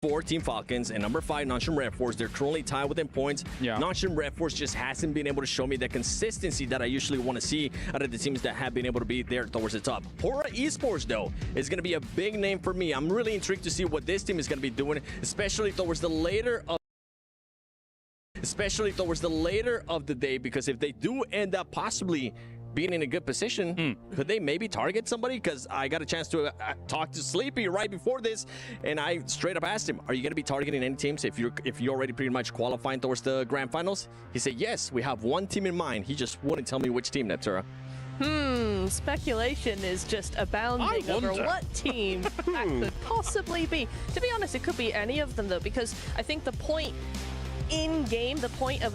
4, Team Falcons, and number 5, Non-Stream Red Force. They're currently tied within points. Yeah. Non-Stream Red Force just hasn't been able to show me the consistency that I usually want to see out of the teams that have been able to be there towards the top. Hora Esports, though, is going to be a big name for me. I'm really intrigued to see what this team is going to be doing, especially towards the later of the day, because if they do end up possibly being in a good position, could they maybe target somebody? Because I got a chance to talk to Sleepy right before this, and I straight up asked him, are you going to be targeting any teams if you're already pretty much qualifying towards the grand finals? He said, yes, we have one team in mind. He just wouldn't tell me which team, Neptura. Speculation is just abounding over what team that could possibly be. To be honest, it could be any of them, though, because I think the point in-game, the point of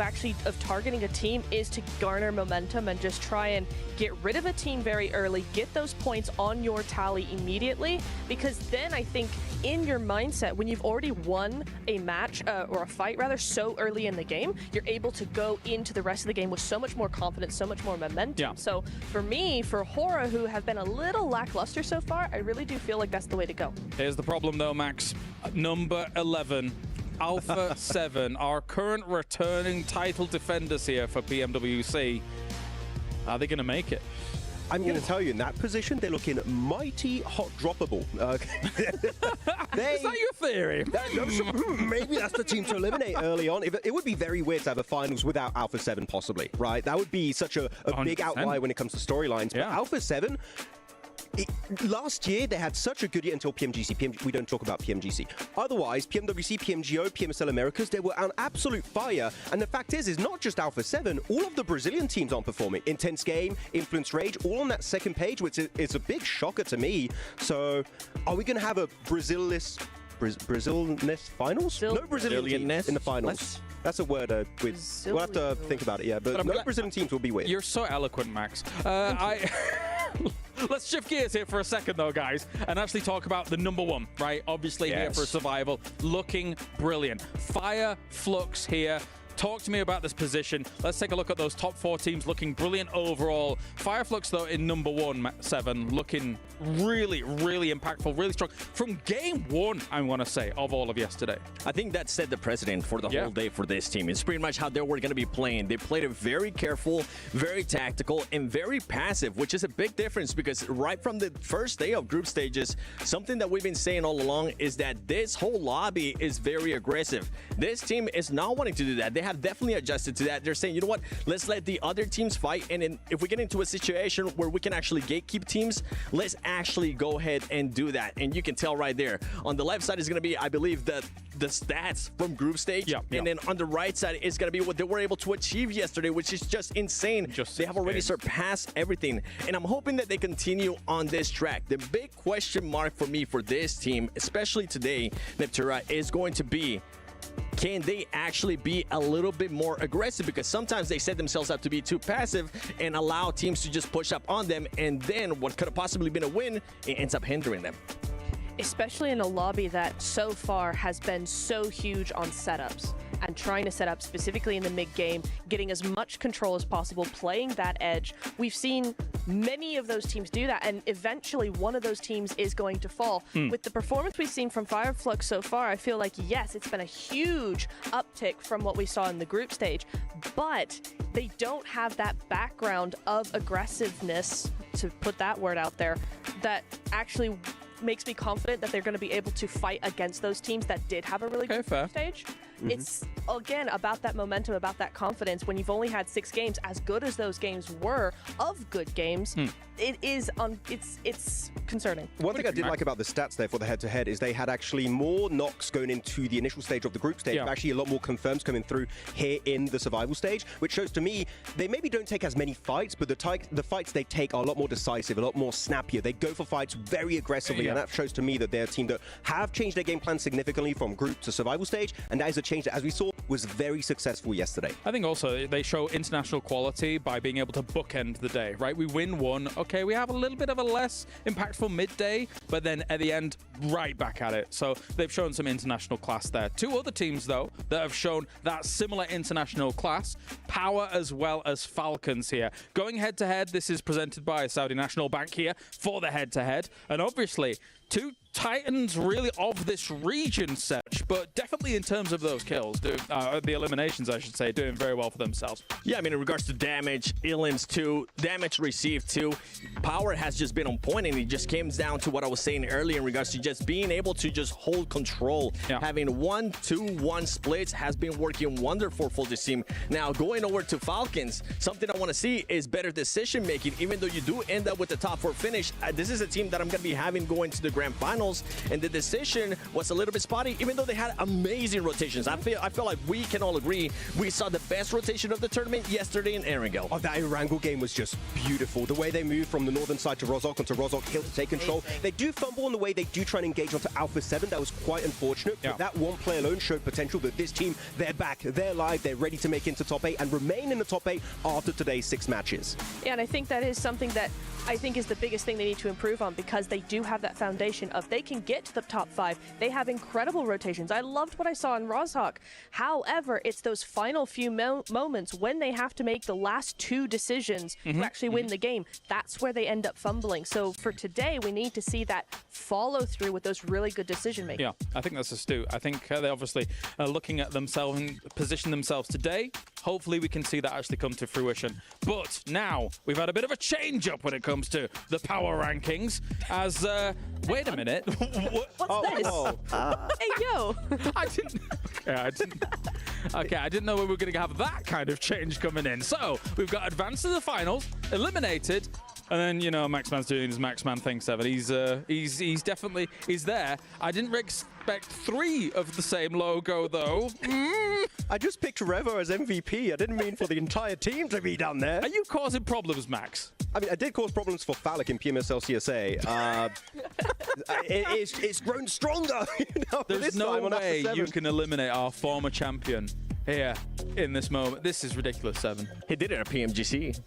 targeting a team is to garner momentum and just try and get rid of a team very early, get those points on your tally immediately, because then I think in your mindset, when you've already won a match, or a fight rather, so early in the game, you're able to go into the rest of the game with so much more confidence, so much more momentum. Yeah. So for me, for Hora, who have been a little lackluster so far, I really do feel like that's the way to go. Here's the problem though, Max. Number 11. Alpha 7, our current returning title defenders here for PMWC. Are they going to make it? I'm going to tell you, in that position, they're looking mighty hot droppable. Is that your theory? Maybe that's the team to eliminate early on. It would be very weird to have a finals without Alpha 7, possibly, right? That would be such a big outlier when it comes to storylines. Yeah. But Alpha 7... last year, they had such a good year until PMGC. We don't talk about PMGC. Otherwise, PMWC, PMGO, PMSL Americas, they were on absolute fire. And the fact is not just Alpha 7, all of the Brazilian teams aren't performing. Intense Game, Influence Rage, all on that second page, which is a big shocker to me. So, are we going to have a Brazil-ness finals? No Brazilian teams in the finals. That's a word we'll have to think about it, yeah. But no Brazilian teams will be weird. You're so eloquent, Max. Let's shift gears here for a second, though, guys, and actually talk about the number 1, right? Obviously here for survival, looking brilliant. Fire Flux here. Talk to me about this position. Let's take a look at those top 4 teams looking brilliant overall. Fireflux, though, in number 1, 7, looking really, really impactful, really strong. From game 1, I want to say, of all of yesterday. I think that set the precedent for the whole day for this team. It's pretty much how they were going to be playing. They played it very careful, very tactical, and very passive, which is a big difference because right from the first day of group stages, something that we've been saying all along is that this whole lobby is very aggressive. This team is not wanting to do that. They have definitely adjusted to that. They're saying, you know what, let's let the other teams fight, and then if we get into a situation where we can actually gatekeep teams, let's actually go ahead and do that. And you can tell right there on the left side is going to be, I believe, the stats from group stage, and then on the right side is going to be what they were able to achieve yesterday, which is just insane. They have already surpassed everything, and I'm hoping that they continue on this track. The big question mark for me for this team, especially today, Neptura, is going to be, can they actually be a little bit more aggressive? Because sometimes they set themselves up to be too passive and allow teams to just push up on them, and then what could have possibly been a win, it ends up hindering them. Especially in a lobby that so far has been so huge on setups and trying to set up specifically in the mid-game, getting as much control as possible, playing that edge. We've seen many of those teams do that, and eventually one of those teams is going to fall. With the performance we've seen from Fireflux so far, I feel like, yes, it's been a huge uptick from what we saw in the group stage, but they don't have that background of aggressiveness, to put that word out there, that actually makes me confident that they're going to be able to fight against those teams that did have a really good stage. It's, again, about that momentum, about that confidence. When you've only had 6 games, as good as those games were, of good games, it's concerning. One thing I did like about the stats there for the head-to-head is they had actually more knocks going into the initial stage of the group stage, actually a lot more confirms coming through here in the survival stage, which shows to me they maybe don't take as many fights, but the fights they take are a lot more decisive, a lot more snappier. They go for fights very aggressively, and that shows to me that they're a team that have changed their game plan significantly from group to survival stage, and that is a change that, as we saw, was very successful yesterday. I think also they show international quality by being able to bookend the day, right? We win one, okay, we have a little bit of a less impactful midday, but then at the end, right back at it. So they've shown some international class there. 2 other teams, though, that have shown that similar international class, Power as well as Falcons here. Going head-to-head, this is presented by Saudi National Bank here for the head-to-head. And obviously, two Titans really of this region such, but definitely in terms of those kills, the eliminations, I should say, doing very well for themselves. Yeah, I mean, in regards to damage, elims too, damage received too, power has just been on point, and it just comes down to what I was saying earlier in regards to just being able to just hold control. Yeah. Having 1-2-1 splits has been working wonderful for this team. Now, going over to Falcons, something I want to see is better decision making, even though you do end up with the top 4 finish. This is a team that I'm going to be having going to the grand finals, and the decision was a little bit spotty, even though they had amazing rotations. I feel like we can all agree we saw the best rotation of the tournament yesterday in Erangel. Oh, that Erangel game was just beautiful. The way they moved from the northern side to Rozhok, onto Rozhok Hill to take control. They do fumble in the way they do try and engage onto Alpha 7. That was quite unfortunate. Yeah. But that one play alone showed potential that this team, they're back, they're live, they're ready to make into top 8 and remain in the top 8 after today's 6 matches. Yeah, and I think that is something that I think is the biggest thing they need to improve on, because they do have that foundation of they can get to the top 5. They have incredible rotations. I loved what I saw in Rozhok. However, it's those final few moments when they have to make the last 2 decisions to actually win the game. That's where they end up fumbling. So for today, we need to see that follow through with those really good decision making. Yeah, I think that's astute. I think they obviously are looking at themselves and position themselves today. Hopefully we can see that actually come to fruition. But now we've had a bit of a change up when it comes to the power rankings. As wait a minute, What's this? Hey, yo! I didn't. Okay, I didn't know we were going to have that kind of change coming in. So we've got advanced to the finals, eliminated. And then, you know, Maxman's doing his Maxman thing, 7. He's definitely there. I didn't expect 3 of the same logo, though. I just picked Revo as MVP. I didn't mean for the entire team to be down there. Are you causing problems, Max? I mean, I did cause problems for Phallic in PMSL CSA. It's grown stronger. You know, There's this no time on way Alpha 7. you can eliminate our former champion here in this moment. This is ridiculous, 7. He did it at PMGC.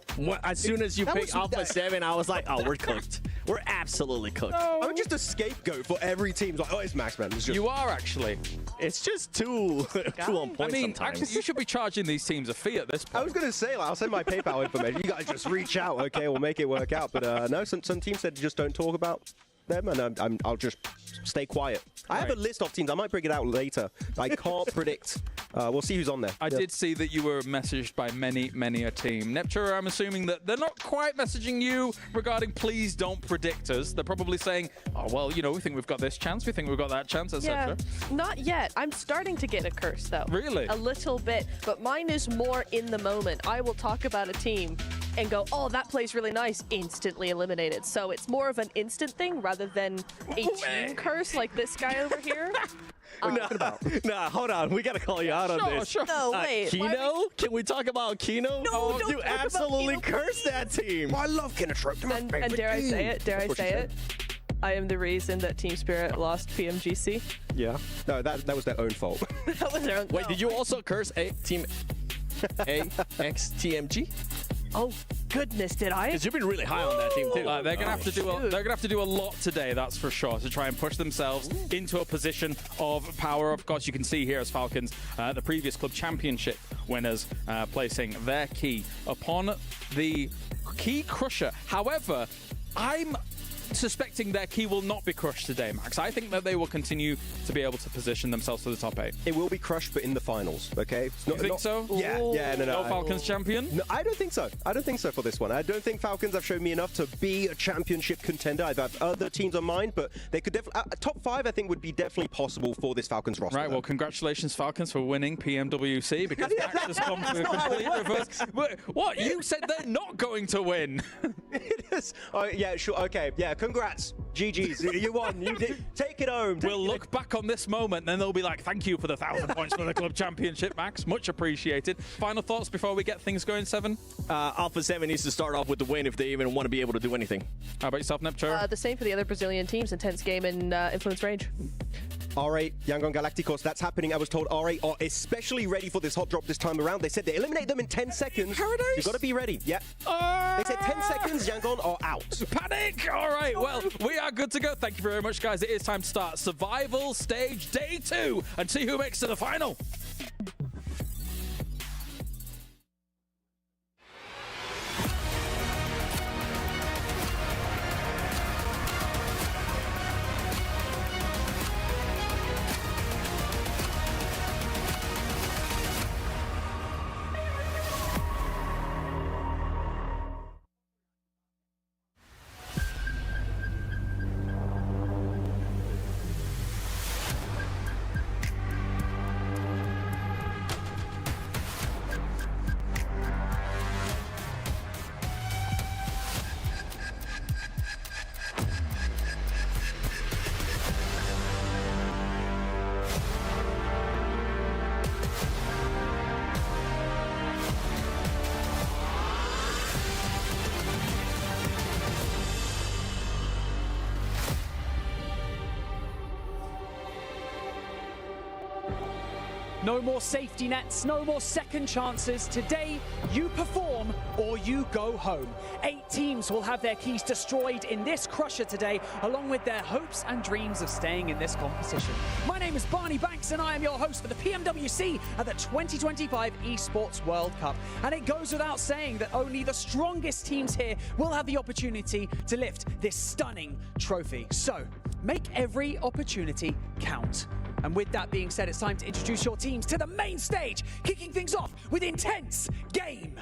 As soon as you picked Alpha 7, I was like, oh, we're cooked. We're absolutely cooked. I'm just a scapegoat for every team. It's like, oh, it's Maxman. It's just... You are actually. It's just too on point I mean, sometimes. actually, you should be charging these teams a fee at this point. I was going to say, like, I'll send my PayPal information. You guys just reach out, okay? We'll make it work out. But no, some teams said just don't talk about them, and I'll just stay quiet. I have a list of teams. I might bring it out later. I can't predict. We'll see who's on there. I did see that you were messaged by many a team. Neptura, I'm assuming that they're not quite messaging you regarding please don't predict us. They're probably saying, oh, well, you know, we think we've got this chance, we think we've got that chance, etc. Yeah, not yet. I'm starting to get a curse, though. Really? A little bit, but mine is more in the moment. I will talk about a team and go, oh, that plays really nice, instantly eliminated. So it's more of an instant thing rather than a team curse like this guy over here. Nah, hold on. We got to call you out on this. Sure. No, wait. Kino? Can we talk about Kino? No, don't you talk about absolutely Kino. cursed that team. I love Kinnetrope. And dare I say it? Dare I say it? I am the reason that Team Spirit lost PMGC. Yeah. No, that was their own fault. That was their own. Wait, did you also curse Team AXTMG? Oh goodness, did I? Because you've been really high on that team too. They're gonna have to do. They're gonna have to do a lot today, that's for sure, to try and push themselves into a position of power. Of course, you can see here as Falcons, the previous club championship winners, placing their key upon the key crusher. However, I'm suspecting their key will not be crushed today, Max. I think that they will continue to be able to position themselves to the top 8. It will be crushed, but in the finals, okay? It's You think so? Yeah, no. No Falcons champion? No, I don't think so. I don't think so for this one. I don't think Falcons have shown me enough to be a championship contender. I've had other teams on mind, but they could definitely... top 5, I think, would be definitely possible for this Falcons roster. Right, well, congratulations, Falcons, for winning PMWC, because Max has gone for a complete reverse. What? You said they're not going to win. It is. Oh, yeah, sure. Okay, yeah, congrats. GG's. You won. You did. Take it home. We'll look back on this moment, and then they'll be like, thank you for the 1,000 points for the club championship, Max. Much appreciated. Final thoughts before we get things going, 7? Alpha 7 needs to start off with the win if they even want to be able to do anything. How about yourself, Neptura? The same for the other Brazilian teams. Intense game in influence range. R8, Yangon Galacticos, that's happening. I was told R8 are especially ready for this hot drop this time around. They said they eliminate them in 10 seconds. Paradise? You've got to be ready. Yeah. They said 10 seconds, Yangon are out. Panic! All right, well, we are good to go. Thank you very much, guys. It is time to start Survival Stage Day 2 and see who makes it to the final. No more safety nets, no more second chances. Today, you perform or you go home. 8 teams will have their keys destroyed in this crusher today, along with their hopes and dreams of staying in this competition. My name is Barney Banks, and I am your host for the PMWC at the 2025 Esports World Cup. And it goes without saying that only the strongest teams here will have the opportunity to lift this stunning trophy. So, make every opportunity count. And with that being said, it's time to introduce your teams to the main stage, kicking things off with intense game.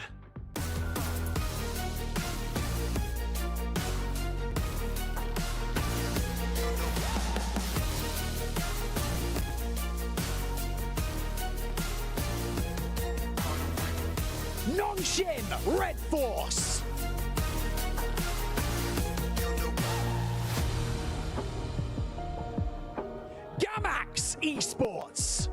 Nongshin Red Force. Gamax Esports.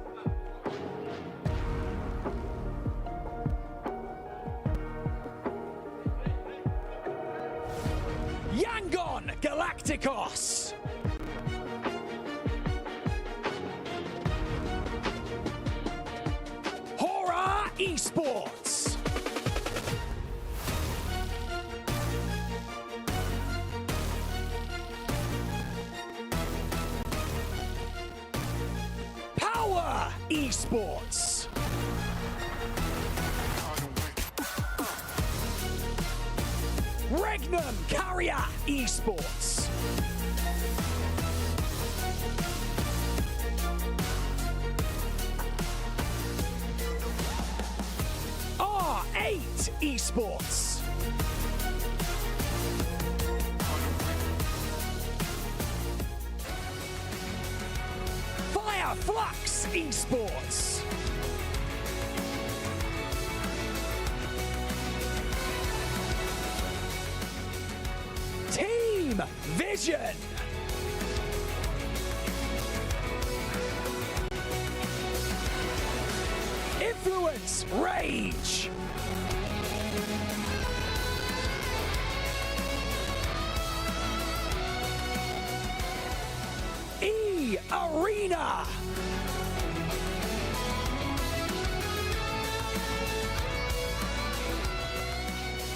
Yangon Galacticos. Horror Esports. Power Esports. Regnum Carrier Esports. R8 Esports. Flux Esports. Team Vision. Influence Rage. Arena.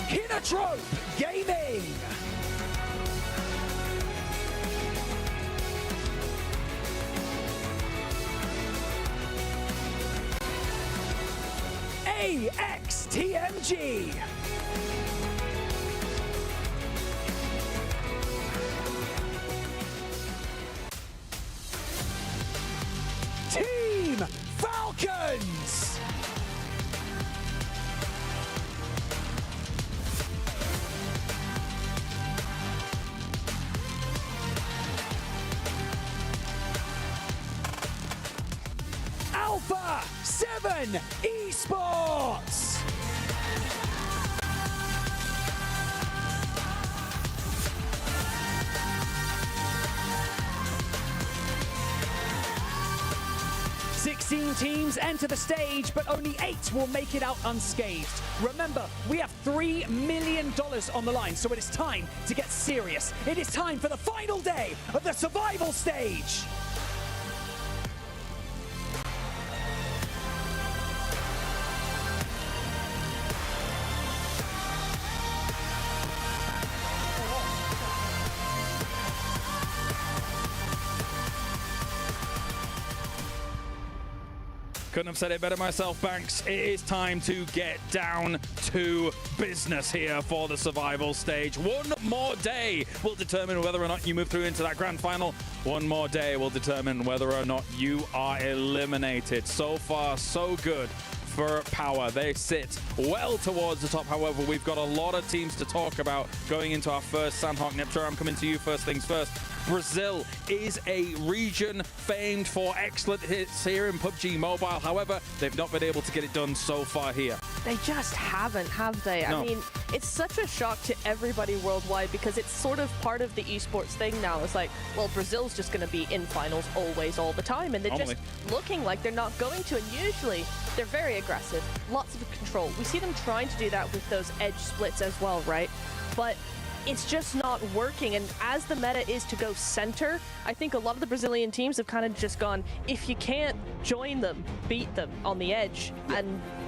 Kinotrope Gaming. AXTMG. Team Falcons. Alpha 7 Esports. Teams enter the stage, but only 8 will make it out unscathed. Remember, we have $3 million on the line, so it is time to get serious. It is time for the final day of the survival stage. Couldn't have said it better myself, Banks. It is time to get down to business here for the survival stage. One more day will determine whether or not you move through into that grand final. One more day will determine whether or not you are eliminated. So far, so good for Power. They sit well towards the top. However, we've got a lot of teams to talk about going into our first Sandhawk. Neptune, I'm coming to you first things first. Brazil is a region famed for excellent hits here in PUBG Mobile. However, they've not been able to get it done so far here. They just haven't, have they? No. I mean, it's such a shock to everybody worldwide because it's sort of part of the esports thing now. It's like, well, Brazil's just going to be in finals always, all the time, and they're just looking like they're not going to. And usually, they're very aggressive, lots of control. We see them trying to do that with those edge splits as well, right? But it's just not working. And as the meta is to go center, I think a lot of the Brazilian teams have kind of just gone, if you can't join them, beat them on the edge.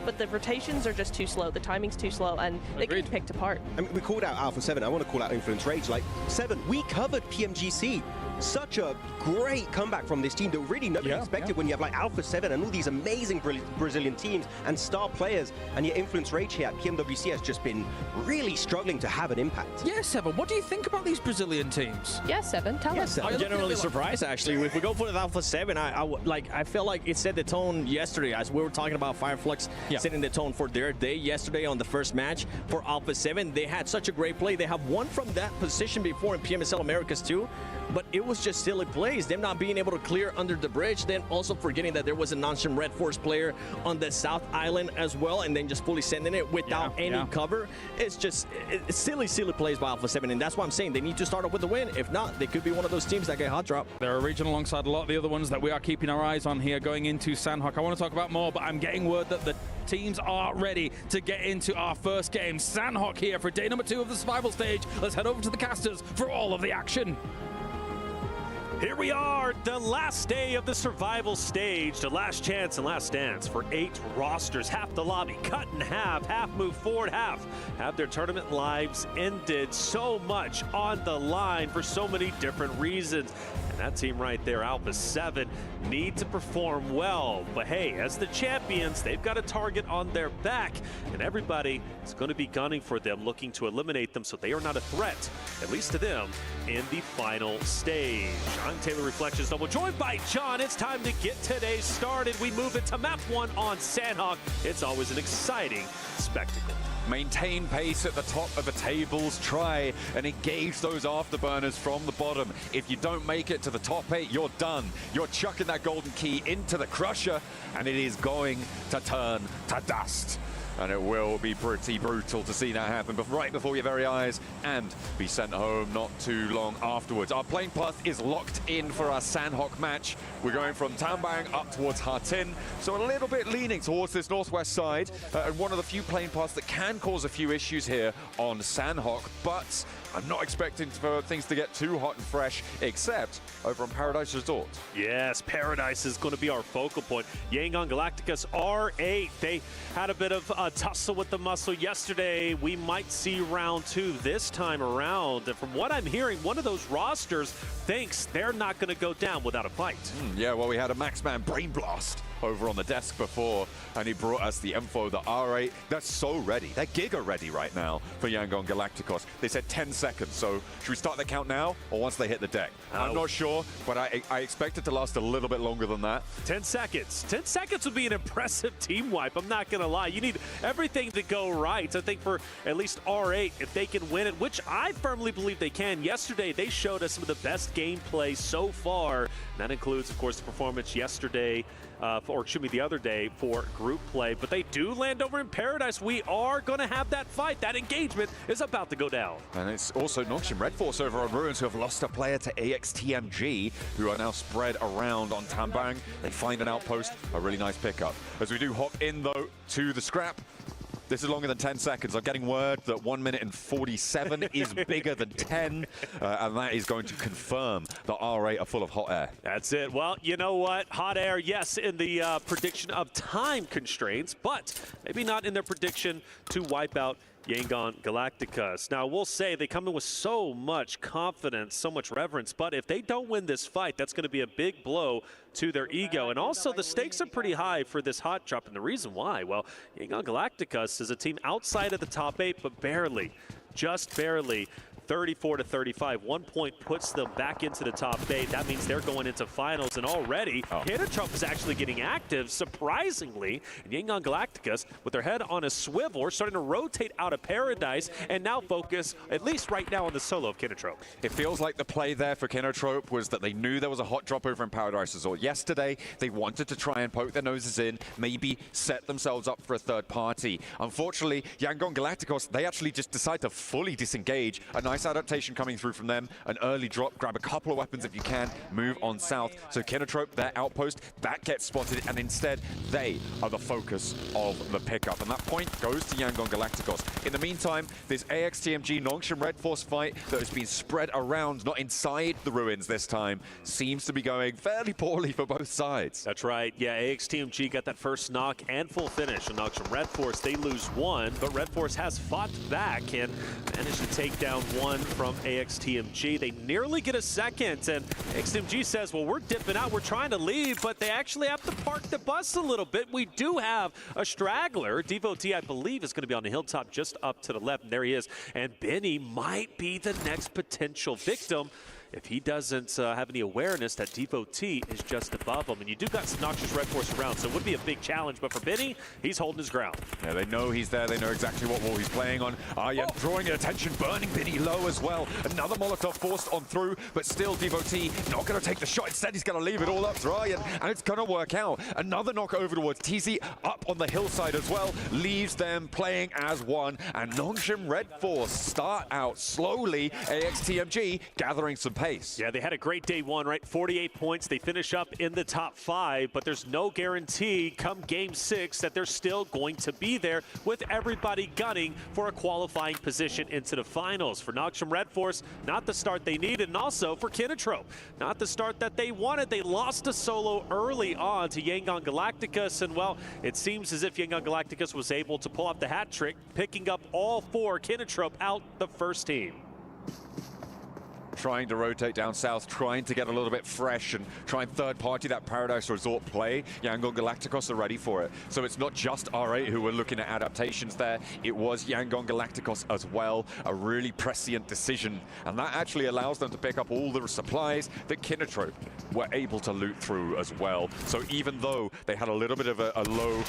But the rotations are just too slow. The timing's too slow, and they get picked apart. I mean, we called out Alpha 7. I want to call out Influence Rage. Like, 7, we covered PMGC. Such a great comeback from this team that really nobody expected when you have like Alpha 7 and all these amazing Brazilian teams and star players, and your Influence Rage here at PMWC has just been really struggling to have an impact. Yeah, 7, what do you think about these Brazilian teams? Yeah, 7, tell us. I'm generally surprised, actually. If we go for the Alpha 7, I feel like it set the tone yesterday, as we were talking about Fireflux setting the tone for their day yesterday on the first match for Alpha 7. They had such a great play. They have won from that position before in PMSL Americas too, but it was just silly plays. Them not being able to clear under the bridge, then also forgetting that there was a non-stream Red Force player on the South Island as well, and then just fully sending it without any cover. It's just silly plays by Alpha 7, and that's why I'm saying they need to start up with a win. If not, they could be one of those teams that get hot drop. They're a region alongside a lot of the other ones that we are keeping our eyes on here going into Sandhawk. I want to talk about more, but I'm getting word that the teams are ready to get into our first game. Sandhawk here for day number 2 of the survival stage. Let's head over to the casters for all of the action. Here we are, the last day of the survival stage, the last chance and last dance for 8 rosters. Half the lobby cut in half move forward, half have their tournament lives ended. So much on the line for so many different reasons. And that team right there, Alpha 7, need to perform well. But hey, as the champions, they've got a target on their back, and everybody is going to be gunning for them, looking to eliminate them so they are not a threat, at least to them, in the final stage. I'm Taylor Reflections Double, joined by John. It's time to get today started. We move into map 1 on Sandhawk. It's always an exciting spectacle. Maintain pace at the top of the tables, try and engage those afterburners from the bottom. If you don't make it to the top 8, you're done. You're chucking that golden key into the crusher, and it is going to turn to dust. And it will be pretty brutal to see that happen right before your very eyes and be sent home not too long afterwards. Our plane path is locked in for our Sandhawk match. We're going from Tambang up towards Hatin, so a little bit leaning towards this northwest side. And one of the few plane paths that can cause a few issues here on Sandhawk, but I'm not expecting for things to get too hot and fresh, except over on Paradise Resort. Yes, Paradise is going to be our focal point. Yangon Galacticus R8, they had a bit of a tussle with the muscle yesterday. We might see round 2 this time around. And from what I'm hearing, one of those rosters thinks they're not going to go down without a fight. Yeah, well, we had a Maxman Brain Blast over on the desk before, and he brought us the info, the R8. They're so ready. They're giga ready right now for Yangon Galacticos. They said 10 seconds, so should we start the count now or once they hit the deck? I'm not sure, but I expect it to last a little bit longer than that. 10 seconds. 10 seconds would be an impressive team wipe. I'm not going to lie. You need everything to go right. I think for at least R8, if they can win it, which I firmly believe they can. Yesterday, they showed us some of the best gameplay so far. And that includes, of course, the performance yesterday, the other day for group play. But they do land over in Paradise. We are going to have that fight. That engagement is about to go down. And it's also Noxian Red Force over on Ruins, who have lost a player to AXTMG, who are now spread around on Tambang. They find an outpost, a really nice pickup. As we do hop in, though, to the scrap. This is longer than 10 seconds. I'm getting word that 1 minute and 47 is bigger than 10, and that is going to confirm that R8 are full of hot air. That's it. Well, you know what? Hot air, yes, in the prediction of time constraints, but maybe not in their prediction to wipe out Yangon Galacticus. Now, we'll say they come in with so much confidence, so much reverence, but if they don't win this fight, that's going to be a big blow to their ego. And also, the stakes are pretty high for this hot drop, and the reason why, well, Yangon Galacticus is a team outside of the top 8, but barely, just barely. 34-35. 1 point puts them back into the top 8. That means they're going into finals, and already Kinatrop is actually getting active, surprisingly. And Yangon Galacticus, with their head on a swivel, starting to rotate out of Paradise and now focus, at least right now, on the solo of Kinatrop. It feels like the play there for Kinatrop was that they knew there was a hot drop over in Paradise Resort yesterday. They wanted to try and poke their noses in, maybe set themselves up for a third party. Unfortunately, Yangon Galacticos, they actually just decide to fully disengage. A nice Nice adaptation coming through from them. An early drop, grab a couple of weapons if you can, move on south. So Kinotrope, their outpost, that gets spotted, and instead they are the focus of the pickup. And that point goes to Yangon Galacticos. In the meantime, this AXTMG Nongshim Red Force fight that has been spread around, not inside the ruins this time, seems to be going fairly poorly for both sides. That's right. Yeah, AXTMG got that first knock and full finish on Nongshim Red Force. They lose one, but Red Force has fought back and managed to take down one from AXTMG. They nearly get a second, and AXTMG says, well, we're dipping out, we're trying to leave, but they actually have to park the bus a little bit. We do have a straggler. Devotee, I believe, is going to be on the hilltop just up to the left, and there he is. And Benny might be the next potential victim if he doesn't have any awareness that Devotee is just above him. And you do got some noxious Red Force around, so it would be a big challenge. But for Benny, he's holding his ground. Yeah, they know he's there. They know exactly what wall he's playing on. Aryan drawing attention, burning Benny low as well. Another Molotov forced on through, but still Devotee not going to take the shot. Instead, he's going to leave it all up to Aryan, and it's going to work out. Another knock over towards TZ, up on the hillside as well. Leaves them playing as one, and Nongshim Red Force start out slowly. AXTMG gathering some pace. Yeah, they had a great day one, right? 48 points. They finish up in the top 5, but there's no guarantee come game 6 that they're still going to be there with everybody gunning for a qualifying position into the finals. For Nongshim Red Force, not the start they needed, and also for Kinotrope, not the start that they wanted. They lost a solo early on to Yangon Galacticos, and well, it seems as if Yangon Galacticos was able to pull off the hat trick, picking up all 4 Kinotrope out the first team. Trying to rotate down south, trying to get a little bit fresh and try and third-party that Paradise Resort play. Yangon Galacticos are ready for it. So it's not just R8 who were looking at adaptations there. It was Yangon Galacticos as well. A really prescient decision. And that actually allows them to pick up all the supplies that Kinotrope were able to loot through as well. So even though they had a little bit of a low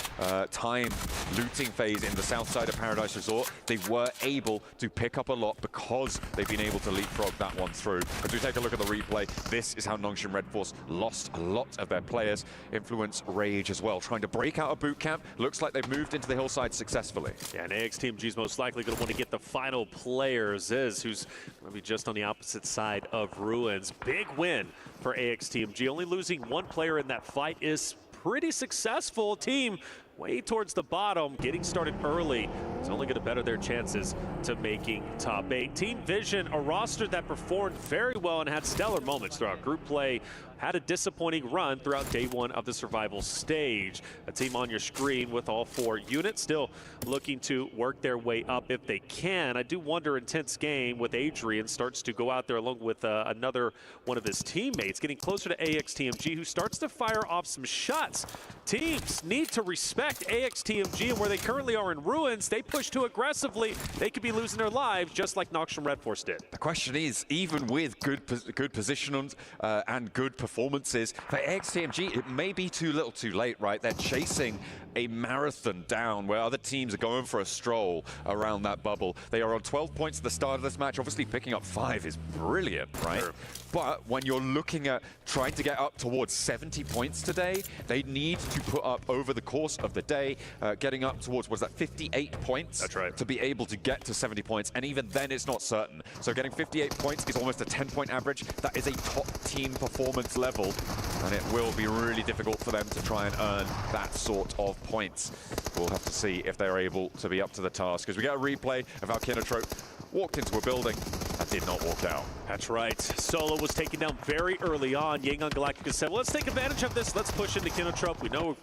time looting phase in the south side of Paradise Resort, they were able to pick up a lot because they've been able to leapfrog that one through. As we take a look at the replay, this is how Nongshim Red Force lost a lot of their players. Influence, Rage as well, trying to break out of boot camp. Looks like they've moved into the hillside successfully. Yeah, and AXTMG is most likely going to want to get the final player, Ziz, who's going to be just on the opposite side of Ruins. Big win for AXTMG. Only losing 1 player in that fight is pretty successful. Team way towards the bottom, getting started early. It's only going to better their chances to making top 8. Team Vision, a roster that performed very well and had stellar moments throughout group play, had a disappointing run throughout day 1 of the survival stage. A team on your screen with all 4 units, still looking to work their way up if they can. I do wonder, intense game with Adrian starts to go out there along with another one of his teammates, getting closer to AXTMG, who starts to fire off some shots. Teams need to respect AXTMG and where they currently are in Ruins. They push too aggressively, they could be losing their lives just like Nongshim Red Force did. The question is, even with good positions and good performances, for AXTMG, it may be too little too late, right? They're chasing a marathon down where other teams are going for a stroll around that bubble. They are on 12 points at the start of this match. Obviously, picking up 5 is brilliant, right? Sure. But when you're looking at trying to get up towards 70 points today, they need to put up over the course of the day, getting up towards, what's that, 58 points? That's right. To be able to get to 70 points, and even then it's not certain. So getting 58 points is almost a 10-point average. That is a top team performance level, and it will be really difficult for them to try and earn that sort of points. We'll have to see if they're able to be up to the task, because we get a replay of how Kinotrope walked into a building and did not walk out. That's right. Solo was taken down very early on. Yangon Galacticos said, well, let's take advantage of this. Let's push into Kinotrope. We know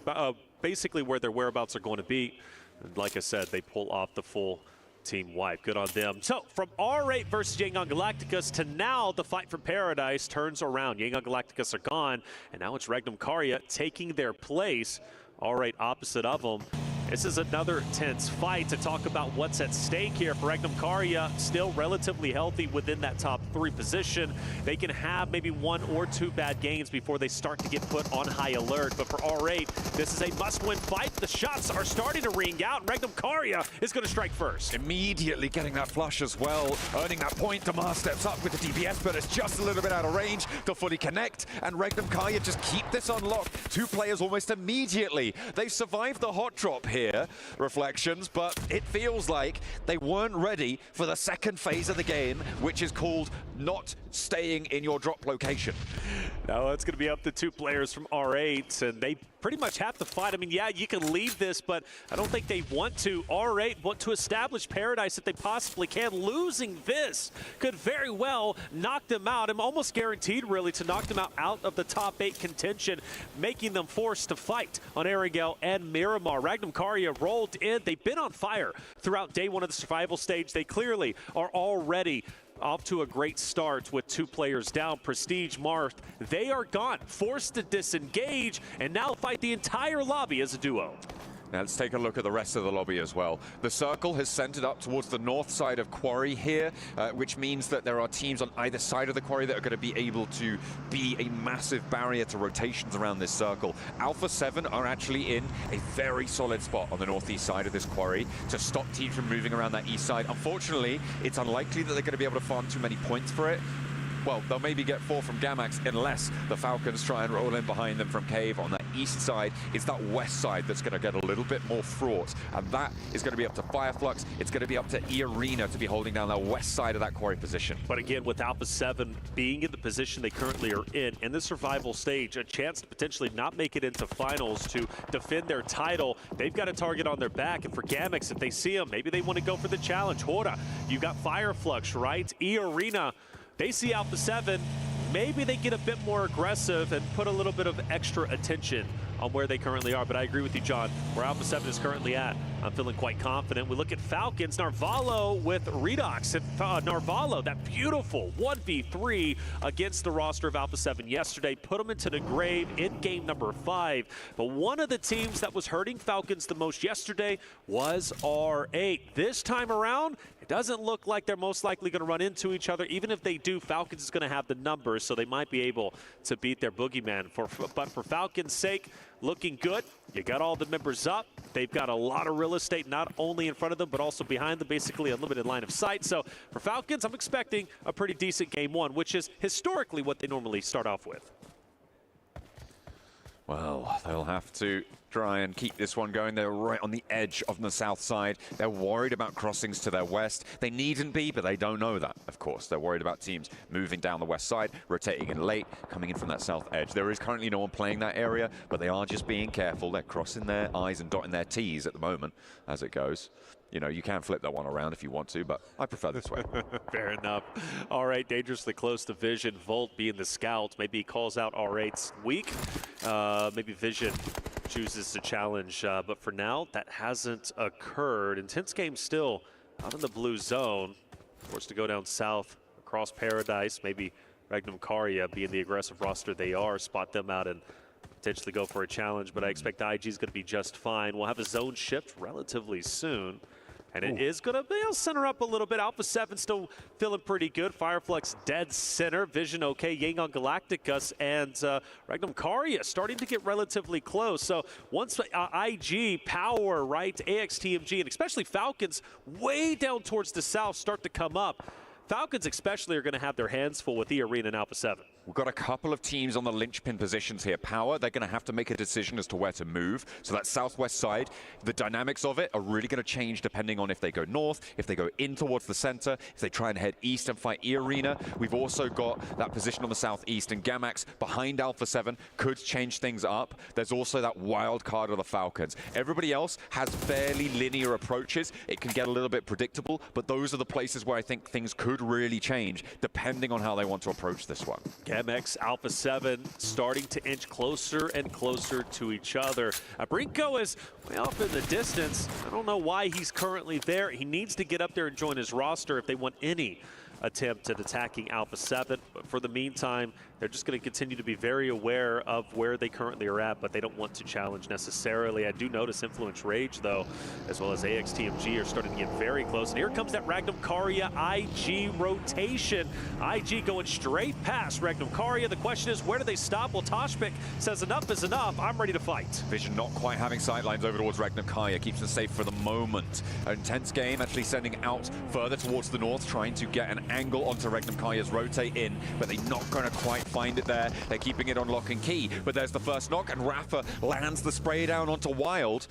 basically where their whereabouts are going to be. And like I said, they pull off the full team wipe. Good on them. So from R8 versus Yangon Galacticos to now the fight for Paradise turns around. Yangon Galacticos are gone, and now it's Regnum Karya taking their place. R8 opposite of them. This is another tense fight to talk about what's at stake here for Regnum Karya, still relatively healthy within that top 3 position. They can have maybe 1 or 2 bad games before they start to get put on high alert. But for R8, this is a must-win fight. The shots are starting to ring out, and Regnum Karya is going to strike first. Immediately getting that flush as well, earning that point. Damar steps up with the DPS, but it's just a little bit out of range to fully connect, and Regnum Karya just keep this unlocked. 2 players almost immediately. They've survived the hot drop here. here, Reflections, but it feels like they weren't ready for the second phase of the game, which is called not staying in your drop location. Now it's going to be up to 2 players from R8, and they pretty much have to fight. I mean, yeah, you can leave this, but I don't think they want to. R8 want to establish Paradise if they possibly can. Losing this could very well knock them out. I'm almost guaranteed, really, to knock them out of the top 8 contention, making them forced to fight on Arigel and Miramar. Ragnum Karya rolled in. They've been on fire throughout day 1 of the survival stage. They clearly are already off to a great start with 2 players down. Prestige, Marth, they are gone, forced to disengage, and now fight the entire lobby as a duo. Now let's take a look at the rest of the lobby as well. The circle has centered up towards the north side of Quarry here, which means that there are teams on either side of the Quarry that are going to be able to be a massive barrier to rotations around this circle. Alpha 7 are actually in a very solid spot on the northeast side of this Quarry to stop teams from moving around that east side. Unfortunately, it's unlikely that they're going to be able to farm too many points for it. Well, they'll maybe get 4 from Gamax unless the Falcons try and roll in behind them from Cave. On that east side, it's that west side that's going to get a little bit more fraught. And that is going to be up to Fireflux. It's going to be up to E-Arena to be holding down the west side of that Quarry position. But again, with Alpha 7 being in the position they currently are in the survival stage, a chance to potentially not make it into finals to defend their title, they've got a target on their back. And for Gamax, if they see him, maybe they want to go for the challenge. Hora, you've got Fireflux, right? E-Arena, they see Alpha 7, maybe they get a bit more aggressive and put a little bit of extra attention on where they currently are. But I agree with you, John, where Alpha 7 is currently at, I'm feeling quite confident. We look at Falcons, Narvalo with Redox. And Narvalo, that beautiful 1v3 against the roster of Alpha 7 yesterday, put them into the grave in game number 5. But one of the teams that was hurting Falcons the most yesterday was R8. This time around, it doesn't look like they're most likely going to run into each other. Even if they do, Falcons is going to have the numbers, so they might be able to beat their boogeyman. But for Falcons' sake, looking good. You got all the members up. They've got a lot of real estate, not only in front of them, but also behind them, basically a limited line of sight. So for Falcons, I'm expecting a pretty decent game 1, which is historically what they normally start off with. Well, they'll have to try and keep this one going. They're right on the edge of the south side. They're worried about crossings to their west. They needn't be, but they don't know that, of course. They're worried about teams moving down the west side, rotating in late, coming in from that south edge. There is currently no one playing that area, but they are just being careful. They're crossing their I's and dotting their T's at the moment as it goes. You know, you can flip that one around if you want to, but I prefer this way. Fair enough. All right, dangerously close to Vision. Volt being the scout. Maybe he calls out R8's weak. Maybe Vision chooses to challenge, but for now, that hasn't occurred. Intense game still out in the blue zone. Forced to go down south across Paradise. Maybe Ragnum Karya, being the aggressive roster they are, spot them out and potentially go for a challenge, but I expect IG is going to be just fine. We'll have a zone shift relatively soon. And it is going to be, center up a little bit. Alpha 7 still feeling pretty good. Fireflux dead center. Vision okay. Yangon Galacticus and Ragnum Karya starting to get relatively close. So once IG, Power, right, AXTMG, and especially Falcons way down towards the south start to come up, Falcons especially are going to have their hands full with E-Arena and Alpha 7. We've got a couple of teams on the linchpin positions here. Power, they're going to have to make a decision as to where to move. So that southwest side, the dynamics of it are really going to change depending on if they go north, if they go in towards the center, if they try and head east and fight E-Arena. We've also got that position on the southeast, and Gamax behind Alpha 7 could change things up. There's also that wild card of the Falcons. Everybody else has fairly linear approaches. It can get a little bit predictable, but those are the places where I think things could really change depending on how they want to approach this one. Gamax, Alpha 7 starting to inch closer and closer to each other. Brinko is way off in the distance. I don't know why he's currently there. He needs to get up there and join his roster if they want any attempt at attacking Alpha 7. But for the meantime, they're just going to continue to be very aware of where they currently are at, but they don't want to challenge necessarily. I do notice Influence Rage, though, as well as AXTMG are starting to get very close. And here comes that Ragnum Karya IG rotation. IG going straight past Ragnum Karya. The question is, where do they stop? Well, Toshpik says enough is enough. I'm ready to fight. Vision not quite having sightlines over towards Ragnum Karya. Keeps them safe for the moment. An intense game, actually sending out further towards the north, trying to get an angle onto Ragnum Karya's rotate in, but they're not going to quite find it there. They're keeping it on lock and key, but there's the first knock, and Rafa lands the spray down onto Wild.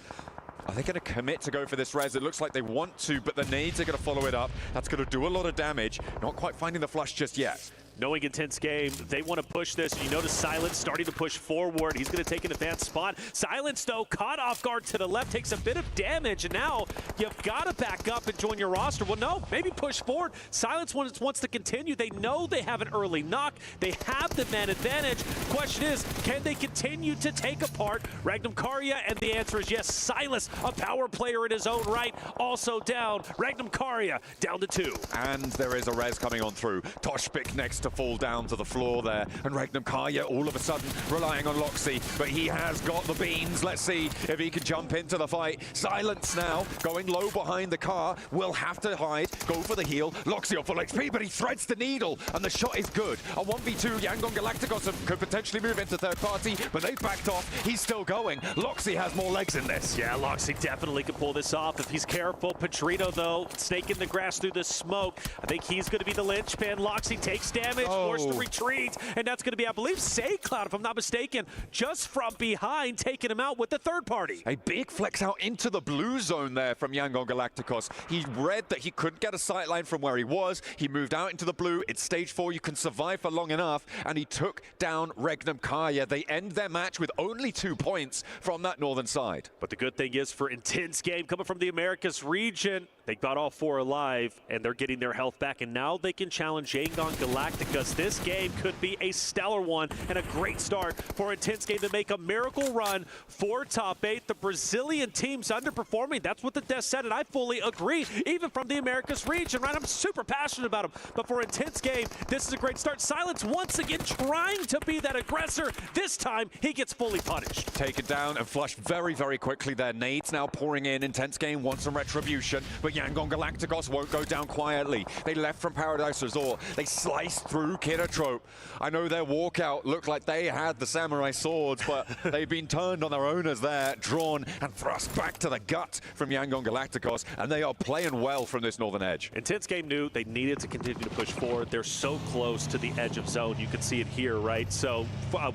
Are they going to commit to go for this res? It looks like they want to, but the nades are going to follow it up. That's going to do a lot of damage. Not quite finding the flush just yet. Knowing Intense Game, they want to push this. You notice Silence starting to push forward. He's going to take an advanced spot. Silence, though, caught off guard to the left, takes a bit of damage, and now you've got to back up and join your roster. Well, no, maybe push forward. Silence wants to continue. They know they have an early knock. They have the man advantage. Question is, can they continue to take apart Ragnum Karya? And the answer is yes. Silas, a power player in his own right, also down. Ragnum Karya down to 2. And there is a res coming on through. Toshpik next to fall down to the floor there, and Ragnum Karya all of a sudden relying on Loxy, but he has got the beans. Let's see if he can jump into the fight. Silence now, going low behind the car, will have to hide, go for the heal. Loxy off full XP, but he threads the needle, and the shot is good. A 1v2, Yangon Galacticos could potentially move into third party, but they've backed off. He's still going. Loxy has more legs in this. Yeah, Loxy definitely can pull this off if he's careful. Petrino, though, snake in the grass through the smoke. I think he's going to be the linchpin. Loxy takes damage. Forced to retreat, and that's going to be, I believe, SayCloud, if I'm not mistaken, just from behind, taking him out with the third party. A big flex out into the blue zone there from Yangon Galacticos. He read that he couldn't get a sightline from where he was. He moved out into the blue. It's stage 4. You can survive for long enough, and he took down Ragnum Karya. They end their match with only 2 points from that northern side. But the good thing is, for Intense Game, coming from the Americas region, they got all 4 alive, and they're getting their health back, and now they can challenge Yangon Galacticos. This game could be a stellar one and a great start for Intense Game to make a miracle run for top 8. The Brazilian team's underperforming. That's what the desk said, and I fully agree, even from the Americas region, right? I'm super passionate about them. But for Intense Game, this is a great start. Silence once again trying to be that aggressor. This time, he gets fully punished. Taken down and flushed very, very quickly there. Nades now pouring in. Intense Game wants some retribution, but Yangon Galacticos won't go down quietly. They left from Paradise Resort. They sliced through Kiratrope. I know their walkout looked like they had the samurai swords, but they've been turned on their owners there, drawn and thrust back to the gut from Yangon Galacticos, and they are playing well from this northern edge. Intense Game knew they needed to continue to push forward. They're so close to the edge of zone. You can see it here, right? So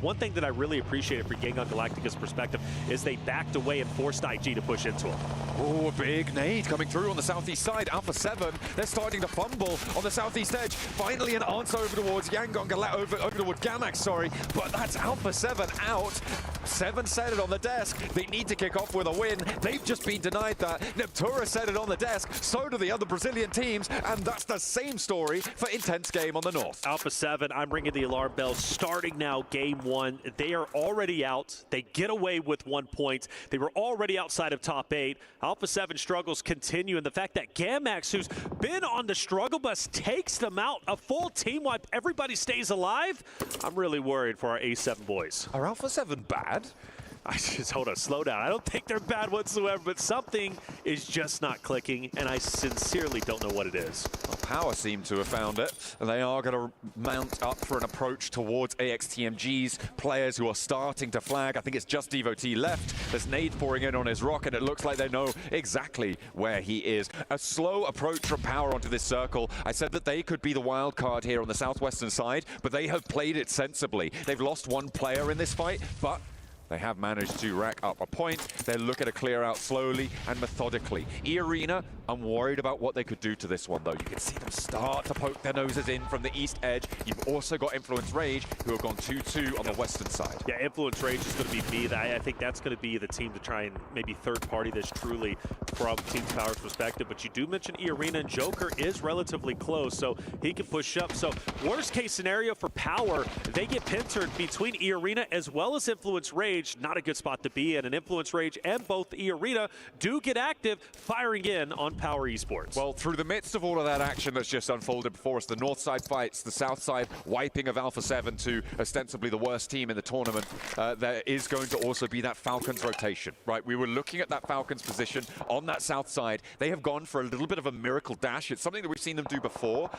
one thing that I really appreciated for Yangon Galacticos' perspective is they backed away and forced IG to push into him. Oh, a big nade coming through on the southeast side. Alpha 7, they're starting to fumble on the southeast edge. Finally an answer over towards Yangon over towards Gamax, sorry, but that's Alpha 7 out. 7 said it on the desk. They need to kick off with a win. They've just been denied that. Neptura said it on the desk. So do the other Brazilian teams, and that's the same story for Intense Game on the north. Alpha 7, I'm ringing the alarm bells. Starting now, game 1. They are already out. They get away with 1 point. They were already outside of top 8. Alpha 7 struggles continue, and the fact that Gamax, who's been on the struggle bus, takes them out. A full team wipe. Everybody stays alive. I'm really worried for our A7 boys. Are Alpha 7 bad? Hold on, slow down. I don't think they're bad whatsoever, but something is just not clicking, and I sincerely don't know what it is. Well, Power seem to have found it. They are going to mount up for an approach towards AXTMG's players who are starting to flag. I think it's just Devotee left. There's nade pouring in on his rock, and it looks like they know exactly where he is. A slow approach from Power onto this circle. I said that they could be the wild card here on the southwestern side, but they have played it sensibly. They've lost 1 player in this fight, but they have managed to rack up a point. They're looking to clear out slowly and methodically. E-Arena, I'm worried about what they could do to this one, though. You can see them start to poke their noses in from the east edge. You've also got Influence Rage, who have gone 2-2 on the western side. Yeah, Influence Rage is going to be B. I think that's going to be the team to try and maybe third party this truly from Team Power's perspective. But you do mention E-Arena, and Joker is relatively close, so he can push up. So worst case scenario for Power, they get pintered between E-Arena as well as Influence Rage. Not a good spot to be in. And Influence Rage and both E-Arena do get active, firing in on Power Esports. Well, through the midst of all of that action that's just unfolded before us, the north side fights, the south side wiping of Alpha 7 to ostensibly the worst team in the tournament, there is going to also be that Falcons rotation, right? We were looking at that Falcons position on that south side. They have gone for a little bit of a miracle dash. It's something that we've seen them do before,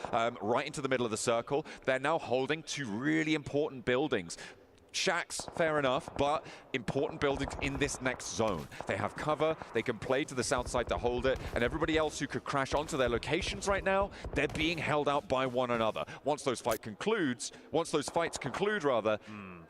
right into the middle of the circle. They're now holding 2 really important buildings. Shacks, fair enough, but important buildings in this next zone. They have cover, they can play to the south side to hold it, and everybody else who could crash onto their locations right now, they're being held out by one another. Once those fights conclude,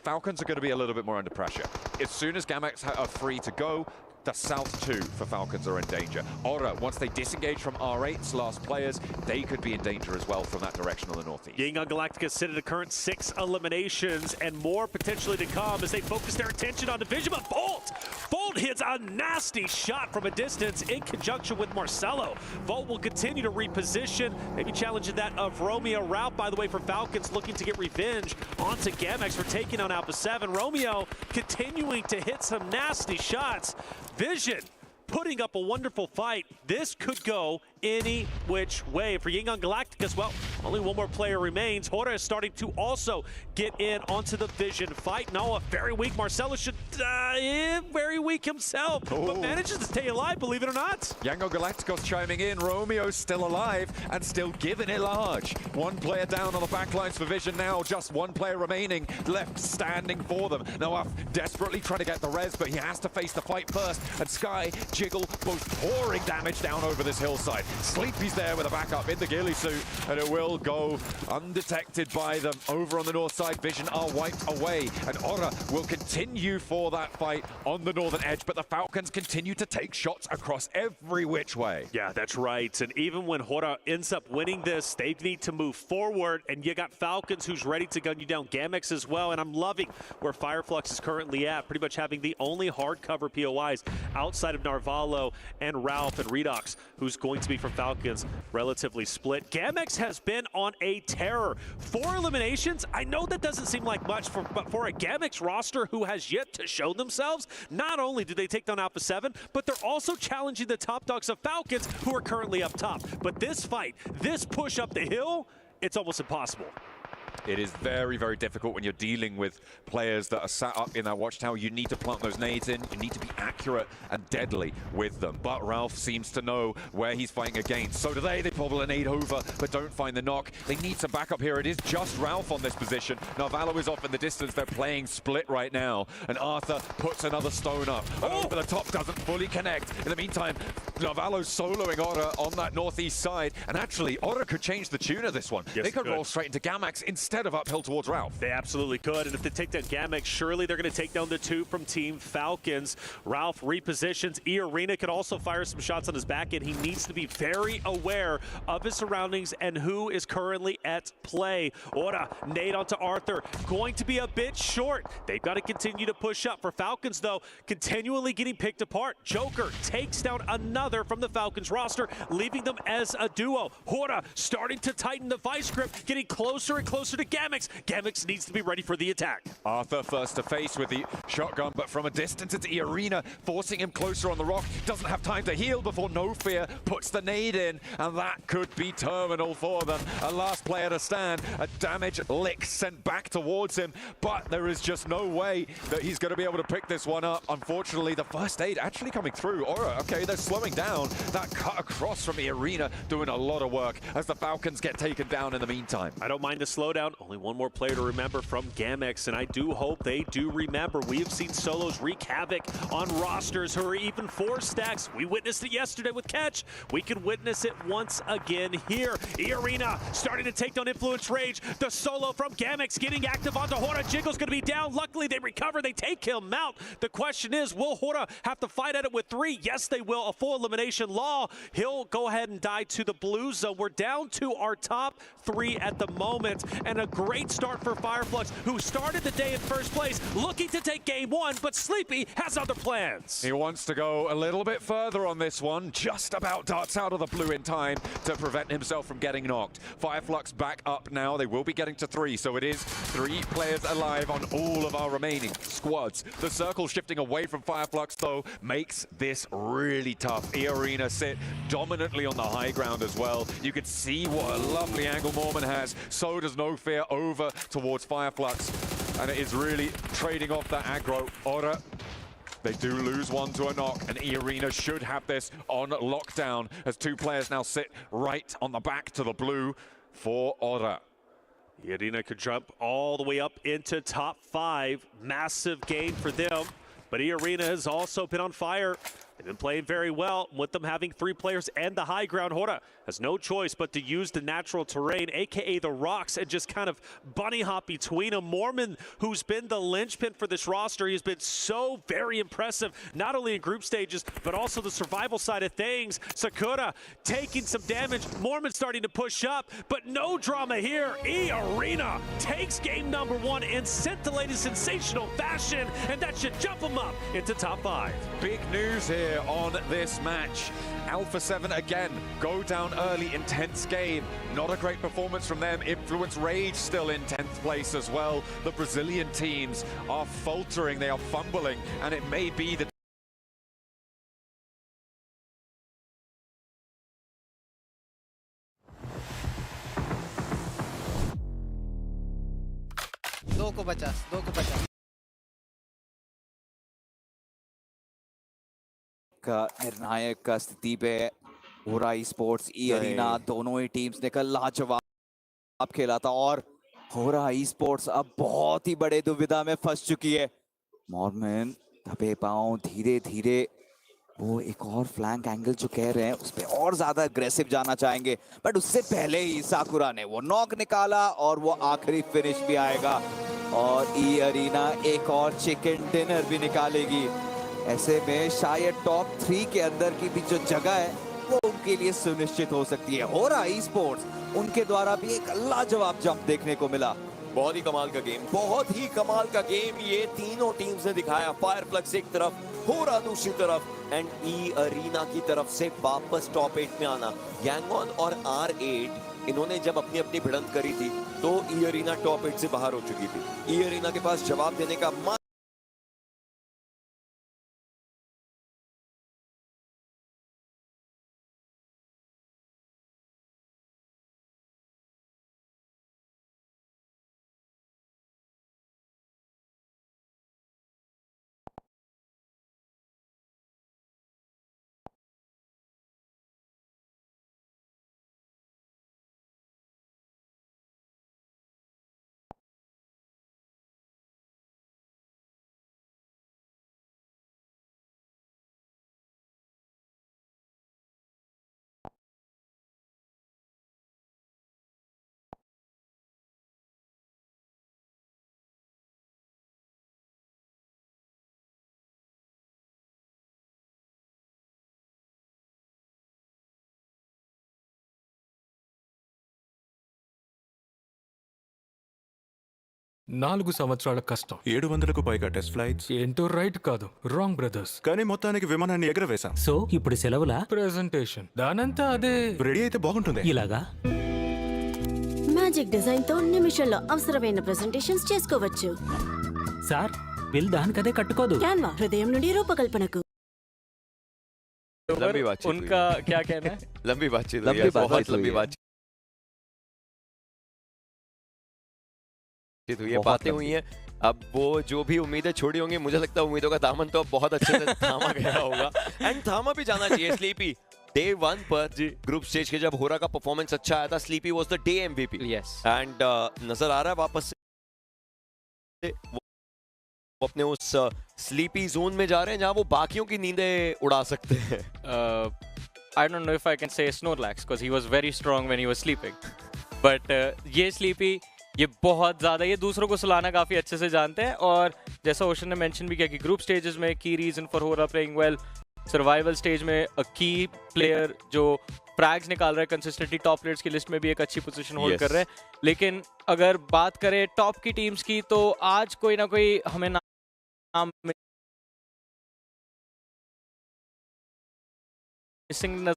Falcons are going to be a little bit more under pressure. As soon as Gamax are free to go, the South 2 for Falcons are in danger. Aura, once they disengage from R8's last players, they could be in danger as well from that direction on the northeast. Yingon Galactica sit at a current 6 eliminations and more potentially to come as they focus their attention on Division, but Bolt hits a nasty shot from a distance in conjunction with Marcelo. Volt will continue to reposition, maybe challenging that of Romeo. Route, by the way, for Falcons looking to get revenge onto Gamex for taking on Alpha 7. Romeo continuing to hit some nasty shots. Vision putting up a wonderful fight. This could go any which way for Yingon Galacticus. Well, only one more player remains. Hora is starting to also get in onto the Vision fight. Noah, very weak. Marcelo should very weak himself, but manages to stay alive, believe it or not. Yingon Galacticos chiming in. Romeo's still alive and still giving it large. One player down on the backlines for Vision now. Just one player remaining left standing for them. Noah desperately trying to get the res, but he has to face the fight first. And Sky, Jiggle, both pouring damage down over this hillside. Sleepy's there with a backup in the ghillie suit, and it will go undetected by them. Over on the north side, Vision are wiped away, and Aura will continue for that fight on the northern edge, but the Falcons continue to take shots across every which way. Yeah, that's right, and even when Hora ends up winning this, they need to move forward, and you got Falcons who's ready to gun you down. Gamex as well, and I'm loving where Fireflux is currently at, pretty much having the only hardcover POIs outside of Narvalo and Ralph and Redox, who's going to be from Falcons, relatively split. Gamex has been on a terror. 4 eliminations, I know that doesn't seem like much, but for a Gamex roster who has yet to show themselves, not only do they take down Alpha 7, but they're also challenging the top dogs of Falcons, who are currently up top. But this fight, this push up the hill, it's almost impossible. It is very, very difficult when you're dealing with players that are sat up in that watchtower. You need to plant those nades in. You need to be accurate and deadly with them. But Ralph seems to know where he's fighting against. So do they. They bobble a nade over, but don't find the knock. They need some backup here. It is just Ralph on this position. Narvalo is off in the distance. They're playing split right now. And Arthur puts another stone up. Over the top, doesn't fully connect. In the meantime, Narvalo's soloing Aura on that northeast side. And actually, Aura could change the tune of this one. Yes, they could roll straight into Gamax instead of uphill towards Ralph. They absolutely could, and if they take down Gamex, surely they're going to take down the 2 from Team Falcons. Ralph repositions. E-Arena could also fire some shots on his back end. He needs to be very aware of his surroundings and who is currently at play. Ora, nade onto Arthur. Going to be a bit short. They've got to continue to push up. For Falcons, though, continually getting picked apart. Joker takes down another from the Falcons roster, leaving them as a duo. Hora starting to tighten the vice grip, getting closer and closer to Gamex. Gamex needs to be ready for the attack. Arthur first to face with the shotgun, but from a distance it's E-Arena, forcing him closer on the rock. Doesn't have time to heal before No Fear puts the nade in, and that could be terminal for them. A last player to stand, a damage lick sent back towards him, but there is just no way that he's going to be able to pick this one up. Unfortunately, the first aid actually coming through. Aura, okay, they're slowing down. That cut across from E-Arena doing a lot of work as the Falcons get taken down in the meantime. I don't mind the slowdown. Only one more player to remember from Gamex, and I do hope they do remember. We have seen solos wreak havoc on rosters who are even 4 stacks. We witnessed it yesterday with Catch. We could witness it once again here. E-Arena starting to take down Influence Rage. The solo from Gamex getting active onto Hora. Jiggle's going to be down. Luckily, they recover. They take him out. The question is, will Hora have to fight at it with 3? Yes, they will. A full elimination law. He'll go ahead and die to the blue zone. We're down to our top 3 at the moment, and a great start for Fireflux, who started the day in first place, looking to take game 1, but Sleepy has other plans. He wants to go a little bit further on this one, just about darts out of the blue in time to prevent himself from getting knocked. Fireflux back up now. They will be getting to 3, so it is 3 players alive on all of our remaining squads. The circle shifting away from Fireflux, though, makes this really tough. E-Arena sit dominantly on the high ground as well. You can see what a lovely angle Mormon has. So does No Fear over towards Fireflux, and it is really trading off that aggro. Aura, they do lose one to a knock, and E-Arena should have this on lockdown as 2 players now sit right on the back to the blue for Aura. E-Arena could jump all the way up into top 5. Massive game for them. But E-Arena has also been on fire. They've been playing very well with them having 3 players and the high ground. Hora has no choice but to use the natural terrain, aka the rocks, and just kind of bunny hop between them. Mormon, who's been the linchpin for this roster, he has been so very impressive, not only in group stages, but also the survival side of things. Sakura taking some damage. Mormon starting to push up, but no drama here. E-Arena takes game number 1 in scintillating sensational fashion, and that should jump them up into top 5. Big news here on this match. Alpha 7 again go down early, intense game. Not a great performance from them. Influence Rage still in 10th place as well. The Brazilian teams are faltering, they are fumbling, and it may be that दो को 50 का निर्णायक स्थिति पे होरा sports ई-अरीना दोनों ही teams ने कल लाजवाब खेला था और होरा स्पोर्ट्स अब बहुत ही बड़े दुविधा में फंस चुकी है। मॉर्मन दबे पांव धीरे धीरे वो एक और फ्लैंक एंगल जो कह रहे हैं उस पे और ज्यादा अग्रेसिव जाना चाहेंगे, बट उससे पहले ही साकुरा ने वो नॉक निकाला और वो आखिरी फिनिश भी आएगा और ई-अरीना एक और चिकन डिनर भी निकालेगी। ऐसे में शायद टॉप 3 के अंदर की भी जो जगह है वो उनके लिए सुनिश्चित हो सकती है। हो रहा है स्पोर्ट्स, उनके द्वारा भी एक लाजवाब जंप देखने को मिला। बहुत ही कमाल का गेम, बहुत ही कमाल का गेम ये तीनों टीम्स ने दिखाया। फायरफ्लक्स एक तरफ, होरा दूसरी तरफ एंड ई-अरीना की तरफ से वापस टॉप 8 में आना। यांगॉन और R8 इन्होंने जब अपनी अपनी भिड़ंत करी थी तो ई-अरीना टॉप 8 से बाहर हो चुकी थी। ई-अरीना के पास जवाब देने का నాలుగు సంవత్సరాల కష్టం 700కు పైగా టెస్ట్ ఫ్లైట్స్ ఏంటో రైట్ కాదు రాంగ్ బ్రదర్స్ కానీ మొత్తానికి విమానాన్ని ఎగరవేశాం. సో ఇప్పుడు సెలవులా ప్రెజెంటేషన్ దానంతా అదే రెడీ అయితే బాగుంటుంది. ఇలాగా మ్యాజిక్ డిజైన్ తో నిమిషంలో అవసరమైన ప్రెజెంటేషన్స్ చేసుకోవచ్చు. సార్ బిల్ దానికదే కట్టుకోదు. క్యాన్వా హృదయం నుండి రూపకల్పనకు. लंबी बातचीत उनका क्या कहना है? लंबी बातचीत हुई है, बहुत लंबी बातचीत हुई है, बातें हुई हैं। अब वो जो भी उम्मीदें छोड़ी होंगी, मुझे लगता है उम्मीदों का दामन तो अब बहुत अच्छे से थामा गया होगा एंड थामा भी जाना चाहिए। स्लीपी डे 1 पर ग्रुप स्टेज के जब होरा का परफॉर्मेंस अच्छा आया था, sleepy was the day MVP and नजर आ रहा है वापस से वो अपने उस स्लीपी जोन में जा रहे हैं जहां वो बाकियों की नींदें उड़ा सकते हैं। I don't know if I can say Snorlax because he was very strong when he was sleeping. But ये Sleepy ये बहुत ज़्यादा ये दूसरों को सुलाना काफ़ी अच्छे से जानते हैं और जैसा ओशन ने मेंशन भी किया कि ग्रुप स्टेजेस में की रीज़न फॉर होरा प्लेइंग वेल, सर्वाइवल स्टेज में अ की प्लेयर जो फ्रैग्स निकाल रहा है कंसिस्टेंटली टॉप प्लेयर्स की लिस्ट में भी एक अच्छी पोजीशन होल्ड कर रहे हैं। लेकिन अगर बात करें टॉप की टीम्स की तो आज कोई ना कोई हमें नाम मिसिंग नजर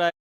आए।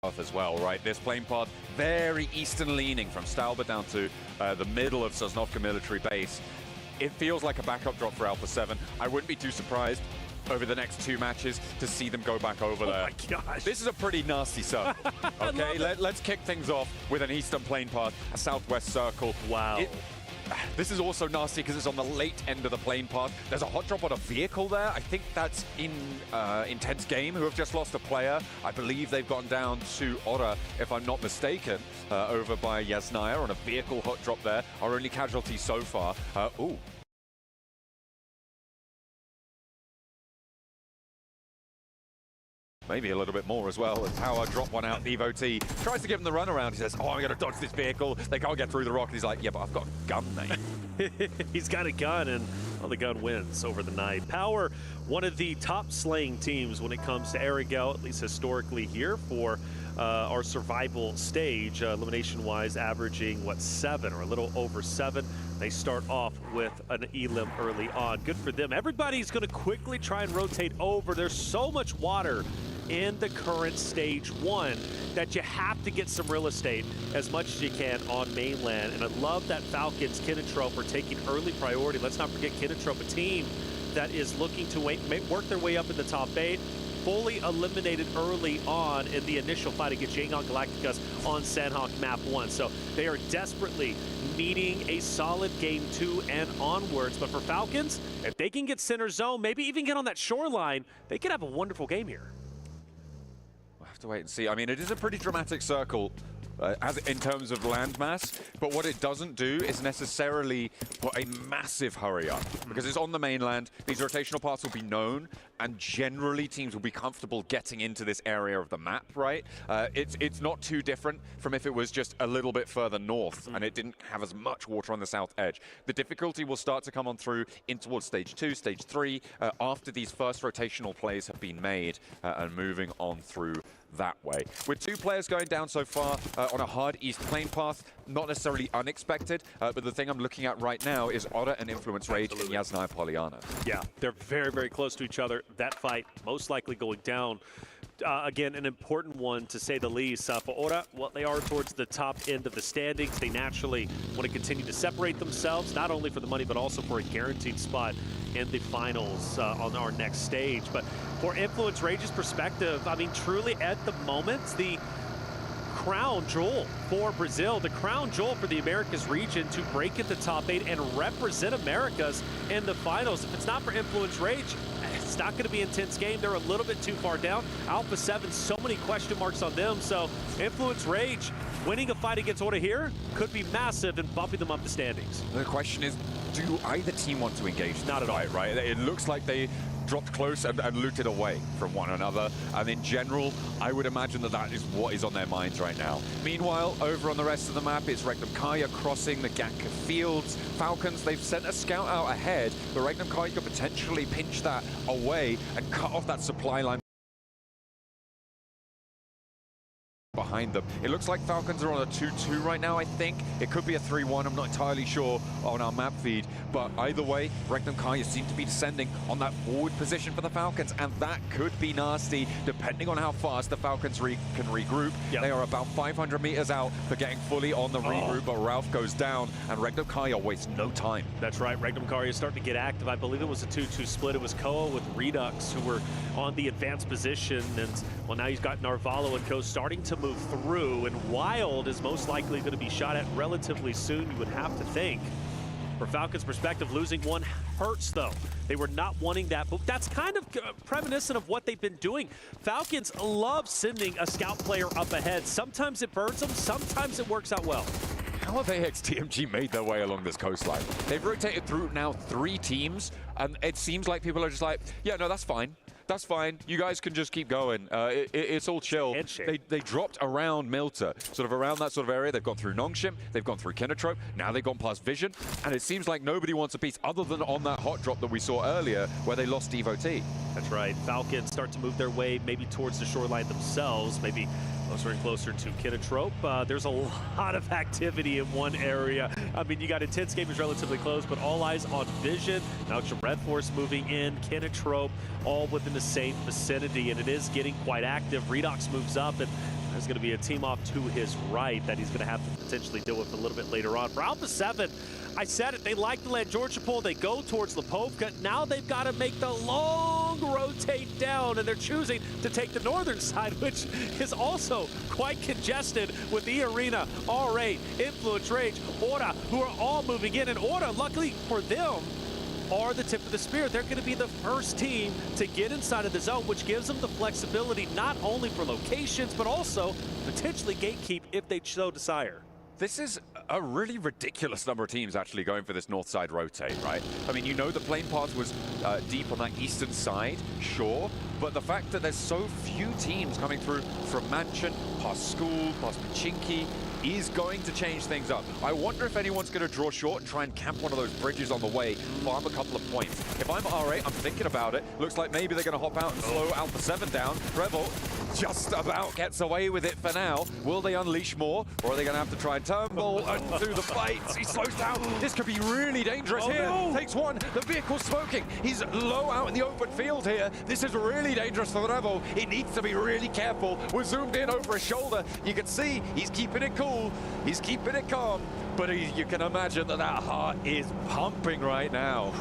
as well, right? This plane path very eastern leaning from Stalber down to the middle of Sosnovka military base. It feels like a backup drop for Alpha 7. I wouldn't be too surprised over the next 2 matches to see them go back over there. Oh my gosh. This is a pretty nasty sub. Okay, let's kick things off with an eastern plane path, a southwest circle. Wow. This is also nasty because it's on the late end of the plane path. There's a hot drop on a vehicle there. I think that's in Intense Game, who have just lost a player. I believe they've gone down to Ora, if I'm not mistaken, over by Yasnaya on a vehicle hot drop there. Our only casualty so far. Ooh. Maybe a little bit more as well. And Power drop one out. Evo T tries to give him the runaround. He says, oh, I'm going to dodge this vehicle. They can't get through the rock. And he's like, yeah, but I've got a gun, mate. He's got a gun, and well, the gun wins over the night. Power, one of the top slaying teams when it comes to Arigel, at least historically here for our survival stage, elimination-wise, averaging, what, 7 or a little over 7. They start off with an elim early on. Good for them. Everybody's going to quickly try and rotate over. There's so much water in the current stage 1 that you have to get some real estate as much as you can on mainland. And I love that Falcons, Kinotrope are taking early priority. Let's not forget Kinotrope, a team that is looking to work their way up in the top 8. Fully eliminated early on in the initial fight against Yangon Galacticus on Sandhawk Map 1. So they are desperately needing a solid game 2 and onwards. But for Falcons, if they can get center zone, maybe even get on that shoreline, they could have a wonderful game here. We'll have to wait and see. I mean, it is a pretty dramatic circle as in terms of landmass, but what it doesn't do is necessarily put a massive hurry up, because it's on the mainland. These rotational paths will be known, and generally teams will be comfortable getting into this area of the map, right? It's not too different from if it was just a little bit further north and it didn't have as much water on the south edge. The difficulty will start to come on through in towards stage 2, stage 3, after these first rotational plays have been made and moving on through that way. With 2 players going down so far on a hard east plane path, not necessarily unexpected, but the thing I'm looking at right now is Otter and Influence Rage and Yasnaya Polyana. Yeah, they're very, very close to each other. That fight most likely going down. Again, an important one to say the least. For Ora, well, they are towards the top end of the standings. They naturally want to continue to separate themselves, not only for the money, but also for a guaranteed spot in the finals on our next stage. But for Influence Rage's perspective, I mean, truly at the moment, the crown jewel for Brazil, the crown jewel for the Americas region to break into top 8 and represent Americas in the finals. If it's not for Influence Rage, it's not going to be an intense game. They're a little bit too far down. Alpha 7, so many question marks on them. So Influence Rage winning a fight against Ora here could be massive and bumping them up the standings. The question is, do either team want to engage? Not at all. Right? It looks like they dropped close and looted away from one another. And in general, I would imagine that that is what is on their minds right now. Meanwhile, over on the rest of the map, it's Regnum Kaya crossing the Gatka fields. Falcons, they've sent a scout out ahead, but Regnum Kaya could potentially pinch that away and cut off that supply line behind them. It looks like Falcons are on a 2-2 right now, I think. It could be a 3-1, I'm not entirely sure on our map feed, but either way, Regnum Kaya seem to be descending on that forward position for the Falcons, and that could be nasty, depending on how fast the Falcons can regroup. Yep. They are about 500 meters out for getting fully on the regroup, but Ralph goes down, and Regnum Kaya wastes no time. That's right, Regnum Kaya is starting to get active. I believe it was a 2-2 split. It was Koa with Redux who were on the advanced position, and well, now he's got Narvalo and Co starting to move through, and Wild is most likely going to be shot at relatively soon, you would have to think. For Falcons' perspective, losing one hurts, though. They were not wanting that, but that's kind of reminiscent of what they've been doing. Falcons love sending a scout player up ahead. Sometimes it burns them, sometimes it works out well. How have AXTMG made their way along this coastline? They've rotated through now 3 teams, and it seems like people are just like, yeah, no, that's fine. That's fine. You guys can just keep going. It's all chill. They dropped around Milta, sort of around that sort of area. They've gone through Nongshim, they've gone through Kinotrope, now they've gone past Vision, and it seems like nobody wants a piece other than on that hot drop that we saw earlier where they lost Evo T. That's right. Falcons start to move their way maybe towards the shoreline themselves, maybe closer and closer to Kinotrope. There's a lot of activity in one area. I mean, you got Intense Game is relatively close, but all eyes on Vision. Now some Red Force moving in, Kinotrope, all within the same vicinity, and it is getting quite active. Redox moves up, and is going to be a team off to his right that he's going to have to potentially deal with a little bit later on. For Alpha 7, I said it, they like to land Georgia Pole, they go towards Lipovka. Now they've got to make the long rotate down, and they're choosing to take the northern side, which is also quite congested with the arena, R8, Influence Rage, Aura, who are all moving in. And Aura, luckily for them, are the tip of the spear. They're going to be the first team to get inside of the zone, which gives them the flexibility not only for locations, but also potentially gatekeep if they so desire. This is a really ridiculous number of teams actually going for this north side rotate, right? I mean, you know the plane path was deep on that eastern side, sure, but the fact that there's so few teams coming through from Mansion, past School, past Pachinki, is going to change things up. I wonder if anyone's going to draw short and try and camp one of those bridges on the way, farm a couple of points. If I'm R8, I'm thinking about it. Looks like maybe they're going to hop out and slow Alpha 7 down. Revolt just about gets away with it for now. Will they unleash more, or are they going to have to try and turnbull through the fights? He slows down. This could be really dangerous here. No. Takes one. The vehicle's smoking. He's low out in the open field here. This is really dangerous for Revo. He needs to be really careful. We're zoomed in over his shoulder. You can see he's keeping it cool. He's keeping it calm, but you can imagine that heart is pumping right now.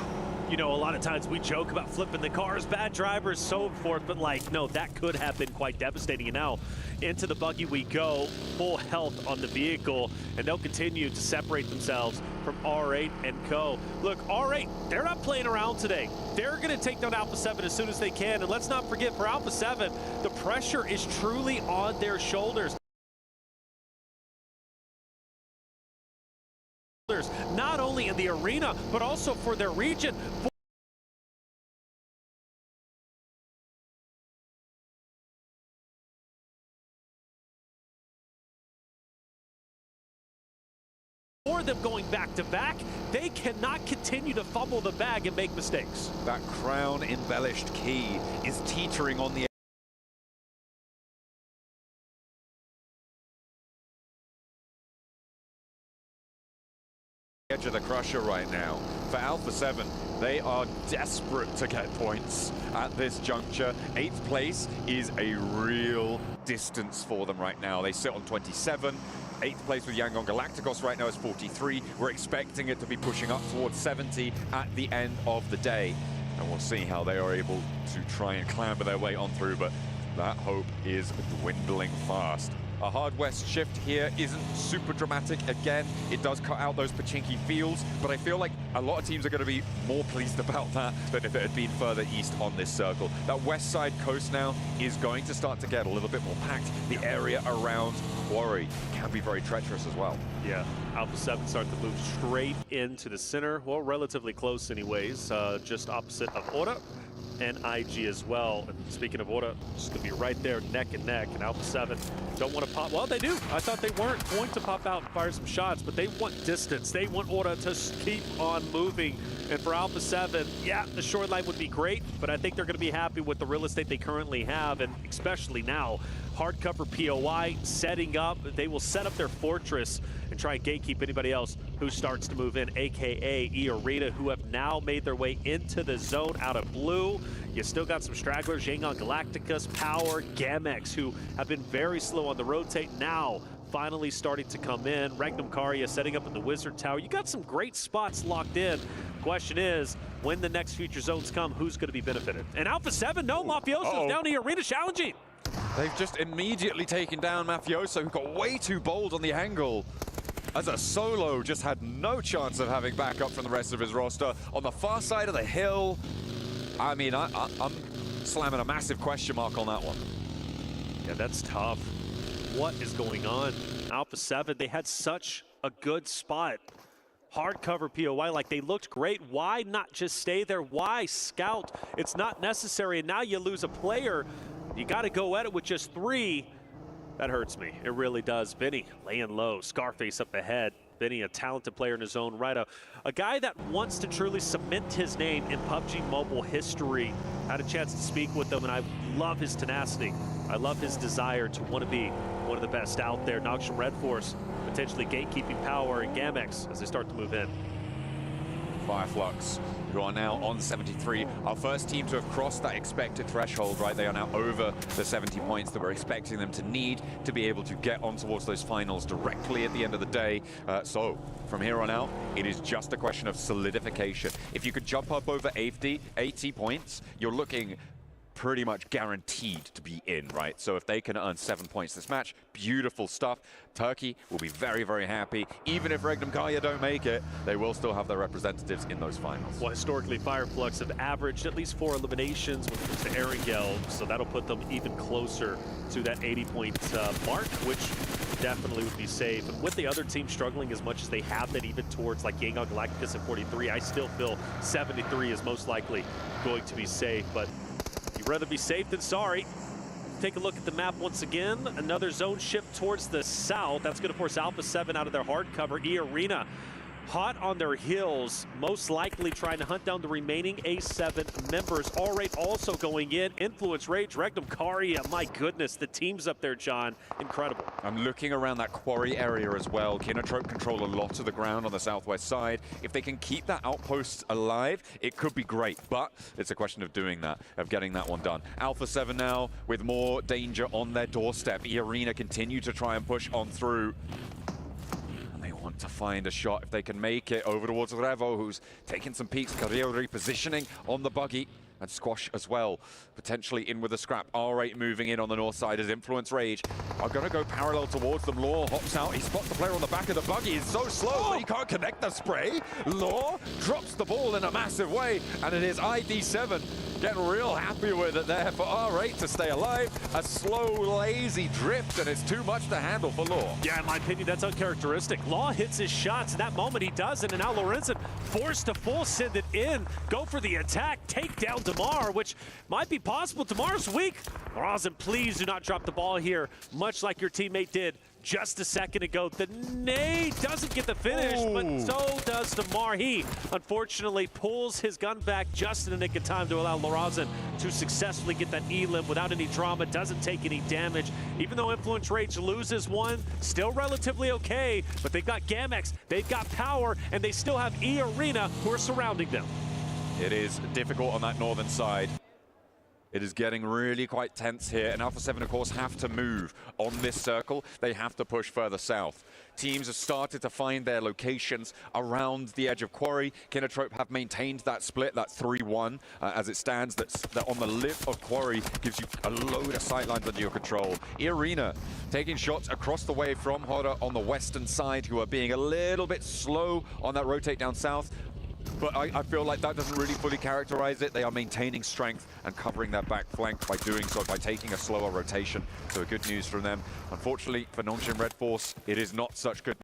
You know, a lot of times we joke about flipping the cars, bad drivers, so forth, but like, no, that could have been quite devastating. And now into the buggy we go, full health on the vehicle, and they'll continue to separate themselves from R8 and co. Look, R8, they're not playing around today. They're going to take down Alpha 7 as soon as they can. And let's not forget, for Alpha 7, the pressure is truly on their shoulders. Not only in the arena, but also for their region. For them going back to back, they cannot continue to fumble the bag and make mistakes. That crown embellished key is teetering on the edge of the crusher right now. For Alpha 7, they are desperate to get points at this juncture. 8th place is a real distance for them right now. They sit on 27. 8th place with Yangon Galacticos right now is 43. We're expecting it to be pushing up towards 70 at the end of the day. And we'll see how they are able to try and clamber their way on through, but that hope is dwindling fast. A hard west shift here isn't super dramatic. Again, it does cut out those Pachinki fields, but I feel like a lot of teams are going to be more pleased about that than if it had been further east on this circle. That west side coast now is going to start to get a little bit more packed. The area around Quarry can be very treacherous as well. Yeah, Alpha 7 starting to move straight into the center. Well, relatively close anyways, just opposite of Aura and IG as well. And speaking of Aura, it's going to be right there neck and neck, and Alpha 7 don't want to pop. Well, they do. I thought they weren't going to pop out and fire some shots, but they want distance. They want Aura to keep on moving. And for Alpha 7, yeah, the short line would be great, but I think they're going to be happy with the real estate they currently have, and especially now, hardcover POI setting up. They will set up their fortress and try and gatekeep anybody else who starts to move in, aka E-Arena, who have now made their way into the zone out of blue. You still got some stragglers, Yangon Galacticus, Power, Gamex, who have been very slow on the rotate, now finally starting to come in. Regnum Karya setting up in the Wizard Tower. You got some great spots locked in. Question is, when the next future zones come, who's going to be benefited? And Alpha 7, no, Mafioso's down the arena challenging. They've just immediately taken down Mafioso, who got way too bold on the angle. As a solo, just had no chance of having backup from the rest of his roster. On the far side of the hill, I mean, I'm slamming a massive question mark on that one. Yeah, that's tough. What is going on? Alpha 7, they had such a good spot. Hardcover POI, like they looked great. Why not just stay there? Why scout? It's not necessary, and now you lose a player. You got to go at it with just 3. That hurts me. It really does. Benny laying low. Scarface up ahead. Benny, a talented player in his own right. A guy that wants to truly cement his name in PUBG Mobile history. Had a chance to speak with him, and I love his tenacity. I love his desire to want to be one of the best out there. Noxian Red Force, potentially gatekeeping Power and Gamex as they start to move in. Fireflux, who are now on 73. Our first team to have crossed that expected threshold, right? They are now over the 70 points that we're expecting them to need to be able to get on towards those finals directly at the end of the day. So from here on out, it is just a question of solidification. If you could jump up over 80 points, you're looking pretty much guaranteed to be in, right? So if they can earn 7 points this match, beautiful stuff. Turkey will be very, very happy. Even if Regnum Kaya don't make it, they will still have their representatives in those finals. Well, historically, Fireflux have averaged at least 4 eliminations when it comes to Erangel, so that'll put them even closer to that 80-point mark, which definitely would be safe. And with the other team struggling as much as they have been, even towards like Yangon Galacticus at 43, I still feel 73 is most likely going to be safe. But you'd rather be safe than sorry. Take a look at the map once again. Another zone shift towards the south. That's going to force Alpha 7 out of their hard cover. E-Arena hot on their heels, most likely trying to hunt down the remaining A7 members. All-Rate also going in. Influence Rage, Regnum Karia. My goodness, the team's up there, John. Incredible. I'm looking around that quarry area as well. Kinotrope control a lot of the ground on the southwest side. If they can keep that outpost alive, it could be great, but it's a question of doing that, of getting that one done. Alpha 7 now with more danger on their doorstep. E-Arena continue to try and push on through. Want to find a shot if they can make it over towards Revo, who's taking some peeks. Carrillo repositioning on the buggy, and Squash as well, potentially in with a scrap. R8 moving in on the north side as Influence Rage are going to go parallel towards them. Law hops out, he spots the player on the back of the buggy. He's so slow, but he can't connect the spray. Law drops the ball in a massive way, and it is ID7 getting real happy with it there for R8 to stay alive. A slow, lazy drift, and it's too much to handle for Law. Yeah, in my opinion, that's uncharacteristic. Law hits his shots. In that moment, he doesn't, and now Lorenzen forced to full send it in, go for the attack, take down Damar, which might be possible. Damar's weak. Lorenzen, please do not drop the ball here, much like your teammate did just a second ago. The nade doesn't get the finish, but so does Damar. He, unfortunately, pulls his gun back just in the nick of time to allow Lorenzen to successfully get that elim without any drama, doesn't take any damage. Even though Influence Rage loses one, still relatively okay, but they've got Gamex, they've got power, and they still have E-Arena who are surrounding them. It is difficult on that northern side. It is getting really quite tense here, and Alpha 7, of course, have to move on this circle. They have to push further south. Teams have started to find their locations around the edge of Quarry. Kinotrope have maintained that split, that 3-1 as it stands. That on the lip of Quarry gives you a load of sightlines under your control. E-Arena taking shots across the way from Hora on the western side, who are being a little bit slow on that rotate down south. But I feel like that doesn't really fully characterize it. They are maintaining strength and covering their back flank by doing so, by taking a slower rotation. So good news from them. Unfortunately for Nongshim Red Force, it is not such good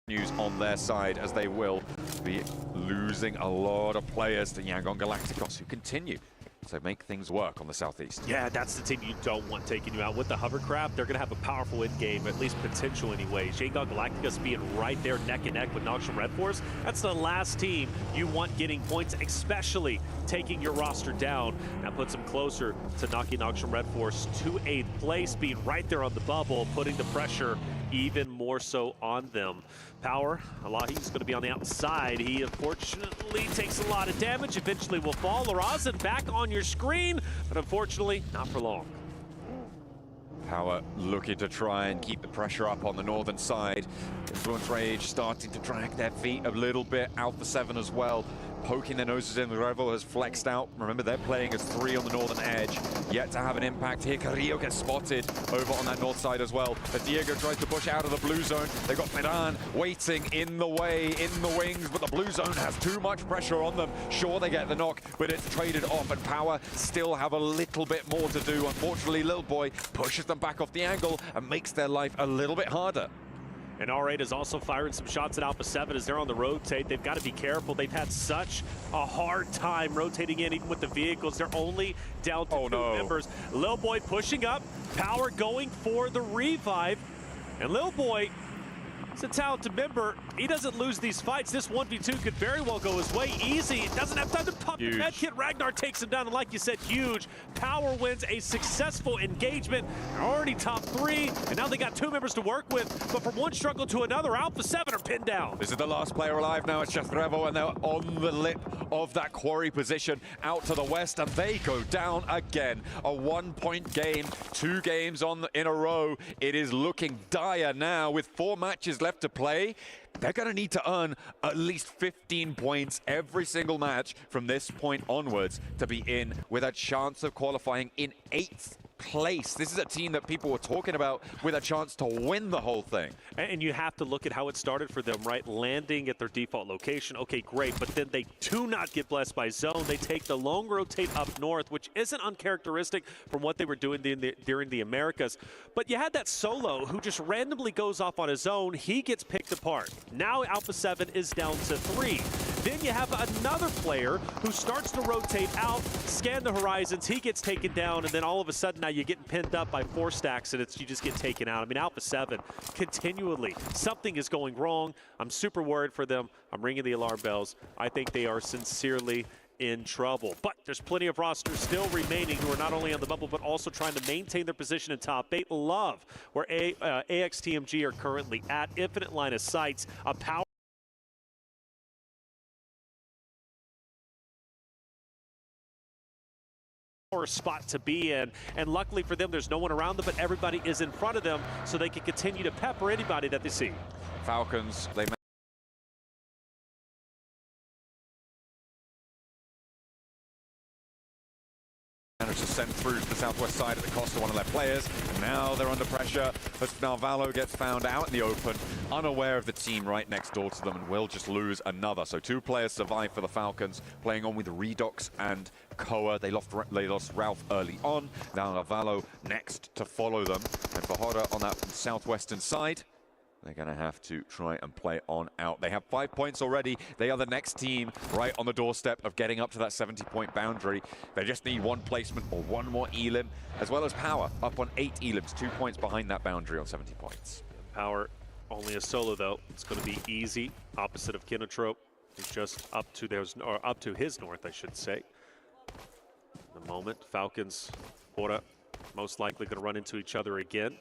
news on their side, as they will be losing a lot of players to Yangon Galacticos, who continue to make things work on the southeast. Yeah, that's the team you don't want taking you out. With the hovercraft, they're going to have a powerful end game, at least potential anyways. Yangon Galacticus being right there neck and neck with Nongshim Red Force. That's the last team you want getting points, especially taking your roster down. That puts them closer to knocking Nongshim Red Force to 8th place, being right there on the bubble, putting the pressure even more so on them. Power, Alahi's going to be on the outside. He unfortunately takes a lot of damage, eventually will fall. Lorenzen back on your screen, but unfortunately not for long. Power looking to try and keep the pressure up on the northern side. Influence Rage starting to drag their feet a little bit. Alpha 7 as well, poking their noses in. The Revo has flexed out. Remember, they're playing as 3 on the northern edge. Yet to have an impact here. Carrillo gets spotted over on that north side as well. As Diego tries to push out of the blue zone. They've got Medan waiting in the way, in the wings, but the blue zone has too much pressure on them. Sure, they get the knock, but it's traded off, and Power still have a little bit more to do. Unfortunately, Lil Boy pushes them back off the angle and makes their life a little bit harder. And R8 is also firing some shots at Alpha 7 as they're on the rotate. They've got to be careful. They've had such a hard time rotating in, even with the vehicles. They're only down to 2 members. Lil Boy pushing up. Power going for the revive. And Lil Boy He's a talented member. He doesn't lose these fights. This 1v2 could very well go his way. Easy. Doesn't have time to pop the med kit. Ragnar takes him down, and like you said, huge. Power wins a successful engagement. They're already top 3, and now they got 2 members to work with. But from one struggle to another, Alpha 7 are pinned down. This is the last player alive now. It's Shethrevo, and they're on the lip of that quarry position out to the west, and they go down again. A 1-point game, 2 games in a row. It is looking dire now with 4 matches left to play. They're going to need to earn at least 15 points every single match from this point onwards to be in with a chance of qualifying in 8th place. This is a team that people were talking about with a chance to win the whole thing. And you have to look at how it started for them, right? Landing at their default location, okay, great, but then they do not get blessed by zone. They take the long rotate up north, which isn't uncharacteristic from what they were doing during the Americas. But you had that solo who just randomly goes off on his own. He gets picked apart. Now Alpha 7 is down to 3. Then you have another player who starts to rotate out, scan the horizons, he gets taken down, and then all of a sudden now you're getting pinned up by 4 stacks and you just get taken out. I mean, Alpha 7, continually, something is going wrong. I'm super worried for them. I'm ringing the alarm bells. I think they are sincerely in trouble. But there's plenty of rosters still remaining who are not only on the bubble, but also trying to maintain their position in top 8. Love where AXTMG are currently at. Infinite line of sights, a power spot to be in, and luckily for them there's no one around them, but everybody is in front of them so they can continue to pepper anybody that they see. Falcons, they managed to send through to the southwest side at the cost of one of their players, and now they're under pressure as Valo gets found out in the open, unaware of the team right next door to them, and will just lose another. So 2 players survive for the Falcons, playing on with Redox and Koa. They lost Ralph early on. Now Valo next to follow them, and for Hoda on that southwestern side, they're going to have to try and play on out. They have 5 points already. They are the next team right on the doorstep of getting up to that 70-point boundary. They just need 1 placement or 1 more elim, as well as Power up on 8 elims, 2 points behind that boundary on 70 points. Power only a solo though. It's going to be easy. Opposite of Kinotrope, who's just up to his north, I should say. In the moment, Falcons, Hora, most likely going to run into each other again.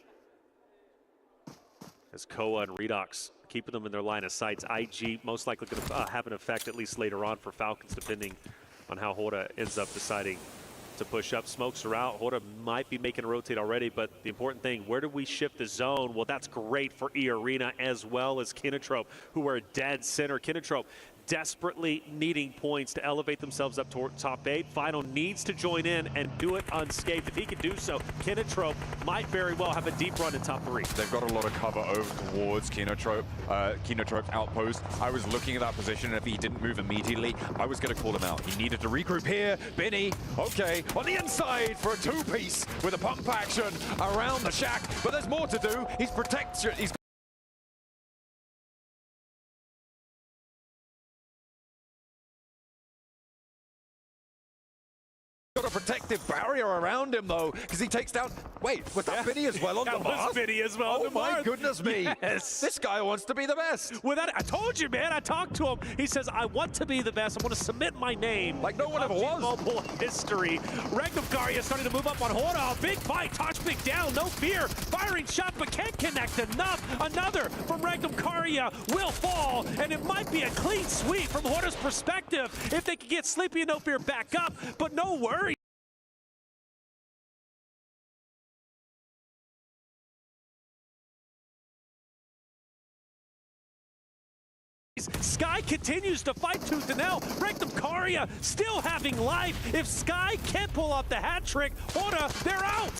As Koa and Redox keeping them in their line of sights. IG most likely going to have an effect, at least later on, for Falcons, depending on how Hora ends up deciding to push up. Smokes are out. Hora might be making a rotate already, but the important thing, where do we shift the zone? Well, that's great for E-Arena as well as Kinotrope, who are dead center. Kinotrope desperately needing points to elevate themselves up toward top 8. Final needs to join in and do it unscathed. If he can do so, Kinotrope might very well have a deep run in top 3. They've got a lot of cover over towards Kinotrope's outpost. I was looking at that position, and if he didn't move immediately, I was going to call him out. He needed to regroup here. Binny, okay, on the inside for a 2-piece with a pump action around the shack, but there's more to do. He's got a protective barrier around him though, because he takes down. Wait, was that Binny as well on the mark? That was Binny as well on the mark. Oh my goodness me! Yes. This guy wants to be the best. Without, I told you, man. I talked to him. He says, "I want to be the best. I want to submit my name." Like no one ever was. Mobile history. Ragnar starting to move up on Hora. A big fight. Toshbik down. No fear. Firing shot, but can't connect enough. Another from Ragnar will fall, and it might be a clean sweep from Hora's perspective if they can get Sleepy and No Fear back up. But no worries. Sky continues to fight tooth and nail. Rectum Karia still having life. If Sky can't pull off the hat trick, Hora, they're out.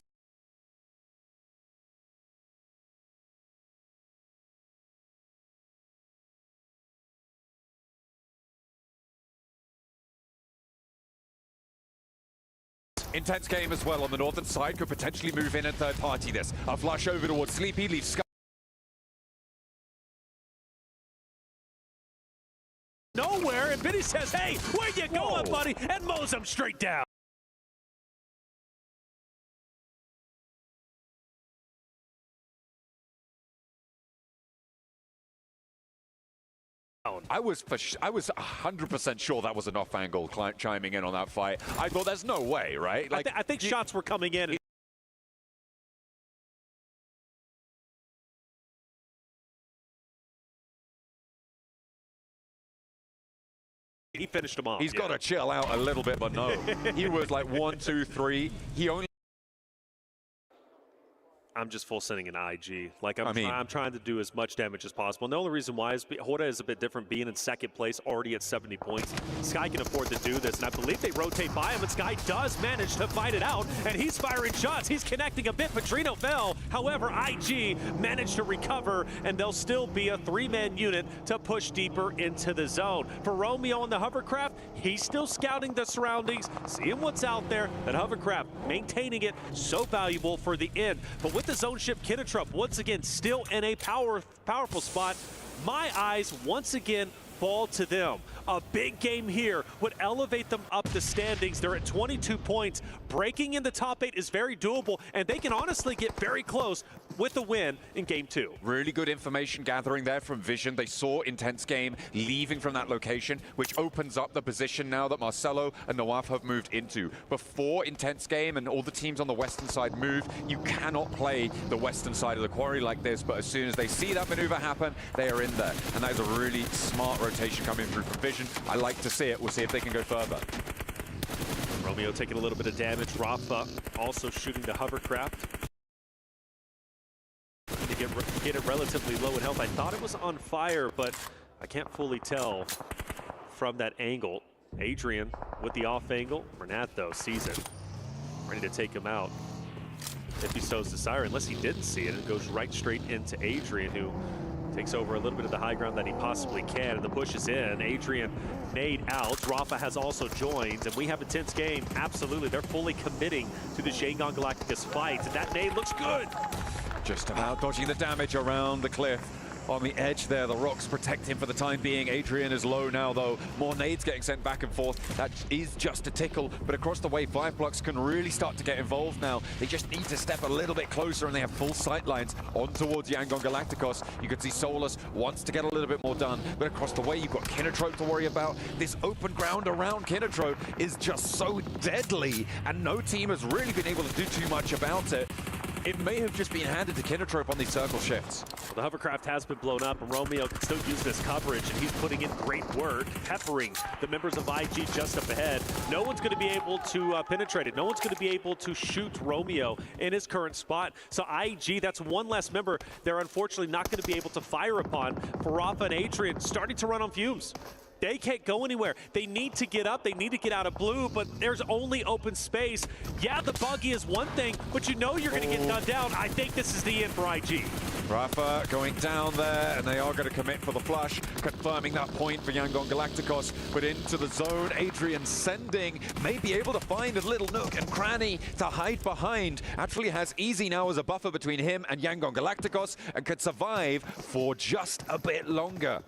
Intense game as well on the northern side. Could potentially move in and third party this. A flush over towards Sleepy leaves Sky nowhere, and Vinny says, "Hey, where you going, buddy?" and mows him straight down. I was 100% sure that was an off angle chiming in on that fight. I thought there's no way, right? Like, I think shots were coming in. He finished him off. He's got to chill out a little bit, but no. He was like 1, 2, 3. He only... I'm just full sending an IG. Like I'm trying to do as much damage as possible. And the only reason why is Hora is a bit different, being in second place, already at 70 points. Sky can afford to do this, and I believe they rotate by him, and Sky does manage to fight it out, and he's firing shots. He's connecting a bit. Petrino fell. However, IG managed to recover, and they'll still be a 3-man unit to push deeper into the zone. For Romeo on the hovercraft, he's still scouting the surroundings, seeing what's out there. That hovercraft, maintaining it, so valuable for the end. But with the zone ship, Kinetrup once again still in a powerful spot. My eyes once again fall to them. A big game here would elevate them up the standings. They're at 22 points. Breaking in the top 8 is very doable, and they can honestly get very close with a win in game 2. Really good information gathering there from Vision. They saw Intense Game leaving from that location, which opens up the position now that Marcelo and Nawaf have moved into. Before Intense Game and all the teams on the western side move, you cannot play the western side of the quarry like this, but as soon as they see that maneuver happen, they are in there. And that is a really smart rotation coming through from Vision. I like to see it. We'll see if they can go further. Romeo taking a little bit of damage. Rafa also shooting the hovercraft to get it relatively low in health. I thought it was on fire, but I can't fully tell from that angle. Adrian with the off angle. Renat, though, sees it. Ready to take him out. If he sows the siren, unless he didn't see it, it goes right straight into Adrian, who takes over a little bit of the high ground that he possibly can, and the push is in. Adrian made out. Rafa has also joined, and we have a tense game. Absolutely, they're fully committing to the Shanghai Galacticus fight, and that nade looks good. Just about dodging the damage around the cliff. On the edge there, the rocks protect him for the time being. Adrian is low now, though. More nades getting sent back and forth. That is just a tickle, but across the way, Fireflux can really start to get involved now. They just need to step a little bit closer, and they have full sight lines on towards Yangon Galacticos. You can see Solus wants to get a little bit more done, but across the way, you've got Kinetrup to worry about. This open ground around Kinetrup is just so deadly, and no team has really been able to do too much about it. It may have just been handed to Kinetrup on these circle shifts. Well, the hovercraft has been blown up, and Romeo can still use this coverage, and he's putting in great work, peppering the members of IG just up ahead. No one's going to be able to penetrate it. No one's going to be able to shoot Romeo in his current spot. So IG, that's one less member they're unfortunately not going to be able to fire upon. For Rafa and Adrian starting to run on fumes. They can't go anywhere. They need to get up. They need to get out of blue, but there's only open space. Yeah, the buggy is one thing, but you know you're going to get done down. I think this is the end for IG. Rafa going down there, and they are going to commit for the flush, confirming that point for Yangon Galacticos. But into the zone, Adrian sending, may be able to find a little nook and cranny to hide behind. Actually has Easy now as a buffer between him and Yangon Galacticos, and could survive for just a bit longer.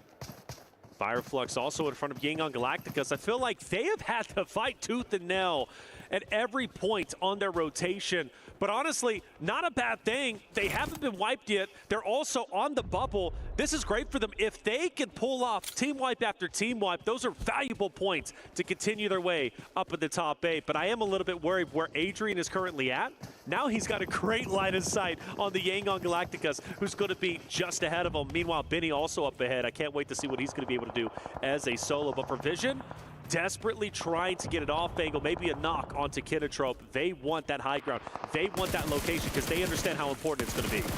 Fireflux also in front of Yangon Galacticus. I feel like they have had to fight tooth and nail at every point on their rotation. But honestly, not a bad thing. They haven't been wiped yet. They're also on the bubble. This is great for them. If they can pull off team wipe after team wipe, those are valuable points to continue their way up in the top 8. But I am a little bit worried where Adrian is currently at. Now he's got a great line of sight on the Yangon Galacticus, who's going to be just ahead of him. Meanwhile, Benny also up ahead. I can't wait to see what he's going to be able to do as a solo. But for Vision, desperately trying to get it off angle, maybe a knock onto Kinetrup. They want that high ground. They want that location because they understand how important it's going to be.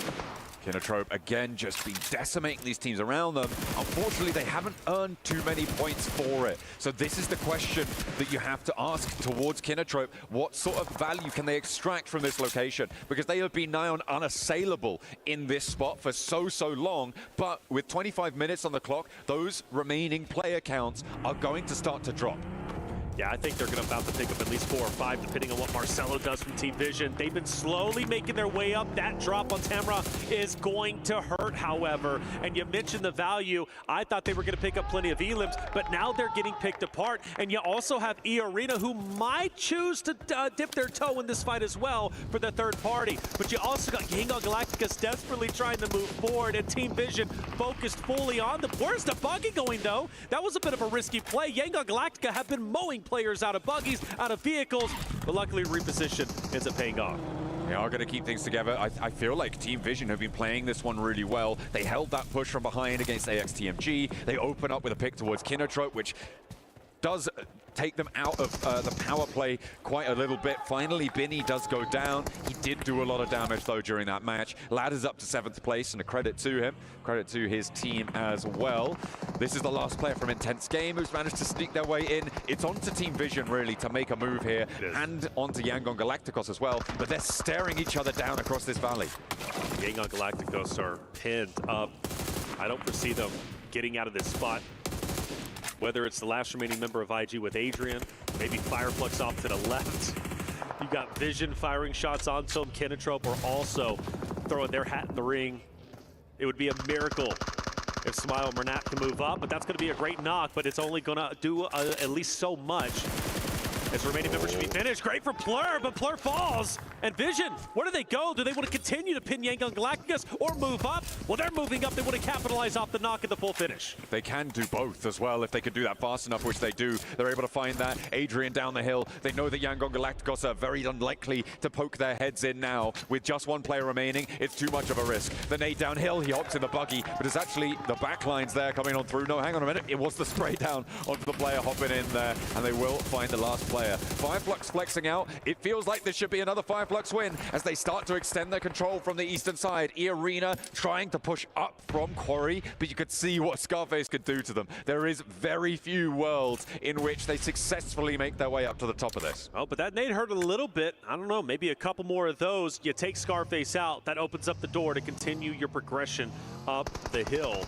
Kinetrup again just been decimating these teams around them. Unfortunately, they haven't earned too many points for it. So this is the question that you have to ask towards Kinetrup. What sort of value can they extract from this location? Because they have been nigh on unassailable in this spot for so long. But with 25 minutes on the clock, those remaining player counts are going to start to drop. Yeah, I think they're about to pick up at least 4 or 5, depending on what Marcelo does from Team Vision. They've been slowly making their way up. That drop on Tamra is going to hurt, however. And you mentioned the value. I thought they were going to pick up plenty of elims, but now they're getting picked apart. And you also have E-Arena, who might choose to dip their toe in this fight as well for the third party. But you also got Yangon Galacticus desperately trying to move forward, and Team Vision focused fully on them. Where's the buggy going, though? That was a bit of a risky play. Yangon Galactica have been mowing players out of buggies, out of vehicles, but luckily reposition ends up paying off. They are going to keep things together. I feel like Team Vision have been playing this one really well. They held that push from behind against AXTMG. They open up with a pick towards Kinotrope, which does take them out of the power play quite a little bit. Finally, Binny does go down. He did do a lot of damage, though, during that match. Lad is up to 7th place, and a credit to him. Credit to his team as well. This is the last player from Intense Game who's managed to sneak their way in. It's on to Team Vision, really, to make a move here, and onto Yangon Galacticos as well. But they're staring each other down across this valley. Yangon Galacticos are pinned up. I don't foresee them getting out of this spot. Whether it's the last remaining member of IG with Adrian, maybe Fireflux off to the left. You got Vision firing shots onto him. Kinotrope are also throwing their hat in the ring. It would be a miracle if Smile and Mernat can move up, but that's going to be a great knock, but it's only going to do at least so much. As remaining members should be finished. Great for Plur, but Plur falls. And Vision, where do they go? Do they want to continue to pin Yangon Galacticus or move up? Well, they're moving up. They want to capitalize off the knock at the full finish. They can do both as well if they can do that fast enough, which they do. They're able to find that. Adrian down the hill. They know that Yangon Galacticos are very unlikely to poke their heads in now. With just 1 player remaining, it's too much of a risk. The nade downhill, he hops in the buggy, but it's actually the back lines there coming on through. No, hang on a minute. It was the spray down onto the player hopping in there, and they will find the last player. Fireflux flexing out. It feels like this should be another Fireflux win as they start to extend their control from the eastern side. E-Arena trying to push up from Quarry, but you could see what Scarface could do to them. There is very few worlds in which they successfully make their way up to the top of this. Oh, but that nade hurt a little bit. I don't know, maybe a couple more of those. You take Scarface out, that opens up the door to continue your progression up the hill.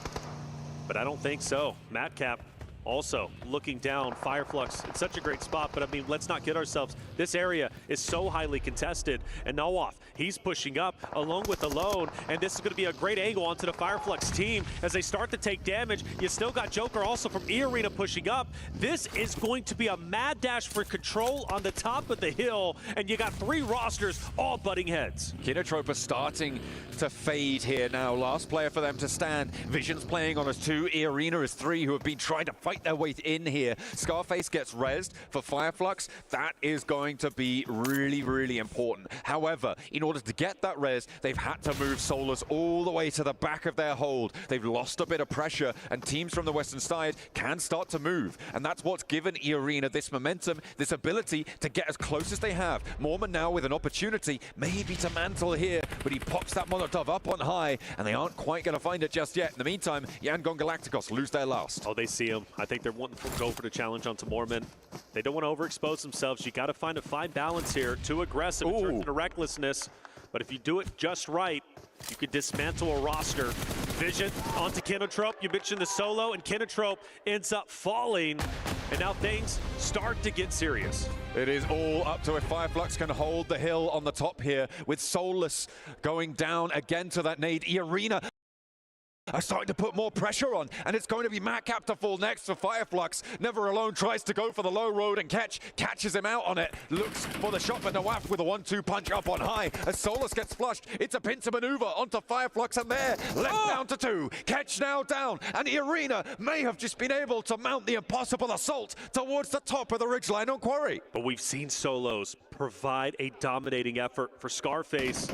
But I don't think so. Madcap also looking down. Fireflux, it's such a great spot, but I mean, let's not kid ourselves. This area is so highly contested, and Nawaf, he's pushing up along with Alone, and this is going to be a great angle onto the Fireflux team as they start to take damage. You still got Joker also from E-Arena pushing up. This is going to be a mad dash for control on the top of the hill, and you got 3 rosters all butting heads. Kinotrope are starting to fade here now. Last player for them to stand. Vision's playing on as 2. E-Arena is 3 who have been trying to fight their way in here. Scarface gets rezzed for Fireflux. That is going to be really, really important. However, in order to get that res, they've had to move Solus all the way to the back of their hold. They've lost a bit of pressure, and teams from the western side can start to move. And that's what's given E-Arena this momentum, this ability to get as close as they have. Mormon now with an opportunity, maybe to mantle here, but he pops that Molotov up on high, and they aren't quite going to find it just yet. In the meantime, Yangon Galacticos lose their last. Oh, they see him. I think they're wanting to go for the challenge onto Mormon. They don't want to overexpose themselves. You got to find a fine balance here. Too aggressive, it turns into recklessness. But if you do it just right, you could dismantle a roster. Vision onto Kinotrope. You mentioned the solo, and Kinotrope ends up falling. And now things start to get serious. It is all up to if Fireflux can hold the hill on the top here, with Solus going down again to that nade. E-Arena are starting to put more pressure on, and it's going to be Madcap to fall next for Fireflux. Never Alone tries to go for the low road and catches him out on it. Looks for the shot, but Nawaf with a 1-2 punch up on high. As Solus gets flushed, it's a pincer maneuver onto Fireflux, and there, left down to 2. Catch now down, and E-Arena may have just been able to mount the impossible assault towards the top of the ridgeline on Quarry. But we've seen solos provide a dominating effort for Scarface.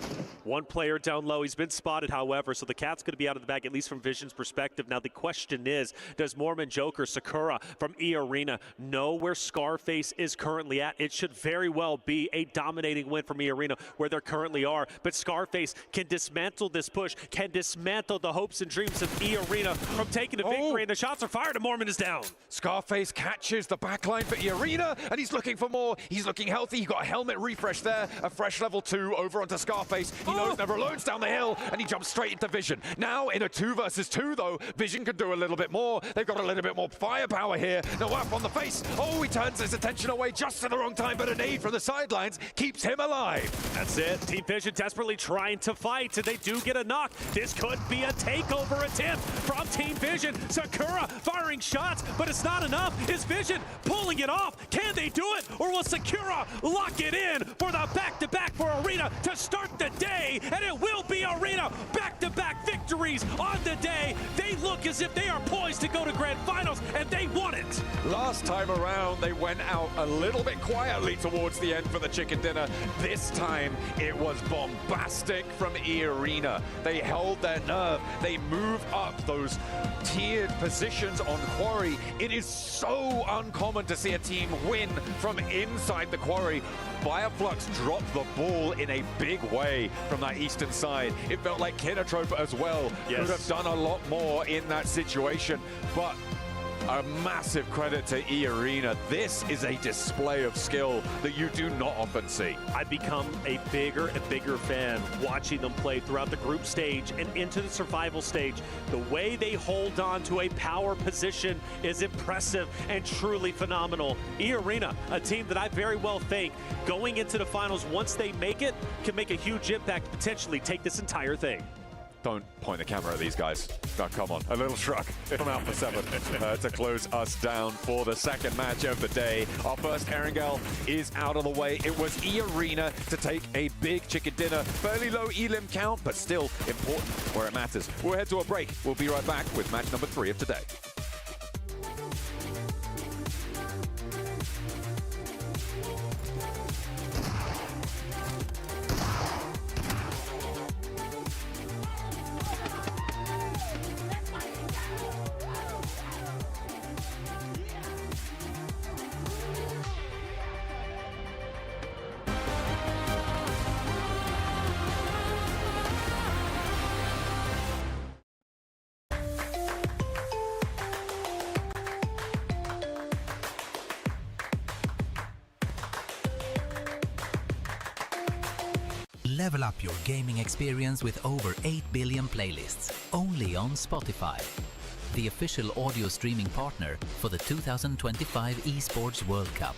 1 player down low. He's been spotted, however, so the cat's going to be out of the bag, at least from Vision's perspective. Now the question is, does Mormon, Joker, Sakura from E-Arena know where Scarface is currently at? It should very well be a dominating win from E-Arena where they currently are, but Scarface can dismantle this push, can dismantle the hopes and dreams of E-Arena from taking the victory, and the shots are fired and Mormon is down. Scarface catches the backline for E-Arena, and he's looking for more. He's looking healthy. He got a helmet refresh there, a fresh level 2 over onto Scarface. He knows Never Alone's down the hill, and he jumps straight into Vision. Now, in a 2 versus 2, though, Vision can do a little bit more. They've got a little bit more firepower here. Nawaf on the face. Oh, he turns his attention away just at the wrong time, but a nade from the sidelines keeps him alive. That's it. Team Vision desperately trying to fight, and they do get a knock. This could be a takeover attempt from Team Vision. Sakura firing shots, but it's not enough. Is Vision pulling it off? Can they do it? Or will Sakura lock it in for the back-to-back for Arena to start the day? And it will be Arena back-to-back victories on the day. They look as if they are poised to go to Grand Finals, and they won it. Last time around, they went out a little bit quietly towards the end for the chicken dinner. This time, it was bombastic from E-Arena. They held their nerve. They moved up those tiered positions on Quarry. It is so uncommon to see a team win from inside the Quarry. Fireflux dropped the ball in a big way from that eastern side. It felt like Kinatrope as well could have done a lot more in that situation, but a massive credit to E-Arena. This is a display of skill that you do not often see. I've become a bigger and bigger fan watching them play throughout the group stage and into the survival stage. The way they hold on to a power position is impressive and truly phenomenal. E-Arena, a team that I very well think going into the finals, once they make it, can make a huge impact, potentially take this entire thing. Don't point the camera at these guys. Oh, come on. A little shrug from Alpha 7 to close us down for the second match of the day. Our first Erangel is out of the way. It was E-Arena to take a big chicken dinner. Fairly low elim count, but still important where it matters. We'll head to a break. We'll be right back with match number 3 of today. Level up your gaming experience with over 8 billion playlists, only on Spotify, the official audio streaming partner for the 2025 Esports World Cup.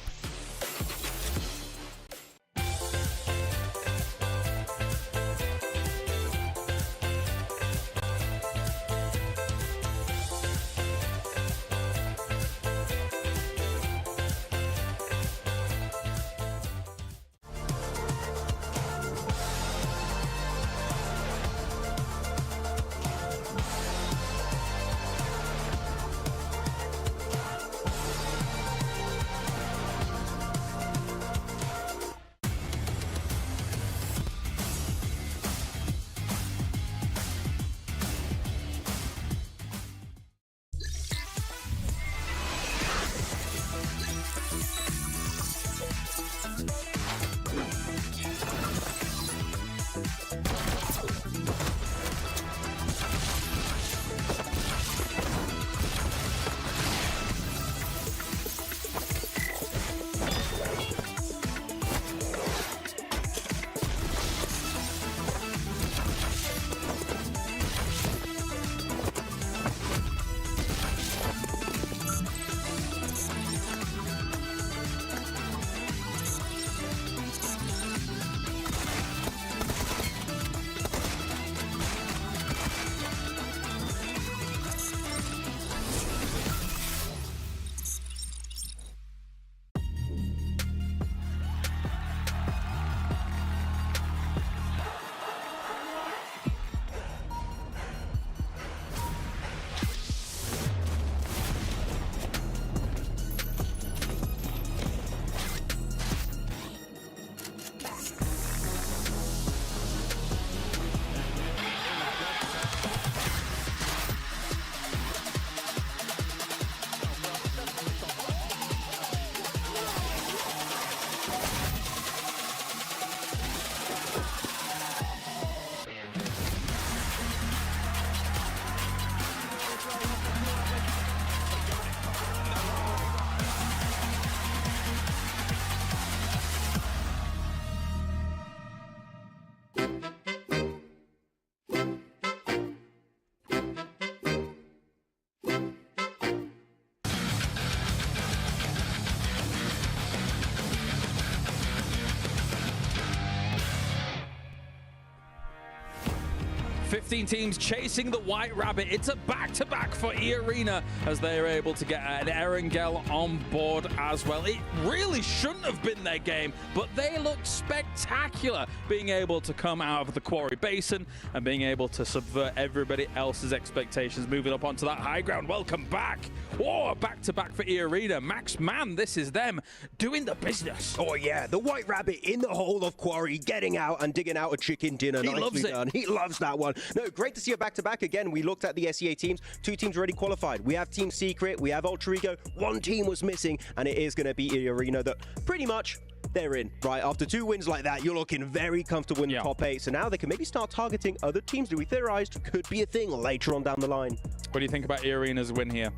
15 teams chasing the White Rabbit. It's a back-to-back for E-Arena as they are able to get an Erangel on board as well. It really shouldn't have been their game, but they looked spectacular, being able to come out of the Quarry Basin and being able to subvert everybody else's expectations, moving up onto that high ground. Welcome back. Whoa, back-to-back for E-Arena. Max, man, this is them doing the business. Oh, yeah, the White Rabbit in the hole of Quarry, getting out and digging out a chicken dinner. He loves it. Done. He loves that one. No, great to see a back-to-back again. We looked at the SEA teams. 2 teams already qualified. We have Team Secret, we have Ultra Ego. 1 team was missing, and it is going to be E-Arena that pretty much they're in, right? After 2 wins like that, you're looking very comfortable in the top 8. So now they can maybe start targeting other teams that we theorized could be a thing later on down the line. What do you think about E-Arena's win here?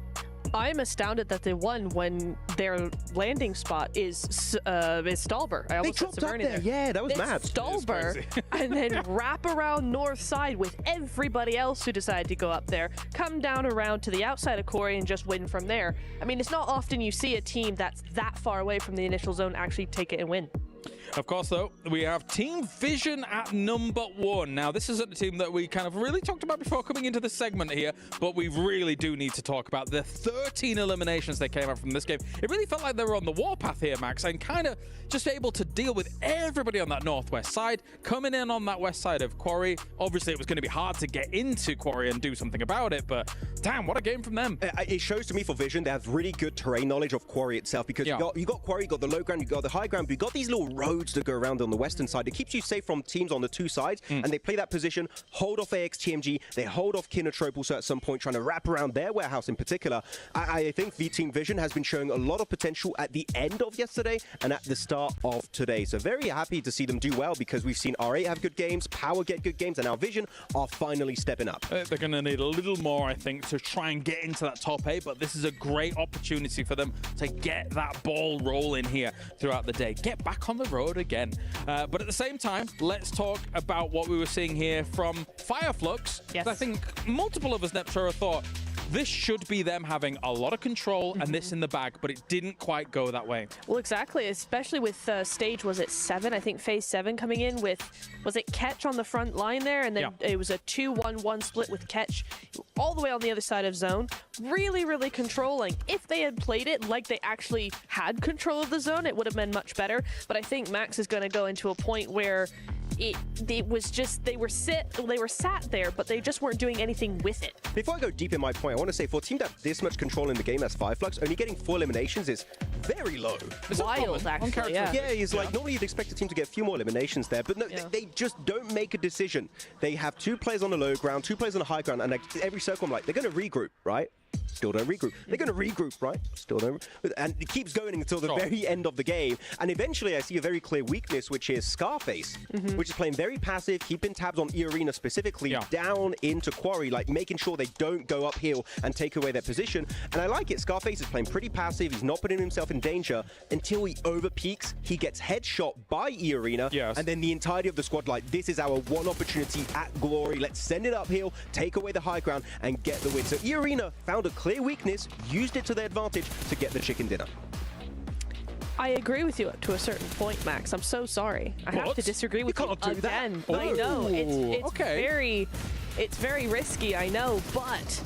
I'm astounded that they won when their landing spot is Stalber. I almost dropped said up Severny there. Yeah, that was mad. Stalber, and then wrap around north side with everybody else who decided to go up there, come down around to the outside of Quarry and just win from there. I mean, it's not often you see a team that's that far away from the initial zone actually take it and win. Of course, though, we have Team Vision at number 1. Now, this isn't a team that we kind of really talked about before coming into this segment here, but we really do need to talk about the 13 eliminations they came out from this game. It really felt like they were on the warpath here, Max, and kind of just able to deal with everybody on that northwest side, coming in on that west side of Quarry. Obviously, it was going to be hard to get into Quarry and do something about it, but damn, what a game from them. It shows to me for Vision, they have really good terrain knowledge of Quarry itself, because you got Quarry, you got the low ground, you got the high ground, but you got these little roads that go around on the western side. It keeps you safe from teams on the 2 sides, and they play that position, hold off AXTMG, they hold off Kinotrope also at some point, trying to wrap around their warehouse in particular. I think Team Vision has been showing a lot of potential at the end of yesterday and at the start of today. So very happy to see them do well, because we've seen R8 have good games, Power get good games, and now Vision are finally stepping up. They're going to need a little more, I think, to try and get into that top 8, but this is a great opportunity for them to get that ball rolling here throughout the day. Get back on the road again. But at the same time, let's talk about what we were seeing here from Fireflux. Yes. I think multiple of us, Neptura, thought this should be them having a lot of control and this in the bag, but it didn't quite go that way. Well, exactly, especially with stage, was it 7? I think phase 7 coming in with, was it Ketch on the front line there? And then it was a 2-1-1 split with Ketch all the way on the other side of zone. Really, really controlling. If they had played it like they actually had control of the zone, it would have been much better. But I think Max is going to go into a point where it was just, they were sat there, but they just weren't doing anything with it. Before I go deep in my point, I want to say for a team that have this much control in the game as Fireflux, only getting 4 eliminations is very low. It's wild, actually. Yeah, it's like normally you'd expect a team to get a few more eliminations there, but no, they just don't make a decision. They have 2 players on the low ground, 2 players on the high ground, and like, every circle I'm like, they're going to regroup, right? Still don't regroup. They're going to regroup, right? Still don't. And it keeps going until the very end of the game. And eventually I see a very clear weakness, which is Scarface, which is playing very passive, keeping tabs on E-Arena specifically, down into Quarry, like making sure they don't go uphill and take away their position. And I like it. Scarface is playing pretty passive. He's not putting himself in danger until he overpeaks. He gets headshot by E-Arena. And then the entirety of the squad, like, this is our one opportunity at Glory. Let's send it uphill, take away the high ground, and get the win. So E-Arena found a clear weakness, used it to their advantage to get the chicken dinner. I agree with you up to a certain point, Max. I'm so sorry. I have to disagree with you again. I know it's very risky, I know, but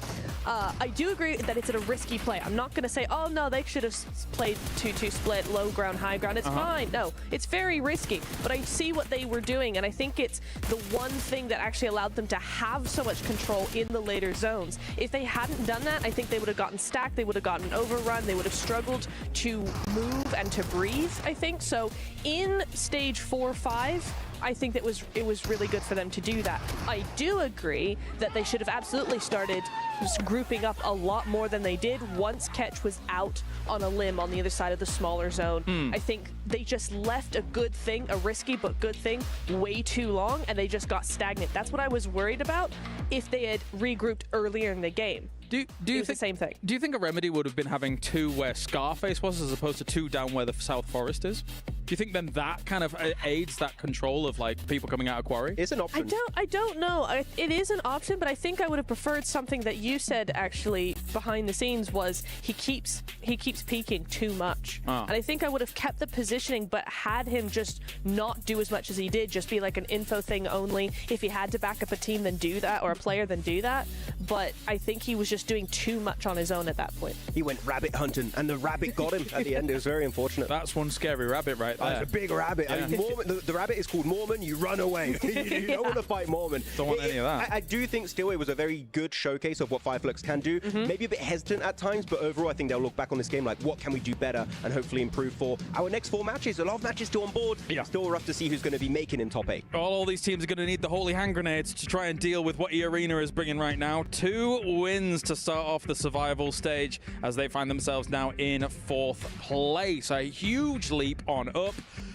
I do agree that it's a risky play. I'm not going to say, oh no, they should have played 2-2 split, low ground, high ground. It's fine. No, it's very risky. But I see what they were doing, and I think it's the one thing that actually allowed them to have so much control in the later zones. If they hadn't done that, I think they would have gotten stacked, they would have gotten overrun, they would have struggled to move and to breathe, I think. So in stage 4-5, I think that it was really good for them to do that. I do agree that they should have absolutely started just grouping up a lot more than they did once Ketch was out on a limb on the other side of the smaller zone. I think they just left a good thing, a risky but good thing, way too long, and they just got stagnant. That's what I was worried about if they had regrouped earlier in the game. Do you think the same thing? Do you think a remedy would have been having 2 where Scarface was as opposed to 2 down where the South Forest is? Do you think then that kind of aids that control of like people coming out of Quarry? It's an option. I don't know. It is an option, but I think I would have preferred something that you said actually behind the scenes was he keeps peeking too much. And I think I would have kept the positioning, but had him just not do as much as he did, just be like an info thing only. If he had to back up a team, then do that, or a player, then do that. But I think he was just doing too much on his own at that point. He went rabbit hunting, and the rabbit got him at the end. It was very unfortunate. That's one scary rabbit right there. It's a big rabbit. Yeah. I mean, Mormon, the rabbit is called Mormon. You run away. You don't want to fight Mormon. Don't want any of that. I do think still it was a very good showcase of what Fireflux can do. Maybe a bit hesitant at times, but overall I think they'll look back on this game like, what can we do better and hopefully improve for our next 4 matches. A lot of matches still on board. Yeah. Still rough to see who's going to be making in top 8. All these teams are going to need the holy hand grenades to try and deal with what E-Arena is bringing right now. 2 wins to start off the survival stage as they find themselves now in 4th place. A huge leap on up.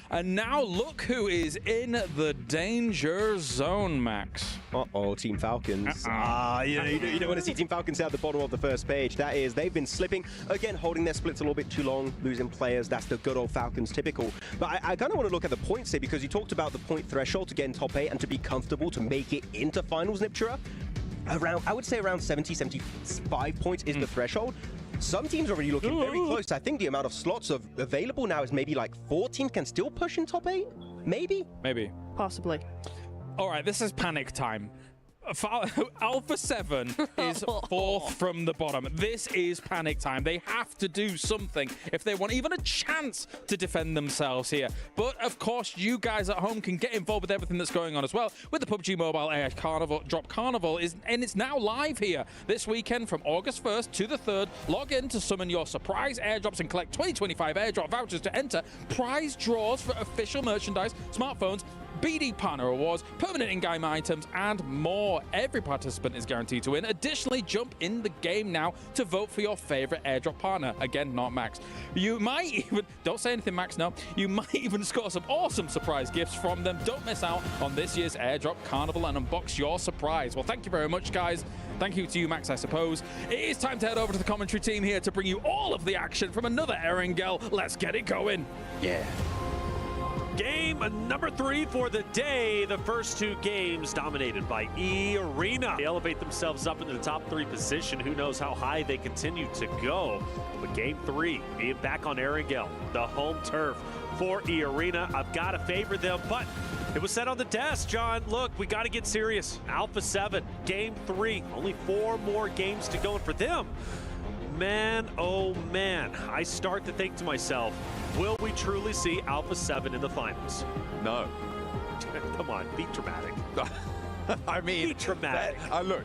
And now look who is in the danger zone, Max. Uh-oh, Team Falcons. You don't want to see Team Falcons at the bottom of the first page. That is, they've been slipping. Again, holding their splits a little bit too long, losing players. That's the good old Falcons typical. But I kind of want to look at the points here because you talked about the point threshold to get in top 8 and to be comfortable to make it into finals, Niptura. I would say around 70, 75 points is the threshold. Some teams are already looking very close. I think the amount of slots available now is maybe like 4 teams can still push in top 8? Maybe? Maybe. Possibly. All right, this is panic time. Alpha 7 is 4th from the bottom. This is panic time. They have to do something if they want even a chance to defend themselves here. But of course, you guys at home can get involved with everything that's going on as well with the PUBG Mobile Air Carnival. Drop Carnival and it's now live here this weekend from August 1st to the 3rd. Log in to summon your surprise airdrops and collect 2025 airdrop vouchers to enter prize draws for official merchandise, smartphones, BD Partner Awards, permanent in-game items, and more. Every participant is guaranteed to win. Additionally, jump in the game now to vote for your favorite airdrop partner. Again, not Max. You might even, don't say anything, Max, no. You might even score some awesome surprise gifts from them. Don't miss out on this year's airdrop carnival and unbox your surprise. Well, thank you very much, guys. Thank you to you, Max, I suppose. It is time to head over to the commentary team here to bring you all of the action from another Erangel. Let's get it going. Yeah. Game number 3 for the day. The first 2 games dominated by E-Arena. They elevate themselves up into the top 3 position. Who knows how high they continue to go. But game 3, being back on Erangel, the home turf for E-Arena. I've got to favor them, but it was said on the desk, John, look, we got to get serious. Alpha 7, game 3, only 4 more games to go. And for them, man, oh man, I start to think to myself, will we truly see Alpha 7 in the finals? No. Come on, be dramatic. I mean, be dramatic. Look,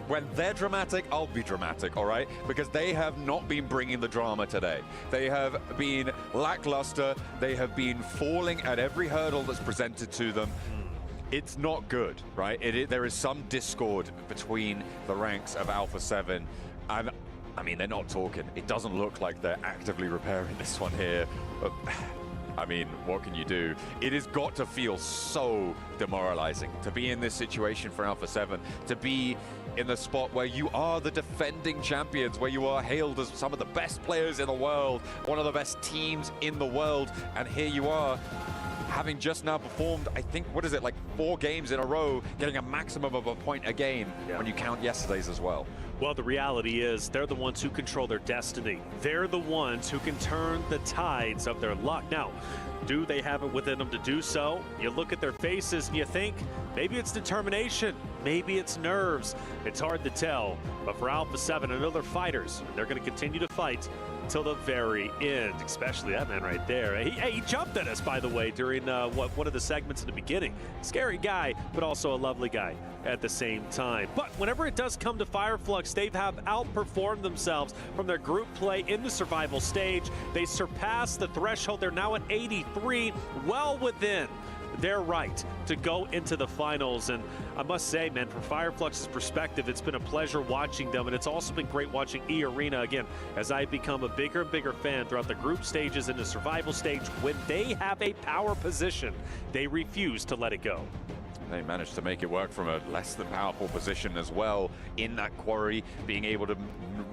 when they're dramatic, I'll be dramatic, all right? Because they have not been bringing the drama today. They have been lackluster. They have been falling at every hurdle that's presented to them. It's not good, right? There is some discord between the ranks of Alpha 7, and I mean, they're not talking. It doesn't look like they're actively repairing this one here. But, I mean, what can you do? It has got to feel so demoralizing to be in this situation for Alpha 7, to be in the spot where you are the defending champions, where you are hailed as some of the best players in the world, one of the best teams in the world, and here you are, having just now performed, I think, what is it, like 4 games in a row, getting a maximum of a point a game when you count yesterday's as well. Well, the reality is they're the ones who control their destiny. They're the ones who can turn the tides of their luck. Now, do they have it within them to do so? You look at their faces and you think, maybe it's determination, maybe it's nerves. It's hard to tell. But for Alpha 7 and other fighters, they're going to continue to fight till the very end, especially that man right there. He jumped at us, by the way, during one of the segments in the beginning. Scary guy, but also a lovely guy at the same time. But whenever it does come to Fireflux, they have outperformed themselves from their group play in the survival stage. They surpassed the threshold. They're now at 83, well within their right to go into the finals. And I must say, man, from Fireflux's perspective, it's been a pleasure watching them, and it's also been great watching E-Arena again as I become a bigger and bigger fan throughout the group stages and the survival stage. When they have a power position, they refuse to let it go. They managed to make it work from a less than powerful position as well in that quarry, being able to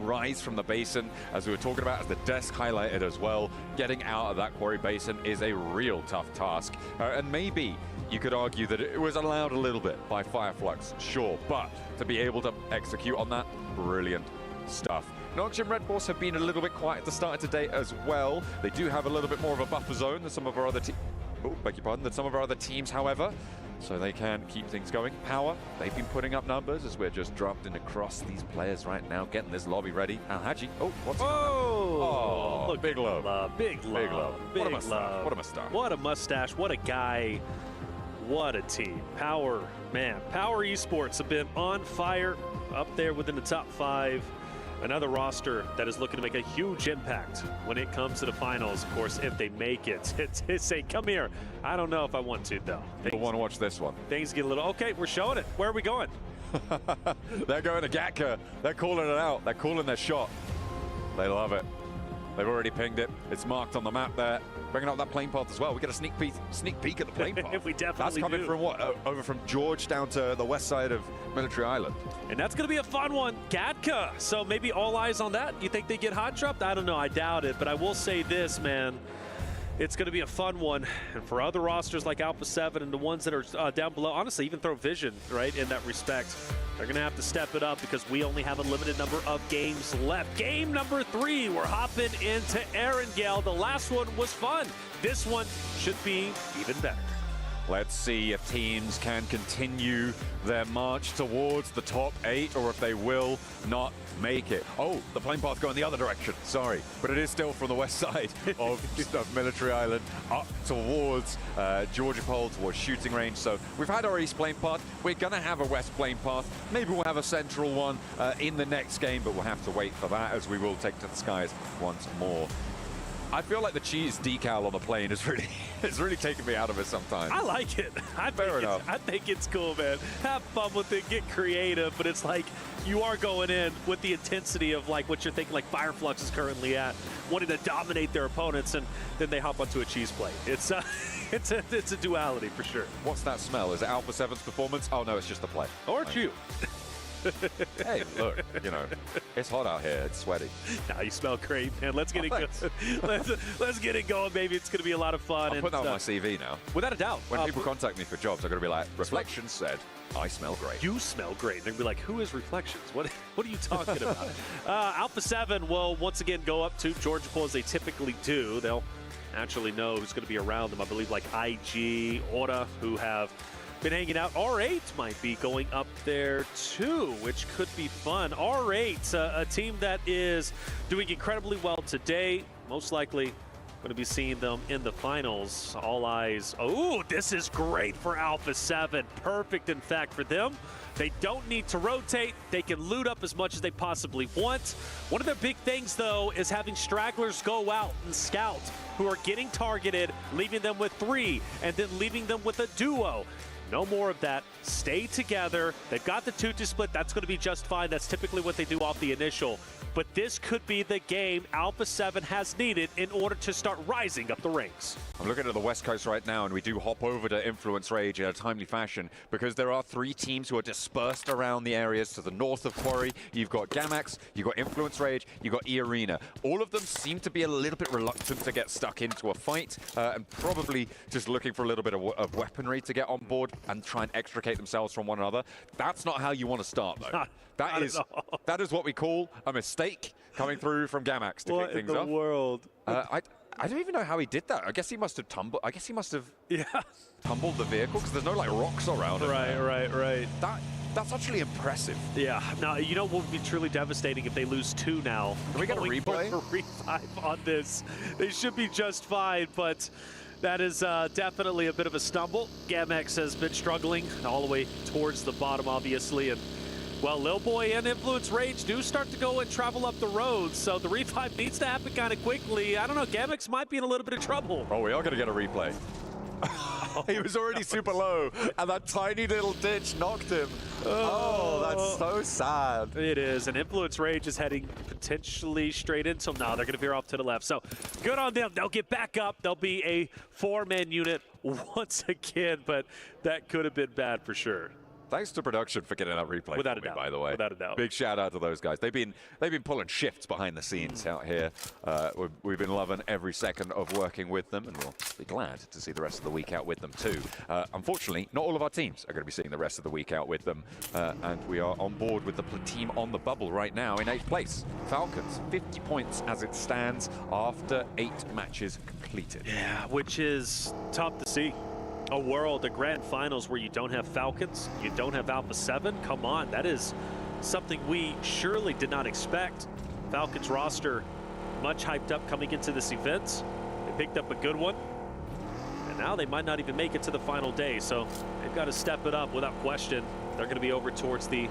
rise from the basin, as we were talking about, as the desk highlighted as well. Getting out of that quarry basin is a real tough task. And maybe you could argue that it was allowed a little bit by Fireflux, sure, but to be able to execute on that, brilliant stuff. Nox and Red Force have been a little bit quiet at the start of today as well. They do have a little bit more of a buffer zone than some of our other teams. Oh, beg your pardon, than some of our other teams, however. So they can keep things going. Power, they've been putting up numbers as we're just drafting across these players right now, getting this lobby ready. Al-Haji, oh, what's he Oh, look, big love. Big love. Big love. What a mustache. Love. What a mustache. What a mustache. What a guy. What a team. Power, man. Power Esports have been on fire, up there within the top 5. Another roster that is looking to make a huge impact when it comes to the finals, of course, if they make it. It's a come here. I don't know if I want to, though. People want to watch this one. Things get a little, okay, we're showing it. Where are we going? They're going to Gatka. They're calling it out. They're calling their shot. They love it. They've already pinged it. It's marked on the map there. Bringing up that plane path as well. We get a sneak peek at the plane path. We definitely That's coming do. from what? Over from George down to the west side of Military Island. And that's going to be a fun one. Gatka. So maybe all eyes on that. You think they get hot dropped? I don't know. I doubt it. But I will say this, man. It's going to be a fun one. And for other rosters like Alpha 7 and the ones that are down below, honestly, even Throw Vision, right, in that respect, they're going to have to step it up because we only have a limited number of games left. Game number 3, we're hopping into Erangel. The last one was fun. This one should be even better. Let's see if teams can continue their march towards the top 8 or if they will not make it. Oh, the plane path going the other direction. Sorry, but it is still from the west side of Military Island up towards Georgia Pole, towards shooting range. So we've had our east plane path. We're going to have a west plane path. Maybe we'll have a central one in the next game, but we'll have to wait for that as we will take to the skies once more. I feel like the cheese decal on the plane is really taking me out of it sometimes. I like it. Fair enough. I think it's cool, man. Have fun with it, get creative, but it's like you are going in with the intensity of like what you're thinking like Fireflux is currently at, wanting to dominate their opponents, and then they hop onto a cheese plate. It's a duality for sure. What's that smell? Is it Alpha 7's performance? Oh no, it's just the play. Or it's you. Hey, look, you know, it's hot out here. It's sweaty. Nah, you smell great, man. Let's get it going. Let's get it going, baby. It's going to be a lot of fun. I'll put that on my CV now. Without a doubt. When people contact me for jobs, I'm going to be like, Reflections said, I smell great. You smell great. They're going to be like, who is Reflections? What are you talking about? Alpha 7 will once again go up to Georgia Pole as they typically do. They'll naturally know who's going to be around them. I believe like IG, Aura, who have been hanging out. R8 might be going up there too, which could be fun. R8, a team that is doing incredibly well today. Most likely going to be seeing them in the finals. All eyes. Oh, this is great for Alpha 7. Perfect, in fact, for them. They don't need to rotate. They can loot up as much as they possibly want. One of their big things, though, is having stragglers go out and scout who are getting targeted, leaving them with 3, and then leaving them with a duo. No more of that. Stay together. They've got the 2-2 split. That's going to be just fine. That's typically what they do off the initial. But this could be the game Alpha 7 has needed in order to start rising up the ranks. I'm looking at the West Coast right now, and we do hop over to Influence Rage in a timely fashion because there are 3 teams who are dispersed around the areas to the north of Quarry. You've got Gamax, you've got Influence Rage, you've got E-Arena. All of them seem to be a little bit reluctant to get stuck into a fight and probably just looking for a little bit of weaponry to get on board and try and extricate themselves from one another. That's not how you want to start, though. That is what we call a mistake coming through from Gamax to kick things off. What in the world? I don't even know how he did that. I guess he must have tumbled. I guess he must have tumbled the vehicle because there's no like rocks around it. Right. That's actually impressive. Yeah. Now, you know what would be truly devastating if they lose 2 now. Can we get a replay? For revive on this. They should be just fine, but that is definitely a bit of a stumble. Gamex has been struggling all the way towards the bottom, obviously, and well, Lil Boy and Influence Rage do start to go and travel up the road, so the revive needs to happen kind of quickly. I don't know, Gamex might be in a little bit of trouble. Oh, we are going to get a replay. He was already super low, and that tiny little ditch knocked him. Oh, that's so sad. It is, and Influence Rage is heading potentially straight into him now. They're going to veer off to the left, so good on them. They'll get back up. They'll be a 4-man unit once again, but that could have been bad for sure. Thanks to production for getting that replay Without for a me, doubt. by the way. Without a doubt. Big shout out to those guys. They've been pulling shifts behind the scenes out here. We've been loving every second of working with them, and we'll be glad to see the rest of the week out with them too. Unfortunately, not all of our teams are going to be seeing the rest of the week out with them, and we are on board with the team on the bubble right now in 8th place. Falcons, 50 points as it stands after 8 matches completed. Yeah, which is tough to see. A world, a grand finals where you don't have Falcons, you don't have Alpha 7. Come on, that is something we surely did not expect. Falcons roster much hyped up coming into this event. They picked up a good one, and now they might not even make it to the final day, so they've got to step it up without question. They're going to be over towards the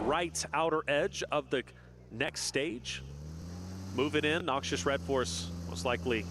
right outer edge of the next stage. Moving in, Noxious Red Force most likely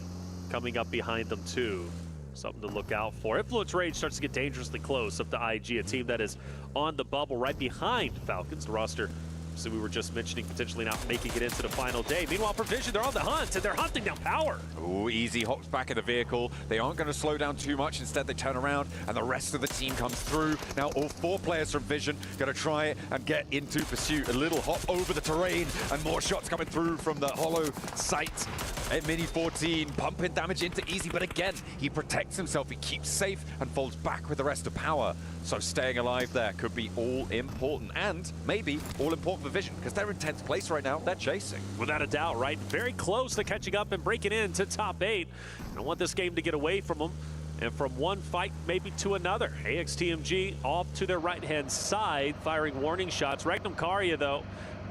coming up behind them too. Something to look out for. Influence Rage starts to get dangerously close up to IG, a team that is on the bubble right behind Falcons. The roster, so we were just mentioning, potentially not making it into the final day. Meanwhile, Provision, they're on the hunt, and they're hunting down Power. Ooh, Easy hops back in the vehicle. They aren't going to slow down too much. Instead, they turn around, and the rest of the team comes through. Now, all 4 players from Vision going to try and get into pursuit. A little hop over the terrain, and more shots coming through from the hollow sight. At Mini 14, pumping damage into Easy, but again, he protects himself. He keeps safe and falls back with the rest of Power. So staying alive there could be all important, and maybe all important for Vision, because they're in 10th place right now. They're chasing. Without a doubt, right? Very close to catching up and breaking into top 8. I don't want this game to get away from them. And from one fight maybe to another. AXTMG off to their right-hand side, firing warning shots. Regnum Karya, though,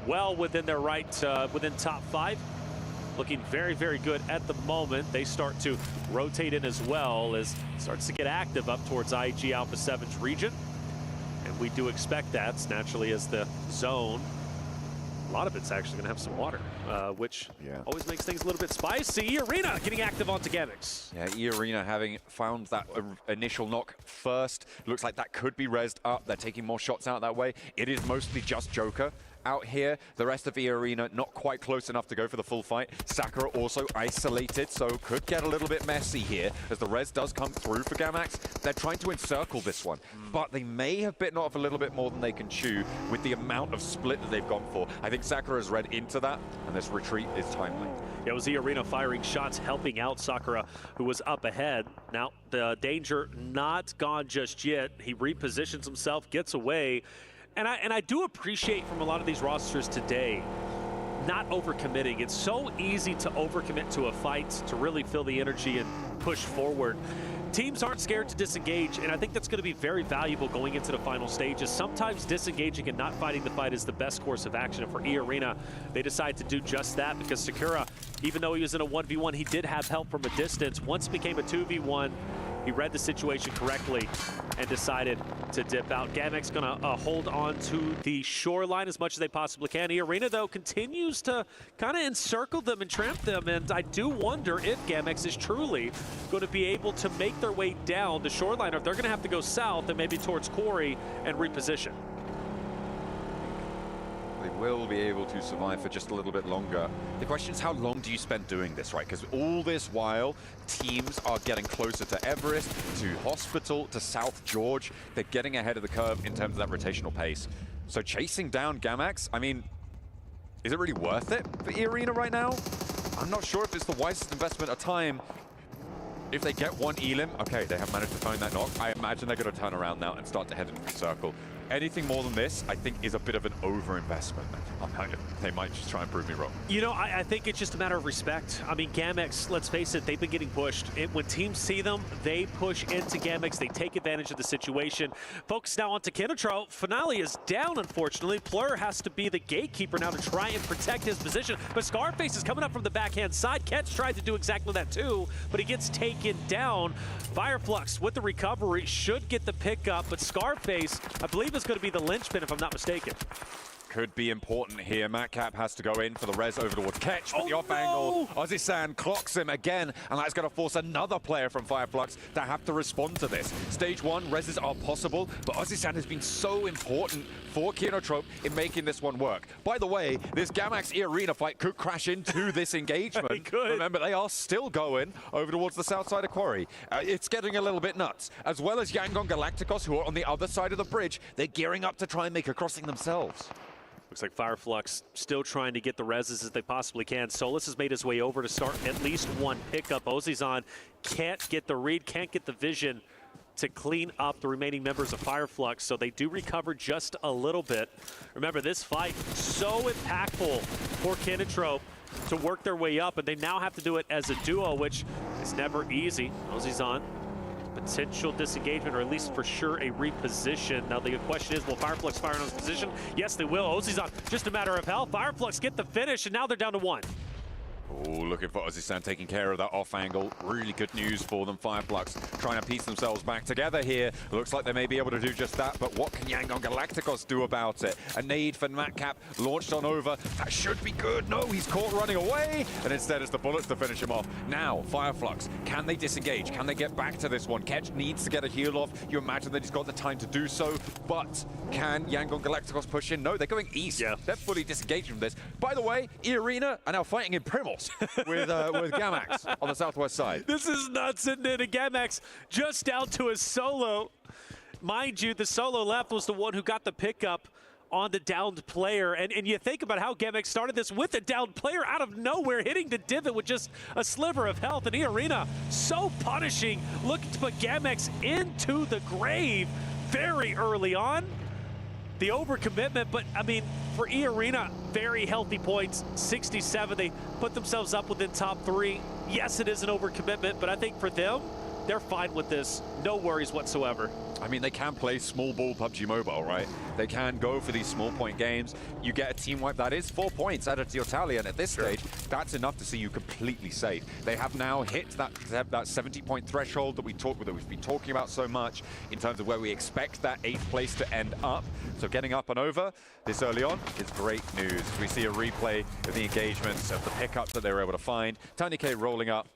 well within their within top 5. Looking very, very good at the moment. They start to rotate in as well as it starts to get active up towards IG Alpha 7's region. And we do expect that, naturally, as the zone. A lot of it's actually going to have some water, which always makes things a little bit spicy. Arena getting active onto Gamix. Yeah, Arena having found that initial knock first. Looks like that could be rezzed up. They're taking more shots out that way. It is mostly just Joker out here. The rest of the Arena not quite close enough to go for the full fight. Sakura also isolated, so could get a little bit messy here as the res does come through for Gamax. They're trying to encircle this one, but they may have bitten off a little bit more than they can chew with the amount of split that they've gone for. I think Sakura's read into that, and this retreat is timely. It was the Arena firing shots, helping out Sakura, who was up ahead. Now, the danger not gone just yet. He repositions himself, gets away. And I do appreciate from a lot of these rosters today not overcommitting. It's so easy to overcommit to a fight, to really feel the energy and push forward. Teams aren't scared to disengage, and I think that's going to be very valuable going into the final stages. Sometimes disengaging and not fighting the fight is the best course of action. And for E-Arena, they decide to do just that because Sakura, even though he was in a 1v1, he did have help from a distance. Once it became a 2v1, he read the situation correctly and decided to dip out. Gamix gonna hold on to the shoreline as much as they possibly can. E-Arena, though, continues to kind of encircle them and tramp them, and I do wonder if Gamix is truly going to be able to make their way down the shoreline, or if they're going to have to go south and maybe towards Corey and reposition. They will be able to survive for just a little bit longer. The question is, how long do you spend doing this, right? Because all this while, teams are getting closer to Everest, to Hospital, to South George. They're getting ahead of the curve in terms of that rotational pace. So chasing down Gamax, I mean, is it really worth it for E-Arena right now? I'm not sure if it's the wisest investment of time. If they get one Elim, okay, they have managed to find that knock. I imagine they're going to turn around now and start to head into the circle. Anything more than this, I think, is a bit of an over-investment. They might just try and prove me wrong. You know, I think it's just a matter of respect. I mean, Gamix, let's face it, they've been getting pushed. When teams see them, they push into Gamix. They take advantage of the situation. Focus now onto Kinetro. Finale is down, unfortunately. Plur has to be the gatekeeper now to try and protect his position. But Scarface is coming up from the backhand side. Ketch tried to do exactly that too, but he gets taken down. Fireflux with the recovery should get the pickup, but Scarface, I believe, is going to be the linchpin, if I'm not mistaken. could be important here. Matcap has to go in for the res over towards Ketch, but the off angle, Ozzy-san clocks him again, and that's going to force another player from Fireflux to have to respond to this. Stage 1, reses are possible, but Ozzy-san has been so important for Kinotrope in making this one work. By the way, this Gamax E-Arena fight could crash into this engagement. Remember, they are still going over towards the south side of Quarry. It's getting a little bit nuts. As well as Yangon Galacticos, who are on the other side of the bridge, they're gearing up to try and make a crossing themselves. Looks like Fireflux still trying to get the reses as they possibly can. Solus has made his way over to start at least one pickup. Ozzy-san can't get the read, can't get the vision to clean up the remaining members of Fireflux, so they do recover just a little bit. Remember, this fight so impactful for Kinotrope to work their way up, and they now have to do it as a duo, which is never easy. Ozzy-san, potential disengagement, or at least for sure a reposition. Now the question is, will Fireflux fire on his position? Yes, they will. Ozzy-san, just a matter of health. Fireflux get the finish, and now they're down to 1. Oh, looking for Ozzy-san taking care of that off angle. Really good news for them. Fireflux trying to piece themselves back together here. Looks like they may be able to do just that, but what can Yangon Galacticos do about it? A nade for Matcap launched on over. That should be good. No, he's caught running away, and instead it's the bullets to finish him off. Now, Fireflux, can they disengage? Can they get back to this one? Ketch needs to get a heal off. You imagine that he's got the time to do so, but can Yangon Galacticos push in? No, they're going east. Yeah. They're fully disengaged from this. By the way, E-Arena are now fighting in Primos with Gamax on the southwest side. This is nuts, isn't it? And Gamax just down to a solo. Mind you, the solo left was the one who got the pickup on the downed player. And you think about how Gamax started this with a downed player out of nowhere, hitting the divot with just a sliver of health. And E-Arena so punishing, looking to put Gamax into the grave very early on. The overcommitment, but I mean, for E-Arena, very healthy points, 67. They put themselves up within top 3. Yes, it is an overcommitment, but I think for them, they're fine with this. No worries whatsoever. I mean, they can play small ball PUBG Mobile, right? They can go for these small point games. You get a team wipe, that is 4 points added to your tally, and at this stage, that's enough to see you completely safe. They have now hit that 70-point threshold that we've been talking about so much in terms of where we expect that 8th place to end up. So getting up and over this early on is great news. We see a replay of the engagements, of the pickups that they were able to find. Tiny K rolling up,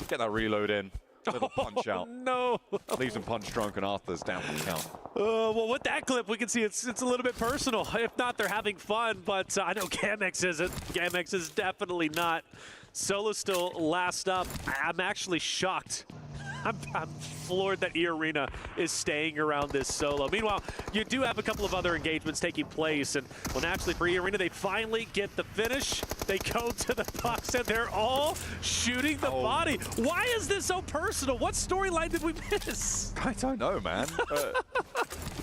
get that reload in. Little punch out. No. Leaves him punch drunk, and Arthur's down for the count. Well, with that clip, we can see it's a little bit personal. If not, they're having fun, but I know Gamax isn't. Gamax is definitely not. Solo still last up. I'm actually shocked. I'm floored that E-Arena is staying around this solo. Meanwhile, you do have a couple of other engagements taking place, and well, naturally for E-Arena, they finally get the finish. They go to the box, and they're all shooting the body. Why is this so personal? What storyline did we miss? I don't know, man.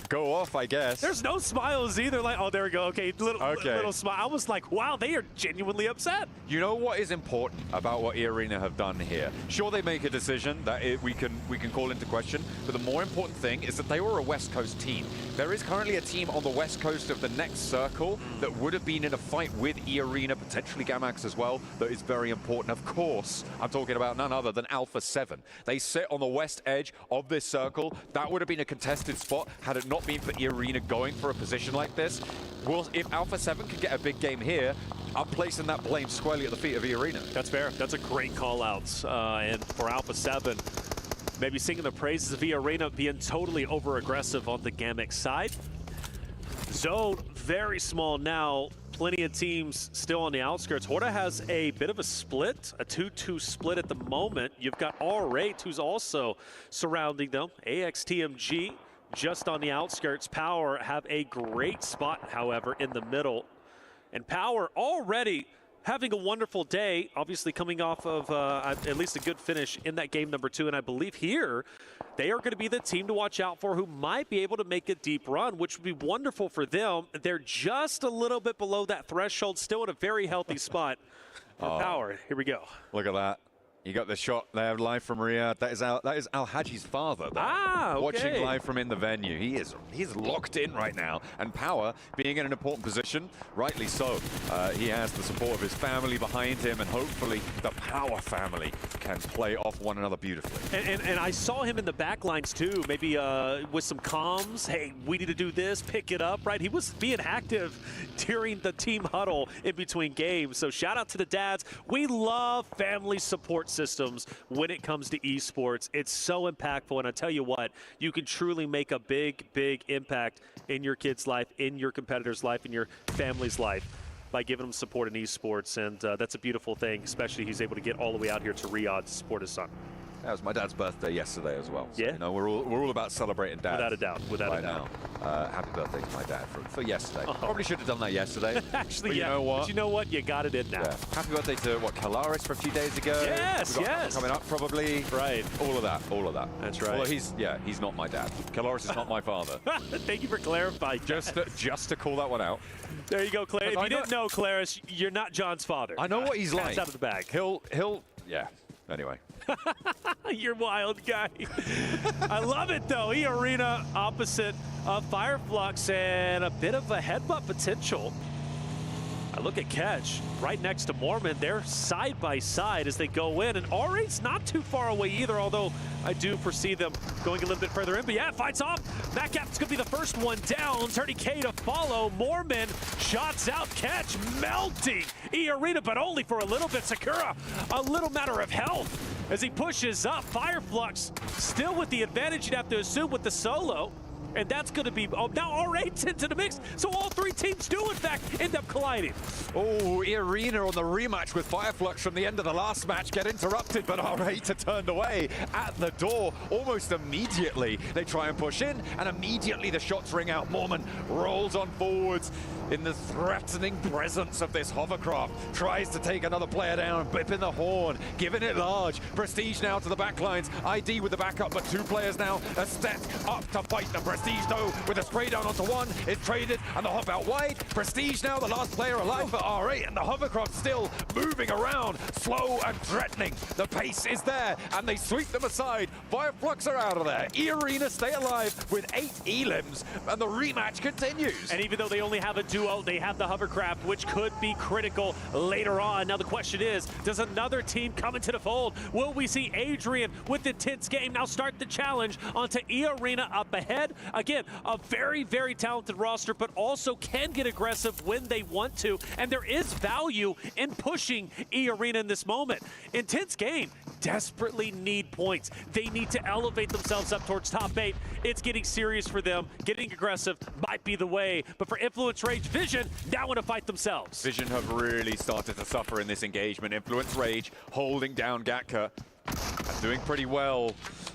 Go off, I guess. There's no smiles either. Like, oh, there we go. Okay, little smile. I was like, wow, they are genuinely upset. You know what is important about what E-Arena have done here? Sure, they make a decision that we can call into question, but the more important thing is that they were a West Coast team. There is currently a team on the West Coast of the next circle that would have been in a fight with E-Arena, potentially Gamax as well, that is very important. Of course, I'm talking about none other than Alpha 7. They sit on the west edge of this circle. That would have been a contested spot had it not been for E-Arena going for a position like this. Well, if Alpha 7 can get a big game here, I'm placing that blame squarely at the feet of E-Arena. That's fair. That's a great call out. And for Alpha 7, maybe singing the praises of E-Arena being totally over-aggressive on the Gamax side. Zone, very small now. Plenty of teams still on the outskirts. Horda has a bit of a split, a 2-2 split at the moment. You've got R8, who's also surrounding them. AXTMG just on the outskirts. Power have a great spot, however, in the middle. And Power already having a wonderful day, obviously coming off of at least a good finish in that game number 2. And I believe here, they are going to be the team to watch out for who might be able to make a deep run, which would be wonderful for them. They're just a little bit below that threshold, still in a very healthy spot for Power. Here we go. Look at that. You got the shot there live from Riyadh. That is Al Haji's father there. Okay. Watching live from in the venue. He is locked in right now. And Power being in an important position, rightly so. He has the support of his family behind him, and hopefully the Power family can play off one another beautifully. And I saw him in the back lines too, maybe with some comms. Hey, we need to do this, pick it up, right? He was being active during the team huddle in between games. So shout out to the dads. We love family support systems when it comes to esports. It's so impactful, and I tell you what, you can truly make a big impact in your kid's life, in your competitor's life, in your family's life by giving them support in esports, and that's a beautiful thing, especially he's able to get all the way out here to Riyadh to support his son. That was my dad's birthday yesterday as well. So, yeah, you know, we're all about celebrating dad. Without a doubt, without a doubt. Now. Happy birthday to my dad for yesterday. Probably should have done that yesterday. Actually, but yeah. You know what? But you know what? You got it in now. Yeah. Happy birthday to Kalaris for a few days ago. Yes, yes. Coming up probably. Right. All of that. That's right. Well, he's not my dad. Kalaris is not my father. Thank you for clarifying. Just to call that one out. There you go, Claire. If you didn't know, Claris, you're not John's father. I know what he's like. out of the bag. Yeah. Anyway. You're a wild guy. I love it, though. E-Arena opposite of Fireflux, and a bit of a headbutt potential. I look at Catch right next to Mormon. They're side by side as they go in, and R8's not too far away either, although I do foresee them going a little bit further in. But yeah, fights off. Metcalf's going to be the first one down. 30K to follow. Mormon shots out. Catch melting E-Arena, but only for a little bit. Sakura, a little matter of health as he pushes up. Fireflux still with the advantage, you'd have to assume, with the solo. And that's going to be, now R8's into the mix, so all three teams do, in fact, end up colliding. Oh, E-Arena on the rematch with Fireflux from the end of the last match get interrupted, but R8 are turned away at the door almost immediately. They try and push in, and immediately the shots ring out. Mormon rolls on forwards in the threatening presence of this hovercraft. Tries to take another player down, bipping the horn, giving it large. Prestige now to the backlines. ID with the backup, but two players now are stepped up to fight the Prestige, though, with a spray down onto one, is traded, and the hop out wide. Prestige now the last player alive for R8, and the hovercraft still moving around, slow and threatening. The pace is there, and they sweep them aside. Fireflux are out of there. E-Arena stay alive with 8 elims, and the rematch continues. And even though they only have a duo, they have the hovercraft, which could be critical later on. Now the question is, does another team come into the fold? Will we see Adrian with intense game now start the challenge onto E-Arena up ahead? Again, a very talented roster, but also can get aggressive when they want to, and there is value in pushing E-Arena in this moment. Intense game, desperately need points. They need to elevate themselves up towards top 8. It's getting serious for them. Getting aggressive might be the way, but for Influence Rage, Vision now want to fight themselves. Vision have really started to suffer in this engagement. Influence Rage holding down Gatka and doing pretty well.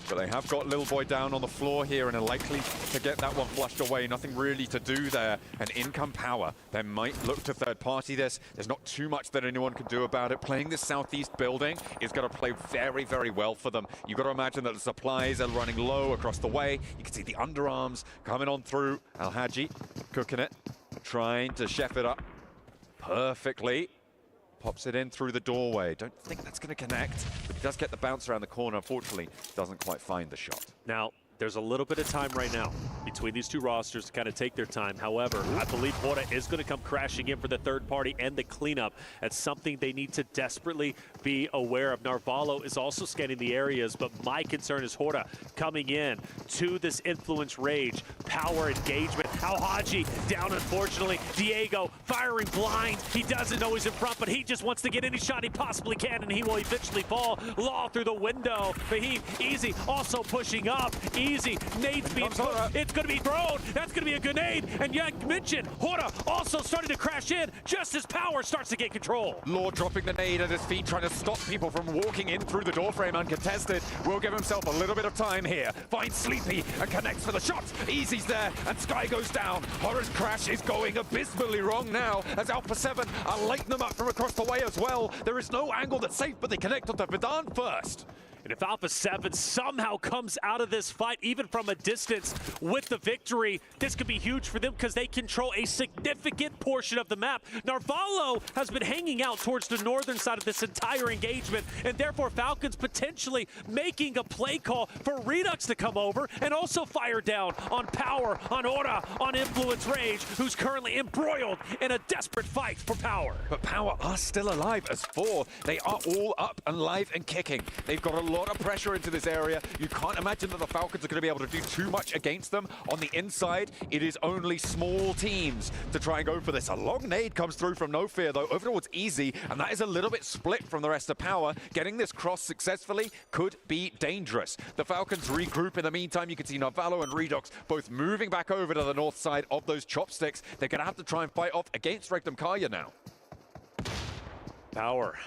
But they have got Little Boy down on the floor here and are likely to get that one flushed away. Nothing really to do there. And in come Power. They might look to third party this. There's not too much that anyone can do about it. Playing this southeast building is going to play very well for them. You've got to imagine that the supplies are running low across the way. You can see the underarms coming on through. Al Haji cooking it, trying to chef it up perfectly. Pops it in through the doorway. Don't think that's going to connect, but he does get the bounce around the corner. Unfortunately, doesn't quite find the shot. Now, there's a little bit of time right now between these two rosters to kind of take their time. However, I believe Hora is going to come crashing in for the third party and the cleanup. That's something they need to desperately be aware of. Narvalo is also scanning the areas, but my concern is Hora coming in to this Influence Rage. Power engagement. Al Haji down, unfortunately. Diego firing blind. He doesn't know he's in front, but he just wants to get any shot he possibly can, and he will eventually fall. Law through the window. Fahim, easy, also pushing up. Easy, nade's being thrown. It's going to be thrown. That's going to be a grenade. And Yank mentioned, Hora also starting to crash in just as Power starts to get control. Law dropping the nade at his feet, trying to stop people from walking in through the doorframe uncontested. Will give himself a little bit of time here. Finds Sleepy and connects for the shot. Easy's there, and Sky goes down. Hora's crash is going abysmally wrong now, as Alpha 7 are lighting them up from across the way as well. There is no angle that's safe, but they connect onto Vidan first. And if Alpha 7 somehow comes out of this fight, even from a distance, with the victory, this could be huge for them because they control a significant portion of the map. Narvalo has been hanging out towards the northern side of this entire engagement, and therefore Falcons potentially making a play call for Redux to come over and also fire down on Power, on Aura, on Influence Rage, who's currently embroiled in a desperate fight for Power. But Power are still alive as 4. They are all up and live and kicking. They've got a lot of pressure into this area. You can't imagine that the Falcons are going to be able to do too much against them. On the inside, it is only small teams to try and go for this. A long nade comes through from No Fear, though, over towards Easy, and that is a little bit split from the rest of Power. Getting this cross successfully could be dangerous. The Falcons regroup in the meantime. You can see Narvalo and Redox both moving back over to the north side of those chopsticks. They're going to have to try and fight off against Rectum Kaya now. Power.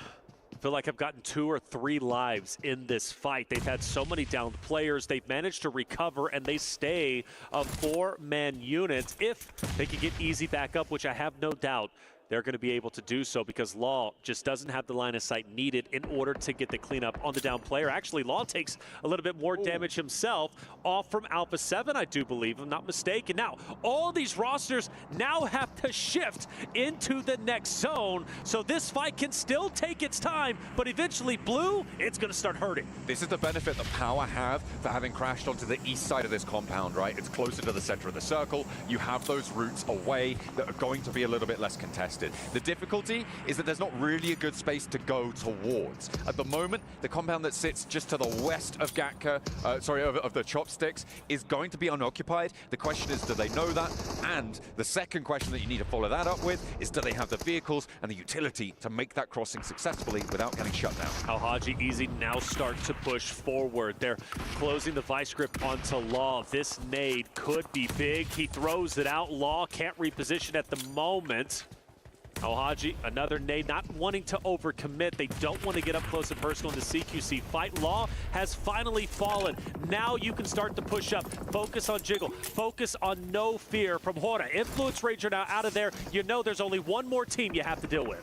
I feel like I've gotten 2 or 3 lives in this fight. They've had so many downed players. They've managed to recover, and they stay a 4-man unit. If they can get Easy back up, which I have no doubt they're going to be able to do so, because Law just doesn't have the line of sight needed in order to get the cleanup on the down player. Actually, Law takes a little bit more damage himself off from Alpha 7, I do believe, if I'm not mistaken. Now, all these rosters now have to shift into the next zone, so this fight can still take its time, but eventually, Blue, it's going to start hurting. This is the benefit that Power have for having crashed onto the east side of this compound, right? It's closer to the center of the circle. You have those routes away that are going to be a little bit less contested. The difficulty is that there's not really a good space to go towards. At the moment, the compound that sits just to the west of Gatka, of the Chopsticks, is going to be unoccupied. The question is, do they know that? And the second question that you need to follow that up with is, do they have the vehicles and the utility to make that crossing successfully without getting shut down? Alhaji Easy now start to push forward. They're closing the vice grip onto Law. This nade could be big. He throws it out. Law can't reposition at the moment. Alhaji, another nade, not wanting to overcommit. They don't want to get up close and personal in the CQC fight. Law has finally fallen. Now you can start to push up. Focus on Jiggle. Focus on No Fear from Hora. Influence Ranger now out of there. You know there's only one more team you have to deal with.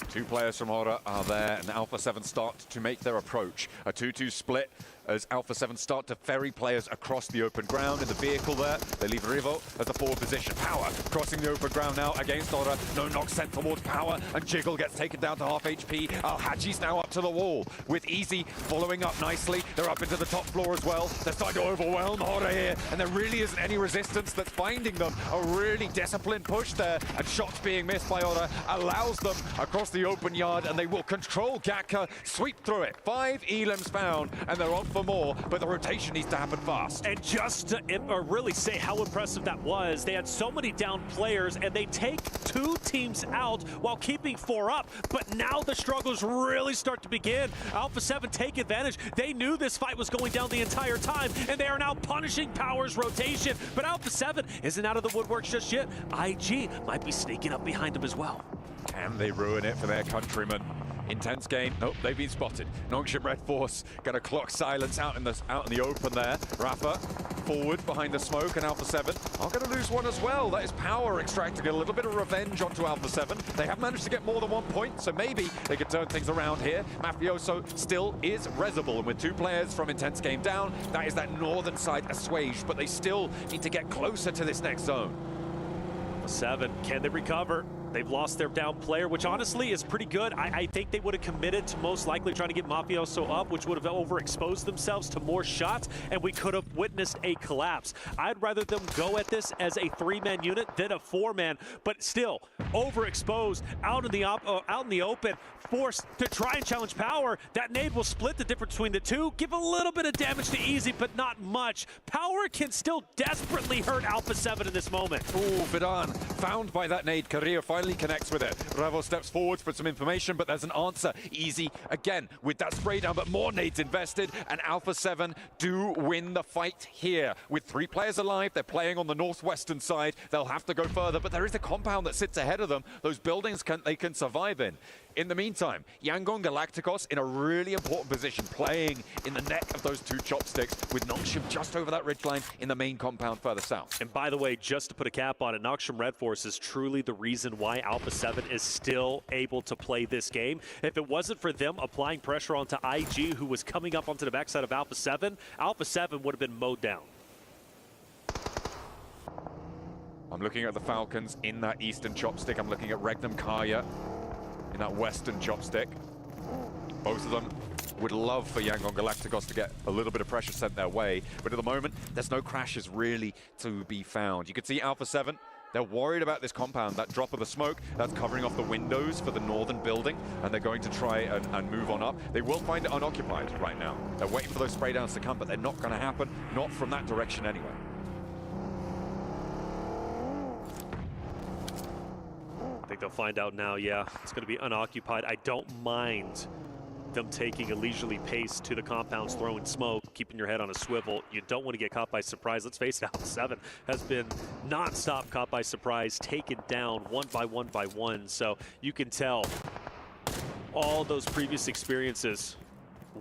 2 players from Hora are there, and Alpha 7 start to make their approach. A 2-2 split as Alpha 7 start to ferry players across the open ground in the vehicle there. They leave Rivo as the forward position. Power crossing the open ground now against Hora. No knock sent towards Power, and Jiggle gets taken down to half HP. Alhaji's now up to the wall with Easy following up nicely. They're up into the top floor as well. They're starting to overwhelm Hora here, and there really isn't any resistance that's finding them. A really disciplined push there, and shots being missed by Hora allows them across the open yard, and they will control Gatka, sweep through it. 5 elims found, and they're on for more, but the rotation needs to happen fast. And just to really say how impressive that was, they had so many down players, and they take 2 teams out while keeping 4 up, but now the struggles really start to begin. Alpha 7 take advantage. They knew this fight was going down the entire time, and they are now punishing Power's rotation, but Alpha 7 isn't out of the woodworks just yet. IG might be sneaking up behind them as well. Can they ruin it for their countrymen? Intense game. Nope, they've been spotted. Nongshim Red Force gonna clock silence out in the open there. Rafa forward behind the smoke, and Alpha 7 are gonna lose one as well. That is Power extracting a little bit of revenge onto Alpha 7. They have managed to get more than 1 point, so maybe they could turn things around here. Mafioso still is resible, and with 2 players from Intense Game down, that is that northern side assuaged, but they still need to get closer to this next zone. 7, can they recover? They've lost their down player, which honestly is pretty good. I think they would have committed to most likely trying to get Mafioso up, which would have overexposed themselves to more shots, and we could have witnessed a collapse. I'd rather them go at this as a 3-man unit than a 4-man, but still overexposed out in the open, forced to try and challenge Power. That nade will split the difference between the two, give a little bit of damage to Easy, but not much. Power can still desperately hurt Alpha 7 in this moment. Ooh, Vidan found by that nade. Career finally connects with it. Ravo steps forward for some information, but there's an answer. Easy again with that spray down, but more nades invested, and Alpha 7 do win the fight here. With 3 players alive, they're playing on the northwestern side. They'll have to go further, but there is a compound that sits ahead of them. Those buildings they can survive in. In the meantime, Yangon Galacticos in a really important position, playing in the neck of those two chopsticks with Nongshim just over that ridgeline in the main compound further south. And by the way, just to put a cap on it, Nongshim Red Force is truly the reason why Alpha 7 is still able to play this game. If it wasn't for them applying pressure onto IG, who was coming up onto the backside of Alpha 7 would have been mowed down. I'm looking at the Falcons in that eastern chopstick. I'm looking at Regnum Kaya in that western chopstick. Both of them would love for Yangon Galacticos to get a little bit of pressure sent their way, but at the moment, there's no crashes really to be found. You can see Alpha 7, they're worried about this compound, that drop of the smoke, that's covering off the windows for the northern building, and they're going to try and move on up. They will find it unoccupied right now. They're waiting for those spray downs to come, but they're not going to happen, not from that direction anyway. I think they'll find out now, yeah, it's going to be unoccupied. I don't mind them taking a leisurely pace to the compounds, throwing smoke, keeping your head on a swivel. You don't want to get caught by surprise. Let's face it, Alpha 7 has been non-stop caught by surprise, taken down one by one. So you can tell all those previous experiences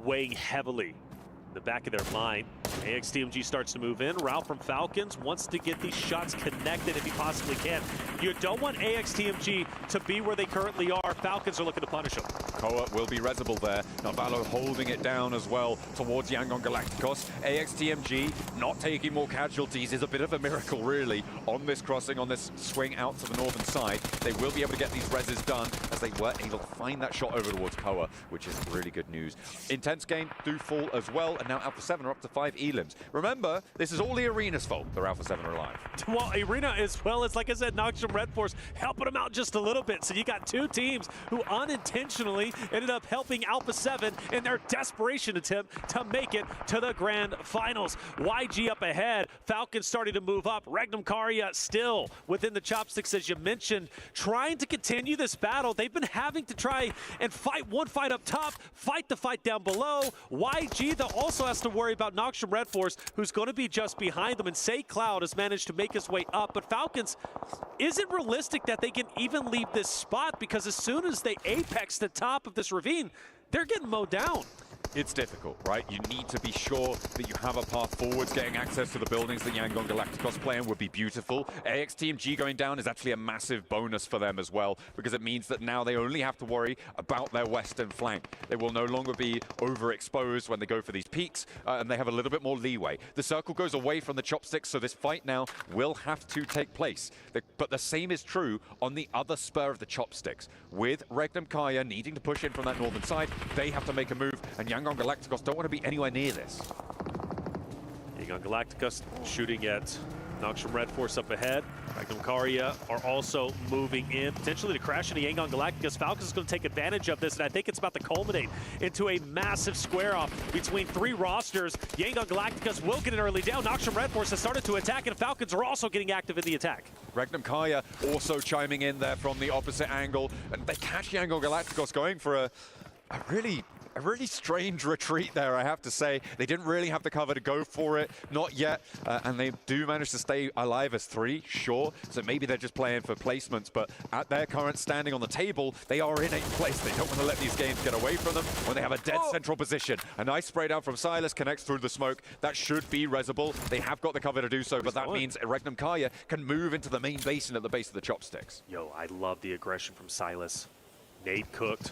weighing heavily in the back of their mind. AXTMG starts to move in. Ralph from Falcons wants to get these shots connected if he possibly can. You don't want AXTMG to be where they currently are. Falcons are looking to punish them. Koa will be resible there. Navalo holding it down as well towards Yangon Galacticos. AXTMG not taking more casualties is a bit of a miracle, really, on this crossing, on this swing out to the northern side. They will be able to get these reses done as they were able to find that shot over towards Koa, which is really good news. Intense game do fall as well, and now Alpha 7 are up to 5 elims. Remember, this is all the Arena's fault. Their Alpha 7 are alive. Well, Arena as well as, like I said, Nongshim Red Force helping them out just a little bit. So you got two teams who unintentionally ended up helping Alpha 7 in their desperation attempt to make it to the grand finals. YG up ahead. Falcons starting to move up. Regnum Karya still within the chopsticks, as you mentioned, trying to continue this battle. They've been having to try and fight one fight up top, fight the fight down below. YG, though, also has to worry about Nongshim Red Force, who's going to be just behind them. And Say Cloud has managed to make his way up. But Falcons, is it realistic that they can even leave this spot? Because as soon as they apex the top of this ravine, they're getting mowed down. It's difficult, right? You need to be sure that you have a path forwards. Getting access to the buildings that Yangon Galacticos play in would be beautiful. AXTMG going down is actually a massive bonus for them as well, because it means that now they only have to worry about their western flank. They will no longer be overexposed when they go for these peaks, and they have a little bit more leeway. The circle goes away from the chopsticks, so this fight now will have to take place. But the same is true on the other spur of the chopsticks. With Regnum Kaya needing to push in from that northern side, they have to make a move, and Yangon Galacticos don't want to be anywhere near this. Yangon Galacticos shooting at Nongshim Red Force up ahead. Regnum Karya are also moving in, potentially to crash into Yangon Galacticos. Falcons is going to take advantage of this, and I think it's about to culminate into a massive square-off between three rosters. Yangon Galacticos will get an early down. Nongshim Red Force has started to attack, and Falcons are also getting active in the attack. Regnum Kaya also chiming in there from the opposite angle, and they catch Yangon Galacticos going for a really strange retreat there, I have to say. They didn't really have the cover to go for it, not yet, and they do manage to stay alive as 3, sure, so maybe they're just playing for placements, but at their current standing on the table, they are in 8th place. They don't want to let these games get away from them when they have a dead central position. A nice spray down from Silas connects through the smoke. That should be resible. They have got the cover to do so, but that means Regnum Kaya can move into the main basin at the base of the chopsticks. Yo, I love the aggression from Silas. Nade cooked,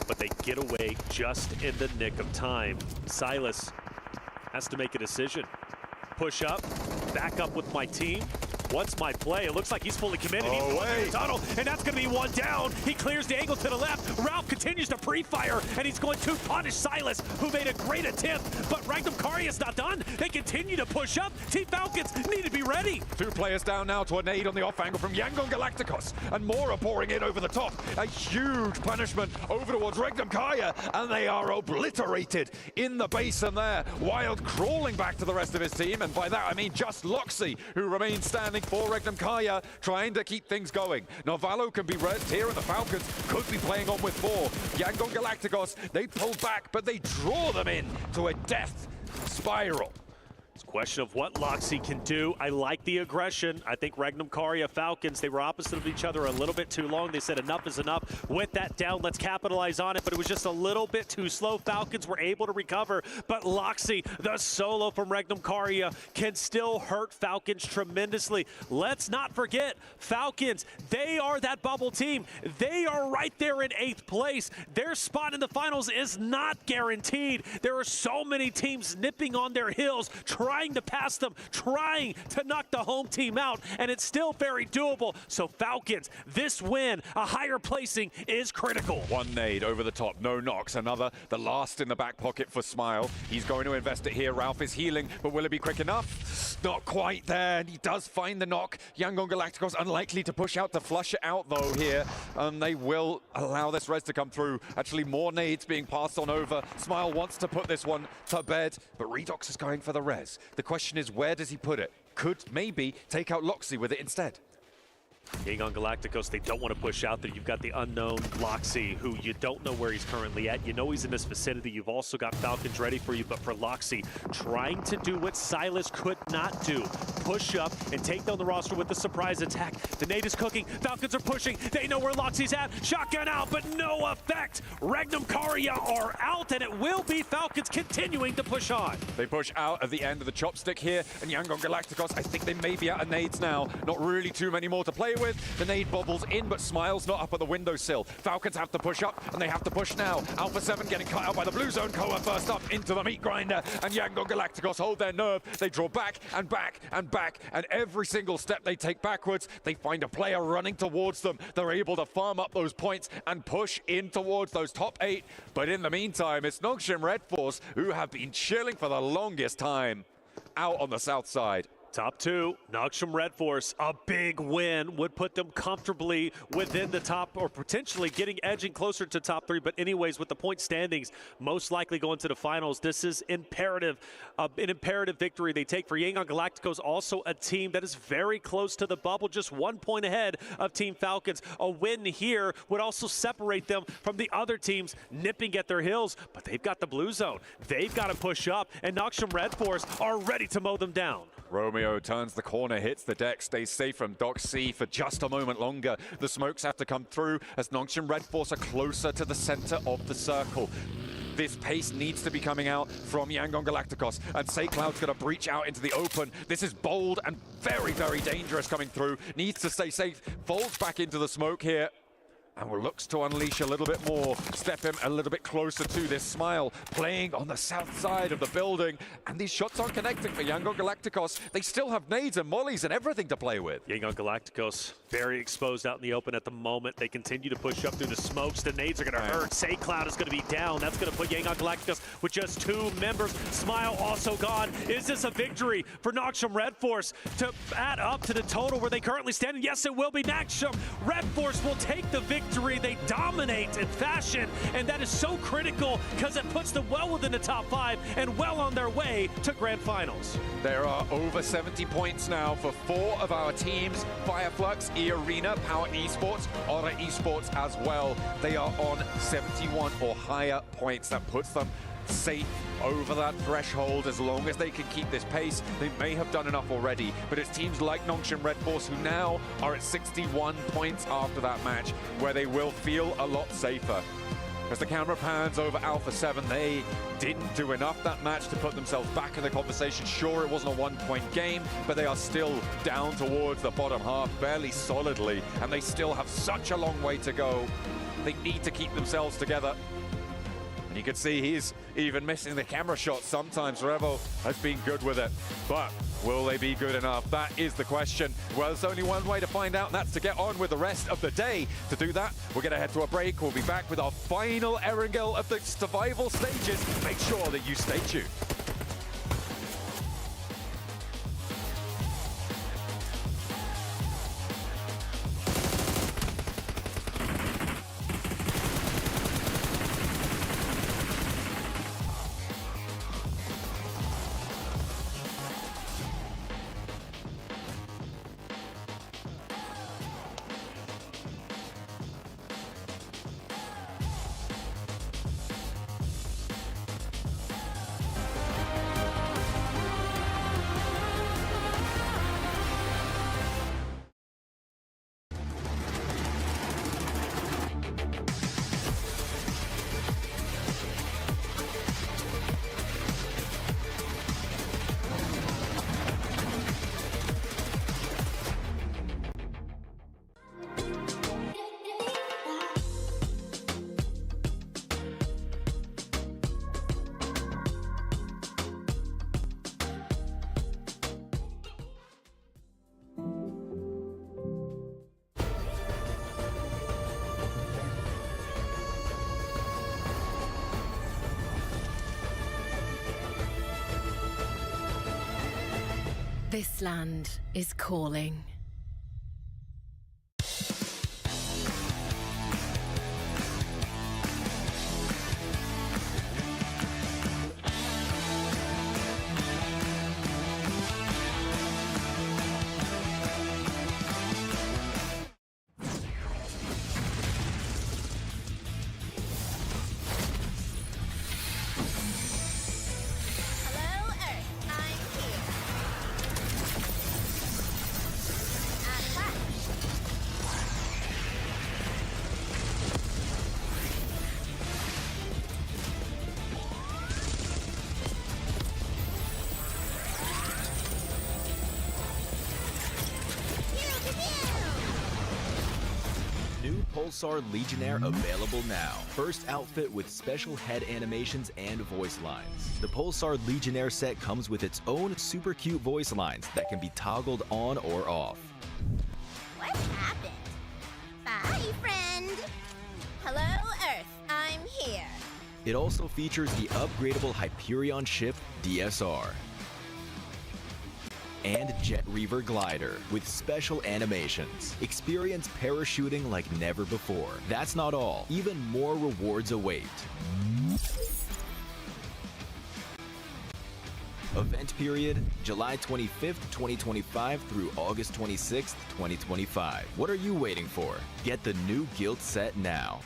but they get away just in the nick of time. Silas has to make a decision. Push up, back up with my team. What's my play? It looks like he's fully committed. He's going through the tunnel, and that's going to be one down. He clears the angle to the left. Ralph continues to pre-fire, and he's going to punish Silas, who made a great attempt. But Regnum Karya is not done. They continue to push up. Team Falcons need to be ready. 2 players down now to a nade on the off angle from Yangon Galacticos, and more are pouring in over the top. A huge punishment over towards Regnum Kaya, and they are obliterated in the basin there. Wild crawling back to the rest of his team, and by that I mean just Loxy, who remains standing for Regnum Kaya, trying to keep things going. Novalo can be rezzed here, and the Falcons could be playing on with 4. Yangon Galacticos, they pull back, but they draw them in to a death spiral. It's Question of what Loxy can do. I like the aggression. I think Regnum Karia Falcons, they were opposite of each other a little bit too long. They said enough is enough. With that down, let's capitalize on it, but it was just a little bit too slow. Falcons were able to recover, but Loxy, the solo from Regnum Karia, can still hurt Falcons tremendously. Let's not forget, Falcons, they are that bubble team. They are right there in 8th place. Their spot in the finals is not guaranteed. There are so many teams nipping on their heels, trying to pass them, trying to knock the home team out, and it's still very doable. So Falcons, this win, a higher placing is critical. One nade over the top, no knocks. Another, the last in the back pocket for Smile. He's going to invest it here. Ralph is healing, but will it be quick enough? Not quite there, and he does find the knock. Yangon Galacticos unlikely to push out to flush it out though here. They will allow this res to come through. Actually, more nades being passed on over. Smile wants to put this one to bed, but Redox is going for the res. The question is, where does he put it? Could maybe take out Loxy with it instead. Yangon Galacticos, they don't want to push out there. You've got the unknown Loxy, who you don't know where he's currently at. You know he's in this vicinity. You've also got Falcons ready for you, but for Loxy, trying to do what Silas could not do. Push up and take down the roster with the surprise attack. The nade is cooking. Falcons are pushing. They know where Loxy's at. Shotgun out, but no effect. Regnum Karia are out, and it will be Falcons continuing to push on. They push out at the end of the chopstick here, and Yangon Galacticos, I think they may be out of nades now. Not really too many more to play with. The nade bobbles in, but Smile's not up at the windowsill. Falcons have to push up, and they have to push now. Alpha 7 getting cut out by the blue zone. Koa first up into the meat grinder, and Yangon Galacticos hold their nerve. They draw back and back and back, and every single step they take backwards, they find a player running towards them. They're able to farm up those points and push in towards those top 8. But in the meantime, it's Nongshim Red Force who have been chilling for the longest time out on the south side. Top 2, Nongshim Red Force, a big win would put them comfortably within the top, or potentially edging closer to top 3. But anyways, with the point standings, most likely going to the finals, this is imperative, an imperative victory they take for Yangon Galacticos, also a team that is very close to the bubble, just 1 point ahead of Team Falcons. A win here would also separate them from the other teams nipping at their heels, but they've got the blue zone. They've got to push up, and Nongshim Red Force are ready to mow them down. Romeo turns the corner, hits the deck, stays safe from Doc C for just a moment longer. The smokes have to come through as Nongshim Red Force are closer to the center of the circle. This pace needs to be coming out from Yangon Galacticos, and SayCloud's going to breach out into the open. This is bold and very, very dangerous coming through. Needs to stay safe, falls back into the smoke here, and looks to unleash a little bit more, step him a little bit closer to this Smile, playing on the south side of the building, and these shots aren't connecting for Yangon Galacticos. They still have nades and mollies and everything to play with. Yangon Galacticos very exposed out in the open at the moment. They continue to push up through the smokes. The nades are going to hurt. SayCloud is going to be down. That's going to put Yangon Galacticos with just 2 members. Smile also gone. Is this a victory for Nongshim Red Force to add up to the total where they currently stand? Yes, it will be. Nongshim Red Force will take the victory. They dominate in fashion, and that is so critical because it puts them well within the top 5 and well on their way to grand finals. There are over 70 points now for 4 of our teams. Fireflux, E-Arena, Power Esports, Aura Esports as well. They are on 71 or higher points. That puts them safe over that threshold. As long as they can keep this pace, they may have done enough already, but it's teams like Nongshim Red Force who now are at 61 points after that match, where they will feel a lot safer. As the camera pans over Alpha 7, they didn't do enough that match to put themselves back in the conversation. Sure, it wasn't a 1-point game, but they are still down towards the bottom half, barely solidly, and they still have such a long way to go. They need to keep themselves together. You can see he's even missing the camera shots sometimes. Revo has been good with it, but will they be good enough? That is the question. Well, there's only one way to find out, and that's to get on with the rest of the day. To do that, we're going to head to a break. We'll be back with our final Erangel of the survival stages. Make sure that you stay tuned. This land is calling. Pulsar Legionnaire available now. First outfit with special head animations and voice lines. The Pulsar Legionnaire set comes with its own super cute voice lines that can be toggled on or off. What happened? Bye, friend. Hello, Earth. I'm here. It also features the upgradable Hyperion ship DSR and Jet Reaver glider with special animations. Experience parachuting like never before. That's not all. Even more rewards await. Event period, July 25th, 2025 through August 26th, 2025. What are you waiting for? Get the new Guild set now.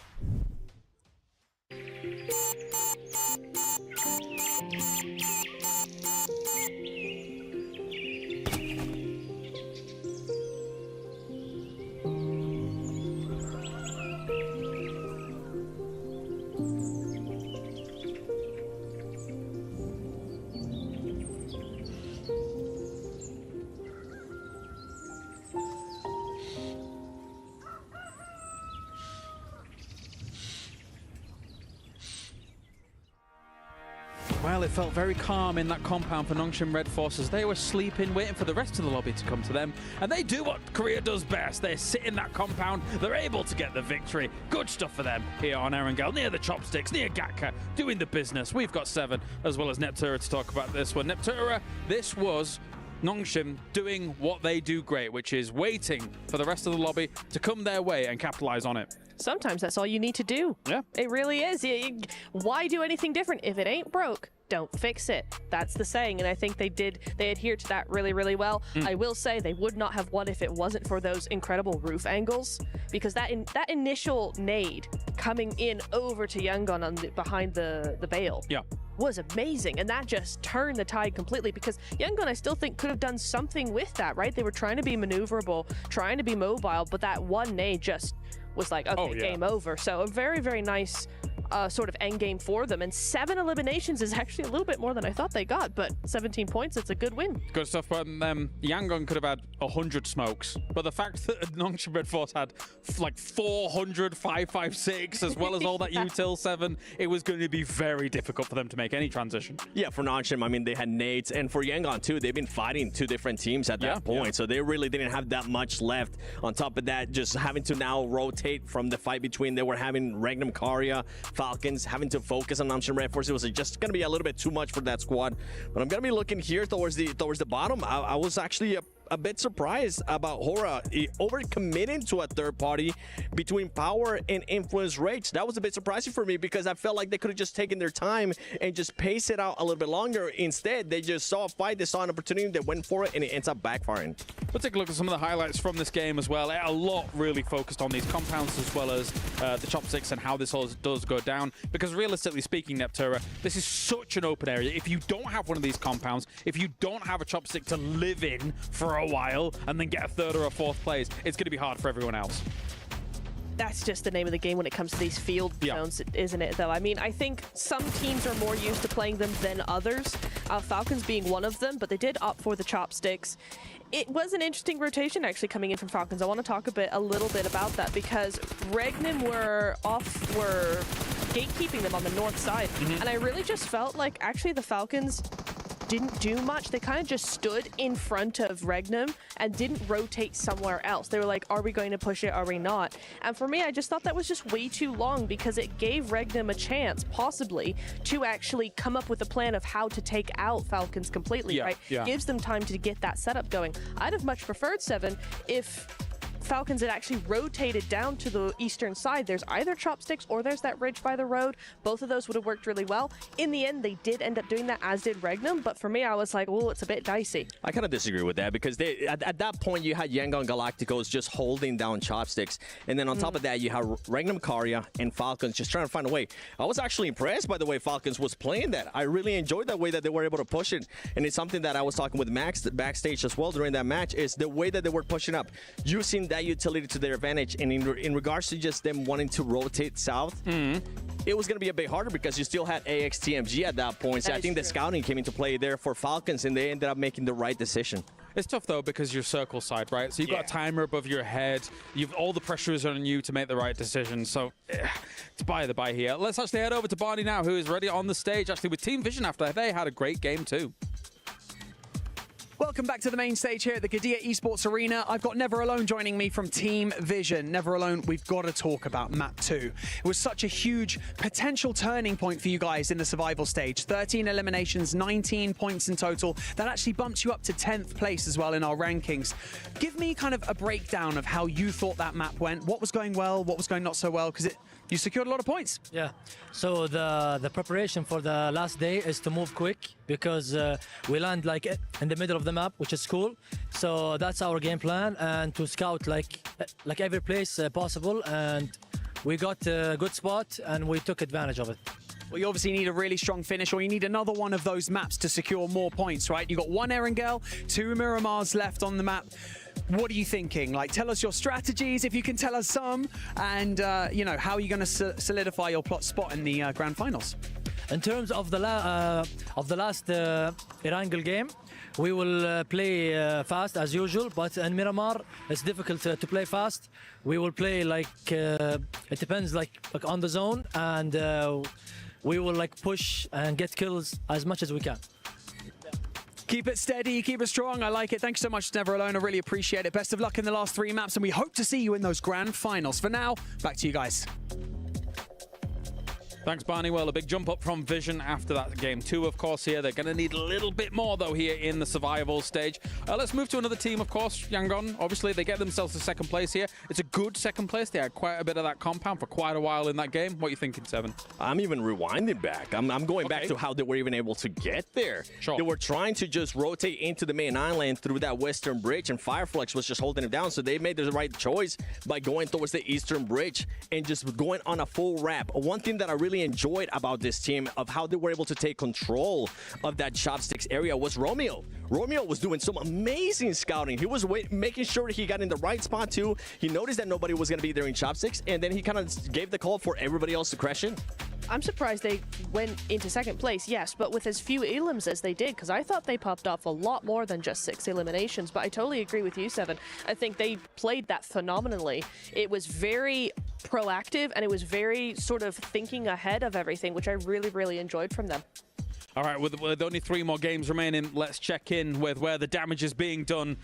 Well, it felt very calm in that compound for Nongshim Red Forces. They were sleeping, waiting for the rest of the lobby to come to them. And they do what Korea does best. They sit in that compound. They're able to get the victory. Good stuff for them here on Erangel, near the chopsticks, near Gatka, doing the business. We've got 7, as well as Neptura to talk about this one. Neptura, this was Nongshim doing what they do great, which is waiting for the rest of the lobby to come their way and capitalize on it. Sometimes that's all you need to do. Yeah. It really is. Why do anything different? If it ain't broke, don't fix it. That's the saying, and I think they adhered to that really, really well. I will say they would not have won if it wasn't for those incredible roof angles, because that initial nade coming in over to Yangon behind the veil was amazing, and that just turned the tide completely, because Yangon, I still think, could have done something with that, right? They were trying to be maneuverable, trying to be mobile, but that one nade just was like, okay, game over. So a very, very nice sort of end game for them. And 7 eliminations is actually a little bit more than I thought they got, but 17 points, it's a good win. Good stuff. But Yangon could have had 100 smokes, but the fact that Nongshim Red Force had like 400, 556, as well as all that util 7, it was going to be very difficult for them to make any transition. Yeah, for Nongshim, I mean, they had nades, and for Yangon too, they've been fighting 2 different teams at that point, so they really didn't have that much left. On top of that, just having to now rotate from the fight between, they were having Regnum Karya, Falcons, having to focus on Nongshim Red Force. It was just going to be a little bit too much for that squad. But I'm going to be looking here towards the bottom. I was actually a bit surprised about Hora overcommitting to a third party between Power and Influence Rage. That was a bit surprising for me, because I felt like they could have just taken their time and just paced it out a little bit longer. Instead, they just saw a fight, they saw an opportunity, they went for it, and it ends up backfiring. We'll take a look at some of the highlights from this game as well. A lot really focused on these compounds, as well as the chopsticks and how this all does go down. Because realistically speaking, Neptura, this is such an open area. If you don't have one of these compounds, if you don't have a chopstick to live in for a while and then get a 3rd or a 4th place, it's going to be hard for everyone else. That's just the name of the game when it comes to these field zones, isn't it, though? I mean, I think some teams are more used to playing them than others, Falcons being one of them, but they did opt for the chopsticks. It was an interesting rotation actually coming in from Falcons. I want to talk a little bit about that, because Regnum were gatekeeping them on the north side, and I really just felt like actually the Falcons didn't do much. They kind of just stood in front of Regnum and didn't rotate somewhere else. They were like, are we going to push it? Are we not? And for me, I just thought that was just way too long because it gave Regnum a chance, possibly, to actually come up with a plan of how to take out Falcons completely, right? Gives them time to get that setup going. I'd have much preferred, Seven, if Falcons had actually rotated down to the eastern side. There's either chopsticks or there's that ridge by the road. Both of those would have worked really well. In the end, they did end up doing that, as did Regnum. But for me, I was like, oh, it's a bit dicey. I kind of disagree with that because they at that point, you had Yangon Galacticos just holding down chopsticks. And then on top of that, you have Regnum Karya and Falcons just trying to find a way. I was actually impressed by the way Falcons was playing that. I really enjoyed that way that they were able to push it. And it's something that I was talking with Max backstage as well during that match, is the way that they were pushing up, using that utility to their advantage. And in regards to just them wanting to rotate south, it was going to be a bit harder because you still had AXTMG at that point. So I think the scouting came into play there for Falcons, and they ended up making the right decision. It's tough, though, because you're circle side, right? So you've got a timer above your head. All the pressure is on you to make the right decision. So it's by the by here. Let's actually head over to Barney now, who is ready on the stage, actually, with Team Vision after they had a great game, too. Welcome back to the main stage here at the Gadia Esports Arena. I've got Never Alone joining me from Team Vision. Never Alone, we've got to talk about Map 2. It was such a huge potential turning point for you guys in the survival stage. 13 eliminations, 19 points in total. That actually bumped you up to 10th place as well in our rankings. Give me kind of a breakdown of how you thought that map went. What was going well, what was going not so well? Because you secured a lot of points. Yeah, so the preparation for the last day is to move quick because we land like in the middle of the map, which is cool. So that's our game plan, and to scout like every place possible, and we got a good spot and we took advantage of it. Well, you obviously need a really strong finish, or you need another one of those maps to secure more points, right? You got one Erangel, 2 Miramars left on the map. What are you thinking? Like, tell us your strategies, if you can tell us some, and you know, how are you going to solidify your spot in the grand finals? In terms of the last Erangel game, we will play fast as usual, but in Miramar it's difficult to play fast. We will play like it depends, like on the zone, and we will like push and get kills as much as we can. Keep it steady, keep it strong. I like it. Thank you so much, Never Alone. I really appreciate it. Best of luck in the last 3 maps, and we hope to see you in those grand finals. For now, back to you guys. Thanks, Barney. Well, a big jump up from Vision after that game 2, of course, here. They're going to need a little bit more, though, here in the survival stage. Let's move to another team, of course, Yangon. Obviously, they get themselves to 2nd place here. It's a good 2nd place. They had quite a bit of that compound for quite a while in that game. What are you thinking, Seven? I'm even rewinding back. I'm going back to how they were even able to get there. Sure. They were trying to just rotate into the main island through that western bridge, and Fireflex was just holding it down. So they made the right choice by going towards the eastern bridge and just going on a full wrap. One thing that I really enjoyed about this team, of how they were able to take control of that chopsticks area, was Romeo. Romeo was doing some amazing scouting. He was making sure he got in the right spot too. He noticed that nobody was going to be there in chopsticks, and then he kind of gave the call for everybody else to crash in. I'm surprised they went into 2nd place, yes, but with as few elims as they did, because I thought they popped off a lot more than just 6 eliminations. But I totally agree with you, Seven. I think they played that phenomenally. It was very proactive, and it was very sort of thinking ahead of everything, which I really, really enjoyed from them. All right, with only 3 more games remaining, let's check in with where the damage is being done.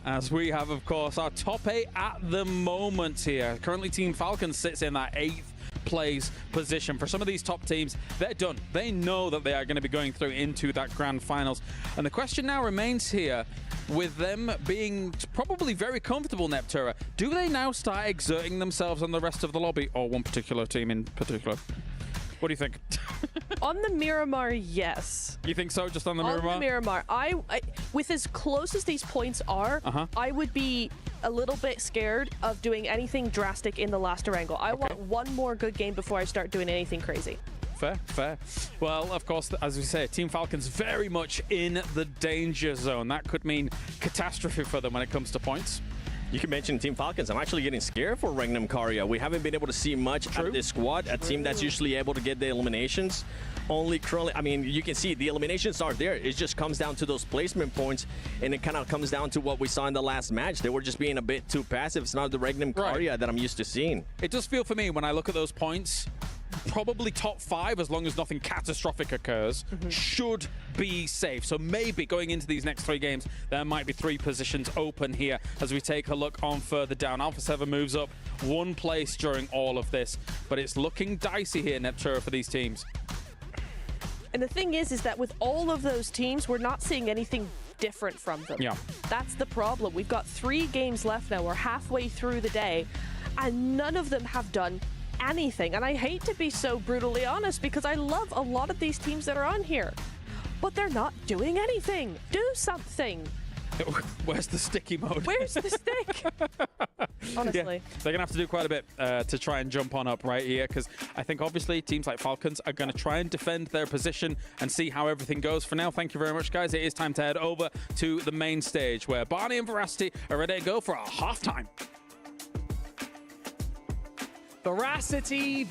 As we have, of course, our top 8 at the moment here. Currently, Team Falcons sits in that 8th place position. For some of these top teams, they're done. They know that they are going to be going through into that grand finals. And the question now remains here, with them being probably very comfortable, Neptura, do they now start exerting themselves on the rest of the lobby, or one particular team in particular? What do you think? On the Miramar, yes. You think so, just on the Miramar? On the Miramar. I with as close as these points are, I would be a little bit scared of doing anything drastic in the last Erangel. I want one more good game before I start doing anything crazy. Fair. Well, of course, as we say, Team Falcons very much in the danger zone. That could mean catastrophe for them when it comes to points. You can mention Team Falcons. I'm actually getting scared for Regnum Karya. We haven't been able to see much of this squad, a team that's usually able to get the eliminations. Only currently, I mean, you can see the eliminations are there. It just comes down to those placement points, and it kind of comes down to what we saw in the last match. They were just being a bit too passive. It's not the Regnum Karya that I'm used to seeing. It does feel for me when I look at those points, probably top 5 as long as nothing catastrophic occurs, should be safe. So maybe going into these next 3 games, there might be 3 positions open here as we take a look on further down. Alpha 7 moves up 1 place during all of this, but it's looking dicey here, Neptura, for these teams. And the thing is that with all of those teams, we're not seeing anything different from them. Yeah. That's the problem. We've got 3 games left now. We're halfway through the day, and none of them have done anything. And I hate to be so brutally honest because I love a lot of these teams that are on here, but they're not doing anything. Do something. Where's the sticky mode? Where's the stick? Honestly. Yeah, they're going to have to do quite a bit to try and jump on up right here, because I think obviously teams like Falcons are going to try and defend their position and see how everything goes. For now, thank you very much, guys. It is time to head over to the main stage where Barney and Veracity are ready to go for a halftime. Veracity.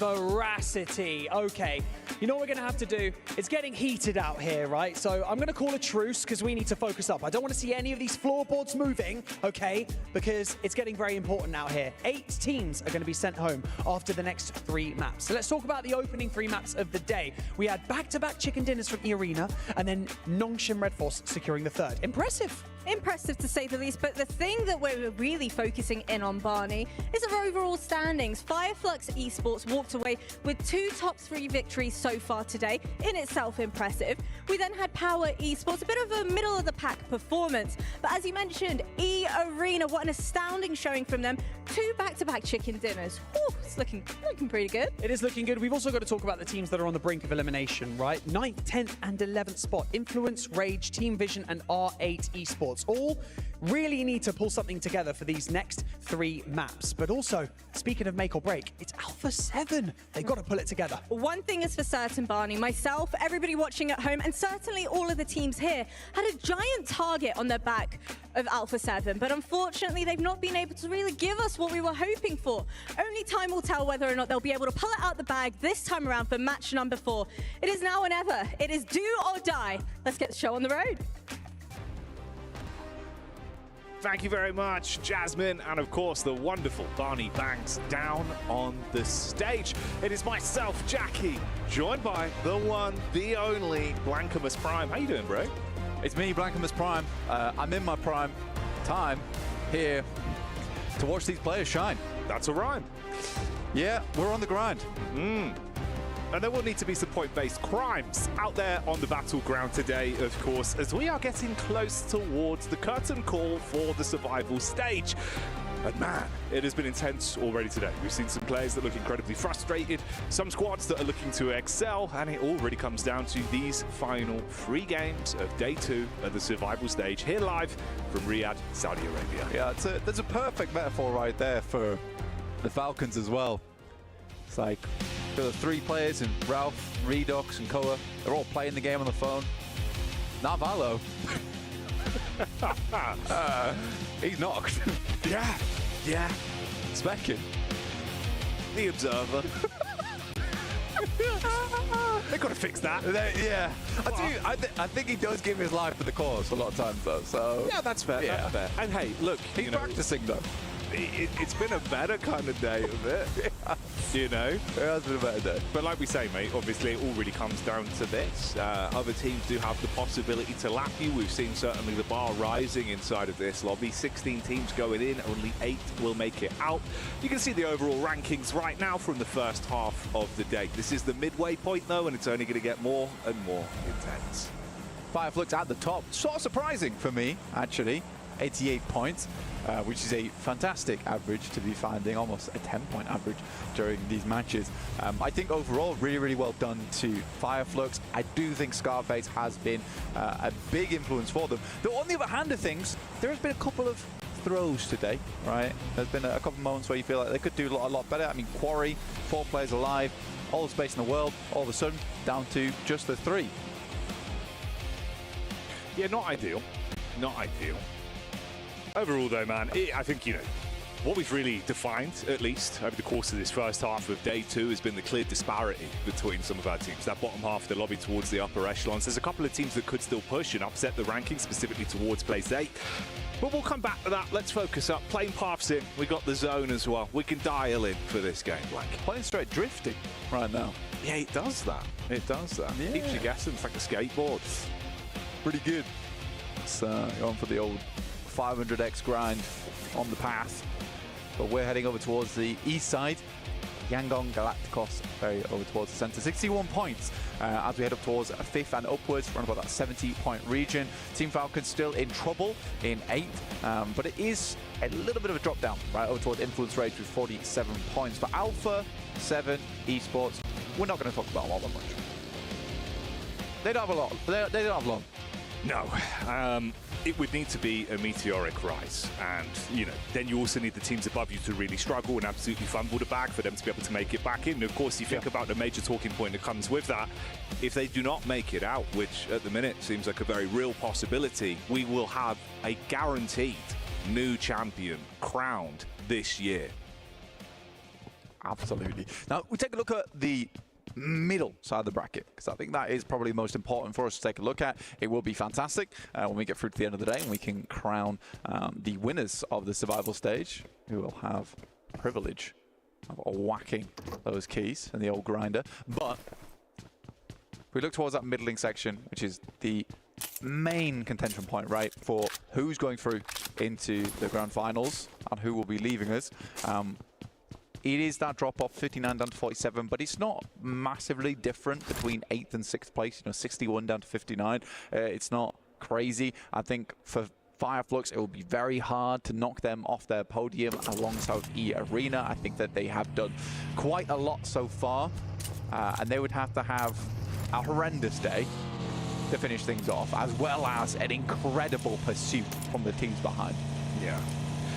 Okay, you know what we're going to have to do? It's getting heated out here, right? So I'm going to call a truce because we need to focus up. I don't want to see any of these floorboards moving, okay? Because it's getting very important out here. 8 teams are going to be sent home after the next 3 maps. So let's talk about the opening 3 maps of the day. We had back-to-back chicken dinners from E-Arena and then Nongshim Red Force securing the 3rd. Impressive. Impressive to say the least, but the thing that we're really focusing in on, Barney, is our overall standings. Fireflux Esports walked away with 2 top 3 victories so far today, in itself impressive. We then had Power Esports, a bit of a middle-of-the-pack performance, but as you mentioned, E-Arena, what an astounding showing from them. 2 back-to-back chicken dinners. Whew, it's looking pretty good. It is looking good. We've also got to talk about the teams that are on the brink of elimination, right? 9th, 10th, and 11th spot. Influence, Rage, Team Vision, and R8 Esports. All really need to pull something together for these next 3 maps. But also, speaking of make or break, it's Alpha 7. They've got to pull it together. One thing is for certain, Barney, myself, everybody watching at home, and certainly all of the teams here, had a giant target on their back of Alpha 7. But unfortunately, they've not been able to really give us what we were hoping for. Only time will tell whether or not they'll be able to pull it out the bag this time around for match number 4. It is now or never. It is do or die. Let's get the show on the road. Thank you very much, Jasmine, and of course the wonderful Barney Banks down on the stage. It is myself, Jackie, joined by the one, the only Blancamus Prime. How you doing, bro? It's me, Blancamus Prime. I'm in my prime time here to watch these players shine. That's a rhyme. Yeah, we're on the grind. And there will need to be some point-based crimes out there on the battleground today, of course, as we are getting close towards the curtain call for the survival stage. And man, it has been intense already today. We've seen some players that look incredibly frustrated, some squads that are looking to excel, and it all really comes down to these final 3 games of day 2 of the survival stage here live from Riyadh, Saudi Arabia. Yeah, there's a perfect metaphor right there for the Falcons as well. It's like the 3 players, and Ralph, Redux, and Koa, they're all playing the game on the phone. Not Valo. He's knocked. Yeah. Specking. The Observer. They've got to fix that. Yeah. I think he does give his life for the cause a lot of times, though. So yeah, that's fair. Yeah. That's fair. And hey, look, he's practicing, though. It's been a better kind of day of it, you know? It has been a better day. But like we say, mate, obviously it all really comes down to this. Other teams do have the possibility to lap you. We've seen certainly the bar rising inside of this lobby. 16 teams going in, only 8 will make it out. You can see the overall rankings right now from the first half of the day. This is the midway point, though, and it's only going to get more and more intense. Fireflux at the top. Sort of surprising for me, actually. 88 points, which is a fantastic average to be finding, almost a 10-point average during these matches. I think overall, really, really well done to Fireflux. I do think Scarface has been a big influence for them. Though on the other hand of things, there has been a couple of throws today, right? There's been a couple of moments where you feel like they could do a lot better. I mean, Quarry, 4 players alive, all the space in the world, all of a sudden down to just the 3. Yeah, not ideal. Not ideal. Overall, though, man, I think, you know, what we've really defined, at least, over the course of this first half of day 2 has been the clear disparity between some of our teams. That bottom half of the lobby towards the upper echelons. There's a couple of teams that could still push and upset the rankings, specifically towards place 8. But we'll come back to that. Let's focus up. Plane paths in. We got the zone as well. We can dial in for this game. Like playing straight drifting right now. Yeah, it does that. It does that. Yeah. Keeps you guessing. It's like a skateboard. Pretty good. It's going for the old 500x grind on the path. But we're heading over towards the east side. Yangon Galacticos very over towards the center. 61 points as we head up towards 5th and upwards, around about that 70-point region. Team Falcon still in trouble in 8th, but it is a little bit of a drop down right over towards Influence Rage with 47 points. For Alpha 7 Esports, we're not going to talk about all that much. They don't have a lot. They don't have long. No, it would need to be a meteoric rise, and then you also need the teams above you to really struggle and absolutely fumble the bag for them to be able to make it back in. And of course, you think about the major talking point that comes with that. If they do not make it out, which at the minute seems like a very real possibility, we will have a guaranteed new champion crowned this year. Absolutely. Now we take a look at the middle side of the bracket, because I think that is probably most important for us to take a look at. It will be fantastic when we get through to the end of the day and we can crown the winners of the survival stage, who will have the privilege of whacking those keys and the old grinder. But if we look towards that middling section, which is the main contention point, right, for who's going through into the grand finals and who will be leaving us. It is that drop off 59 down to 47, but it's not massively different between 8th and 6th place. 61 down to 59. It's not crazy. I think for Fireflux, it will be very hard to knock them off their podium alongside E Arena. I think that they have done quite a lot so far, and they would have to have a horrendous day to finish things off, as well as an incredible pursuit from the teams behind. Yeah.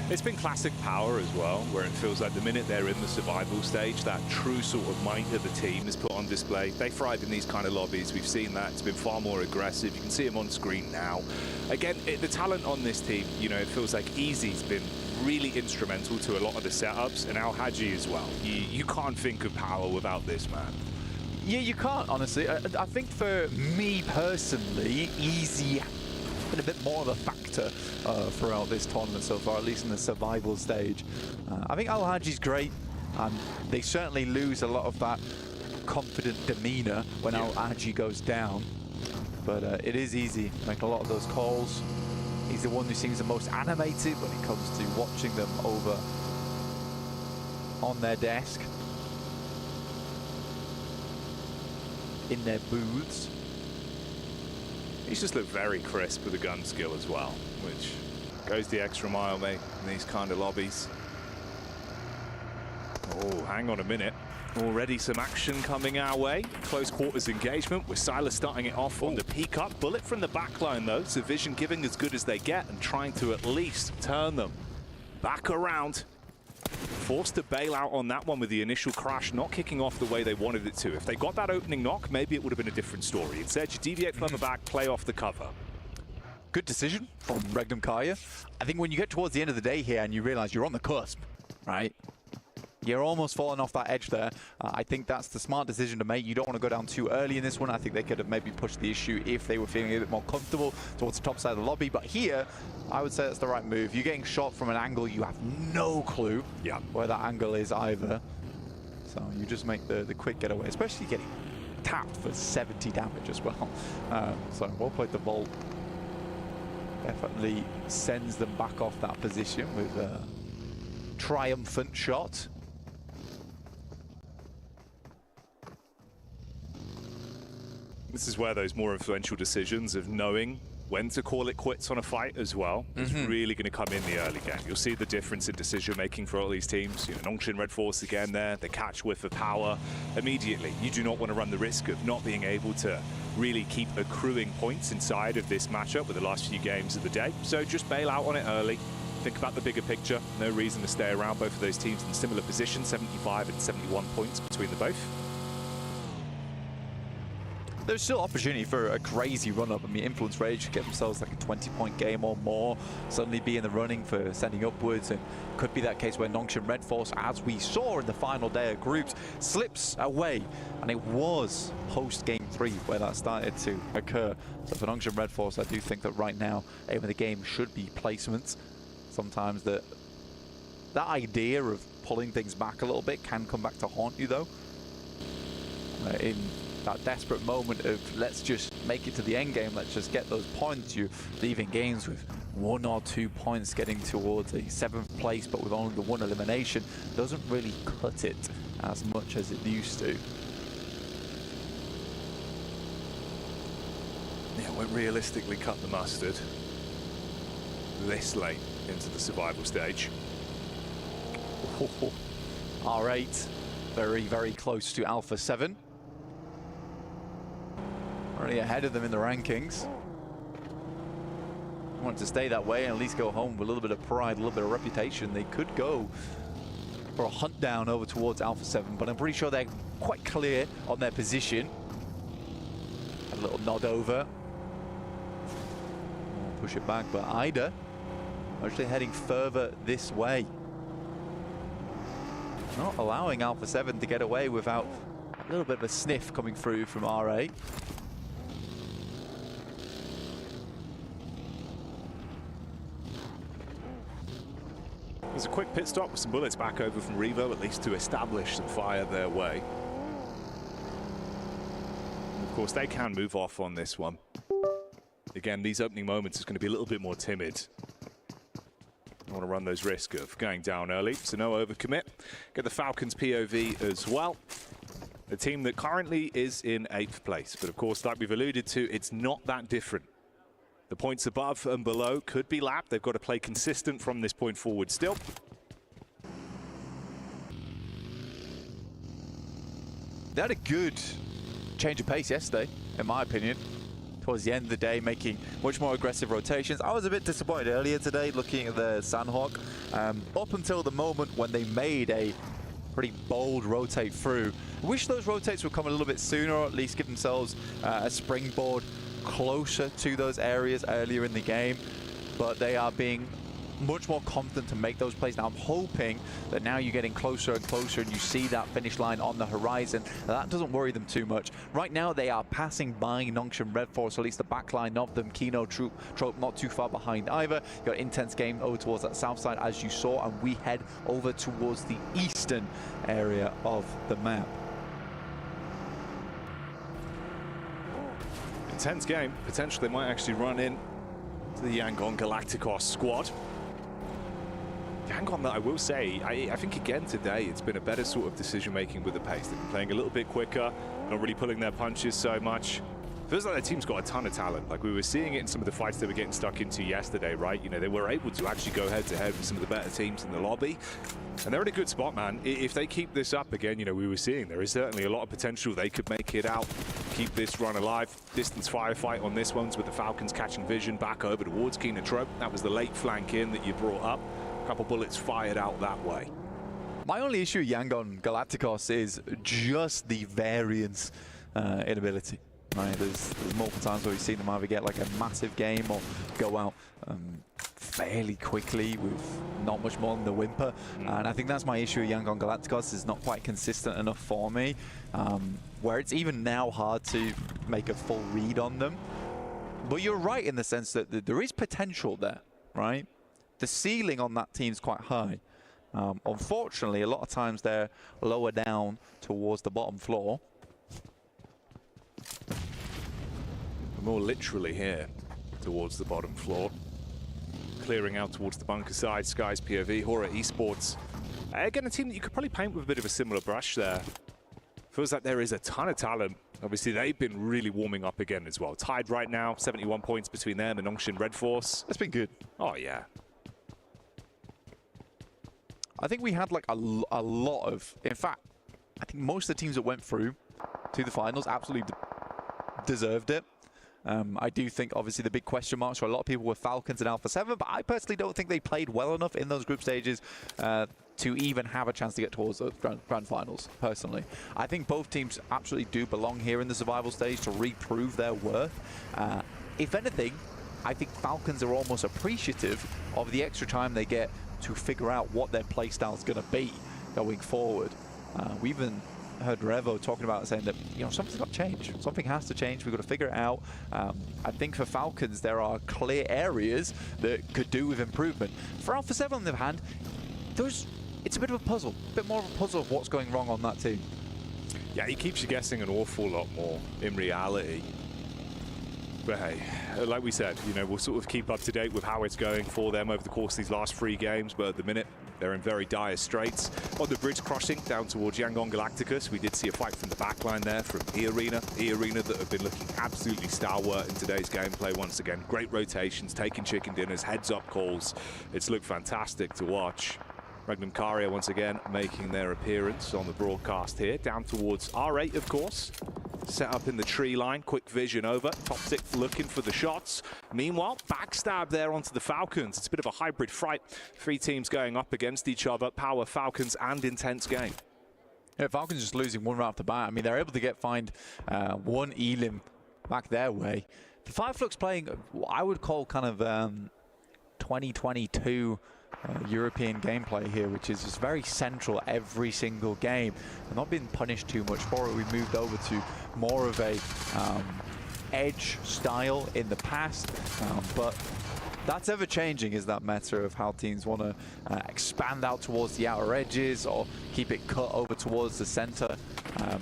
It's been classic power as well, where it feels like the minute they're in the survival stage, that true sort of might of the team is put on display. They thrive in these kind of lobbies. We've seen that. It's been far more aggressive. You can see them on screen now. Again, the talent on this team, it feels like Easy's been really instrumental to a lot of the setups, and Al Haji as well. You can't think of power without this man. Yeah, you can't, honestly. I think for me personally, Easy been a bit more of a factor throughout this tournament so far, at least in the survival stage. I think Al Haji's great, and they certainly lose a lot of that confident demeanor when Al Haji goes down. But it is Easy making a lot of those calls. He's the one who seems the most animated when it comes to watching them over on their desk, in their booths. He's just looked very crisp with the gun skill as well, which goes the extra mile, mate, in these kind of lobbies. Oh, hang on a minute. Already some action coming our way. Close quarters engagement with Silas starting it off on the peak up. Bullet from the back line, though. So Vision giving as good as they get and trying to at least turn them back around. Forced to bail out on that one with the initial crash, not kicking off the way they wanted it to. If they got that opening knock, maybe it would have been a different story. Instead, you deviate further back, play off the cover. Good decision from Regnum Kaya. I think when you get towards the end of the day here and you realize you're on the cusp, right? You're almost falling off that edge there. I think that's the smart decision to make. You don't want to go down too early in this one. I think they could have maybe pushed the issue if they were feeling a bit more comfortable towards the top side of the lobby. But here, I would say that's the right move. You're getting shot from an angle you have no clue where that angle is either. So you just make the quick getaway, especially getting tapped for 70 damage as well. So well played the Vault. Definitely sends them back off that position with a triumphant shot. This is where those more influential decisions of knowing when to call it quits on a fight as well is really going to come in the early game. You'll see the difference in decision making for all these teams. Nongshim Red Force again there, the catch whiff of power immediately. You do not want to run the risk of not being able to really keep accruing points inside of this matchup with the last few games of the day. So just bail out on it early. Think about the bigger picture. No reason to stay around. Both of those teams in similar positions, 75 and 71 points between the both. there's still opportunity for a crazy run-up. I mean, Influence Rage could get themselves like a 20-point game or more, suddenly be in the running for sending upwards, and could be that case where Nongshim Red Force, as we saw in the final day of groups, slips away. And it was post-game 3 where that started to occur. So for Nongshim Red Force, I do think that right now, aim of the game should be placements. Sometimes that idea of pulling things back a little bit can come back to haunt you, though. In that desperate moment of let's just make it to the end game, let's just get those points, you're leaving games with 1 or 2 points, getting towards a 7th place, but with only the 1 elimination, doesn't really cut it as much as it used to. Yeah, won't realistically cut the mustard this late into the survival stage. R8, very, very close to Alpha 7. Already ahead of them in the rankings. Want to stay that way and at least go home with a little bit of pride, a little bit of reputation. They could go for a hunt down over towards Alpha 7, but I'm pretty sure they're quite clear on their position. A little nod over. Push it back, but Ida actually heading further this way. Not allowing Alpha 7 to get away without a little bit of a sniff coming through from RA. There's a quick pit stop with some bullets back over from Revo, at least to establish some fire their way. And of course, they can move off on this one. Again, these opening moments is going to be a little bit more timid. I want to run those risks of going down early, so no overcommit. Get the Falcons POV as well. A team that currently is in 8th place, but of course, like we've alluded to, it's not that different. The points above and below could be lapped. They've got to play consistent from this point forward still. They had a good change of pace yesterday, in my opinion. Towards the end of the day, making much more aggressive rotations. I was a bit disappointed earlier today looking at the Sandhawk. Up until the moment when they made a pretty bold rotate through. I wish those rotates would come a little bit sooner, or at least give themselves a springboard closer to those areas earlier in the game. But they are being much more confident to make those plays. Now I'm hoping that now you're getting closer and closer and you see that finish line on the horizon. That doesn't worry them too much. Right now they are passing by Nongshim Red Force, at least the back line of them. Kino Trope not too far behind either. You got intense game over towards that south side as you saw, and we head over towards the eastern area of the map. Intense game. Potentially they might actually run in to the Yangon Galacticos squad. Yangon, that I will say, I think again today it's been a better sort of decision making with the pace. They've been playing a little bit quicker, not really pulling their punches so much. Feels like their team's got a ton of talent. Like we were seeing it in some of the fights they were getting stuck into yesterday, right? You know, they were able to actually go head to head with some of the better teams in the lobby. And they're in a good spot, man. If they keep this up again, you know, we were seeing there is certainly a lot of potential. They could make it out, keep this run alive. Distance firefight on this one's with the Falcons catching vision back over towards Kino Trope. That was the late flank in that you brought up. A couple bullets fired out that way. My only issue with Yangon Galacticos is just the variance in ability. Right, there's multiple times where we've seen them either get like a massive game or go out fairly quickly with not much more than the whimper. And I think that's my issue with Yangon Galacticos, is not quite consistent enough for me, where it's even now hard to make a full read on them. But you're right in the sense that there is potential there, right? The ceiling on that team's quite high. Unfortunately, a lot of times they're lower down towards the bottom floor. More literally here towards the bottom floor. Clearing out towards the bunker side, Sky's POV, Hora Esports. Again, a team that you could probably paint with a bit of a similar brush there. Feels like there is a ton of talent. Obviously, they've been really warming up again as well. Tied right now, 71 points between them and Nongshim Red Force. That's been good. Oh, yeah. I think we had like a lot of, in fact, I think most of the teams that went through to the finals absolutely deserved it. I do think, obviously, the big question marks for a lot of people were Falcons and Alpha 7, but I personally don't think they played well enough in those group stages to even have a chance to get towards those grand finals, personally. I think both teams absolutely do belong here in the survival stage to reprove their worth. If anything, I think Falcons are almost appreciative of the extra time they get to figure out what their playstyle is going to be going forward. We even heard Revo talking about it, saying that, you know, something's got to change. Something has to change. We've got to figure it out. I think for Falcons, there are clear areas that could do with improvement. For Alpha 7, on the other hand, it's a bit of a puzzle. A bit more of a puzzle of what's going wrong on that team. Yeah, he keeps you guessing an awful lot more in reality. But hey, like we said, you know, we'll sort of keep up to date with how it's going for them over the course of these last 3 games, but at the minute, they're in very dire straits. On the bridge crossing down towards Yangon Galacticus, we did see a fight from the backline there from E-Arena that have been looking absolutely stalwart in today's gameplay once again. Great rotations, taking chicken dinners, heads-up calls. It's looked fantastic to watch. Regnum Caria once again making their appearance on the broadcast here, down towards R8, of course. Set up in the tree line, quick vision over. Toxic looking for the shots. Meanwhile, backstab there onto the Falcons. It's a bit of a hybrid fight. 3 teams going up against each other. Power Falcons and intense game. Yeah, Falcons just losing one right off the bat. I mean, they're able to find one elim back their way. The Fireflux playing what I would call kind of 2022 European gameplay here, which is just very central every single game. They're not being punished too much for it. We moved over to more of a edge style in the past, but that's ever changing, is that meta of how teams want to expand out towards the outer edges or keep it cut over towards the center.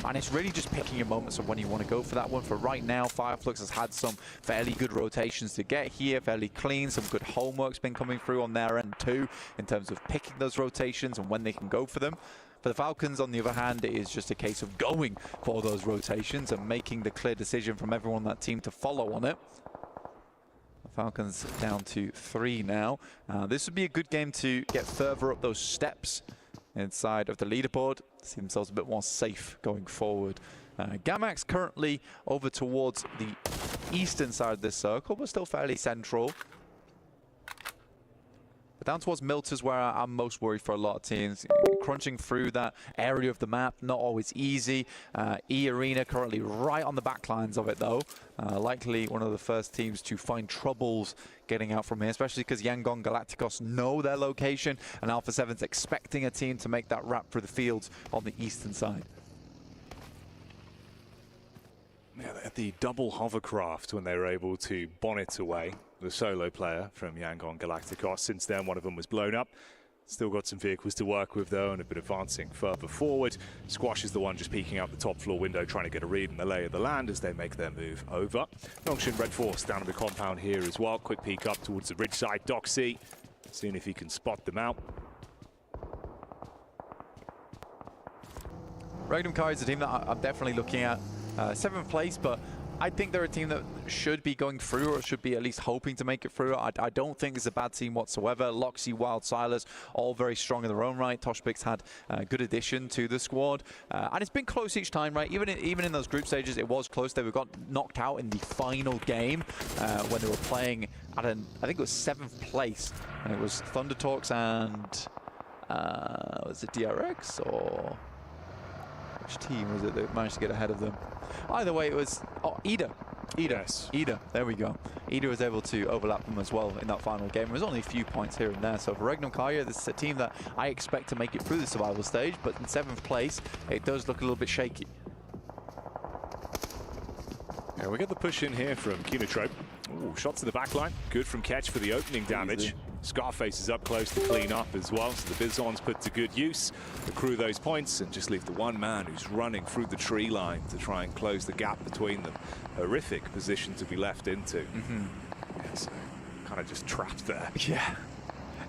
And it's really just picking your moments of when you want to go for that one. For right now, Fireflux has had some fairly good rotations to get here, fairly clean. Some good homework's been coming through on their end too, in terms of picking those rotations and when they can go for them. For the Falcons, on the other hand, it is just a case of going for those rotations and making the clear decision from everyone on that team to follow on it. Falcons down to 3 now. This would be a good game to get further up those steps inside of the leaderboard. See themselves a bit more safe going forward. Gamax currently over towards the eastern side of this circle, but still fairly central. But down towards Milt is where I'm most worried for a lot of teams. Crunching through that area of the map, not always easy. E-Arena currently right on the backlines of it, though. Likely one of the first teams to find troubles getting out from here, especially because Yangon Galacticos know their location, and Alpha 7's expecting a team to make that wrap through the fields on the eastern side. Yeah, they had the double hovercraft when they were able to bonnet away the solo player from Yangon Galacticos. Since then, one of them was blown up. Still got some vehicles to work with, though, and have been advancing further forward. Squash is the one just peeking out the top floor window, trying to get a read on the lay of the land as they make their move over. Nongshin Red Force down in the compound here as well. Quick peek up towards the ridge side. Doxy, seeing if he can spot them out. Regnum Caria is a team that I'm definitely looking at. 7th place, but I think they're a team that should be going through, or should be at least hoping to make it through. I don't think it's a bad team whatsoever. Loxy, Wild, Silas, all very strong in their own right. Toshpix had a good addition to the squad. And it's been close each time, right? Even in those group stages, it was close. They got knocked out in the final game when they were playing at I think it was 7th place. And it was Thunder Talks and was it DRX or... which team was it that managed to get ahead of them? Either way, it was Ida. Yes. Ida, there we go. Ida was able to overlap them as well in that final game. It was only a few points here and there. So for Regnum Caria, this is a team that I expect to make it through the survival stage, but in 7th place, it does look a little bit shaky. Yeah, we get the push in here from Kinotrope. Ooh, shots in the back line. Good from Ketch for the opening damage. Easy. Scarface is up close to clean up as well, so the Bizon's put to good use. Accrue those points and just leave the one man who's running through the tree line to try and close the gap between them. Horrific position to be left into. Yeah, so kind of just trapped there. Yeah.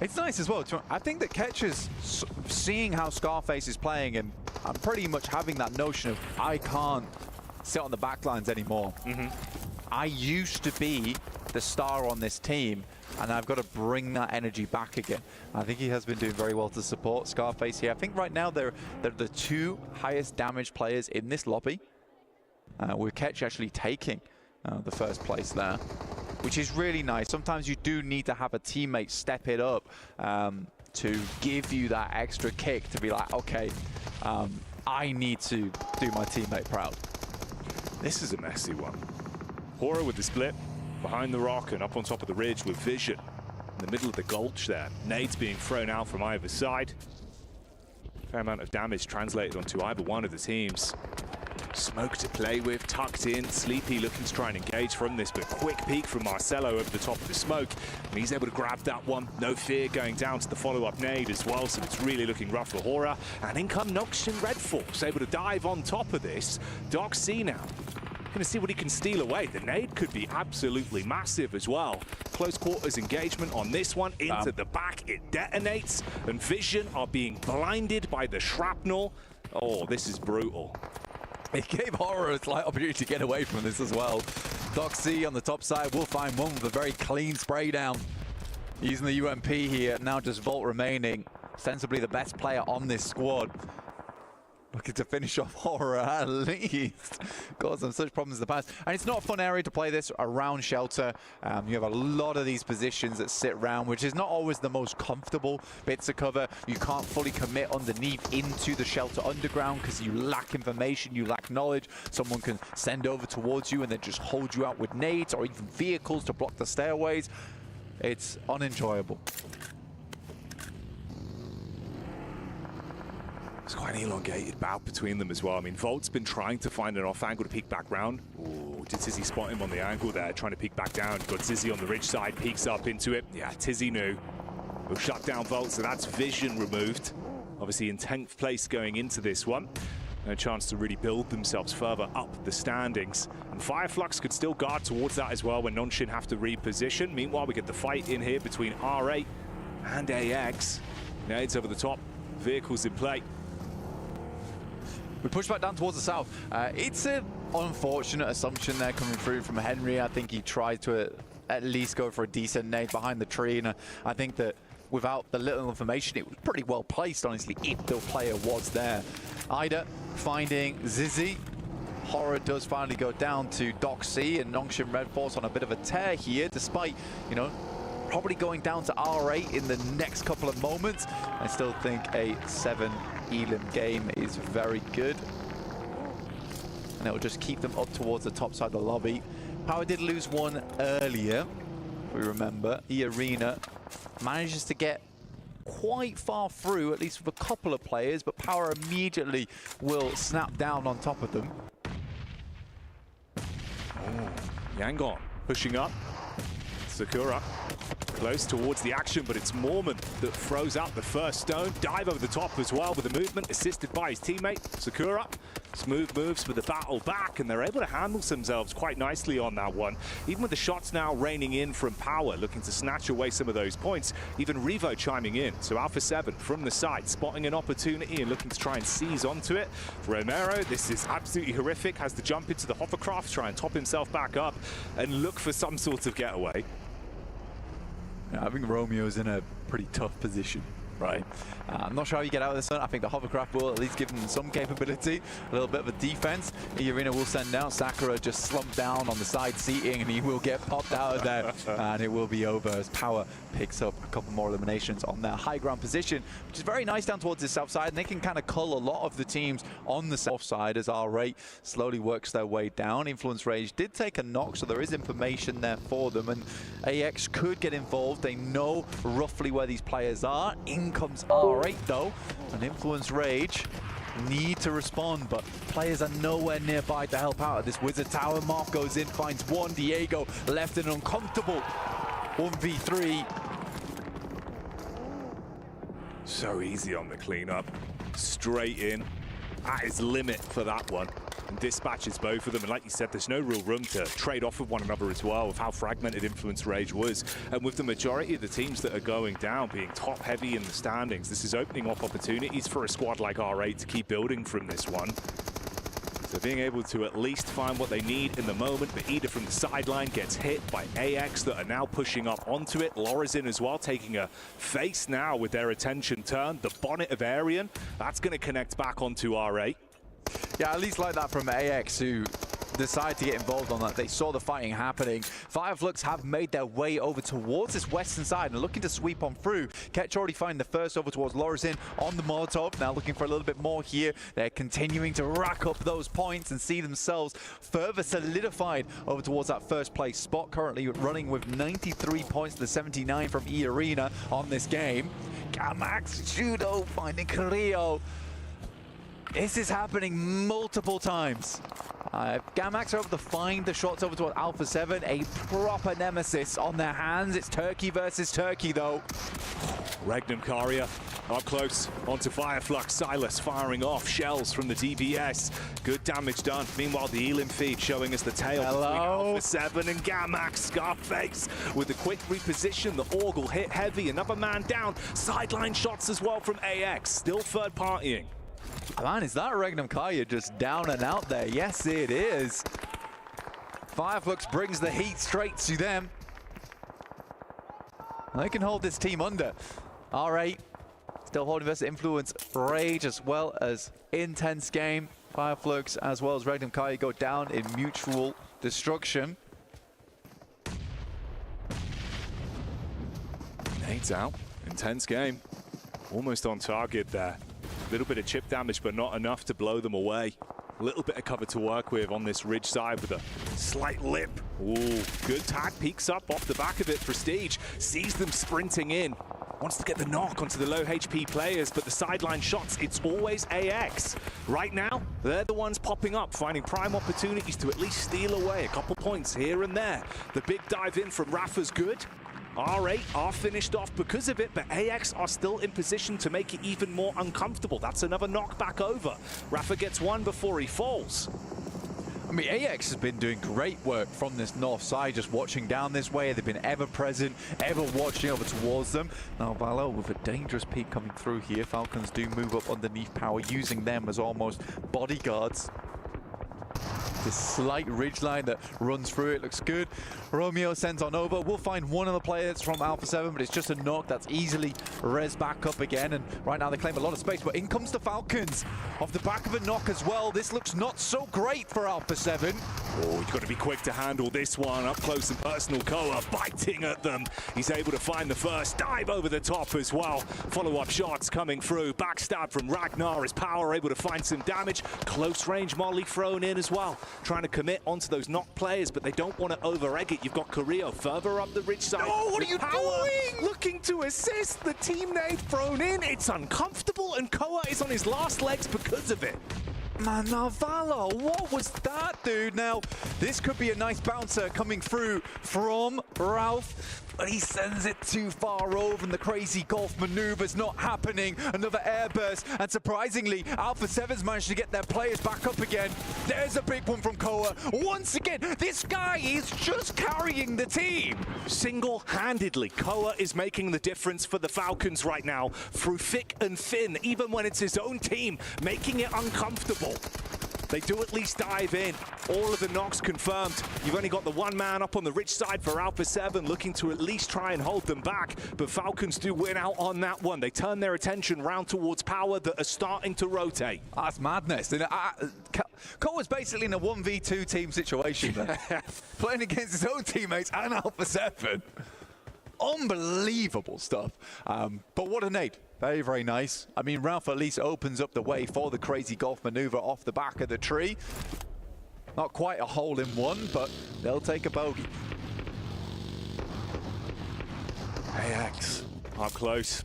It's nice as well. I think that Ketch is seeing how Scarface is playing and pretty much having that notion of, I can't sit on the back lines anymore. I used to be the star on this team, and I've got to bring that energy back again. I think he has been doing very well to support Scarface here. I think right now they're the 2 highest damage players in this lobby, with Ketch actually taking the first place there, which is really nice. Sometimes you do need to have a teammate step it up to give you that extra kick to be like, okay, I need to do my teammate proud. This is a messy one. Hora with the split behind the rock and up on top of the ridge with Vision in the middle of the gulch there. Nades being thrown out from either side. Fair amount of damage translated onto either one of the teams. Smoke to play with, tucked in. Sleepy looking to try and engage from this, but quick peek from Marcelo over the top of the smoke. And he's able to grab that one. No fear going down to the follow-up nade as well, so it's really looking rough for Hora. And in come Nox and Red Force, able to dive on top of this. Doc C now. Going to see what he can steal away. The nade could be absolutely massive as well. Close quarters engagement on this one. Into the back, it detonates. And Vision are being blinded by the shrapnel. Oh, this is brutal. It gave Hora a slight opportunity to get away from this as well. Doc C on the top side will find one with a very clean spray down. Using the UMP here, now just Volt remaining. Sensibly the best player on this squad. Looking to finish off Hora at least. Caused them such problems in the past. And it's not a fun area to play this around shelter. You have a lot of these positions that sit around, which is not always the most comfortable bits to cover. You can't fully commit underneath into the shelter underground because you lack information, you lack knowledge. Someone can send over towards you and then just hold you out with nades or even vehicles to block the stairways. It's unenjoyable. It's quite an elongated bout between them as well. I mean, Volt's been trying to find an off angle to peek back round. Ooh, did Tizzy spot him on the angle there, trying to peek back down? Got Tizzy on the ridge side, peeks up into it. Yeah, Tizzy knew. We'll shut down Volt, so that's Vision removed. Obviously in 10th place going into this one. No chance to really build themselves further up the standings. And Fireflux could still guard towards that as well when Nonshin have to reposition. Meanwhile, we get the fight in here between R8 and AX. Nades over the top, vehicles in play. We push back down towards the south. It's an unfortunate assumption there coming through from Henry. I think he tried to at least go for a decent nade behind the tree. And I think that without the little information, it was pretty well placed, honestly, if the player was there. Ida finding Zizzy. Hora does finally go down to Doc C, and Nongshin Red Force on a bit of a tear here, despite, you know, probably going down to R8 in the next couple of moments. I still think a 7 Elim game is very good. And it will just keep them up towards the top side of the lobby. Power did lose one earlier, if we remember. E-Arena manages to get quite far through, at least with a couple of players, but Power immediately will snap down on top of them. Oh, Yangon pushing up. Sakura close towards the action, but it's Mormon that throws out the first stone. Dive over the top as well with the movement, assisted by his teammate, Sakura. Smooth moves with the battle back, and they're able to handle themselves quite nicely on that one. Even with the shots now raining in from Power, looking to snatch away some of those points. Even Revo chiming in. So Alpha 7 from the side, spotting an opportunity and looking to try and seize onto it. Romero, this is absolutely horrific, has to jump into the hovercraft, try and top himself back up, and look for some sort of getaway. Yeah, I think Romeo's in a pretty tough position, right? I'm not sure how you get out of this one. I think the hovercraft will at least give him some capability, a little bit of a defense. E-Arena will send down. Sakura just slumped down on the side seating, and he will get popped out of there, and it will be over as Power picks up a couple more eliminations on their high ground position, which is very nice down towards the south side, and they can kind of cull a lot of the teams on the south side as R8 slowly works their way down. Influence Rage did take a knock, so there is information there for them, and AX could get involved. They know roughly where these players are. In comes R8 though, and Influence Rage need to respond, but players are nowhere nearby to help out at this Wizard Tower. Mark goes in, finds one. Diego left an uncomfortable 1v3. So easy on the cleanup. Straight in. At his limit for that one. And dispatches both of them. And like you said, there's no real room to trade off with one another as well, with how fragmented Influence Rage was. And with the majority of the teams that are going down being top heavy in the standings, this is opening up opportunities for a squad like R8 to keep building from this one. So being able to at least find what they need in the moment, but Ida from the sideline gets hit by AX that are now pushing up onto it. Lorazin as well, taking a face now with their attention turned. The bonnet of Arian, that's going to connect back onto R8. Yeah, at least like that from AX, who decide to get involved on that. They saw the fighting happening. Fireflux have made their way over towards this western side and looking to sweep on through. Ketch already find the first over towards Lorazin on the Molotov. Now looking for a little bit more here. They're continuing to rack up those points and see themselves further solidified over towards that first place spot. Currently running with 93 points to the 79 from E Arena on this game. Gamax Judo finding Carrillo. This is happening multiple times. Gamax are able to find the shots over toward Alpha 7. A proper nemesis on their hands. It's Turkey versus Turkey, though. Regnum Karia up close onto Fireflux. Silas firing off shells from the DBS. Good damage done. Meanwhile, the Elim feed showing us the tail between Alpha 7 and Gamax. Scarface with the quick reposition. The Orgle hit heavy. Another man down. Sideline shots as well from AX. Still third partying. Man, is that Regnum Kaya just down and out there? Yes, it is. Fireflux brings the heat straight to them. They can hold this team under. R8 still holding this influence. Rage as well as intense game. Fireflux as well as Regnum Kaya go down in mutual destruction. Nade's out. Intense game. Almost on target there. Little bit of chip damage, but not enough to blow them away. A little bit of cover to work with on this ridge side with a slight lip. Ooh, good tag, peeks up off the back of it. Prestige sees them sprinting in. Wants to get the knock onto the low HP players, but the sideline shots, it's always AX. Right now, they're the ones popping up, finding prime opportunities to at least steal away a couple points here and there. The big dive in from Rafa's good. R8 are finished off because of it, but AX are still in position to make it even more uncomfortable. That's another knockback over. Rafa gets one before he falls. I mean, AX has been doing great work from this north side, just watching down this way. They've been ever present, ever watching over towards them. Now Valo with a dangerous peek coming through here. Falcons do move up underneath Power, using them as almost bodyguards. This slight ridge line that runs through it looks good. Romeo sends on over. We'll find one of the players from Alpha 7, but it's just a knock that's easily res back up again. And right now they claim a lot of space, but in comes the Falcons off the back of a knock as well. This looks not so great for Alpha 7. Oh, you've got to be quick to handle this one. Up close and personal, Koa biting at them. He's able to find the first dive over the top as well. Follow-up shots coming through. Backstab from Ragnar as Power able to find some damage. Close range molly thrown in as well. Trying to commit onto those knock players, but they don't want to over-egg it. You've got Carrillo further up the ridge side. No, what are you doing? Looking to assist. The team nade thrown in. It's uncomfortable, and Koa is on his last legs because of it. Man, Navalo, what was that, dude? Now, this could be a nice bouncer coming through from Ralph, but he sends it too far over, and the crazy golf maneuver's not happening. Another airburst, and surprisingly, Alpha 7's managed to get their players back up again. There's a big one from Koa. Once again, this guy is just carrying the team. Single-handedly, Koa is making the difference for the Falcons right now, through thick and thin, even when it's his own team, making it uncomfortable. They do at least dive in. All of the knocks confirmed. You've only got the one man up on the rich side for Alpha 7, looking to at least try and hold them back. But Falcons do win out on that one. They turn their attention round towards Power that are starting to rotate. That's madness. Koa's basically in a 1v2 team situation there. Playing against his own teammates and Alpha 7. Unbelievable stuff. But what a nade. Very, very nice. I mean, Ralph at least opens up the way for the crazy golf maneuver off the back of the tree. Not quite a hole-in-one, but they'll take a bogey. AX up close.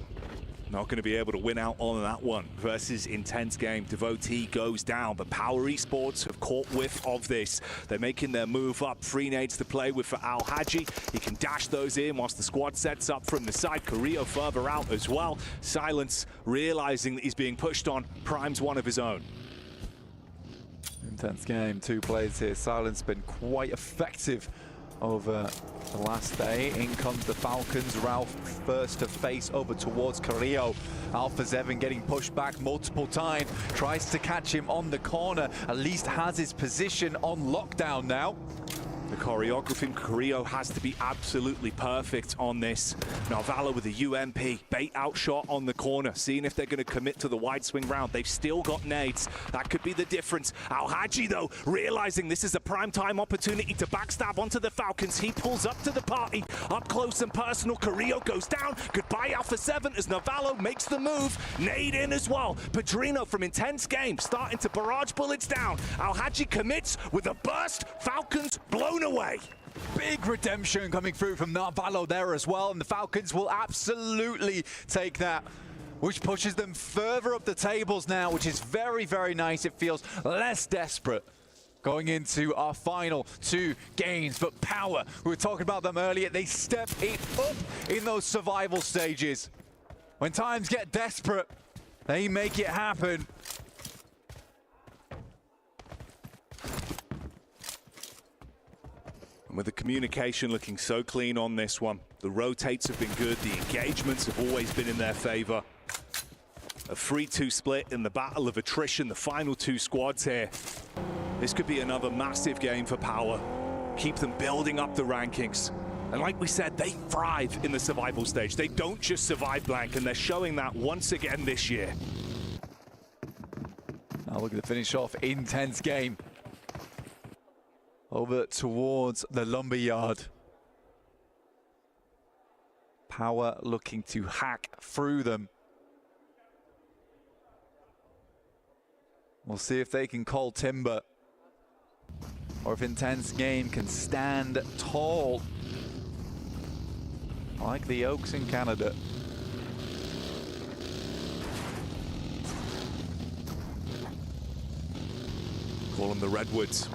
Not going to be able to win out on that one versus intense game. Devotee goes down, but Power Esports have caught whiff of this. They're making their move up. 3 nades to play with for Al Haji. He can dash those in whilst the squad sets up from the side. Carrillo further out as well. Silence, realizing that he's being pushed on, primes one of his own. Intense game, 2 players here. Silence been quite effective over the last day. In comes the Falcons. Ralph first to face over towards Carrillo. Alpha 7 getting pushed back multiple times. Tries to catch him on the corner. At least has his position on lockdown now. The choreography in Carrillo has to be absolutely perfect on this. Now Valor with a UMP, bait out shot on the corner, seeing if they're going to commit to the wide swing round. They've still got nades. That could be the difference. Al-Haji, though, realizing this is a prime time opportunity to backstab onto the Falcons. He pulls up to the party, up close and personal. Carrillo goes down. Goodbye, Alpha 7, as Navallo makes the move. Nade in as well. Pedrino from Intense Game starting to barrage bullets down. Al-Haji commits with a burst. Falcons blown away. Big redemption coming through from Navallo there as well, and the Falcons will absolutely take that, which pushes them further up the tables now, which is very, very nice. It feels less desperate going into our final 2 games. But Power, we were talking about them earlier, they step it up in those survival stages. When times get desperate, they make it happen. With the communication looking so clean on this one, the rotates have been good, the engagements have always been in their favor. A 3-2 split in the battle of attrition, the final 2 squads here. This could be another massive game for Power. Keep them building up the rankings. And like we said, they thrive in the survival stage. They don't just survive blank, and they're showing that once again this year. Now look at the finish off, Intense Game. Over towards the lumberyard. Power looking to hack through them. We'll see if they can call timber, or if Intense Game can stand tall like the Oaks in Canada. Call them the Redwoods.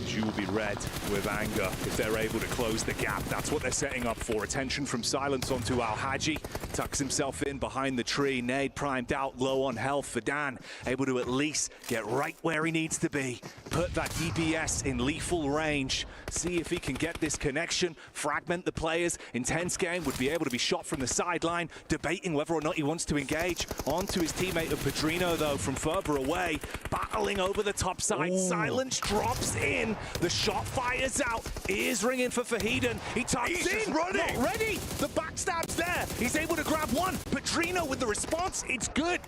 You will be red with anger if they're able to close the gap. That's what they're setting up for. Attention from Silence onto Al-Haji. Tucks himself in behind the tree. Nade primed out, low on health. Fadan able to at least get right where he needs to be. Put that DPS in lethal range. See if he can get this connection. Fragment the players. Intense Game would be able to be shot from the sideline, debating whether or not he wants to engage. Onto his teammate of Pedrino, though, from further away. Battling over the top side. Ooh. Silence drops in. The shot fires out. Ears ringing for Fahidan. He tucks in. He's running. Not ready. The backstab's there. He's able to grab one. Pedrino with the response. It's good.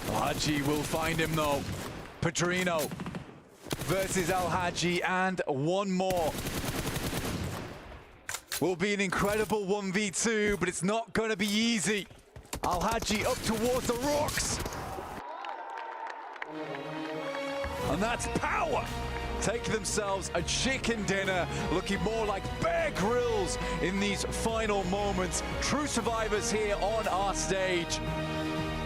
Al-Haji will find him though. Pedrino versus Al-Haji, and one more. Will be an incredible 1v2, but it's not going to be easy. Al-Haji up towards the rocks. And that's Power. Take themselves a chicken dinner, looking more like Bear Grylls in these final moments. True survivors here on our stage.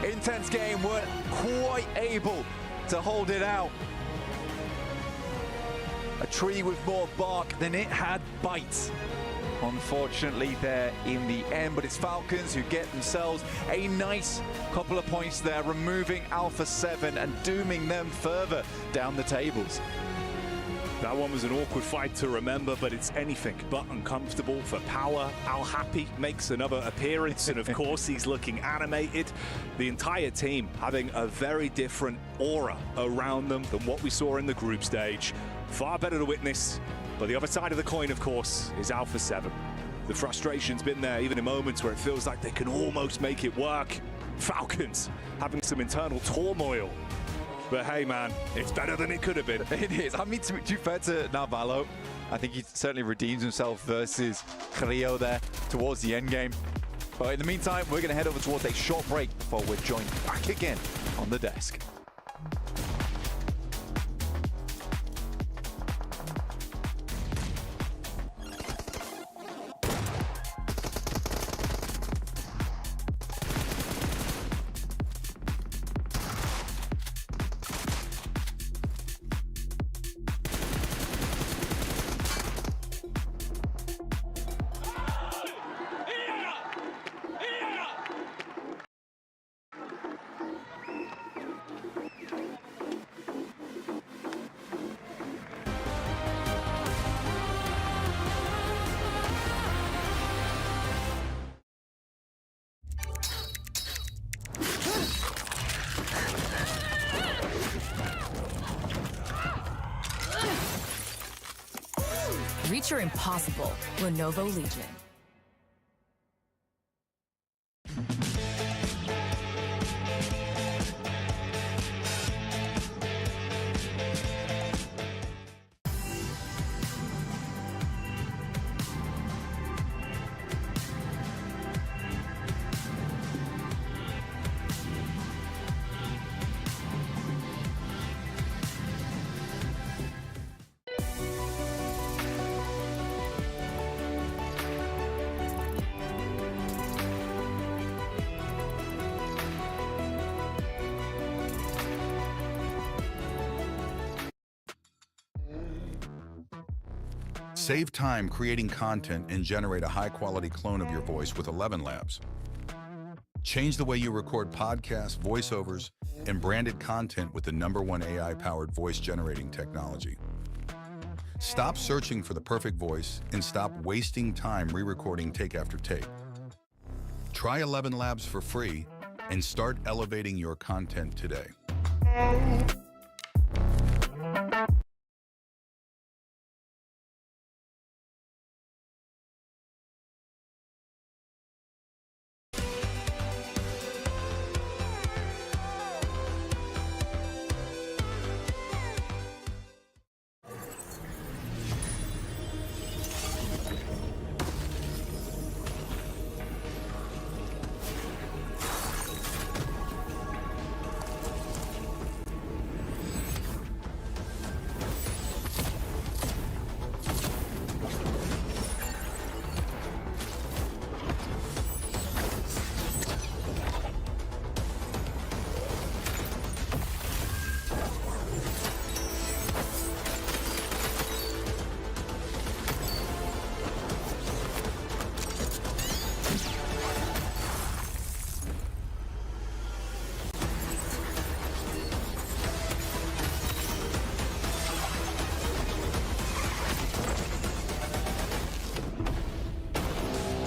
Intense Game weren't quite able to hold it out. A tree with more bark than it had bites. Unfortunately there in the end, but it's Falcons who get themselves a nice couple of points there, removing Alpha 7 and dooming them further down the tables. That one was an awkward fight to remember, but it's anything but uncomfortable for Power. Al-Happy makes another appearance, and of course he's looking animated. The entire team having a very different aura around them than what we saw in the group stage. Far better to witness, but the other side of the coin, of course, is Alpha 7. The frustration's been there, even in moments where it feels like they can almost make it work. Falcons having some internal turmoil. But hey, man, it's better than it could have been. It is. I mean, to be fair to Navallo, I think he certainly redeems himself versus Carrillo there towards the end game. But in the meantime, we're going to head over towards a short break before we're joined back again on the desk. Reach your impossible. Lenovo Legion. Save time creating content and generate a high-quality clone of your voice with 11 Labs. Change the way you record podcasts, voiceovers, and branded content with the #1 AI-powered voice-generating technology. Stop searching for the perfect voice and stop wasting time re-recording take after take. Try 11 Labs for free and start elevating your content today.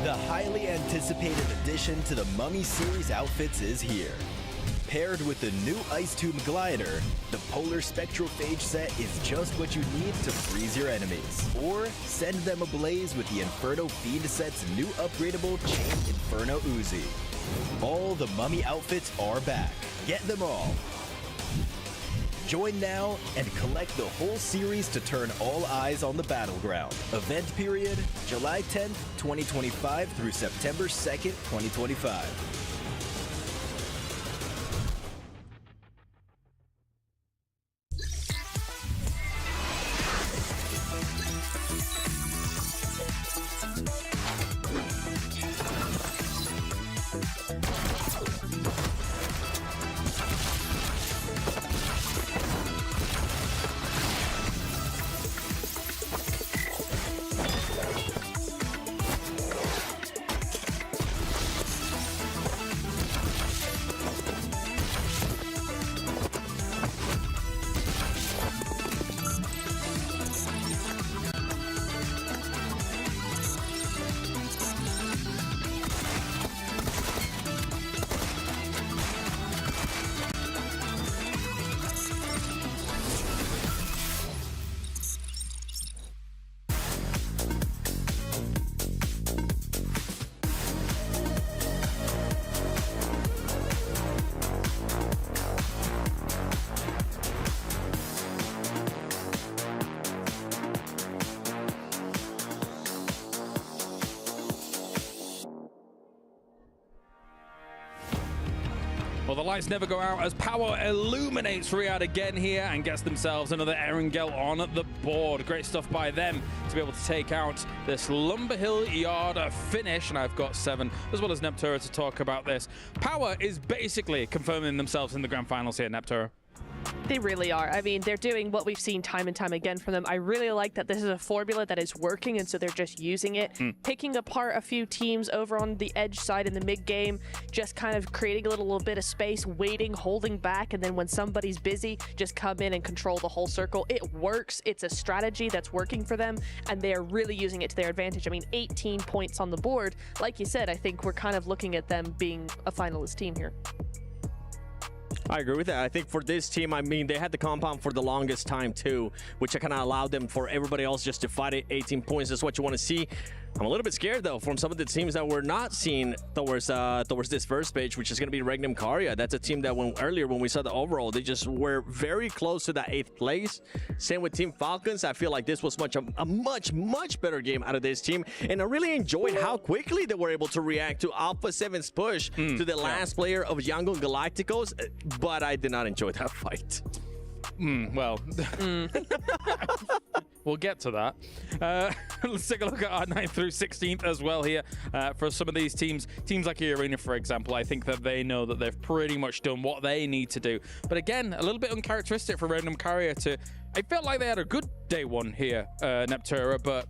The highly anticipated addition to the Mummy series outfits is here. Paired with the new Ice Tomb Glider, the Polar Spectrophage set is just what you need to freeze your enemies. Or send them ablaze with the Inferno Fiend set's new upgradable Chain Inferno Uzi. All the Mummy outfits are back. Get them all. Join now and collect the whole series to turn all eyes on the battleground. Event period, July 10th, 2025 through September 2nd, 2025. Well, the lights never go out as Power illuminates Riyadh again here and gets themselves another Erangel on the board. Great stuff by them to be able to take out this Lumberhill Yard finish. And I've got 7, as well as Neptura, to talk about this. Power is basically confirming themselves in the grand finals here, Neptura. They really are. I mean, they're doing what we've seen time and time again from them. I really like that this is a formula that is working, and so they're just using it, picking apart a few teams over on the edge side in the mid game, just kind of creating a little bit of space, waiting, holding back, and then when somebody's busy, just come in and control the whole circle. It works. It's a strategy that's working for them, and they're really using it to their advantage. I mean, 18 points on the board. Like you said, I think we're kind of looking at them being a finalist team here. I agree with that. I think for this team, I mean, they had the compound for the longest time too, which kind of allowed them for everybody else just to fight it. 18 points is what you want to see. I'm a little bit scared though from some of the teams that we're not seeing towards this first stage, which is going to be Regnum Karya. That's a team that earlier when we saw the overall, they just were very close to that 8th place. Same with Team Falcons. I feel like this was a much better game out of this team, and I really enjoyed how quickly they were able to react to Alpha 7's push to the last player of Yangon Galacticos, but I did not enjoy that fight. Well, we'll get to that. Let's take a look at our 9th through 16th as well here. For some of these teams like Arena, for example, I think that they know that they've pretty much done what they need to do. But again, a little bit uncharacteristic for Random Carrier to... I felt like they had a good day one here, Neptura, but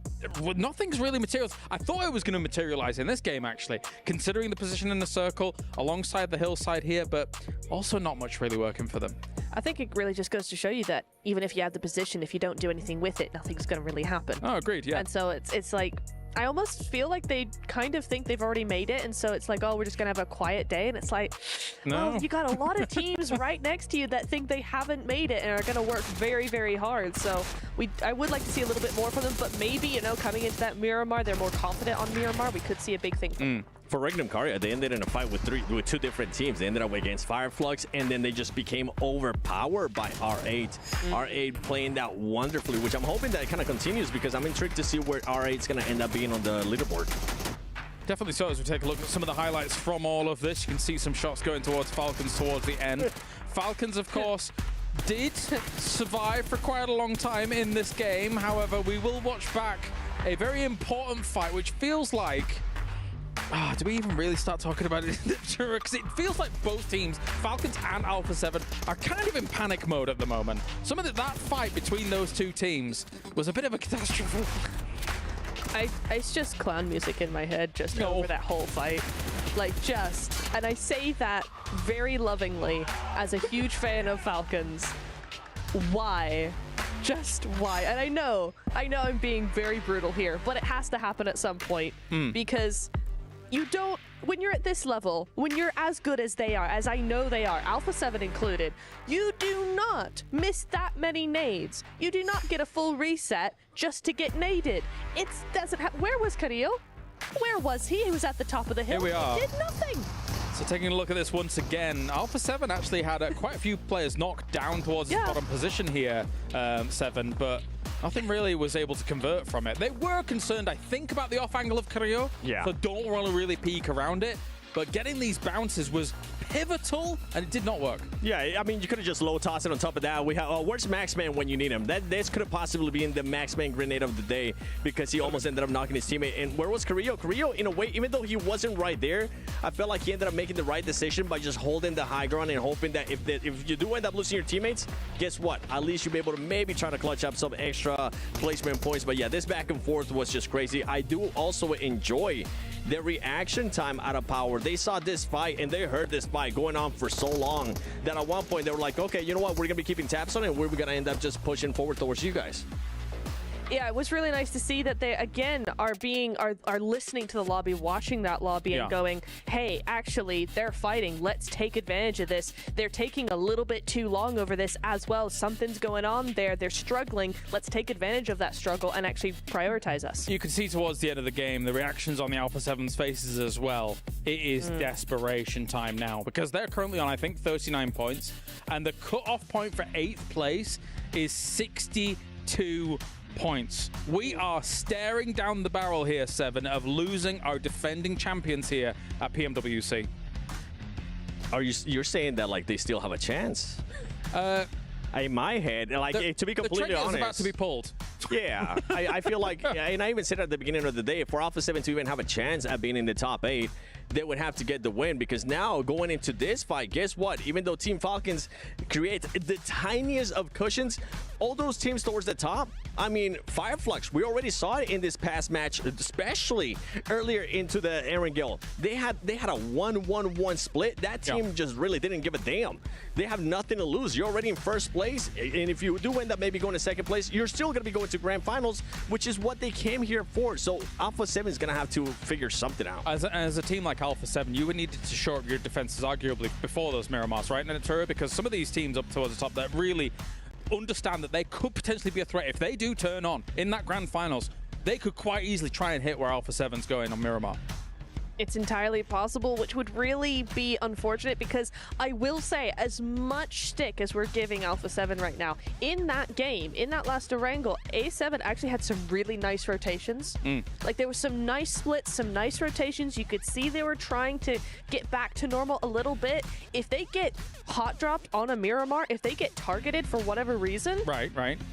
nothing's really materialized. I thought it was going to materialize in this game, actually, considering the position in the circle alongside the hillside here, but also not much really working for them. I think it really just goes to show you that even if you have the position, if you don't do anything with it, nothing's going to really happen. Oh, agreed, yeah. And so it's like, I almost feel like they kind of think they've already made it, and so it's like, oh, we're just going to have a quiet day, and it's like, no. Oh, you got a lot of teams right next to you that think they haven't made it and are going to work very, very hard. So I would like to see a little bit more from them, but maybe, you know, coming into that Miramar, they're more confident on Miramar. We could see a big thing. For Regnum Karya, they ended in a fight with two different teams. They ended up against Fireflux, and then they just became overpowered by R8. R8 playing that wonderfully, which I'm hoping that it kind of continues, because I'm intrigued to see where R8 is going to end up being on the leaderboard. Definitely so. As we take a look at some of the highlights from all of this, you can see some shots going towards Falcons towards the end. Falcons, of course, did survive for quite a long time in this game. However, we will watch back a very important fight, which feels like... do we even really start talking about it? Because it feels like both teams, Falcons and Alpha 7, are kind of in panic mode at the moment. Some of that fight between those two teams was a bit of a catastrophe. It's just clown music in my head just over that whole fight. Like, and I say that very lovingly as a huge fan of Falcons. Why? Just why? And I know I'm being very brutal here, but it has to happen at some point because you don't, when you're at this level, when you're as good as they are, as I know they are, Alpha 7 included, you do not miss that many nades. You do not get a full reset just to get naded. It doesn't happen. Where was Carrillo? Where was he? He was at the top of the hill. Here we are. He did nothing. So taking a look at this once again, Alpha 7 actually had quite a few players knocked down towards the bottom position here, 7, but nothing really was able to convert from it. They were concerned, I think, about the off angle of Carrillo, so don't want to really peek around it. But getting these bounces was pivotal, and it did not work. Yeah, I mean, you could have just low tossed it on top of that. We have, where's Maxman when you need him? This could have possibly been the Maxman grenade of the day, because he almost ended up knocking his teammate. And where was Carrillo? Carrillo, in a way, even though he wasn't right there, I felt like he ended up making the right decision by just holding the high ground and hoping that if you do end up losing your teammates, guess what? At least you'll be able to maybe try to clutch up some extra placement points. But yeah, this back and forth was just crazy. I do also enjoy the reaction time out of Power. They saw this fight and they heard this fight going on for so long that at one point they were like, okay, you know what? We're going to be keeping tabs on it, and we're going to end up just pushing forward towards you guys. Yeah, it was really nice to see that they, again, are listening to the lobby, watching that lobby and going, hey, actually, they're fighting. Let's take advantage of this. They're taking a little bit too long over this as well. Something's going on there. They're struggling. Let's take advantage of that struggle and actually prioritize us. You can see towards the end of the game, the reactions on the Alpha 7's faces as well. It is desperation time now, because they're currently on, I think, 39 points. And the cutoff point for 8th place is 62 points. We are staring down the barrel here, 7, of losing our defending champions here at PMWC. You're saying that like they still have a chance? In my head, like to be completely honest, the trigger is about to be pulled. Yeah, I feel like, and I even said at the beginning of the day, for Alpha 7 to even have a chance at being in the top 8, they would have to get the win, because now going into this fight, guess what? Even though Team Falcons create the tiniest of cushions, all those teams towards the top, I mean, Fireflux, we already saw it in this past match, especially earlier into the Erangel. They had a 1-1-1 split. That team just really didn't give a damn. They have nothing to lose. You're already in first place, and if you do end up maybe going to second place, you're still going to be going to grand finals, which is what they came here for. So Alpha 7 is going to have to figure something out. As a team like Alpha 7, you would need to shore up your defenses arguably before those Miramars, right, Natura? Because some of these teams up towards the top that really understand that they could potentially be a threat. If they do turn on in that grand finals, they could quite easily try and hit where Alpha 7's going on Miramar. It's entirely possible, which would really be unfortunate because I will say, as much stick as we're giving Alpha 7 right now, in that game, in that last Erangel, A7 actually had some really nice rotations. Like, there was some nice splits, some nice rotations. You could see they were trying to get back to normal a little bit. If they get hot dropped on a Miramar, if they get targeted for whatever reason, right,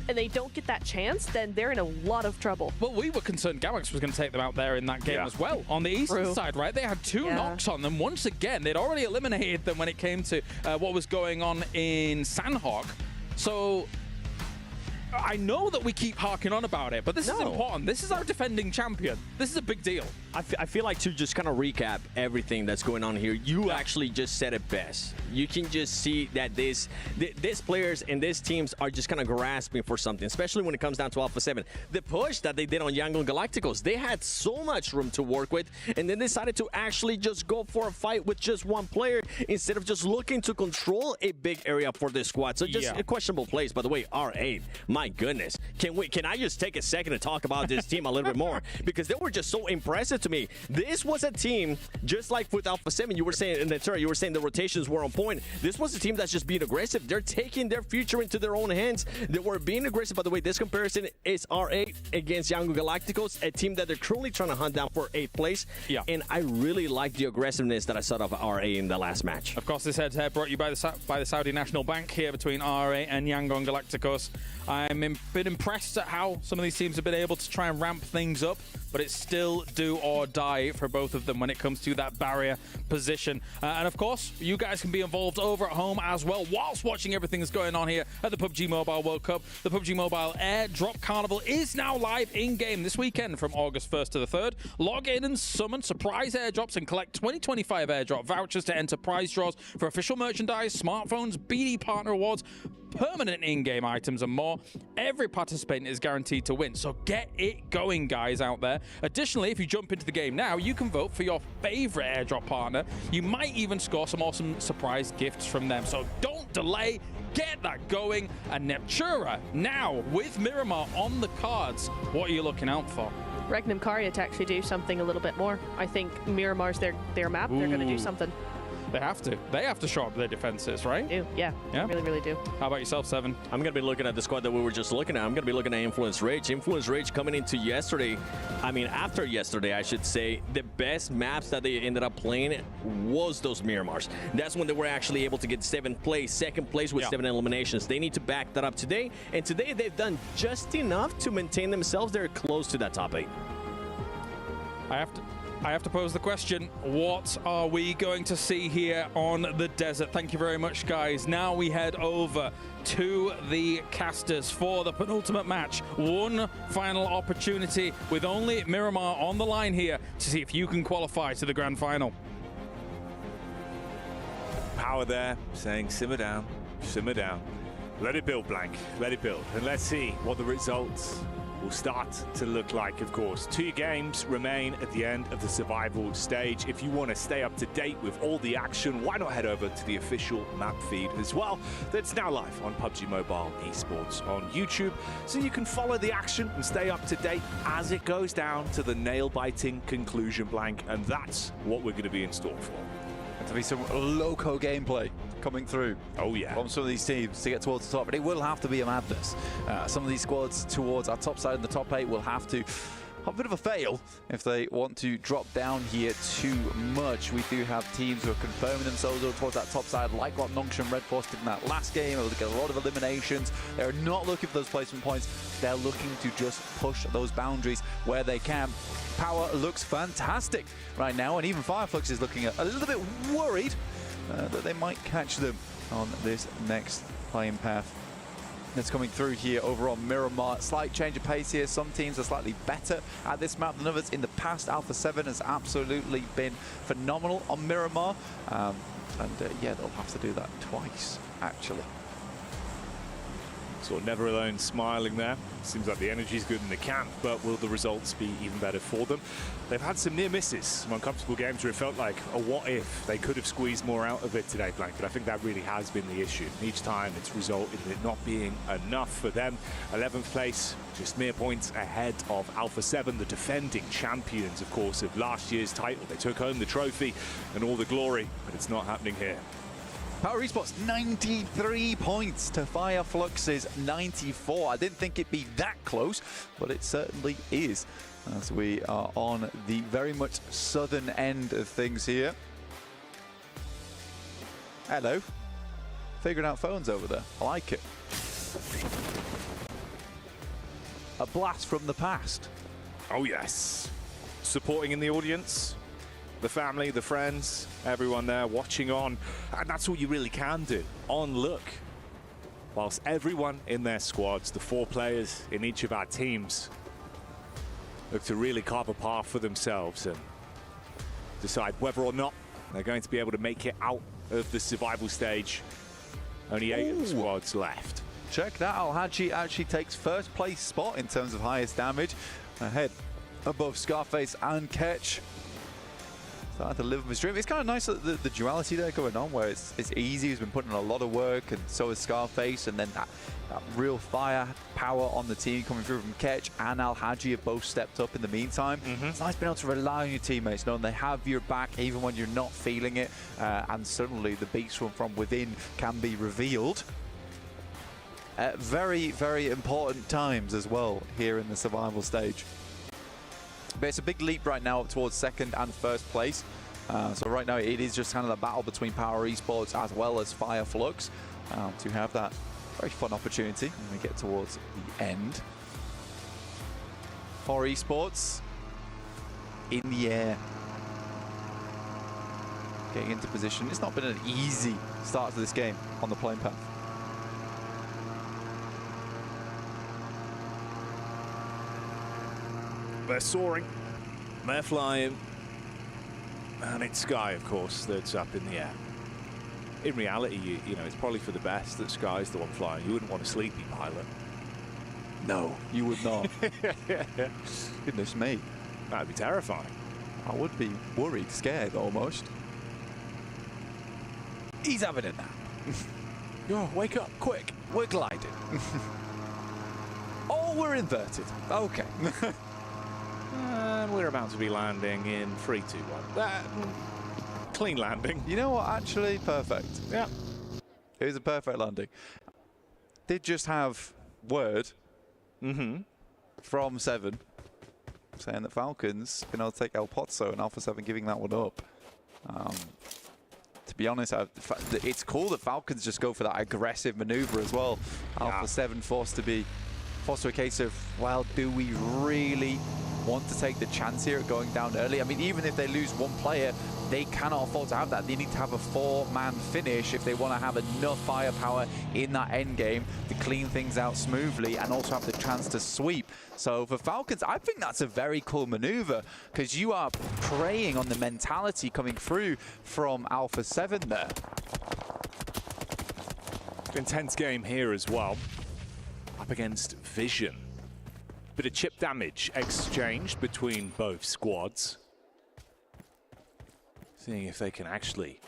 and they don't get that chance, then they're in a lot of trouble. Well, we were concerned Galax was going to take them out there in that game as well. On the Eastern side, right? They had two knocks on them. Once again, they'd already eliminated them when it came to what was going on in Sandhawk. So I know that we keep harking on about it, but this is important. This is our defending champion. This is a big deal. I feel like to just kind of recap everything that's going on here, you actually just said it best. You can just see that these players and these teams are just kind of grasping for something, especially when it comes down to Alpha 7. The push that they did on Yangon Galacticos, they had so much room to work with, and then decided to actually just go for a fight with just one player instead of just looking to control a big area for this squad. So just a questionable plays, by the way. R8, my goodness. Can I just take a second to talk about this team a little bit more? Because they were just so impressive to me. This was a team, just like with Alpha 7, you were saying, in the turret, you were saying the rotations were on point. This was a team that's just being aggressive. They're taking their future into their own hands. They were being aggressive. By the way, this comparison is R8 against Yangon Galacticos, a team that they're currently trying to hunt down for 8th place. And I really like the aggressiveness that I saw of RA in the last match. Of course, this head-to-head brought you by the Saudi National Bank here between RA and Yangon Galacticos. I'm a bit impressed at how some of these teams have been able to try and ramp things up, but it's still do or die for both of them when it comes to that barrier position. And of course, you guys can be involved over at home as well whilst watching everything that's going on here at the PUBG Mobile World Cup. The PUBG Mobile Airdrop Carnival is now live in-game this weekend from August 1st to the 3rd. Log in and summon surprise airdrops and collect 2025 airdrop vouchers to enter prize draws for official merchandise, smartphones, BD partner awards, permanent in-game items and more. Every participant is guaranteed to win, so get it going, guys, out there. Additionally, if you jump into the game now, you can vote for your favorite airdrop partner. You might even score some awesome surprise gifts from them, so don't delay. Get that going. And Neptura now with Miramar on the cards. What are you looking out for? Regnum Karya to actually do something a little bit more. I think Miramar's their map. They're going to do something. They have to. They have to show up their defenses, right? They do, yeah. Really, really do. How about yourself, Seven? I'm going to be looking at the squad that we were just looking at. I'm going to be looking at Influence Rage. Influence Rage coming into yesterday, after yesterday, I should say, the best maps that they ended up playing was those Miramars. That's when they were actually able to get 7th place, 2nd place with 7 eliminations. They need to back that up today, and today they've done just enough to maintain themselves. They're close to that top 8. I have to pose the question, what are we going to see here on the desert? Thank you very much, guys. Now we head over to the casters for the penultimate match. One final opportunity with only Miramar on the line here to see if you can qualify to the grand final. Power there saying simmer down, simmer down. Let it build, Blank, let it build. And let's see what the results will start to look like. Of course, 2 games remain at the end of the survival stage. If you want to stay up to date with all the action, why not head over to the official map feed as well? That's now live on PUBG Mobile Esports on YouTube, so you can follow the action and stay up to date as it goes down to the nail-biting conclusion, Blank, and that's what we're going to be in store for. To be some loco gameplay coming through. Oh yeah. From some of these teams to get towards the top, but it will have to be a madness. Some of these squads towards our top side in the top 8 will have to have a bit of a fail if they want to drop down here too much. We do have teams who are confirming themselves towards that top side, like what Nongshim Red Force did in that last game, able to get a lot of eliminations. They're not looking for those placement points. They're looking to just push those boundaries where they can. Power looks fantastic right now, and even Fireflux is looking a little bit worried that they might catch them on this next playing path that's coming through here over on Miramar. Slight change of pace here. Some teams are slightly better at this map than others. In the past, Alpha 7 has absolutely been phenomenal on Miramar. Yeah, they'll have to do that twice, actually. Sort of Never Alone smiling there. Seems like the energy's good in the camp, but will the results be even better for them? They've had some near misses, some uncomfortable games where it felt like a what if. They could have squeezed more out of it today, Blank, but I think that really has been the issue. Each time it's resulted in it not being enough for them. 11th place, just mere points ahead of Alpha 7, the defending champions, of course, of last year's title. They took home the trophy and all the glory, but it's not happening here. Power Esports 93 points to Fireflux's 94. I didn't think it'd be that close, but it certainly is, as we are on the very much southern end of things here. Hello. Figuring out phones over there. I like it. A blast from the past. Oh yes. Supporting in the audience. The family, the friends, everyone there watching on. And that's all you really can do, on look. Whilst everyone in their squads, the 4 players in each of our teams, look to really carve a path for themselves and decide whether or not they're going to be able to make it out of the survival stage. Only 8 of the squads left. Check that, Al-Hadji actually takes first place spot in terms of highest damage, ahead above Scarface and Ketch. Starting to live with his dream. It's kind of nice that the duality there going on, where it's easy, he's been putting in a lot of work, and so is Scarface, and then that real firepower on the team coming through from Ketch and Al-Hadji have both stepped up in the meantime. It's nice being able to rely on your teammates, knowing they have your back even when you're not feeling it, and suddenly the beast from within can be revealed at very, very important times as well here in the survival stage. But it's a big leap right now up towards second and first place. So right now it is just kind of the battle between Power Esports as well as Fireflux to have that very fun opportunity when we get towards the end. Power Esports in the air. Getting into position. It's not been an easy start to this game on the playing path. They're soaring, they're flying, and it's Sky, of course, that's up in the air. In reality, you know, it's probably for the best that Sky's the one flying. You wouldn't want a sleepy pilot. No, you would not. Goodness me. That'd be terrifying. I would be worried, scared almost. He's having it now. Oh, wake up, quick. We're gliding. Oh, we're inverted. Okay. And we're about to be landing in 3, 2, 1. Clean landing. You know what? Actually, perfect. Yeah. It was a perfect landing. Did just have word from 7 saying that Falcons been able to take El Pozo, and Alpha 7 giving that one up. To be honest, it's cool that Falcons just go for that aggressive maneuver as well. Yeah. Alpha 7 forced to a case of, well, do we really want to take the chance here at going down early? I mean, even if they lose one player, they cannot afford to have that. They need to have a 4-man finish if they want to have enough firepower in that end game to clean things out smoothly and also have the chance to sweep. So for Falcons, I think that's a very cool maneuver, because you are preying on the mentality coming through from Alpha 7 there. Intense game here as well. Up against Vision. Bit of chip damage exchanged between both squads. Seeing if they can actually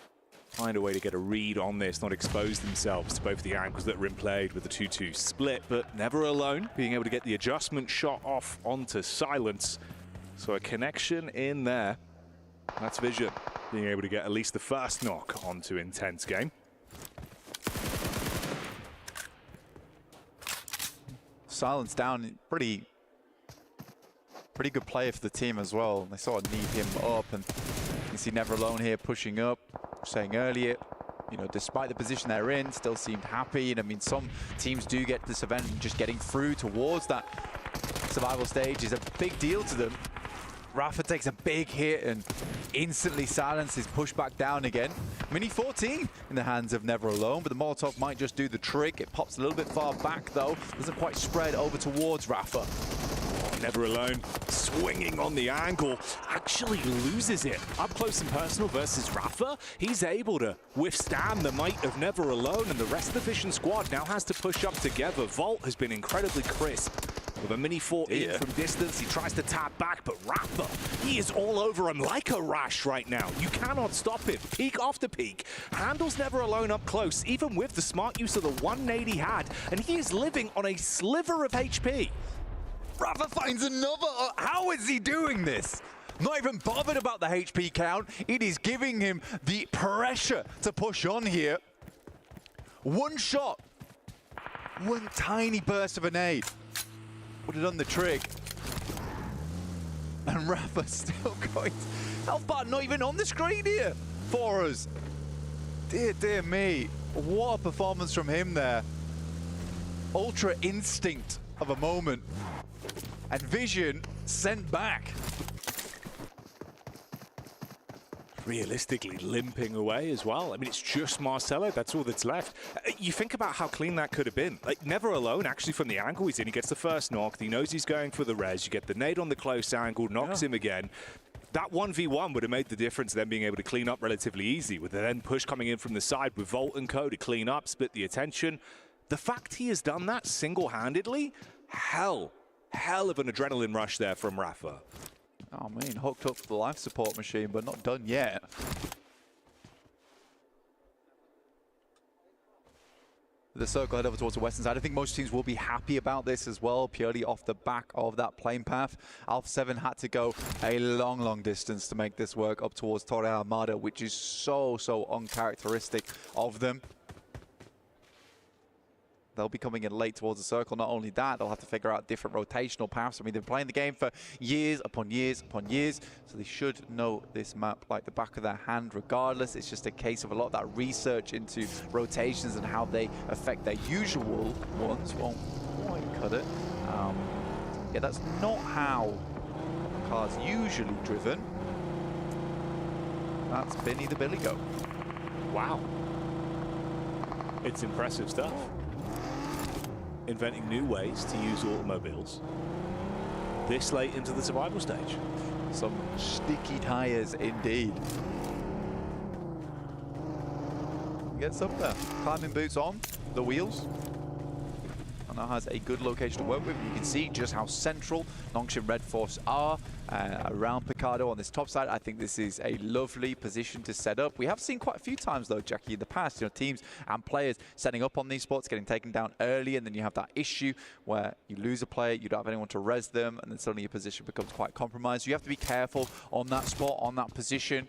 find a way to get a read on this, not expose themselves to both the angles that are in play with the 2-2 split, but Never Alone being able to get the adjustment shot off onto Silence. So a connection in there. That's Vision being able to get at least the first knock onto Intense game. Silence down, pretty good player for the team as well. They sort of need him up, and you see Never Alone here pushing up, saying earlier, you know, despite the position they're in, still seemed happy. And I mean, some teams do get this event, and just getting through towards that survival stage is a big deal to them. Rafa takes a big hit and instantly Silence is pushed back down again. Mini 14 in the hands of Never Alone, but the Molotov might just do the trick. It pops a little bit far back though, doesn't quite spread over towards Rafa. Never Alone, swinging on the angle, actually loses it. Up close and personal versus Rafa, he's able to withstand the might of Never Alone, and the rest of the Vision squad now has to push up together. Volt has been incredibly crisp. With a mini 14 from distance, he tries to tap back, but Rafa, he is all over him like a rash right now. You cannot stop him. Peak after peak. Handles Never Alone up close, even with the smart use of the 1 he had, and he is living on a sliver of HP. Rafa finds another. How is he doing this? Not even bothered about the HP count. It is giving him the pressure to push on here. One shot, one tiny burst of a nade would have done the trick. And Rafa still going. Health bar not even on the screen here for us. Dear, dear me. What a performance from him there. Ultra instinct of a moment. And Vision sent back. Realistically limping away as well. I mean, it's just Marcelo, that's all that's left. You think about how clean that could have been. Like, Never Alone, actually, from the angle he's in, he gets the first knock, he knows he's going for the res, you get the nade on the close angle, knocks him again. That 1v1 would have made the difference, them being able to clean up relatively easy, with the then push coming in from the side with Volt and Co to clean up, split the attention. The fact he has done that single-handedly, hell of an adrenaline rush there from Rafa. Oh, man, hooked up to the life support machine, but not done yet. The circle head over towards the western side. I think most teams will be happy about this as well, purely off the back of that plane path. Alpha 7 had to go a long distance to make this work up towards Torre Armada, which is so uncharacteristic of them. They'll be coming in late towards the circle. Not only that, they'll have to figure out different rotational paths. I mean, they've been playing the game for years upon years, so they should know this map like the back of their hand regardless. It's just a case of a lot of that research into rotations and how they affect their usual ones. Won't quite cut it. Yeah, that's not how cars usually driven. That's Benny the Billy Goat. Wow. It's impressive stuff. Inventing new ways to use automobiles this late into the survival stage. Some sticky tires indeed. Gets up there. Climbing boots on, the wheels. And now has a good location to work with. You can see just how central Nongshim Red Force are around Picardo on this top side. I think this is a lovely position to set up. We have seen quite a few times though, Jackie, in the past, you know, teams and players setting up on these spots, getting taken down early, and then you have that issue where you lose a player, you don't have anyone to res them, and then suddenly your position becomes quite compromised. You have to be careful on that spot, on that position.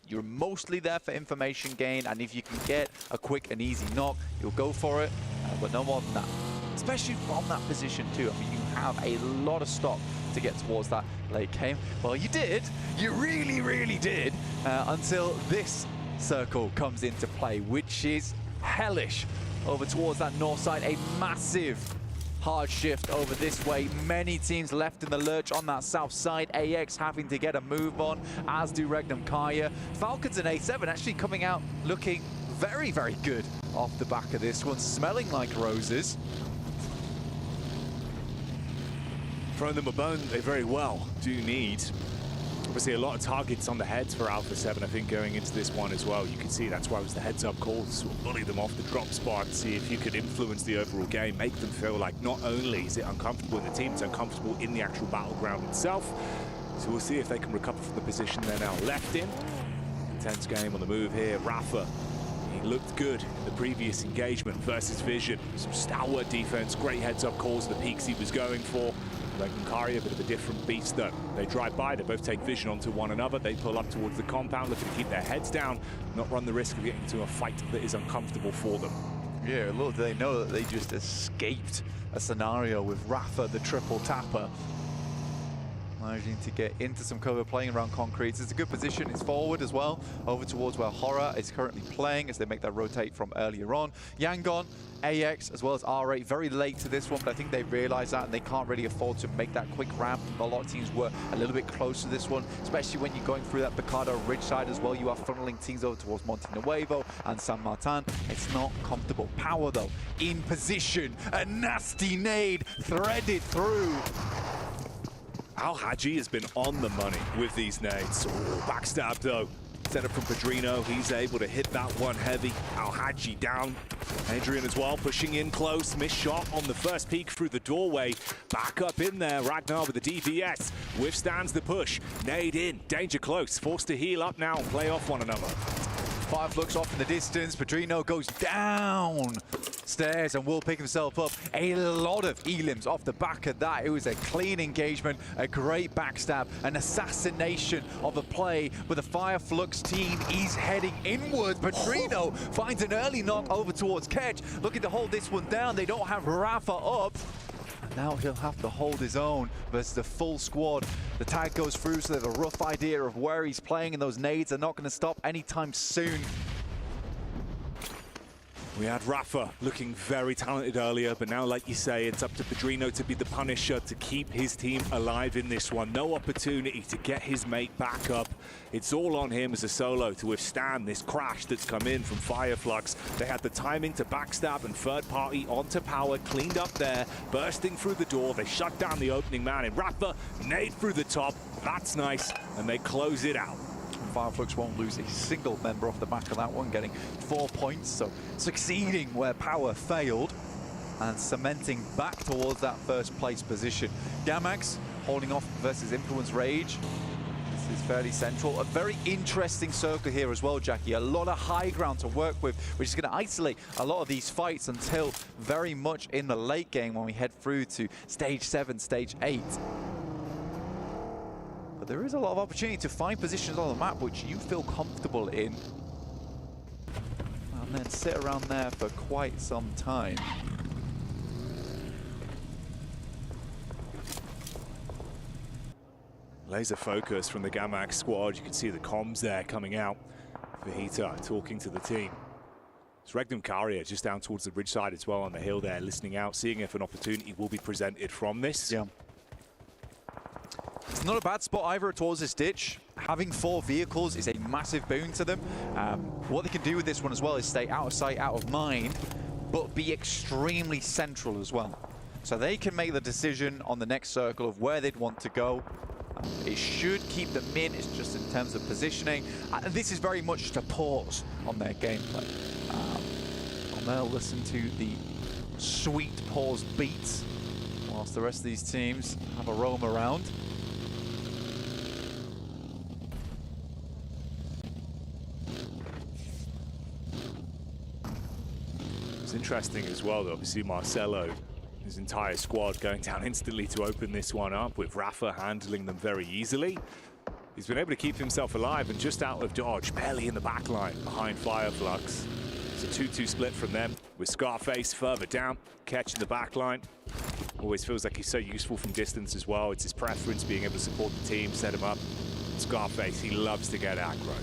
You're mostly there for information gain, and if you can get a quick and easy knock, you'll go for it, but no more than that. Especially from that position too. I mean, you have a lot of stock to get towards that late game. Well, you did. You really did until this circle comes into play, which is hellish. Over towards that north side, a massive hard shift over this way. Many teams left in the lurch on that south side. AX having to get a move on, as do Regnum Kaya. Falcons and A7 actually coming out looking very good off the back of this one, smelling like roses. Throwing them a bone, they very well do need. Obviously, a lot of targets on the heads for Alpha 7, I think, going into this one as well. You can see that's why it was the heads-up call to sort of bully them off the drop spot, see if you could influence the overall game, make them feel like not only is it uncomfortable in the team, it's uncomfortable in the actual battleground itself. So we'll see if they can recover from the position they're now left in. Intense game on the move here. Rafa, he looked good in the previous engagement versus Vision. Some stalwart defense, great heads-up calls, the peaks he was going for. Kari, a bit of a different beast though. They drive by, they both take Vision onto one another, they pull up towards the compound, looking to keep their heads down, not run the risk of getting into a fight that is uncomfortable for them. Yeah, little do they know that they just escaped a scenario with Rafa, the triple tapper. Managing to get into some cover, playing around concrete. It's a good position, it's forward as well, over towards where Horror is currently playing as they make that rotate from earlier on. Yangon, AX, as well as R8, very late to this one, but I think they realize that and they can't really afford to make that quick ramp. A lot of teams were a little bit close to this one, especially when you're going through that Picardo Ridge side as well. You are funneling teams over towards Monte Nuevo and San Martin. It's not comfortable. Power though, in position, a nasty nade threaded through. Al Haji has been on the money with these nades. Ooh, backstab though. Set up from Pedrino, he's able to hit that one heavy. Al Haji down. Adrian as well, pushing in close. Missed shot on the first peek through the doorway. Back up in there, Ragnar with the DPS. Withstands the push. Nade in, danger close. Forced to heal up now and play off one another. Five looks off in the distance. Pedrino goes down stairs and will pick himself up. A lot of elims off the back of that. It was a clean engagement, a great backstab, an assassination of a play with the Fireflux team is heading inwards. Pedrino finds an early knock over towards Ketch, looking to hold this one down. They don't have Rafa up. Now he'll have to hold his own versus the full squad. The tag goes through, so they have a rough idea of where he's playing, and those nades are not going to stop anytime soon. We had Rafa looking very talented earlier, but now, like you say, it's up to Pedrino to be the punisher, to keep his team alive in this one. No opportunity to get his mate back up. It's all on him as a solo to withstand this crash that's come in from Fireflux. They had the timing to backstab and third party onto power, cleaned up there, bursting through the door. They shut down the opening man in Rafa, nade through the top. That's nice, and they close it out. Fireflux won't lose a single member off the back of that one, getting 4 points, so succeeding where power failed and cementing back towards that first place position. Gamax holding off versus Influence Rage. This is fairly central. A very interesting circle here as well, Jackie. A lot of high ground to work with, which is going to isolate a lot of these fights until very much in the late game when we head through to stage 7, stage 8. There is a lot of opportunity to find positions on the map which you feel comfortable in and then sit around there for quite some time. Laser focus from the Gamax squad. You can see the comms there coming out. Vahita talking to the team. It's Regnum Karia just down towards the bridge side as well on the hill there, listening out, seeing if an opportunity will be presented from this. Yeah. It's not a bad spot either towards this ditch. Having 4 vehicles is a massive boon to them. What they can do with this one as well is stay out of sight, out of mind, but be extremely central as well. So they can make the decision on the next circle of where they'd want to go. It should keep them in, it's just in terms of positioning. This is very much just a pause on their gameplay. And they'll listen to the sweet pause beats whilst the rest of these teams have a roam around. It's interesting as well that obviously Marcelo, his entire squad going down instantly to open this one up, with Rafa handling them very easily. He's been able to keep himself alive and just out of dodge, barely in the back line behind Fireflux. It's a 2-2 split from them, with Scarface further down, catching the back line. Always feels like he's so useful from distance as well. It's his preference being able to support the team, set him up. Scarface, he loves to get aggro.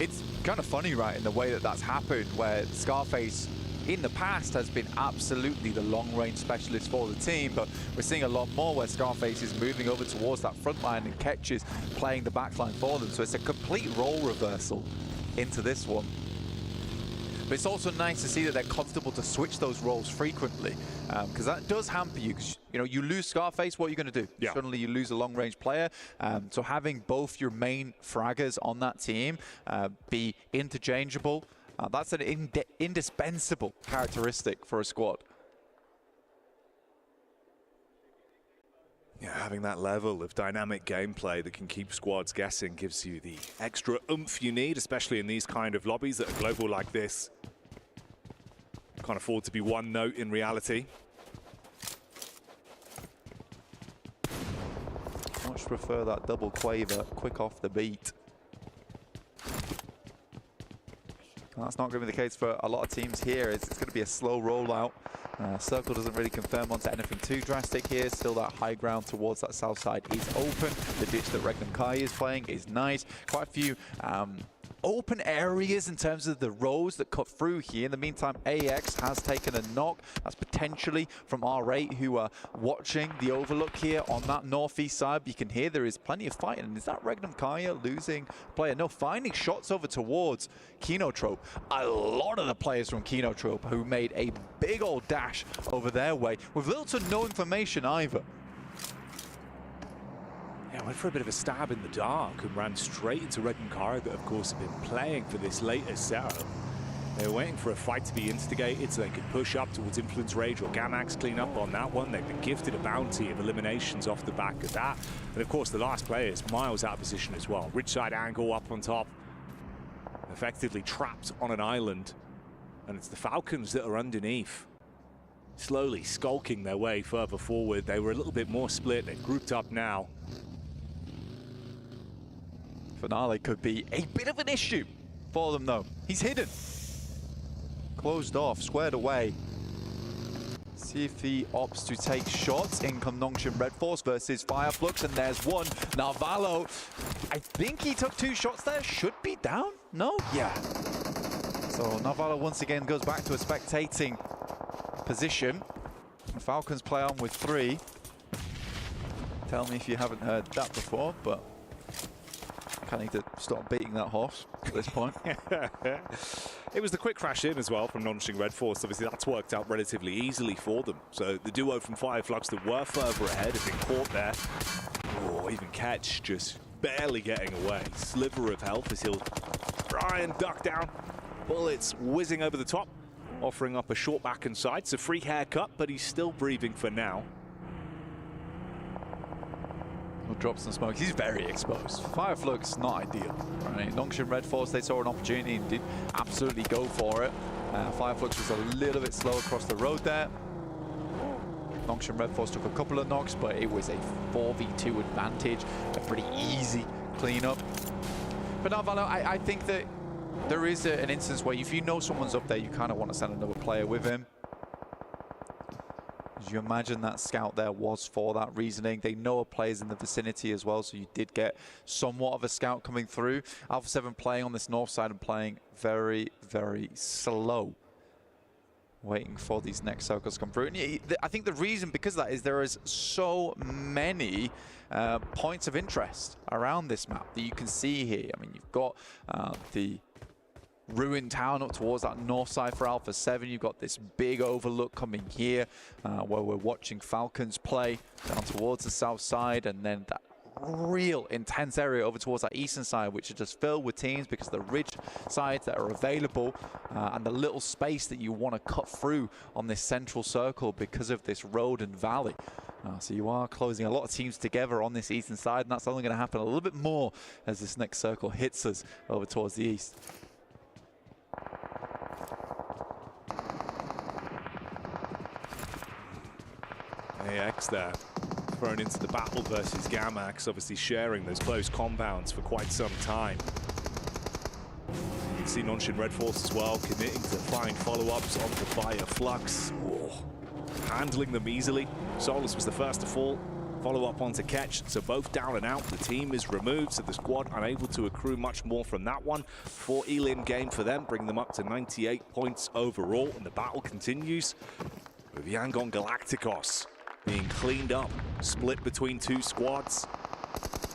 It's kind of funny, right, in the way that that's happened, where Scarface in the past has been absolutely the long-range specialist for the team, but we're seeing a lot more where Scarface is moving over towards that front line and Ketch is playing the back line for them. So it's a complete role reversal into this one. But it's also nice to see that they're comfortable to switch those roles frequently, because that does hamper you. Because you lose Scarface, what are you going to do? Yeah. Suddenly you lose a long-range player. So having both your main fraggers on that team be interchangeable, that's an indispensable characteristic for a squad. Yeah, having that level of dynamic gameplay that can keep squads guessing gives you the extra oomph you need, especially in these kind of lobbies that are global like this. Can't afford to be one note in reality. Much prefer that double quaver, quick off the beat. That's not going to be the case for a lot of teams here. It's going to be a slow rollout. Circle doesn't really confirm onto anything too drastic here. Still that high ground towards that south side is open. The ditch that Regnum Kai is playing is nice. Quite a few open areas in terms of the rows that cut through here. In the meantime, AX has taken a knock. That's potentially from R8, who are watching the overlook here on that northeast side. You can hear there is plenty of fighting. And is that Regnum Kaya losing player? No, finding shots over towards Kinotrope. A lot of the players from Kinotrope who made a big old dash over their way with little to no information either. went for a bit of a stab in the dark and ran straight into Red and Kara, that of course have been playing for this latest setup. They were waiting for a fight to be instigated so they could push up towards Influence Rage or Gamax, clean up on that one. They've been gifted a bounty of eliminations off the back of that. And of course the last player is miles out of position as well. Ridge side angle up on top, effectively trapped on an island. And it's the Falcons that are underneath, slowly skulking their way further forward. They were a little bit more split. They've grouped up now. Finale could be a bit of an issue for them though. He's hidden. Closed off, squared away. See if he opts to take shots. In come Nongshim Red Force versus Fireflux, and there's one. Now Valo, I think he took 2 shots there. Should be down? No? Yeah. So Navalo once again goes back to a spectating position. The Falcons play on with 3. Tell me if you haven't heard that before, but I kind of need to stop beating that horse at this point. It was the quick crash in as well from Nongshim Red Force. Obviously, that's worked out relatively easily for them. So the duo from Fireflux that were further ahead have been caught there. Oh, even Catch just barely getting away. Sliver of health as he'll try and duck down. Bullets whizzing over the top, offering up a short back and side. It's a free haircut, but he's still breathing for now. We'll drop some smoke. He's very exposed. Fireflux, not ideal. Right? Nongshim Red Force, they saw an opportunity and did absolutely go for it. Fireflux was a little bit slow across the road there. Nongshim Red Force took a couple of knocks, but it was a 4v2 advantage. A pretty easy cleanup. But now, Valo, I think that there is an instance where if you know someone's up there, you kind of want to send another player with him. You imagine that scout there was for that reasoning. They know a player's in the vicinity as well, so you did get somewhat of a scout coming through. Alpha 7 playing on this north side and playing very, very slow, waiting for these next circles to come through. And I think the reason because of that is there is so many points of interest around this map that you can see here. I mean, you've got the ruined town up towards that north side for Alpha 7. You've got this big overlook coming here where we're watching Falcons play down towards the south side, and then that real intense area over towards that eastern side, which is just filled with teams because of the ridge sides that are available and the little space that you want to cut through on this central circle because of this road and valley. So you are closing a lot of teams together on this eastern side, and that's only going to happen a little bit more as this next circle hits us over towards the east. AX there, thrown into the battle versus Gamax, obviously sharing those close compounds for quite some time. You can see Nongshim Red Force as well, committing to find follow-ups onto Fireflux. Handling them easily. Solus was the first to fall. Follow-up onto Ketch, so both down and out. The team is removed, so the squad unable to accrue much more from that one. 4 elim game for them, bringing them up to 98 points overall, and the battle continues with Yangon Galacticos being cleaned up, split between 2 squads.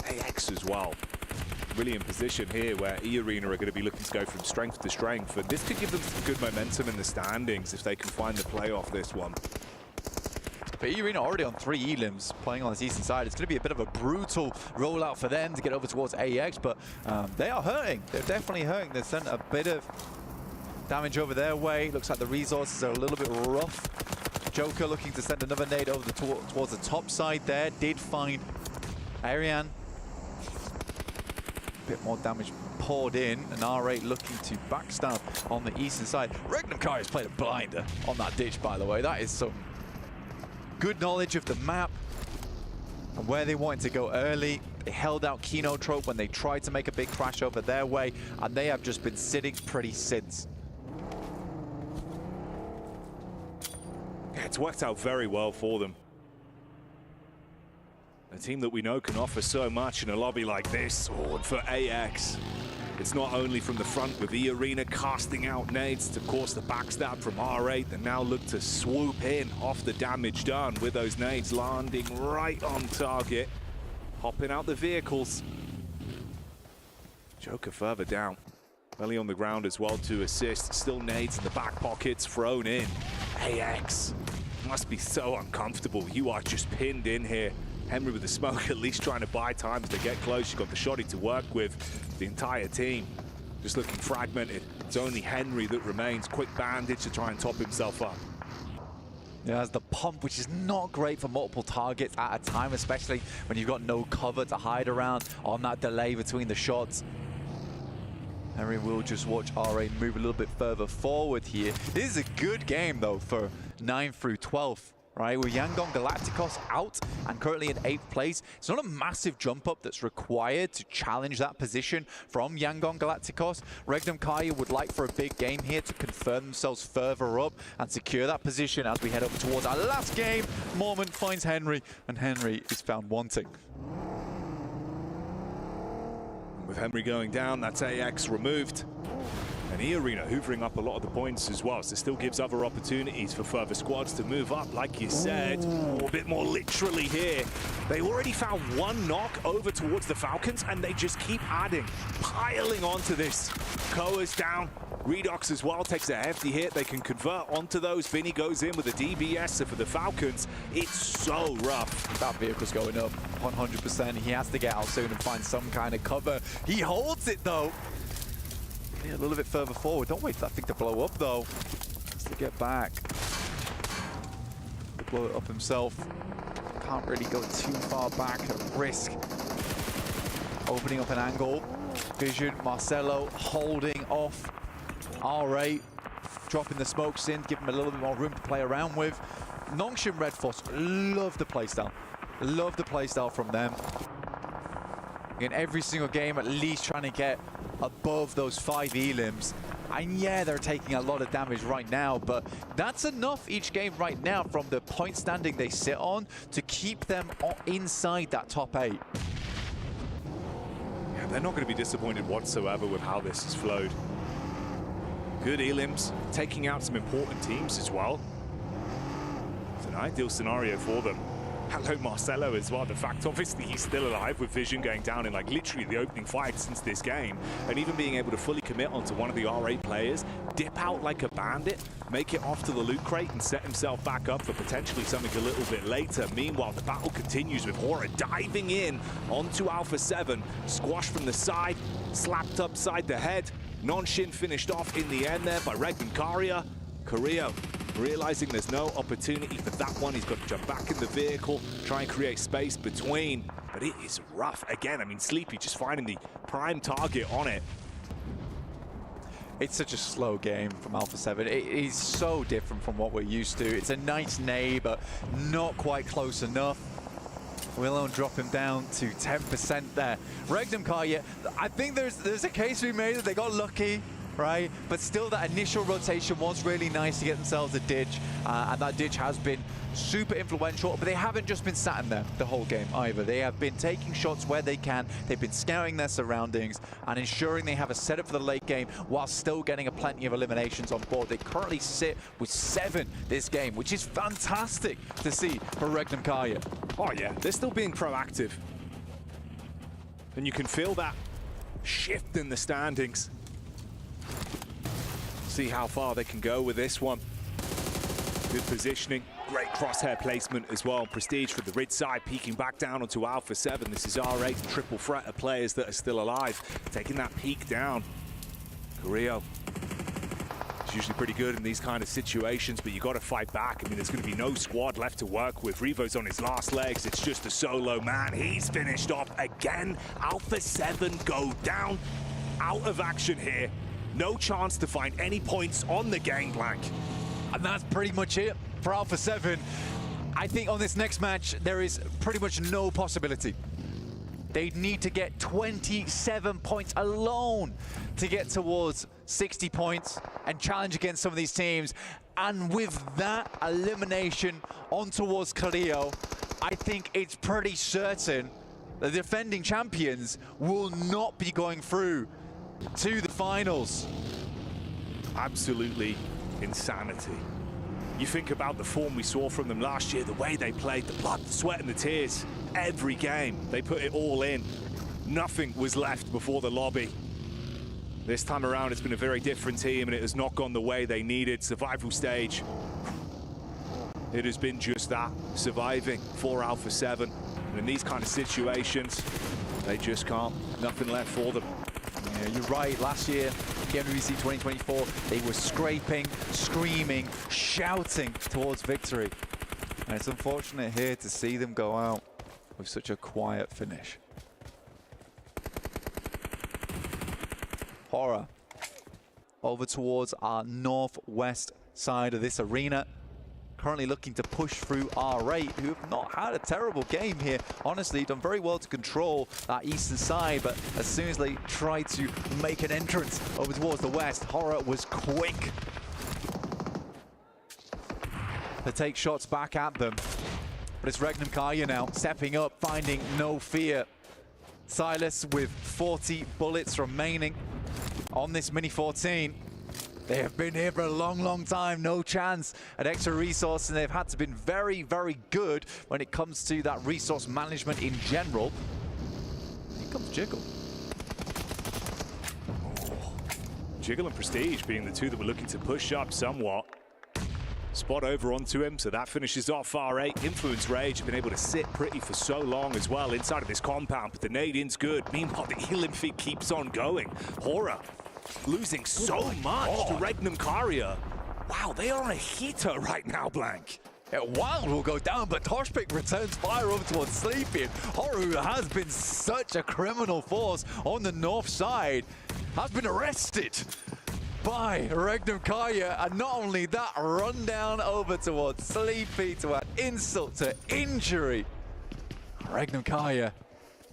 AX as well. Really in position here where E-Arena are going to be looking to go from strength to strength, and this could give them some good momentum in the standings if they can find the play off this one. But E-Arena already on 3 elims playing on this eastern side. It's going to be a bit of a brutal rollout for them to get over towards AX, but they are hurting. They're definitely hurting. They've sent a bit of damage over their way. Looks like the resources are a little bit rough. Joker looking to send another nade over towards the top side there. Did find Ariane. A bit more damage poured in, and R8 looking to backstab on the eastern side. Regnum Kai has played a blinder on that ditch, by the way. That is some good knowledge of the map and where they wanted to go early. They held out Kino Trope when they tried to make a big crash over their way, and they have just been sitting pretty since. Yeah, it's worked out very well for them. A team that we know can offer so much in a lobby like this. And for AX, it's not only from the front with E-Arena casting out nades to course the backstab from R8, they now look to swoop in off the damage done with those nades landing right on target, hopping out the vehicles. Joker further down, belly on the ground as well to assist. Still nades in the back pockets thrown in. AX must be so uncomfortable. You are just pinned in here. Henry with the smoke, at least trying to buy time as they get close. You've got the shoddy to work with. The entire team just looking fragmented. It's only Henry that remains. Quick bandage to try and top himself up. Yeah, has the pump, which is not great for multiple targets at a time, especially when you've got no cover to hide around on that delay between the shots. Henry will just watch RA move a little bit further forward here. This is a good game, though, for 9 through 12. Right, with Yangon Galacticos out and currently in 8th place. It's not a massive jump up that's required to challenge that position from Yangon Galacticos. Regnum Kaya would like for a big game here to confirm themselves further up and secure that position as we head up towards our last game. Mormon finds Henry, and Henry is found wanting. With Henry going down, that's AX removed. And E-Arena hoovering up a lot of the points as well, so it still gives other opportunities for further squads to move up, like you said. A bit more literally here. They already found one knock over towards the Falcons, and they just keep adding, piling onto this. Koa's down. Redox as well takes a hefty hit. They can convert onto those. Vinny goes in with a DBS, so for the Falcons, it's so rough. That vehicle's going up 100%. He has to get out soon and find some kind of cover. He holds it, though. A little bit further forward. Don't wait for that thing to blow up, though. Has to get back. He'll blow it up himself. Can't really go too far back at risk. Opening up an angle. Vision, Marcelo holding off R8. Dropping the smokes in, give him a little bit more room to play around with. Nongshin Red Force, love the playstyle. Love the playstyle from them. In every single game, at least trying to get above those 5 elims. And yeah, they're taking a lot of damage right now, but that's enough each game right now from the point standing they sit on to keep them inside that top 8. Yeah, they're not going to be disappointed whatsoever with how this has flowed. Good elims, taking out some important teams as well. It's an ideal scenario for them. Hello, Marcelo, as well. The fact, obviously, he's still alive with Vision going down in, like, literally the opening fight since this game. And even being able to fully commit onto one of the R8 players, dip out like a bandit, make it off to the loot crate and set himself back up for potentially something a little bit later. Meanwhile, the battle continues with Hora diving in onto Alpha 7. Squashed from the side, slapped upside the head. Non-Shin finished off in the end there by Regnum Kaya. Carrillo realizing there's no opportunity for that one. He's got to jump back in the vehicle, try and create space between. But it is rough. Again, I mean, Sleepy just finding the prime target on it. It's such a slow game from Alpha 7. It is so different from what we're used to. It's a nice nay, but not quite close enough. Willow drop him down to 10% there. Regnum Kaya, I think there's a case we made that they got lucky, right? But still, that initial rotation was really nice to get themselves a ditch, and that ditch has been super influential, but they haven't just been sat in there the whole game either. They have been taking shots where they can. They've been scouting their surroundings and ensuring they have a setup for the late game while still getting a plenty of eliminations on board. They currently sit with 7 this game, which is fantastic to see for Regnum Kaya. Oh yeah, they're still being proactive. And you can feel that shift in the standings. See how far they can go with this one. Good positioning, great crosshair placement as well. Prestige for the Rid side, peeking back down onto Alpha 7. This is R8, triple threat of players that are still alive. Taking that peek down. Carrillo is usually pretty good in these kind of situations, but you got to fight back. I mean, there's going to be no squad left to work with. Revo's on his last legs. It's just a solo man. He's finished off again. Alpha 7 go down, out of action here. No chance to find any points on the game blank. And that's pretty much it for Alpha 7. I think on this next match, there is pretty much no possibility. They need to get 27 points alone to get towards 60 points and challenge against some of these teams. And with that elimination on towards Carrillo, I think it's pretty certain the defending champions will not be going through to the finals. Absolutely insanity. You think about the form we saw from them last year, the way they played, the blood, the sweat and the tears. Every game, they put it all in. Nothing was left before the lobby. This time around, it's been a very different team and it has not gone the way they needed. Survival stage. It has been just that, surviving for Alpha 7. And in these kind of situations, they just can't. Nothing left for them. Yeah, you're right. Last year, PMWC 2024, they were scraping, screaming, shouting towards victory. And it's unfortunate here to see them go out with such a quiet finish. Horror over towards our northwest side of this arena. Currently looking to push through R8, who have not had a terrible game here. Honestly, done very well to control that eastern side, but as soon as they tried to make an entrance over towards the west, Horror was quick to take shots back at them. But it's Regnum Kaya now, stepping up, finding no fear. Silas with 40 bullets remaining on this Mini 14. They have been here for a long, long time. No chance at extra resource, and they've had to been very, very good when it comes to that resource management in general. Here comes Jiggle. Oh. Jiggle and Prestige being the two that were looking to push up somewhat. Spot over onto him, so that finishes off R8. Influence Rage have been able to sit pretty for so long as well inside of this compound, but the nade-in's good. Meanwhile, the healing feed keeps on going. Horror losing so much to Regnum Karia. Wow, they are a heater right now, Blank. Yeah, Wild will go down, but Toshpik returns fire over towards Sleepy. Horror, who has been such a criminal force on the north side, has been arrested by Regnum Kaya, and not only that, run down over towards Sleepy to add insult to injury. Regnum Kaya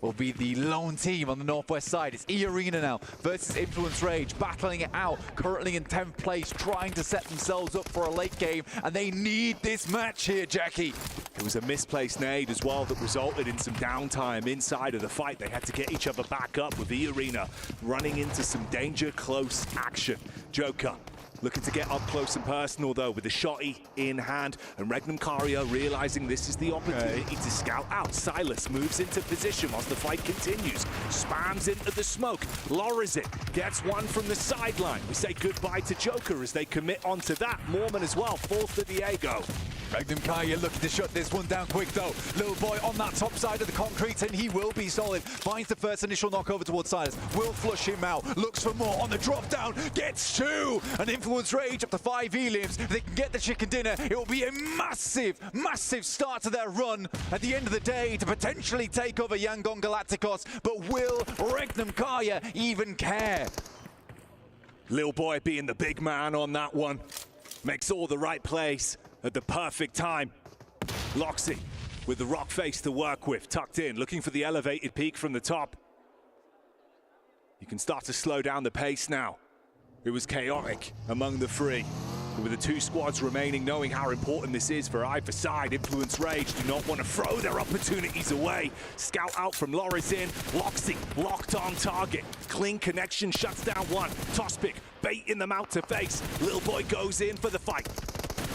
will be the lone team on the northwest side. It's E-Arena now versus Influence Rage, battling it out, currently in 10th place, trying to set themselves up for a late game, and they need this match here, Jackie. It was a misplaced nade as well that resulted in some downtime inside of the fight. They had to get each other back up with E-Arena running into some danger close action. Joker looking to get up close and personal, though, with the shotty in hand, and Regnum Karia realizing this is the opportunity to scout out. Silas moves into position whilst the fight continues, spams into the smoke. Lorizit gets one from the sideline. We say goodbye to Joker as they commit onto that. Mormon as well falls to Diego. Regnum Kaya looking to shut this one down quick, though. Little boy on that top side of the concrete, and he will be solid. Finds the first initial knock over towards Silas. Will flush him out. Looks for more on the drop down. Gets two. An Influence Rage up to 5 heliums. If they can get the chicken dinner, it will be a massive, massive start to their run at the end of the day to potentially take over Yangon Galacticos. But will Regnum Kaya even care? Lil Boy being the big man on that one. Makes all the right plays at the perfect time. Loxy with the rock face to work with, tucked in, looking for the elevated peak from the top. You can start to slow down the pace now. It was chaotic among the three. But with the 2 squads remaining, knowing how important this is for either side, Influence Rage do not want to throw their opportunities away. Scout out from Lorizin. Loxy locked on target. Clean connection shuts down one. Tospic baiting them out to face. Lil Boy goes in for the fight.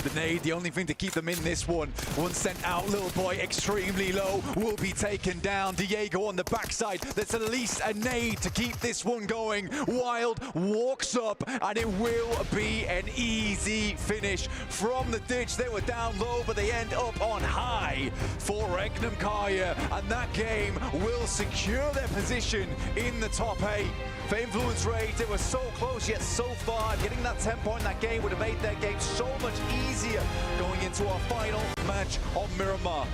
The nade, the only thing to keep them in this one. One sent out, Little Boy extremely low, will be taken down. Diego on the backside, that's at least a nade to keep this one going. Wild walks up, and it will be an easy finish from the ditch. They were down low, but they end up on high for Regnum Kaya, and that game will secure their position in the top 8. For Influence Rage, they were so close yet so far. Getting that 10 point in that game would have made their game so much easier going into our final match on Miramar.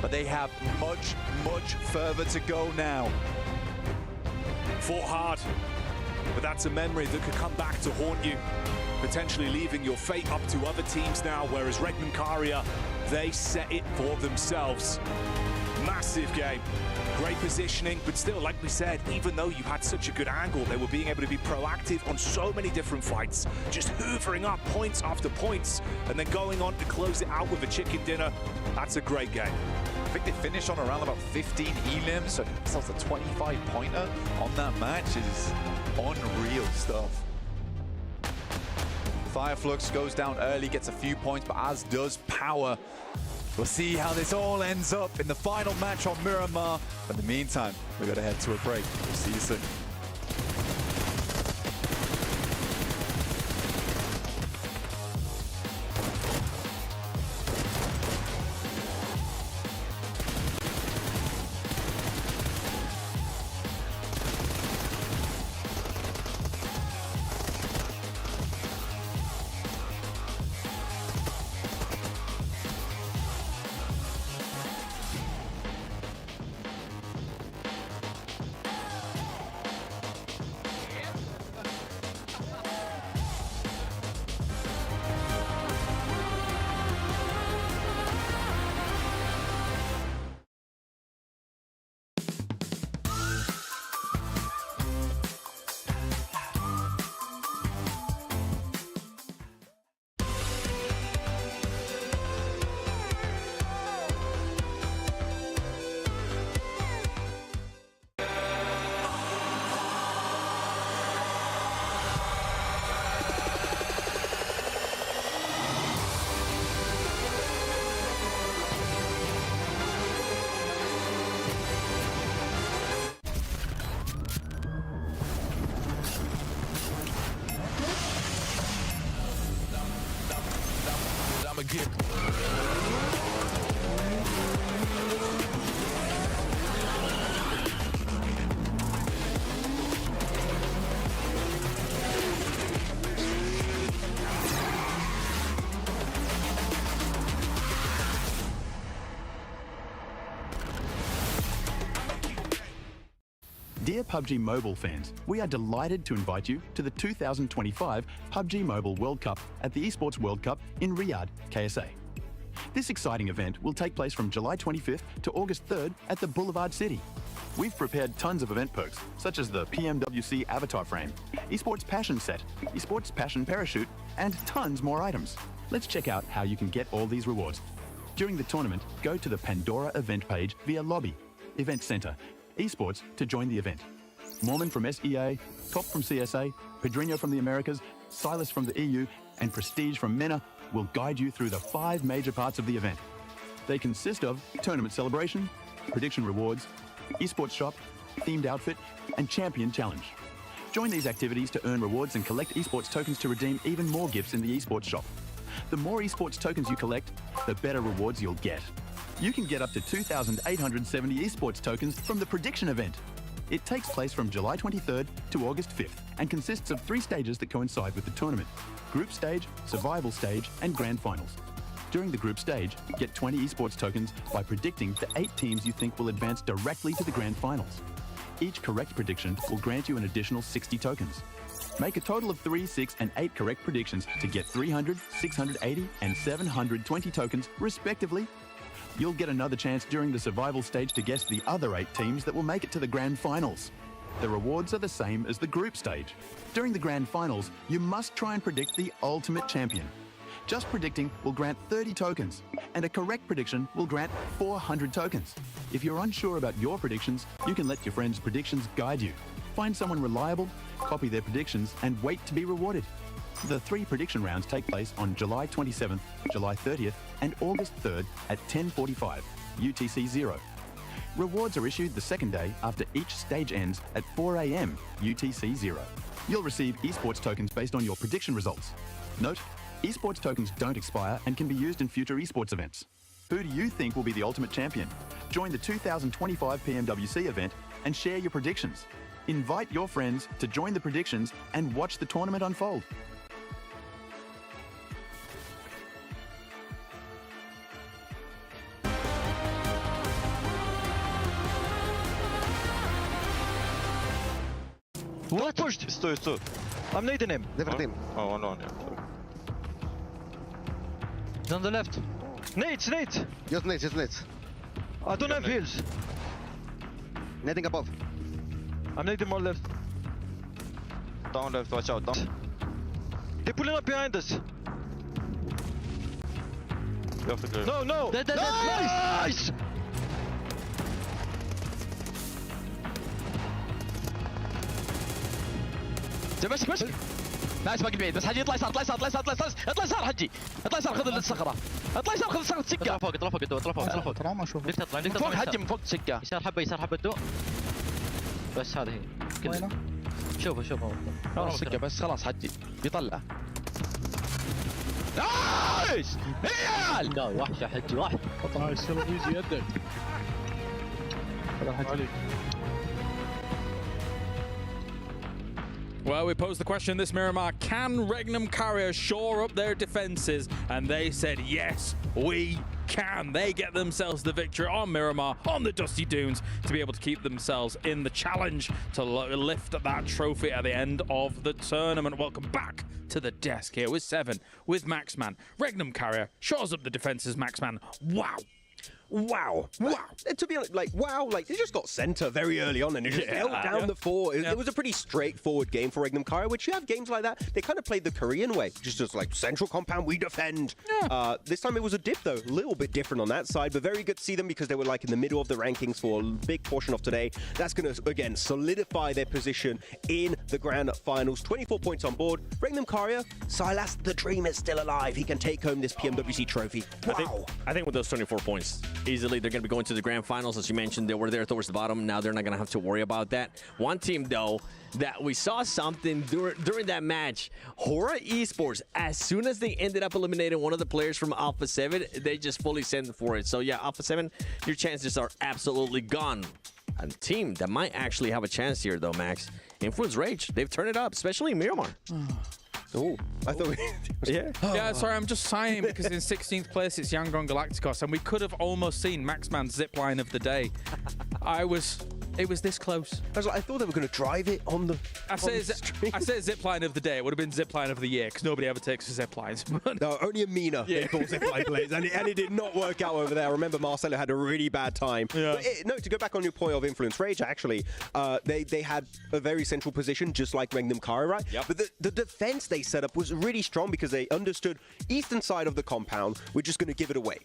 But they have much, much further to go now. Fought hard, but that's a memory that could come back to haunt you, potentially leaving your fate up to other teams now, whereas Regnum Karia, they set it for themselves. Massive game. Great positioning, but still, like we said, even though you had such a good angle, they were being able to be proactive on so many different fights, just hoovering up points after points, and then going on to close it out with a chicken dinner. That's a great game. I think they finished on around about 15 elims, so themselves a 25-pointer on that match is unreal stuff. Fireflux goes down early, gets a few points, but as does Power. We'll see how this all ends up in the final match on Miramar. But in the meantime, we're going to head to a break. We'll see you soon. forget. Dear PUBG Mobile fans, we are delighted to invite you to the 2025 PUBG Mobile World Cup at the Esports World Cup in Riyadh, KSA. This exciting event will take place from July 25th to August 3rd at the Boulevard City. We've prepared tons of event perks, such as the PMWC Avatar Frame, Esports Passion Set, Esports Passion Parachute, and tons more items. Let's check out how you can get all these rewards. During the tournament, go to the Pandora event page via Lobby, Event Center, Esports to join the event. Mormon from SEA, Top from CSA, Pedrinho from the Americas, Silas from the EU, and Prestige from MENA will guide you through the 5 major parts of the event. They consist of tournament celebration, prediction rewards, esports shop, themed outfit, and champion challenge. Join these activities to earn rewards and collect esports tokens to redeem even more gifts in the esports shop. The more esports tokens you collect, the better rewards you'll get. You can get up to 2,870 esports tokens from the prediction event. It takes place from July 23rd to August 5th and consists of 3 stages that coincide with the tournament: group stage, survival stage, and grand finals. During the group stage, get 20 esports tokens by predicting the 8 teams you think will advance directly to the grand finals. Each correct prediction will grant you an additional 60 tokens. Make a total of 3, 6, and 8 correct predictions to get 300, 680, and 720 tokens, respectively. You'll get another chance during the survival stage to guess the other 8 teams that will make it to the grand finals. The rewards are the same as the group stage. During the grand finals, you must try and predict the ultimate champion. Just predicting will grant 30 tokens, and a correct prediction will grant 400 tokens. If you're unsure about your predictions, you can let your friends' predictions guide you. Find someone reliable, copy their predictions, and wait to be rewarded. The 3 prediction rounds take place on July 27th, July 30th, and August 3rd at 10:45 UTC 0. Rewards are issued the second day after each stage ends at 4 a.m. UTC 0. You'll receive esports tokens based on your prediction results. Note, esports tokens don't expire and can be used in future esports events. Who do you think will be the ultimate champion? Join the 2025 PMWC event and share your predictions. Invite your friends to join the predictions and watch the tournament unfold. What pushed? Sto. I'm nading him. Different team. Oh, on, yeah. He's on the left. Nades. Just nades. I don't have heals. Nading above. I'm nading more left. Down left, watch out, down. They're pulling up behind us. No! Nice! ماشي نايس باقي بعيد بس حجي اطلع يسار حجي اطلع يسار خذ الصخره السكه اطلع فوق ترى ما اشوف عندك فوق حجي من فوق السكه يسار حبه الدو بس هذه هي شوف السكه بس خلاص حجي بيطلع نايس هيال لا وحش حجي واحد نايس يلا بيجي يدك عليك. Well, we posed the question this Miramar, can Regnum Carrier shore up their defenses? And they said, yes, we can. They get themselves the victory on Miramar, on the Dusty Dunes, to be able to keep themselves in the challenge to lift that trophy at the end of the tournament. Welcome back to the desk here with 7, with Maxman. Regnum Carrier shores up the defenses, Maxman. Wow. To be honest, they just got center very early on and it just held down the fort. It was a pretty straightforward game for Regnum Carrier, which you have games like that. They kind of played the Korean way, just like central compound, we defend. This time it was a dip, though. A little bit different on that side, but very good to see them because they were like in the middle of the rankings for a big portion of today. That's going to, again, solidify their position in the grand finals. 24 points on board. Regnum Carrier, Silas the Dream is still alive. He can take home this PMWC trophy. Wow. I think with those 24 points, easily. They're going to be going to the grand finals. As you mentioned, they were there towards the bottom. Now they're not going to have to worry about that. One team, though, that we saw something during that match, Hora Esports, as soon as they ended up eliminating one of the players from Alpha 7, they just fully sent for it. So, yeah, Alpha 7, your chances are absolutely gone. A team that might actually have a chance here, though, Max, Influence Rage. They've turned it up, especially in Miramar. Oh, I thought Yeah, sorry, I'm just sighing because in 16th place it's Yangon Galacticos, and we could have almost seen Maxman's zipline of the day. It was this close. I thought they were going to drive it on the I say zipline of the day. It would have been zipline of the year because nobody ever takes ziplines. No, only Amina bought zipline plays, and it did not work out over there. I remember Marcelo had a really bad time. Yeah. But no, to go back on your point of Influence Rage, actually, they had a very central position, just like Magnum Kara, right? Yep. But the defense they set up was really strong because they understood eastern side of the compound, we're just going to give it away.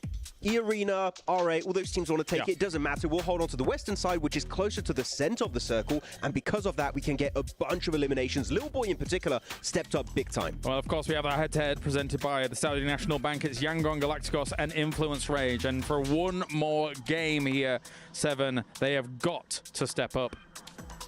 E-Arena, RA, all those teams want to take it. It doesn't matter. We'll hold on to the western side, which is closer to the center of the circle, and because of that, we can get a bunch of eliminations. Little Boy in particular stepped up big time. Well, of course, we have our head-to-head presented by the Saudi National Bank. It's Yangon Galacticos and Influence Rage, and for one more game here, 7, they have got to step up.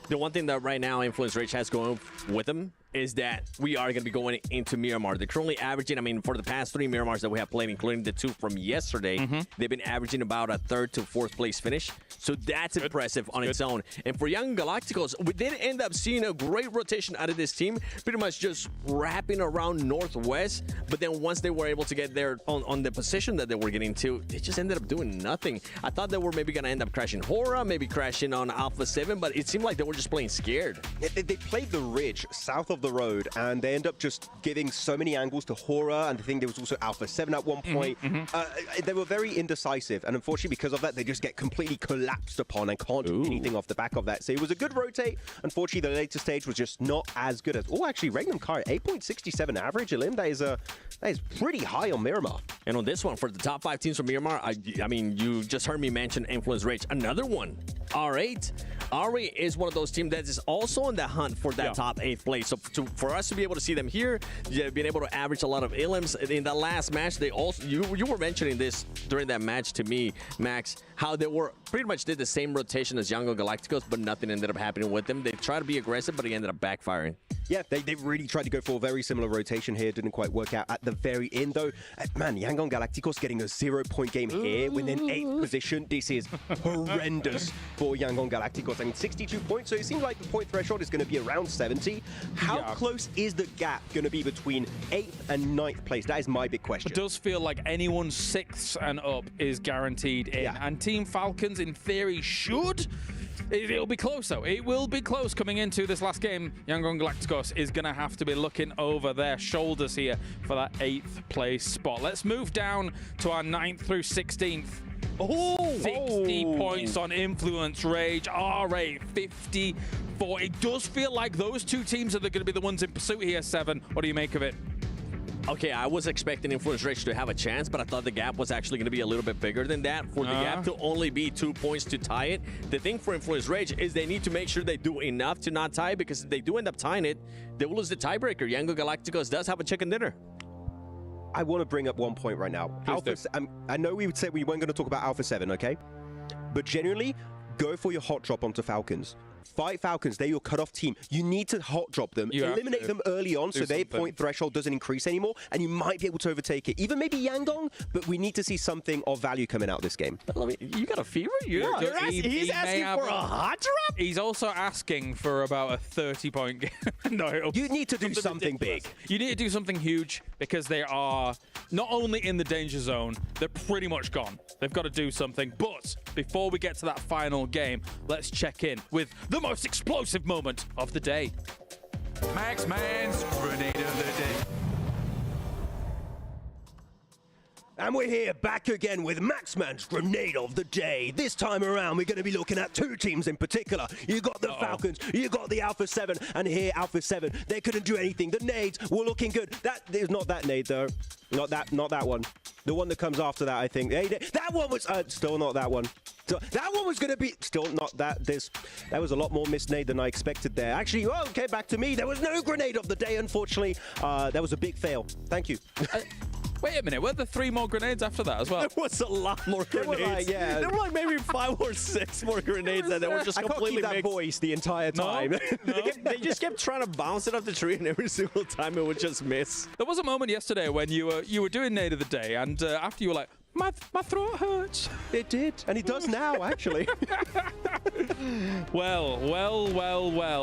The one thing that right now Influence Rage has going with them is that we are going to be going into Miramar. They're currently averaging, I mean, for the past 3 Miramars that we have played, including the 2 from yesterday, they've been averaging about a 3rd to 4th place finish. So that's impressive on its own. And for Young Galacticos, we did end up seeing a great rotation out of this team, pretty much just wrapping around Northwest. But then once they were able to get there on the position that they were getting to, they just ended up doing nothing. I thought they were maybe going to end up crashing Hora, maybe crashing on Alpha 7, but it seemed like they were just playing scared. They played the ridge south of the road, and they end up just giving so many angles to Hora, and I think there was also Alpha 7 at one point. They were very indecisive, and unfortunately because of that, they just get completely collapsed upon and can't do anything off the back of that. So it was a good rotate. Unfortunately, the later stage was just not as good as... Oh, actually, Regnum Kara, 8.67 average, Elim. That is pretty high on Miramar. And on this one, for the top 5 teams from Miramar, I mean, you just heard me mention Influence Rage. Another one, R8. R8 is one of those teams that is also in the hunt for that top 8th place. So for us to be able to see them here, being able to average a lot of Ilims in the last match, they also you were mentioning this during that match to me, Max, how they were pretty much did the same rotation as Yangon Galacticos, but nothing ended up happening with them. They tried to be aggressive, but he ended up backfiring. Yeah, they really tried to go for a very similar rotation here. Didn't quite work out at the very end, though. Man, Yangon Galacticos getting a 0-point game here within 8th position. This is horrendous for Yangon Galacticos. I mean, 62 points, so it seems like the point threshold is going to be around 70. How close is the gap going to be between 8th and 9th place? That is my big question. It does feel like anyone 6th and up is guaranteed in. And Team Falcons, in theory, should... It'll be close, though. It will be close coming into this last game. Yangon Galacticos is going to have to be looking over their shoulders here for that 8th place spot. Let's move down to our 9th through 16th. 60 points on Influence Rage. R8, 54. It does feel like those 2 teams are going to be the ones in pursuit here, 7. What do you make of it? Okay, I was expecting Influence Rage to have a chance, but I thought the gap was actually going to be a little bit bigger than that. For the gap to only be 2 points to tie it, the thing for Influence Rage is they need to make sure they do enough to not tie, because if they do end up tying it, they will lose the tiebreaker. Yangon Galacticos does have a chicken dinner. I want to bring up one point right now. I know we would say we weren't going to talk about Alpha 7, okay? But genuinely, go for your hot drop onto Falcons. Fight Falcons, they're your cutoff team. You need to hot drop them, eliminate them early on so their point threshold doesn't increase anymore, and you might be able to overtake it. Even maybe Yangon, but we need to see something of value coming out this game. You got a fever? He's asking for a hot drop? He's also asking for about a 30-point game. No, you need to do something big. You need to do something huge because they are not only in the danger zone, they're pretty much gone. They've got to do something. But before we get to that final game, let's check in with the most explosive moment of the day. Maxman's Grenade of the Day. And we're here back again with Maxman's Grenade of the Day. This time around, we're going to be looking at 2 teams in particular. You got the Falcons, you got the Alpha 7, and here, Alpha 7, they couldn't do anything. The nades were looking good. That is not that nade, though. Not that one. The one that comes after that, I think. That one was still not that one. That one was going to be still not that. That was a lot more missed nade than I expected there. Actually, okay, back to me. There was no Grenade of the Day, unfortunately. That was a big fail. Thank you. Wait a minute, were there 3 more grenades after that as well? There was a lot more grenades. There were like maybe 5 or 6 more grenades that were just completely I can't keep that voice the entire time. No. They just kept trying to bounce it off the tree, and every single time it would just miss. There was a moment yesterday when you were doing Nade of the Day, and after you were like, my throat hurts. It did, and it does now, actually. Well.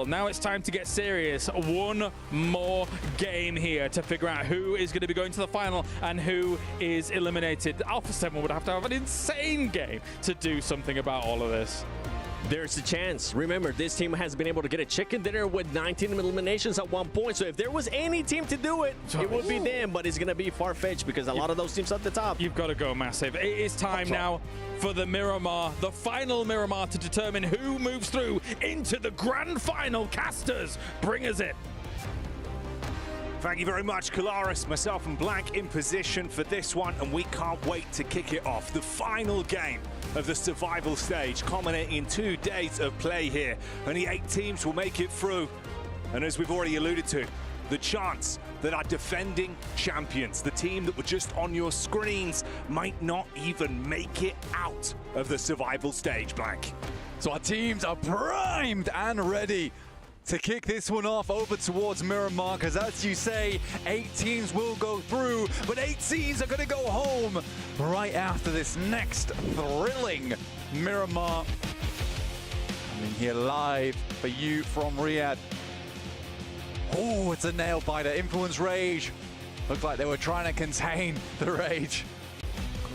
Now it's time to get serious. One more game here to figure out who is going to be going to the final and who is eliminated. Alpha 7 would have to have an insane game to do something about all of this. There's a chance. Remember, this team has been able to get a chicken dinner with 19 eliminations at one point. So if there was any team to do it, it would be them. But it's going to be far-fetched because a lot of those teams at the top. You've got to go massive. It is time now for the Miramar, the final Miramar, to determine who moves through into the grand final. Casters, bring us it. Thank you very much, Kalaris. Myself and Blank in position for this one, and we can't wait to kick it off. The final game of the survival stage, culminating in 2 days of play here. Only 8 teams will make it through. And as we've already alluded to, the chance that our defending champions, the team that were just on your screens, might not even make it out of the survival stage, Blank. So our teams are primed and ready to kick this one off over towards Miramar, because as you say, 8 teams will go through, but 8 teams are going to go home right after this next thrilling Miramar. Coming here live for you from Riyadh. Oh, it's a nail biter. Influence Rage. Looked like they were trying to contain the rage.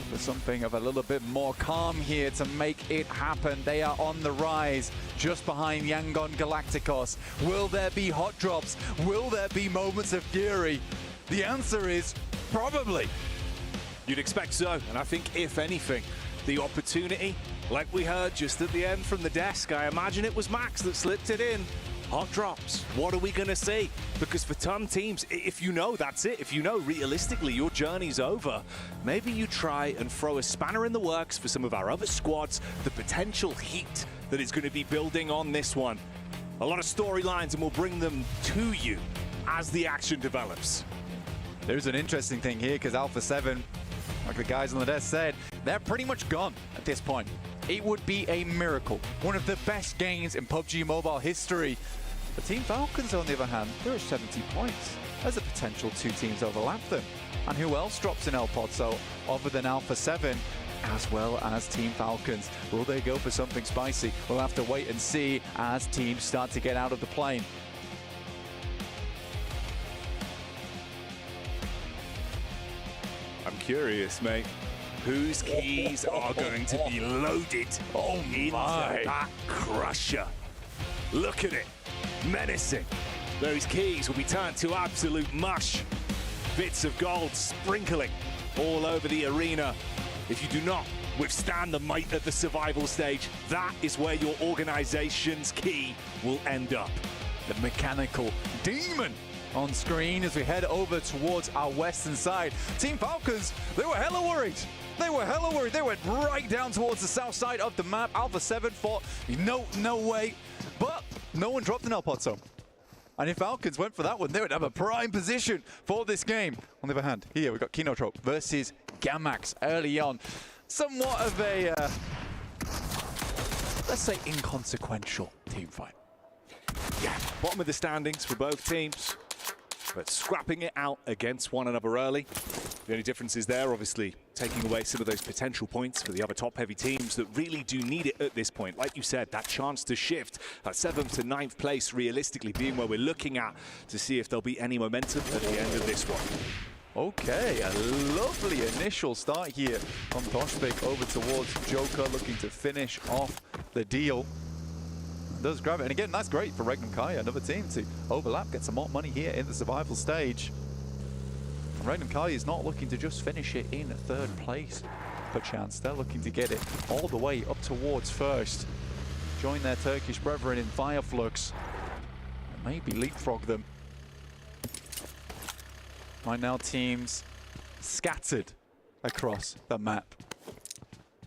For something of a little bit more calm here to make it happen. They are on the rise, just behind Yangon Galacticos. Will there be hot drops? Will there be moments of fury? The answer is probably. You'd expect so, and I think if anything, the opportunity, like we heard just at the end from the desk, I imagine it was Max that slipped it in. Hot drops. What are we going to see? Because for some teams, if you know that's it, if you know realistically your journey's over, maybe you try and throw a spanner in the works for some of our other squads, the potential heat that is going to be building on this one. A lot of storylines, and we'll bring them to you as the action develops. There's an interesting thing here, because Alpha 7, like the guys on the desk said, they're pretty much gone at this point. It would be a miracle. One of the best games in PUBG Mobile history. The Team Falcons, on the other hand, they're at 70 points. There's a potential 2 teams overlap them. And who else drops in El Pozo other than Alpha 7, as well as Team Falcons? Will they go for something spicy? We'll have to wait and see as teams start to get out of the plane. I'm curious, mate. Whose keys are going to be loaded into that crusher? Look at it. Menacing. Those keys will be turned to absolute mush. Bits of gold sprinkling all over the arena. If you do not withstand the might of the survival stage, that is where your organization's key will end up. The mechanical demon on screen as we head over towards our western side. Team Falcons, they were hella worried. They were hella worried. They went right down towards the south side of the map. Alpha 7 thought, no way. But no one dropped an El Pozo. And if Falcons went for that one, they would have a prime position for this game. On the other hand, here we've got Kinotrope versus Gamax early on. Somewhat of a, let's say, inconsequential team fight. Yeah, bottom of the standings for both teams, but scrapping it out against one another early. The only difference is there, obviously, taking away some of those potential points for the other top-heavy teams that really do need it at this point. Like you said, that chance to shift at 7th to 9th place, realistically being where we're looking at to see if there'll be any momentum at the end of this one. Okay, a lovely initial start here from Toshbik over towards Joker, looking to finish off the deal. Does grab it, and again, that's great for Regnum Kaya, another team to overlap, get some more money here in the survival stage. And Regnum Kaya is not looking to just finish it in 3rd place per chance. They're looking to get it all the way up towards 1st. Join their Turkish brethren in Fireflux. Maybe leapfrog them. Right now, teams scattered across the map.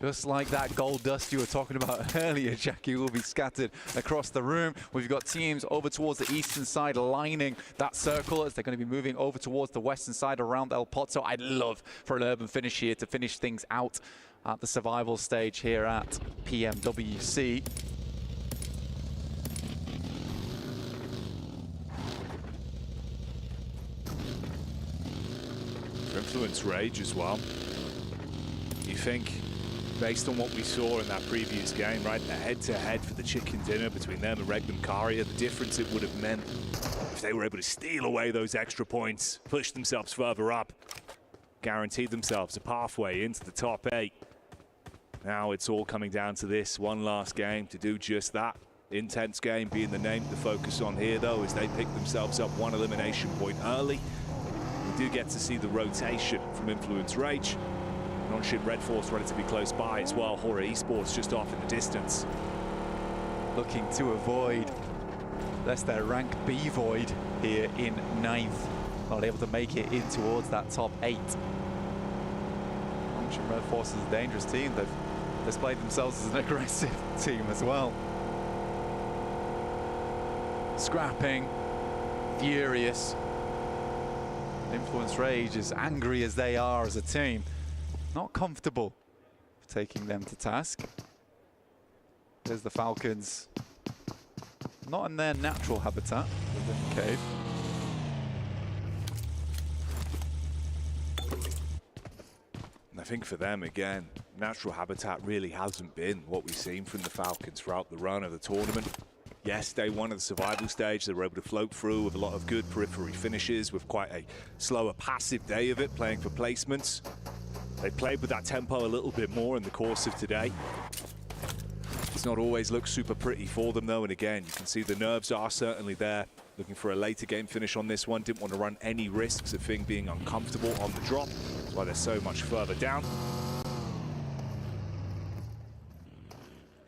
Just like that gold dust you were talking about earlier, Jackie, will be scattered across the room. We've got teams over towards the eastern side lining that circle as they're going to be moving over towards the western side around El Pozo. I'd love for an urban finish here to finish things out at the survival stage here at PMWC. Influence Rage as well. You think, based on what we saw in that previous game, right, the head-to-head for the chicken dinner between them and Regnum Karia, the difference it would have meant if they were able to steal away those extra points, push themselves further up, guarantee themselves a pathway into the top 8. Now it's all coming down to this one last game to do just that. Intense game being the name to focus on here, though, as they pick themselves up one elimination point early. We do get to see the rotation from Influence Rage. Non-ship Red Force relatively close by as well. Horror Esports just off in the distance. Looking to avoid, that's their rank B void here in 9th. Not able to make it in towards that top 8. Non-ship Red Force is a dangerous team. They've displayed themselves as an aggressive team as well. Scrapping, furious. Influence Rage, as angry as they are as a team, not comfortable taking them to task. There's the Falcons, not in their natural habitat within the cave. And I think for them, again, natural habitat really hasn't been what we've seen from the Falcons throughout the run of the tournament. Yes, day one of the survival stage, they were able to float through with a lot of good periphery finishes, with quite a slower passive day of it, playing for placements. They played with that tempo a little bit more in the course of today. It's not always looked super pretty for them, though, and again, you can see the nerves are certainly there. Looking for a later game finish on this one. Didn't want to run any risks of Fing being uncomfortable on the drop. That's why they're so much further down.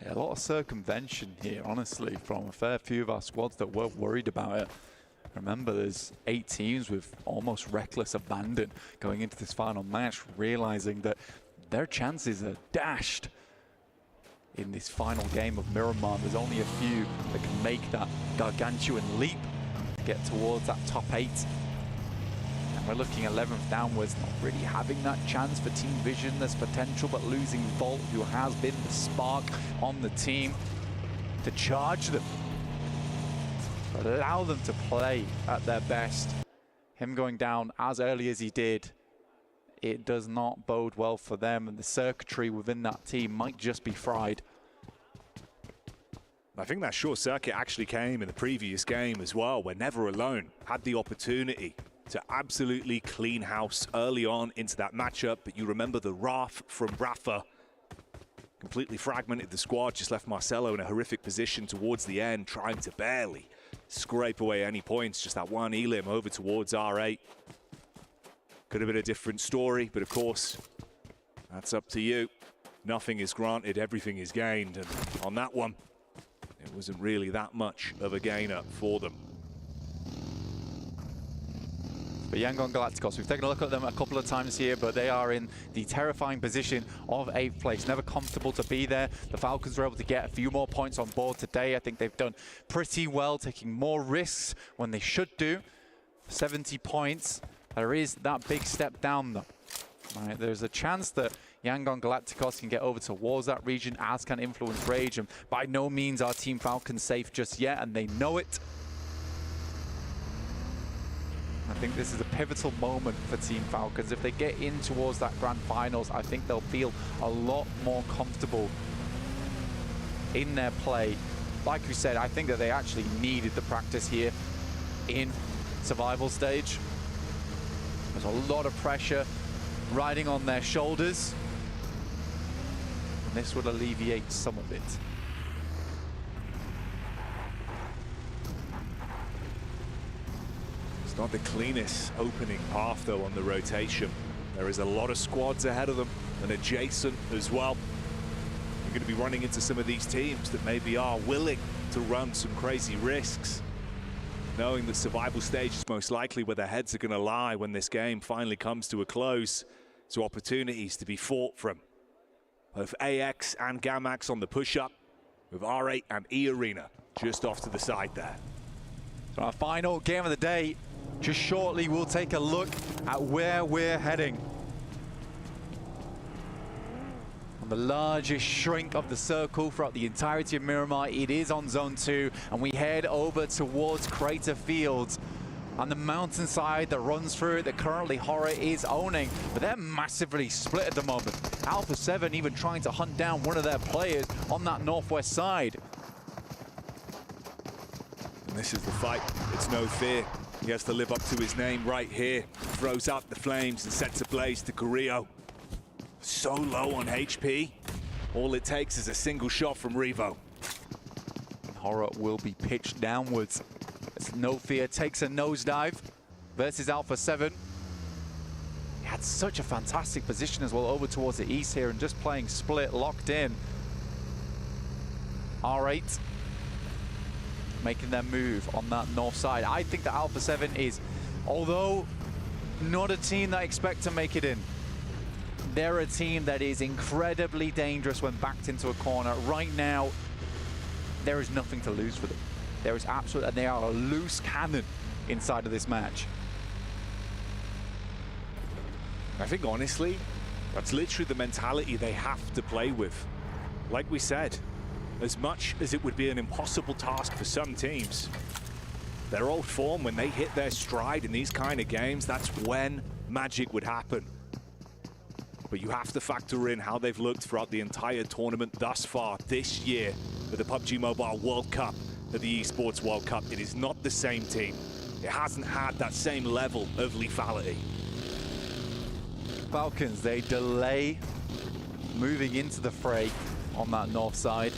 Yeah, a lot of circumvention here, honestly, from a fair few of our squads that were worried about it. Remember, there's 8 teams with almost reckless abandon going into this final match, realizing that their chances are dashed in this final game of Miramar. There's only a few that can make that gargantuan leap, get towards that top 8. And we're looking 11th downwards, not really having that chance for Team Vision. There's potential, but losing Volt, who has been the spark on the team to charge them, allow them to play at their best. Him going down as early as he did, it does not bode well for them, and the circuitry within that team might just be fried. I think that short circuit actually came in the previous game as well, where Never Alone had the opportunity to absolutely clean house early on into that matchup. But you remember the Wrath from Rafa completely fragmented the squad, just left Marcelo in a horrific position towards the end, trying to barely scrape away any points. Just that one elim over towards R8. Could have been a different story, but of course, that's up to you. Nothing is granted, everything is gained. And on that one, it wasn't really that much of a gainer for them. But Yangon Galacticos, we've taken a look at them a couple of times here, but they are in the terrifying position of 8th place. Never comfortable to be there. The Falcons were able to get a few more points on board today. I think they've done pretty well, taking more risks when they should do. 70 points. There is that big step down, though. Right, there's a chance that Yangon Galacticos can get over towards that region, as can Influence Rage, and by no means are Team Falcons safe just yet, and they know it. I think this is a pivotal moment for Team Falcons. If they get in towards that grand finals, I think they'll feel a lot more comfortable in their play. Like we said, I think that they actually needed the practice here in survival stage. There's a lot of pressure riding on their shoulders, and this would alleviate some of it. It's not the cleanest opening path, though, on the rotation. There is a lot of squads ahead of them and adjacent as well. You're going to be running into some of these teams that maybe are willing to run some crazy risks, knowing that survival stage is most likely where their heads are going to lie when this game finally comes to a close. So opportunities to be fought from of AX and Gamax on the push-up, with R8 and E Arena just off to the side there. So our final game of the day. Just shortly, we'll take a look at where we're heading. On the largest shrink of the circle throughout the entirety of Miramar, it is on Zone 2, and we head over towards Crater Fields. On the mountainside that runs through it that currently Horror is owning, but they're massively split at the moment. Alpha 7 even trying to hunt down one of their players on that northwest side. And this is the fight. It's no fear. He has to live up to his name right here. Throws out the flames and sets ablaze to Carrillo. So low on HP. All it takes is a single shot from Revo. Horror will be pitched downwards. As No Fear takes a nosedive versus Alpha 7. He had such a fantastic position as well over towards the east here and just playing split, locked in. R8 making their move on that north side. I think that Alpha 7 is, although not a team that expect to make it in, they're a team that is incredibly dangerous when backed into a corner. Right now, there is nothing to lose for them. There is absolutely, and they are a loose cannon inside of this match. I think honestly, that's literally the mentality they have to play with. Like we said, as much as it would be an impossible task for some teams, their old form, when they hit their stride in these kind of games, that's when magic would happen. But you have to factor in how they've looked throughout the entire tournament thus far this year with the PUBG Mobile World Cup, at the Esports World Cup. It is not the same team. It hasn't had that same level of lethality. Falcons, they delay moving into the fray on that north side.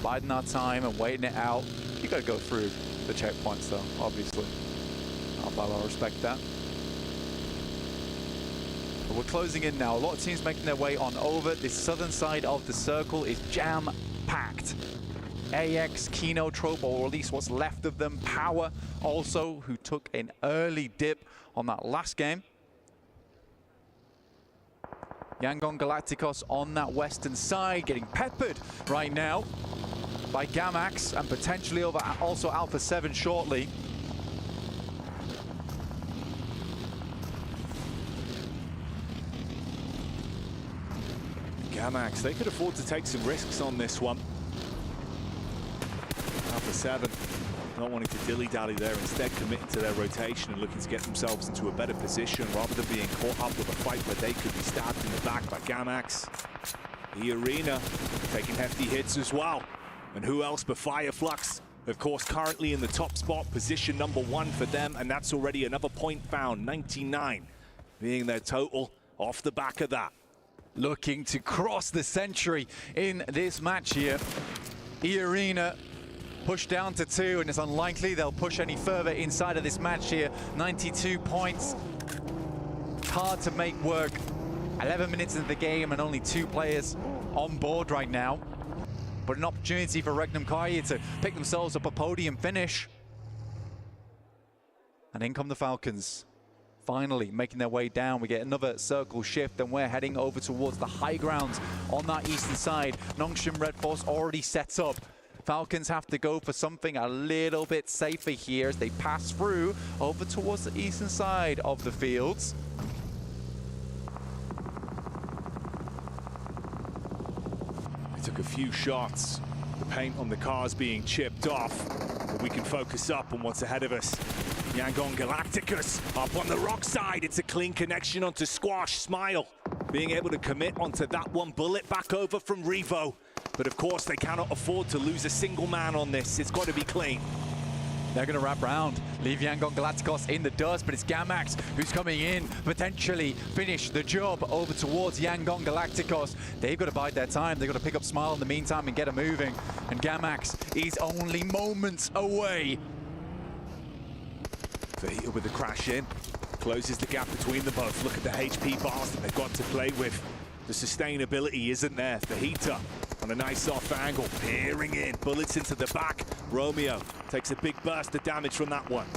Biding our time and waiting it out. You got to go through the checkpoints though, obviously. I'll respect that. But we're closing in now. A lot of teams making their way on over. This southern side of the circle is jam-packed. AX, Kino Trope, or at least what's left of them. Power also, who took an early dip on that last game. Yangon Galacticos on that western side, getting peppered right now by Gamax and potentially over also Alpha 7 shortly. Gamax, they could afford to take some risks on this one. Alpha 7 not wanting to dilly-dally there, instead committing to their rotation and looking to get themselves into a better position rather than being caught up with a fight where they could be stabbed in the back by Gamax. The Arena taking hefty hits as well. And who else but Fireflux? Of course, currently in the top spot, position #1 for them, and that's already another point found, 99 being their total off the back of that. Looking to cross the century in this match here. E-Arena pushed down to 2, and it's unlikely they'll push any further inside of this match here. 92 points. Hard to make work. 11 minutes into the game and only 2 players on board right now. But an opportunity for Regnum Karya to pick themselves up a podium finish. And in come the Falcons. Finally making their way down. We get another circle shift and we're heading over towards the high grounds on that eastern side. Nongshim Red Force already set up. Falcons have to go for something a little bit safer here as they pass through over towards the eastern side of the fields. They took a few shots. The paint on the cars being chipped off, but we can focus up on what's ahead of us. Yangon Galacticus up on the rock side. It's a clean connection onto Squash. Smile being able to commit onto that one bullet back over from Revo. But of course, they cannot afford to lose a single man on this. It's got to be clean. They're going to wrap round, leave Yangon Galacticos in the dust, but it's Gamax who's coming in, potentially finish the job over towards Yangon Galacticos. They've got to bide their time. They've got to pick up Smile in the meantime and get it moving. And Gamax is only moments away. Fajita with the crash in, closes the gap between them both. Look at the HP bars that they've got to play with. The sustainability isn't there. Fajita on a nice off angle, peering in, bullets into the back. Romeo takes a big burst of damage from that one.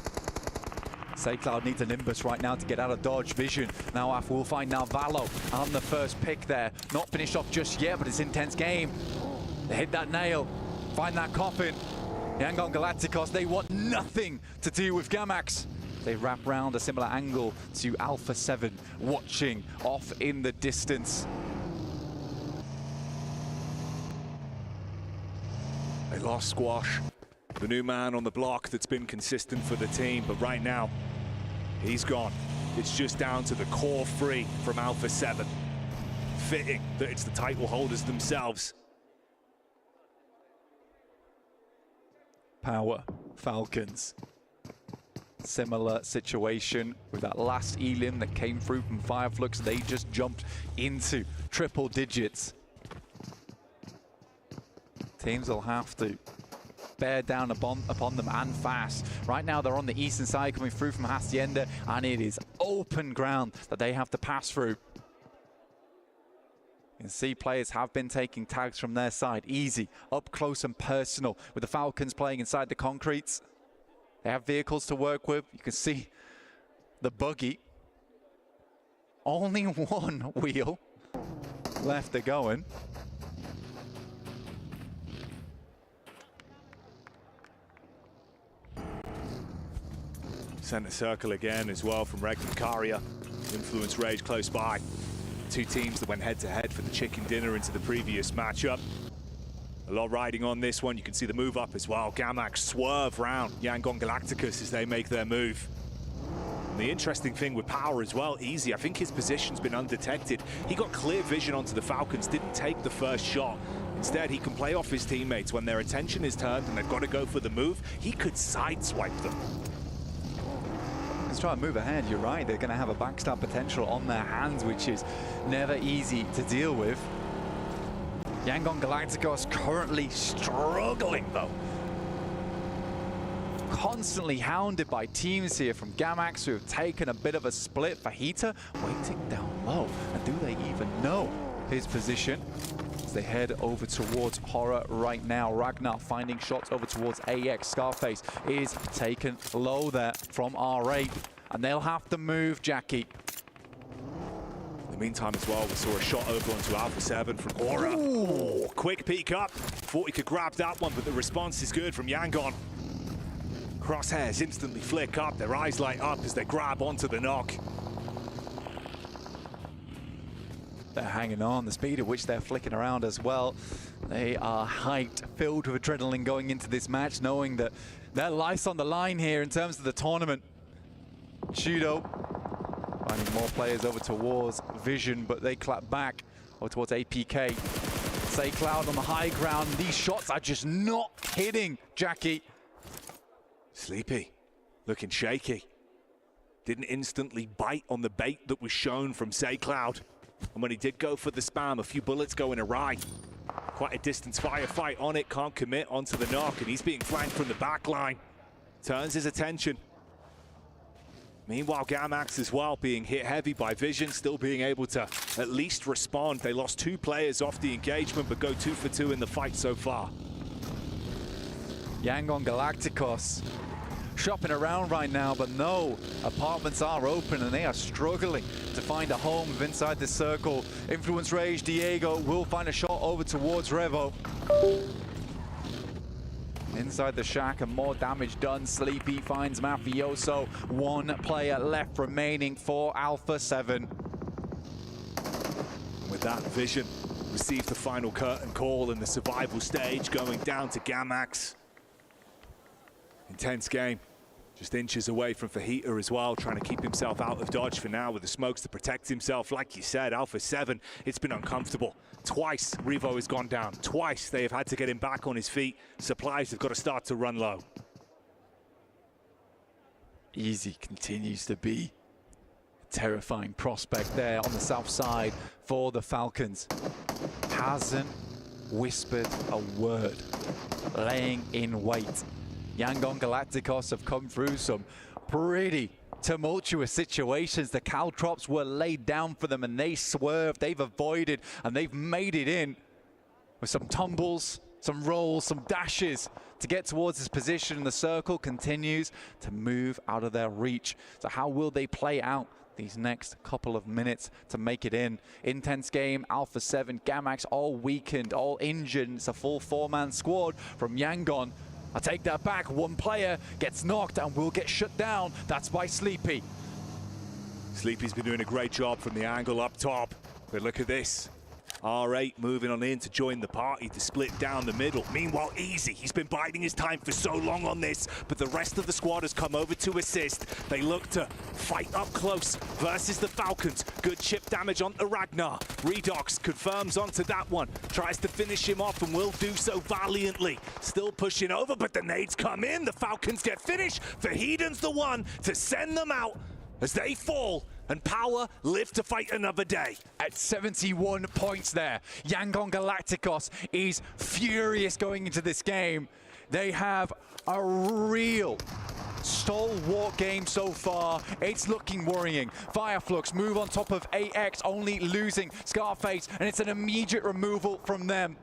SayCloud needs a Nimbus right now to get out of dodge. Vision now we'll find now Valo on the first pick there. Not finished off just yet, but it's intense game. They hit that nail, find that coffin. Yangon Galacticos, they want nothing to do with Gamax. They wrap round a similar angle to Alpha 7, watching off in the distance. They lost Squash, the new man on the block that's been consistent for the team, but right now, he's gone. It's just down to the core three from Alpha 7. Fitting that it's the title holders themselves. Power Falcons. Similar situation with that last elim that came through from Fireflux. They just jumped into triple digits. Teams will have to bear down upon them and fast. Right now they're on the eastern side coming through from Hacienda, and it is open ground that they have to pass through. You can see players have been taking tags from their side. Easy, up close and personal with the Falcons playing inside the concretes. They have vehicles to work with. You can see the buggy. Only one wheel left to going. Center circle again as well from Reg and Karia. Influence Rage close by. Two teams that went head-to-head for the chicken dinner into the previous matchup. A lot riding on this one. You can see the move up as well. Gamax swerve round Yangon Galacticus as they make their move. And the interesting thing with Power as well, Easy, I think his position's been undetected. He got clear vision onto the Falcons, didn't take the first shot. Instead, he can play off his teammates when their attention is turned and they've got to go for the move. He could sideswipe them. Let's try and move ahead. You're right. They're going to have a backstab potential on their hands, which is never easy to deal with. Yangon Galacticos currently struggling, though. Constantly hounded by teams here from Gamax, who have taken a bit of a split. Fajita waiting down low. And do they even know his position? As they head over towards Horror right now. Ragnar finding shots over towards AX. Scarface is taken low there from R8. And they'll have to move, Jackie. In the meantime as well, we saw a shot over onto Alpha 7 from Aura. Ooh, quick peek up. Thought he could grab that one, but the response is good from Yangon. Crosshairs instantly flick up. Their eyes light up as they grab onto the knock. They're hanging on, the speed at which they're flicking around as well. They are hyped, filled with adrenaline going into this match, knowing that their life's on the line here in terms of the tournament. Judo finding more players over towards Vision, but they clap back over towards APK. SayCloud on the high ground. These shots are just not hitting, Jackie. Sleepy, looking shaky. Didn't instantly bite on the bait that was shown from SayCloud. And when he did go for the spam, a few bullets going awry. Quite a distance firefight on it, can't commit onto the knock, and he's being flanked from the back line. Turns his attention. Meanwhile, Gamax as well being hit heavy by Vision, still being able to at least respond. They lost 2 players off the engagement, but go 2 for 2 in the fight so far. Yangon Galacticos shopping around right now, but no, apartments are open and they are struggling to find a home inside the circle. Influence Rage, Diego will find a shot over towards Revo. Inside the shack and more damage done. Sleepy finds Mafioso. 1 player left remaining for Alpha 7. With that, Vision received the final curtain call in the survival stage, going down to Gamax. Intense game. Just inches away from Fajita as well, trying to keep himself out of dodge for now with the smokes to protect himself. Like you said, Alpha 7, it's been uncomfortable. Twice Revo has gone down. Twice they have had to get him back on his feet. Supplies have got to start to run low. Easy continues to be a terrifying prospect there on the south side for the Falcons. Hasn't whispered a word, laying in wait. Yangon Galacticos have come through some pretty tumultuous situations. The caltrops were laid down for them and they swerved, they've avoided, and they've made it in with some tumbles, some rolls, some dashes to get towards this position. The circle continues to move out of their reach. So how will they play out these next couple of minutes to make it in? Intense game, Alpha 7, Gamax all weakened, all injured. It's a full four-man squad from Yangon. I take that back. One player gets knocked and will get shut down. That's by Sleepy. Sleepy's been doing a great job from the angle up top. But look at this. R8 moving on in to join the party to split down the middle. Meanwhile, Easy, he's been biding his time for so long on this, but the rest of the squad has come over to assist. They look to fight up close versus the Falcons. Good chip damage on the Ragnar. Redox confirms onto that one, tries to finish him off and will do so valiantly. Still pushing over, but the nades come in. The Falcons get finished. Vahedon's the one to send them out as they fall, and Power live to fight another day. At 71 points there, Yangon Galacticos is furious going into this game. They have a real stalwart game so far. It's looking worrying. Fireflux move on top of AX, only losing Scarface, and it's an immediate removal from them.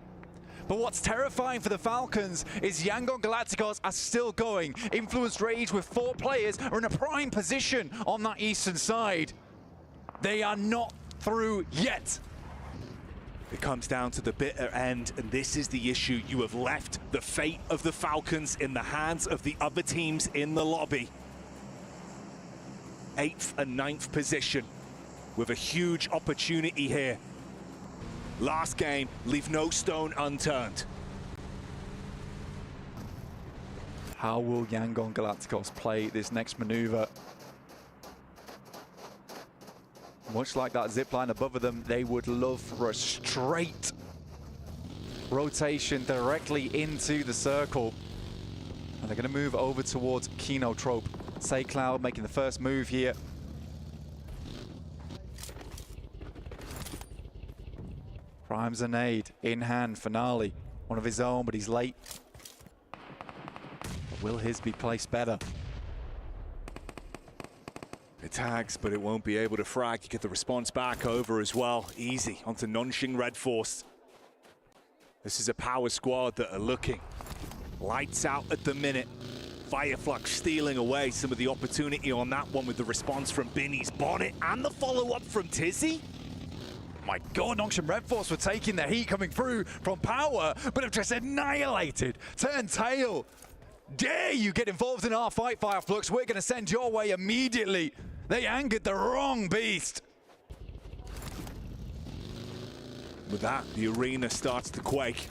But what's terrifying for the Falcons is Yangon Galacticos are still going. Influence Rage with 4 players are in a prime position on that eastern side. They are not through yet. It comes down to the bitter end, and this is the issue. You have left the fate of the Falcons in the hands of the other teams in the lobby. 8th and 9th position with a huge opportunity here. Last game, leave no stone unturned. How will Yangon Galacticos play this next maneuver? Much like that zipline above them, they would love for a straight rotation directly into the circle. And they're going to move over towards Kenotrope. Say Cloud making the first move here. Primes a nade in hand, Finale. One of his own, but he's late. Will his be placed better? It tags, but it won't be able to frag. You get the response back over as well. Easy onto Nongxing Red Force. This is a Power squad that are looking lights out at the minute. Fireflux stealing away some of the opportunity on that one with the response from Binny's Bonnet and the follow-up from Tizzy. My God, Nongxing Red Force were taking the heat coming through from Power, but have just annihilated. Turn tail. Dare you get involved in our fight, Fireflux? We're going to send your way immediately. They angered the wrong beast. With that, the arena starts to quake.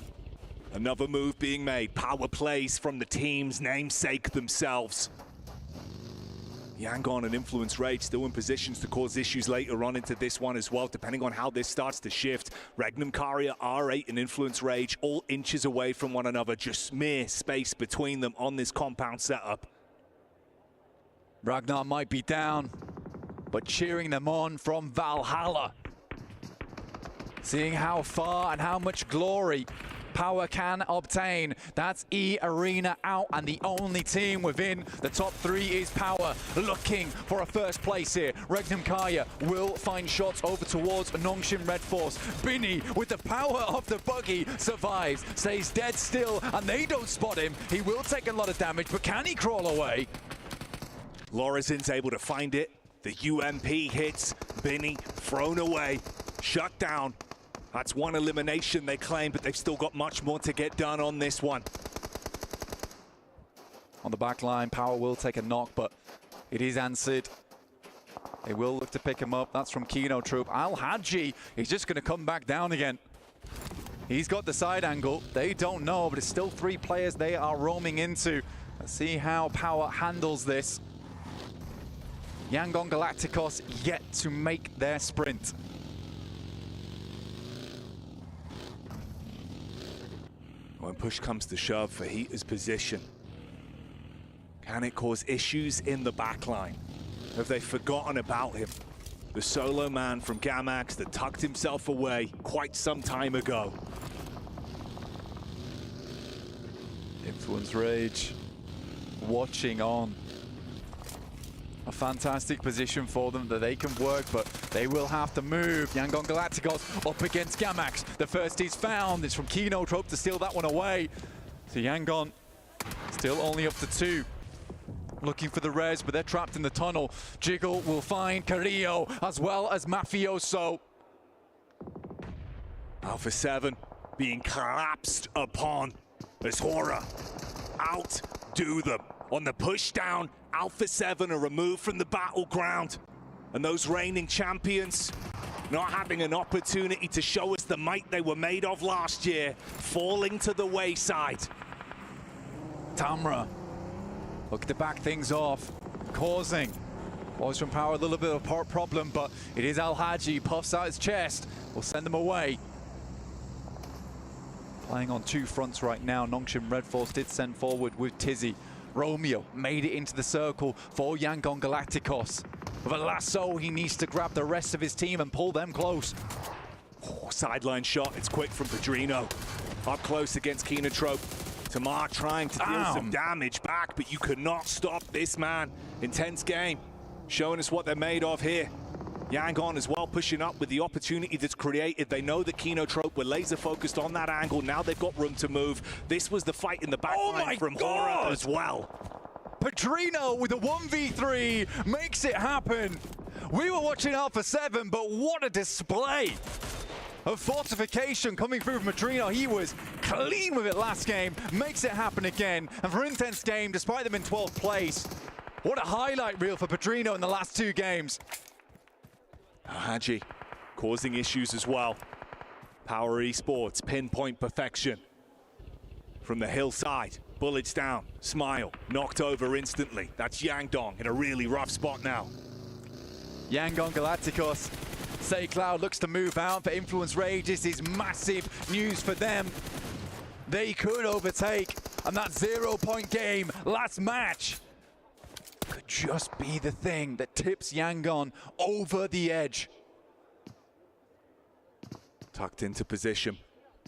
Another move being made. Power plays from the team's namesake themselves. Yangon and Influence Rage still in positions to cause issues later on into this one as well, depending on how this starts to shift. Regnum Carrier, R8 and Influence Rage all inches away from one another, just mere space between them on this compound setup. Ragnar might be down, but cheering them on from Valhalla. Seeing how far and how much glory Power can obtain. That's E Arena out, and the only team within the top 3 is Power, looking for a first place here. Regnum Kaya will find shots over towards Nongxing Red Force. Binny, with the power of the buggy, survives, stays dead still, and they don't spot him. He will take a lot of damage, but can he crawl away? Lorezin's able to find it. The UMP hits. Binny thrown away, shut down. That's one elimination they claim, but they've still got much more to get done on this one. On the back line, Power will take a knock, but it is answered. They will look to pick him up. That's from Kenotrope. Al-Hadji is just going to come back down again. He's got the side angle. They don't know, but it's still 3 players they are roaming into. Let's see how Power handles this. Yangon Galacticos yet to make their sprint. When push comes to shove for Heater's position, can it cause issues in the backline? Have they forgotten about him? The solo man from Gamax that tucked himself away quite some time ago. Influence Rage watching on. A fantastic position for them that they can work, but they will have to move. Yangon Galacticos up against Gamax. The first is found. It's from Kino Trope to steal that one away. So Yangon still only up to 2. Looking for the res, but they're trapped in the tunnel. Jiggle will find Carrillo as well as Mafioso. Alpha 7 being collapsed upon as Hora outdo them. On the push down, Alpha 7 are removed from the battleground. And those reigning champions not having an opportunity to show us the might they were made of last year, falling to the wayside. Tamra looking to back things off, causing Boys from Power a little bit of a problem, but it is Al-Haji, puffs out his chest, will send them away. Playing on 2 fronts right now. Nongshim Red Force did send forward with Tizzy. Romeo made it into the circle for Yangon Galacticos. With a lasso, he needs to grab the rest of his team and pull them close. Oh, sideline shot, it's quick from Pedrino. Up close against Kinotrope. Tamar trying to deal some damage back, but you could not stop this man. Intense game, showing us what they're made of here. Yangon as well pushing up with the opportunity that's created. They know that Kinotrope were laser focused on that angle. Now they've got room to move. This was the fight in the backline from Hora as well. Pedrino with a 1v3 makes it happen. We were watching Alpha 7, but what a display of fortification coming through from Pedrino. He was clean with it last game, makes it happen again. And for Intense Game, despite them in 12th place, what a highlight reel for Pedrino in the last 2 games. Haji causing issues as well. Power Esports, pinpoint perfection. From the hillside, bullets down, Smile, knocked over instantly. That's Yangdong in a really rough spot now. Yangon Galacticos. Say Cloud looks to move out for Influence Rage. This is massive news for them. They could overtake, and that 0-point game last match could just be the thing that tips Yangon over the edge. Tucked into position.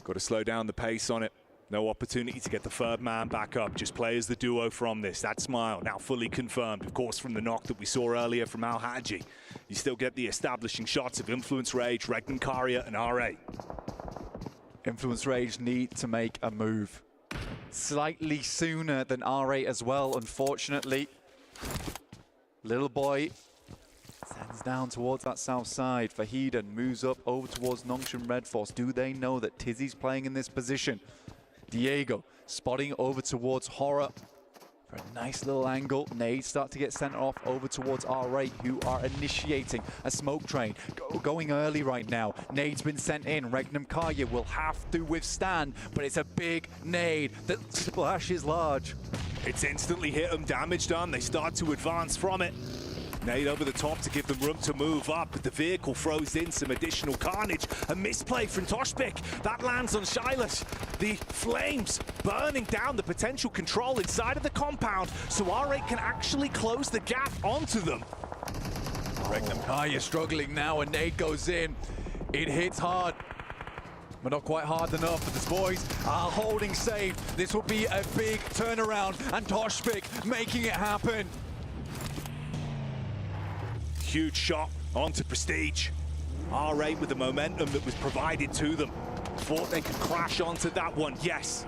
Got to slow down the pace on it. No opportunity to get the third man back up. Just play as the duo from this. That Smile now fully confirmed, of course, from the knock that we saw earlier from Al-Haji. You still get the establishing shots of Influence Rage, Regnum Karia, and RA. Influence Rage need to make a move slightly sooner than RA as well, unfortunately. Little boy sends down towards that south side. Fahiden moves up over towards Nongshim Red Force. Do they know that Tizzy's playing in this position? Diego spotting over towards Hora for a nice little angle. Nades start to get sent off over towards RA, who are initiating a smoke train. Going early right now. Nade's been sent in. Regnum Karya will have to withstand, but it's a big nade that splashes large. It's instantly hit them, damage done. They start to advance from it. Nade over the top to give them room to move up, but the vehicle throws in some additional carnage. A misplay from Toshbek. That lands on Shilas. The flames burning down the potential control inside of the compound, so R8 can actually close the gap onto them. Regnum Karya struggling now, and Nade goes in. It hits hard, but not quite hard enough. But the boys are holding safe. This will be a big turnaround, and Toshbek making it happen. Huge shot onto Prestige. R8 with the momentum that was provided to them. Thought they could crash onto that one, yes.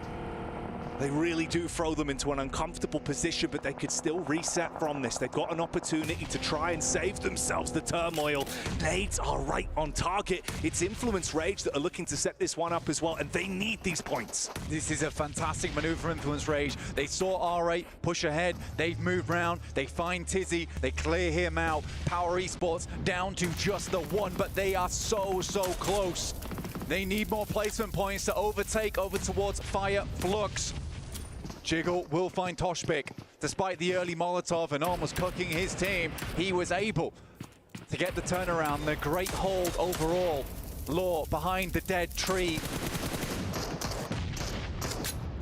They really do throw them into an uncomfortable position, but they could still reset from this. They've got an opportunity to try and save themselves the turmoil. Nades are right on target. It's Influence Rage that are looking to set this one up as well, and they need these points. This is a fantastic maneuver for Influence Rage. They saw R8 push ahead. They've moved round. They find Tizzy. They clear him out. Power Esports down to just the 1, but they are so close. They need more placement points to overtake over towards Fire Flux. Jiggle will find Toshbek. Despite the early Molotov and almost cooking his team, he was able to get the turnaround. The great hold overall. Law behind the dead tree.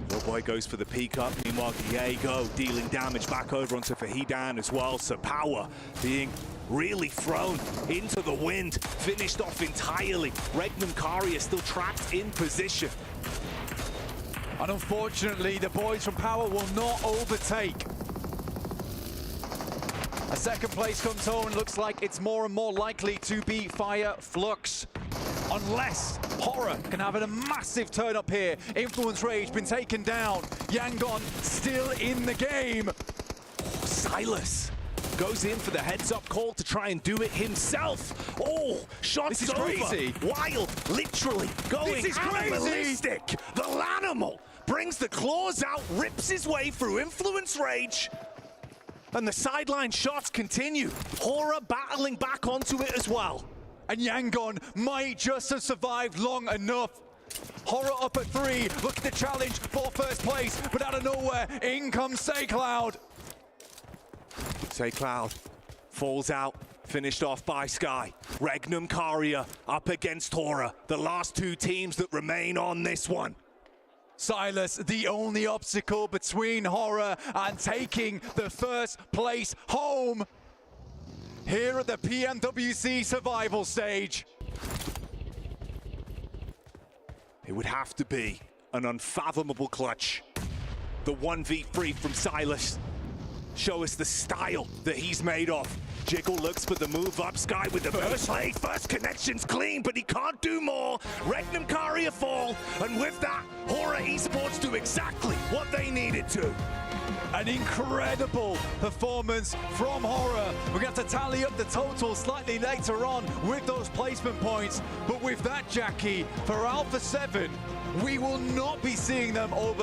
Little boy goes for the peek up. Meanwhile, Diego dealing damage back over onto Fahidan as well. So Power being really thrown into the wind. Finished off entirely. Regnum Kari is still trapped in position. And unfortunately, the boys from Power will not overtake. A second place comes home, and looks like it's more and more likely to be Fire Flux. Unless Horror can have a massive turn up here. Influence Rage been taken down. Yangon still in the game. Silas goes in for the heads-up call to try and do it himself. Oh, shots This is crazy. Wild, literally going This is animalistic. The Lanimal brings the claws out, rips his way through Influence Rage. And the sideline shots continue. Horror battling back onto it as well. And Yangon might just have survived long enough. Horror up at 3, look at the challenge for first place, but out of nowhere, in comes SayCloud. SayCloud falls out, finished off by Sky. Regnum Karia up against Horror, the last two teams that remain on this one. Silas, the only obstacle between Horror and taking the first place home here at the PMWC survival stage. It would have to be an unfathomable clutch. The 1v3 from Silas. Show us the style that he's made of. Jiggle looks for the move up. Sky with the first play. First connection's clean, but he can't do more. Regnum Karia fall, and with that, Horror Esports do exactly what they needed to. An incredible performance from Horror. We're going to have to tally up the total slightly later on with those placement points. But with that, Jackie, for Alpha 7, we will not be seeing them over